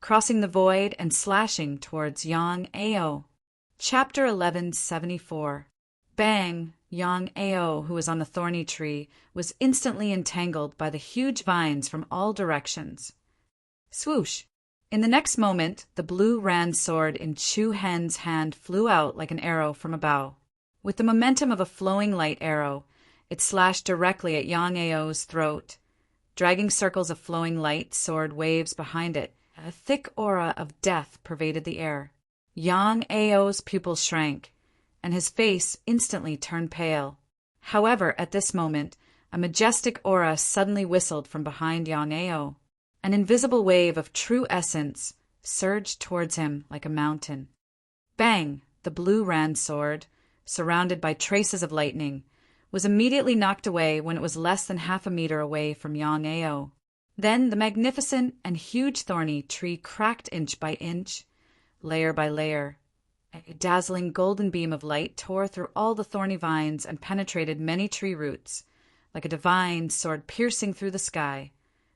crossing the void and slashing towards Yang Ao. Chapter 1174. Bang! Yang Ao, who was on the thorny tree, was instantly entangled by the huge vines from all directions. Swoosh! In the next moment, the blue rand sword in Chu Hen's hand flew out like an arrow from a bow. With the momentum of a flowing light arrow, it slashed directly at Yang Ao's throat, dragging circles of flowing light sword waves behind it. A thick aura of death pervaded the air. Yang Ao's pupils shrank, and his face instantly turned pale. However, at this moment, a majestic aura suddenly whistled from behind Yang Ao. An invisible wave of true essence surged towards him like a mountain. Bang! The blue rand sword, surrounded by traces of lightning, was immediately knocked away when it was less than half a meter away from Yang Ao. Then the magnificent and huge thorny tree cracked inch by inch, layer by layer. A dazzling golden beam of light tore through all the thorny vines and penetrated many tree roots, like a divine sword piercing through the sky,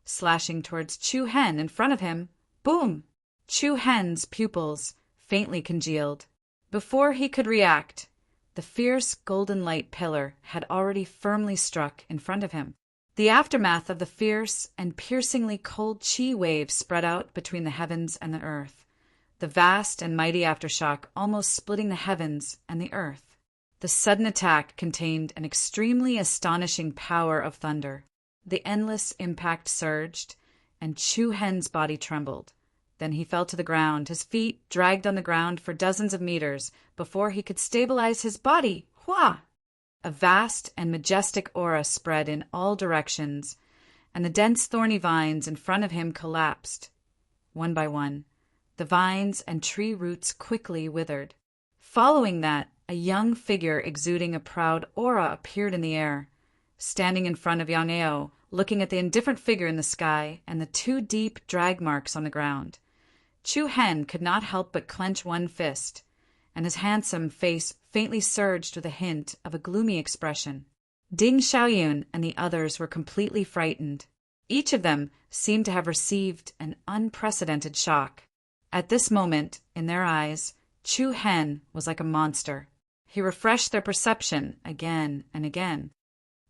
slashing towards Chu Hen in front of him. Boom! Chu Hen's pupils faintly congealed. Before he could react, the fierce golden light pillar had already firmly struck in front of him. The aftermath of the fierce and piercingly cold chi wave spread out between the heavens and the earth, the vast and mighty aftershock almost splitting the heavens and the earth. The sudden attack contained an extremely astonishing power of thunder. The endless impact surged, and Chu Hen's body trembled. Then he fell to the ground, his feet dragged on the ground for dozens of meters before he could stabilize his body. Hua! A vast and majestic aura spread in all directions, and the dense thorny vines in front of him collapsed. One by one, the vines and tree roots quickly withered. Following that, a young figure exuding a proud aura appeared in the air, standing in front of Yang Ao, looking at the indifferent figure in the sky and the two deep drag marks on the ground. Chu Hen could not help but clench one fist, and his handsome face faintly surged with a hint of a gloomy expression. Ding Xiaoyun and the others were completely frightened. Each of them seemed to have received an unprecedented shock. At this moment, in their eyes, Chu Hen was like a monster. He refreshed their perception again and again.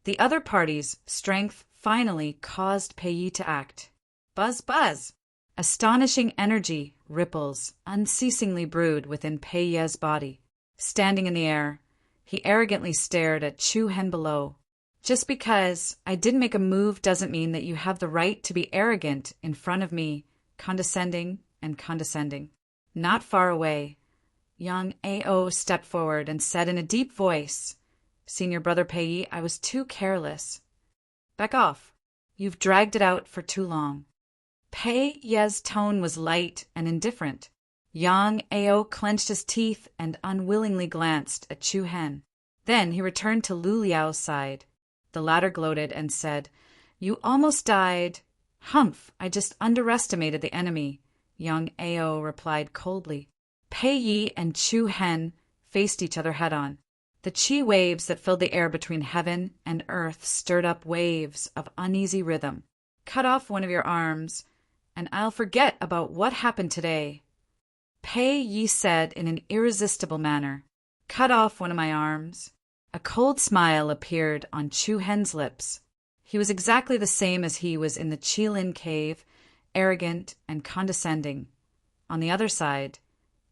The other party's strength finally caused Pei Yi to act. Buzz, buzz! Astonishing energy ripples unceasingly brewed within Pei Ye's body. Standing in the air, he arrogantly stared at Chu Hen below. Just because I didn't make a move doesn't mean that you have the right to be arrogant in front of me, condescending and condescending. Not far away, young Ao stepped forward and said in a deep voice, "Senior brother Pei Yi, I was too careless. Back off. You've dragged it out for too long." Pei Ye's tone was light and indifferent. Yang Ao clenched his teeth and unwillingly glanced at Chu Hen. Then he returned to Lu Liao's side. The latter gloated and said, "You almost died." "Humph, I just underestimated the enemy," Yang Ao replied coldly. Pei Yi and Chu Hen faced each other head-on. The chi waves that filled the air between heaven and earth stirred up waves of uneasy rhythm. "Cut off one of your arms, and I'll forget about what happened today," Pei Yi said in an irresistible manner. "Cut off one of my arms." A cold smile appeared on Chu Hen's lips. He was exactly the same as he was in the Qilin cave, arrogant and condescending. On the other side,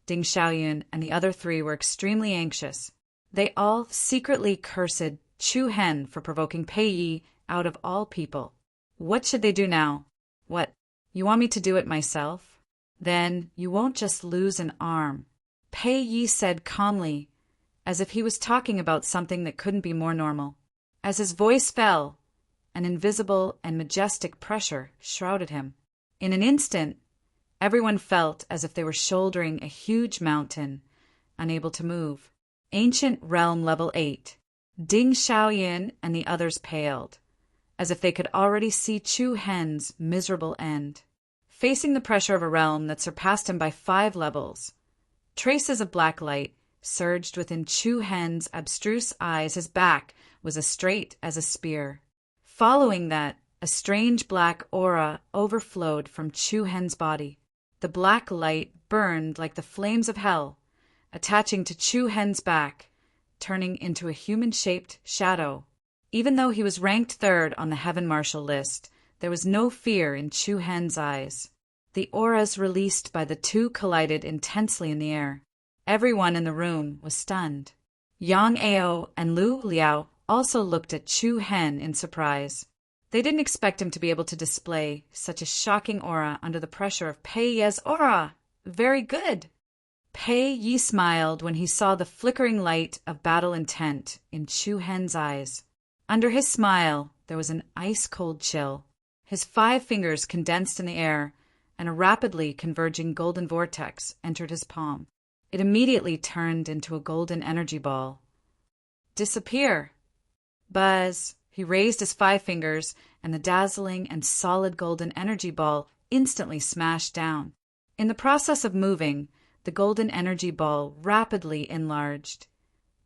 Ding Xiaoyun and the other three were extremely anxious. They all secretly cursed Chu Hen for provoking Pei Yi out of all people. What should they do now? What, you want me to do it myself? Then you won't just lose an arm. Pei Yi said calmly, as if he was talking about something that couldn't be more normal. As his voice fell, an invisible and majestic pressure shrouded him. In an instant, everyone felt as if they were shouldering a huge mountain, unable to move. Ancient Realm Level 8. Ding Xiaoyan and the others paled, as if they could already see Chu Hen's miserable end. Facing the pressure of a realm that surpassed him by 5 levels, traces of black light surged within Chu Hen's abstruse eyes. His back was as straight as a spear. Following that, a strange black aura overflowed from Chu Hen's body. The black light burned like the flames of hell, attaching to Chu Hen's back, turning into a human-shaped shadow. Even though he was ranked 3rd on the Heaven Marshal list, there was no fear in Chu Hen's eyes. The auras released by the two collided intensely in the air. Everyone in the room was stunned. Yang Ao and Lu Liao also looked at Chu Hen in surprise. They didn't expect him to be able to display such a shocking aura under the pressure of Pei Ye's aura. Very good. Pei Yi smiled when he saw the flickering light of battle intent in Chu Hen's eyes. Under his smile, there was an ice-cold chill. His 5 fingers condensed in the air, and a rapidly converging golden vortex entered his palm. It immediately turned into a golden energy ball. Disappear. Buzz. He raised his 5 fingers, and the dazzling and solid golden energy ball instantly smashed down. In the process of moving, the golden energy ball rapidly enlarged,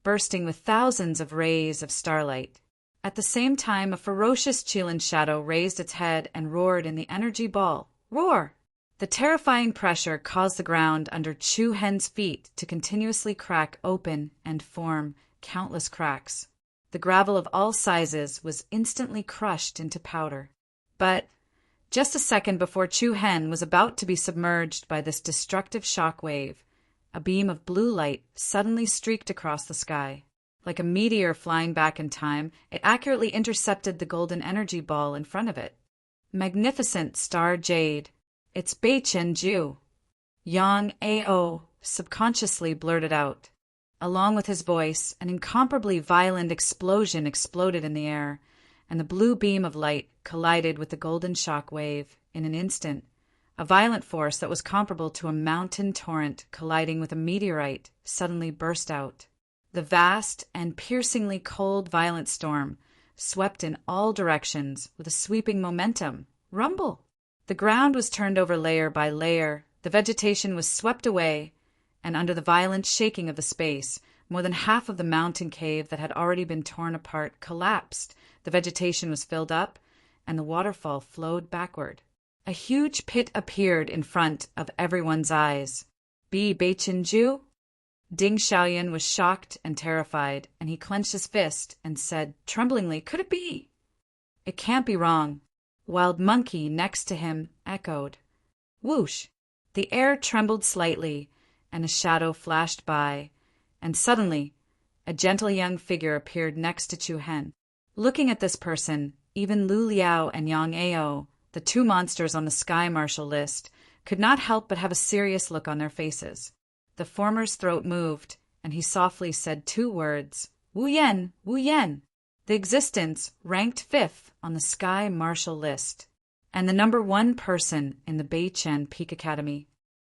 bursting with thousands of rays of starlight. At the same time, a ferocious Qilin shadow raised its head and roared in the energy ball. Roar! The terrifying pressure caused the ground under Chu Hen's feet to continuously crack open and form countless cracks. The gravel of all sizes was instantly crushed into powder. But just a second before Chu Hen was about to be submerged by this destructive shock wave, a beam of blue light suddenly streaked across the sky. Like a meteor flying back in time, it accurately intercepted the golden energy ball in front of it. Magnificent star jade. It's Beichen Ju. Yang Ao subconsciously blurted out. Along with his voice, an incomparably violent explosion exploded in the air, and the blue beam of light collided with the golden shock wave in an instant, a violent force that was comparable to a mountain torrent colliding with a meteorite suddenly burst out. The vast and piercingly cold violent storm swept in all directions with a sweeping momentum. Rumble! The ground was turned over layer by layer, the vegetation was swept away, and under the violent shaking of the space, more than half of the mountain cave that had already been torn apart collapsed. The vegetation was filled up, and the waterfall flowed backward. A huge pit appeared in front of everyone's eyes. Bi Beichen Ju? Ding Xiaoyan was shocked and terrified, and he clenched his fist and said tremblingly, "Could it be?" "It can't be wrong." Wild Monkey next to him echoed. Whoosh! The air trembled slightly, and a shadow flashed by, and suddenly a gentle young figure appeared next to Chu Hen. Looking at this person, even Lu Liao and Yang Ao, the 2 monsters on the Sky Marshal list, could not help but have a serious look on their faces. The former's throat moved, and he softly said 2 words, Wu Yen, Wu Yen. The existence ranked 5th on the Sky Marshal list, and the number 1 person in the Beichen Peak Academy.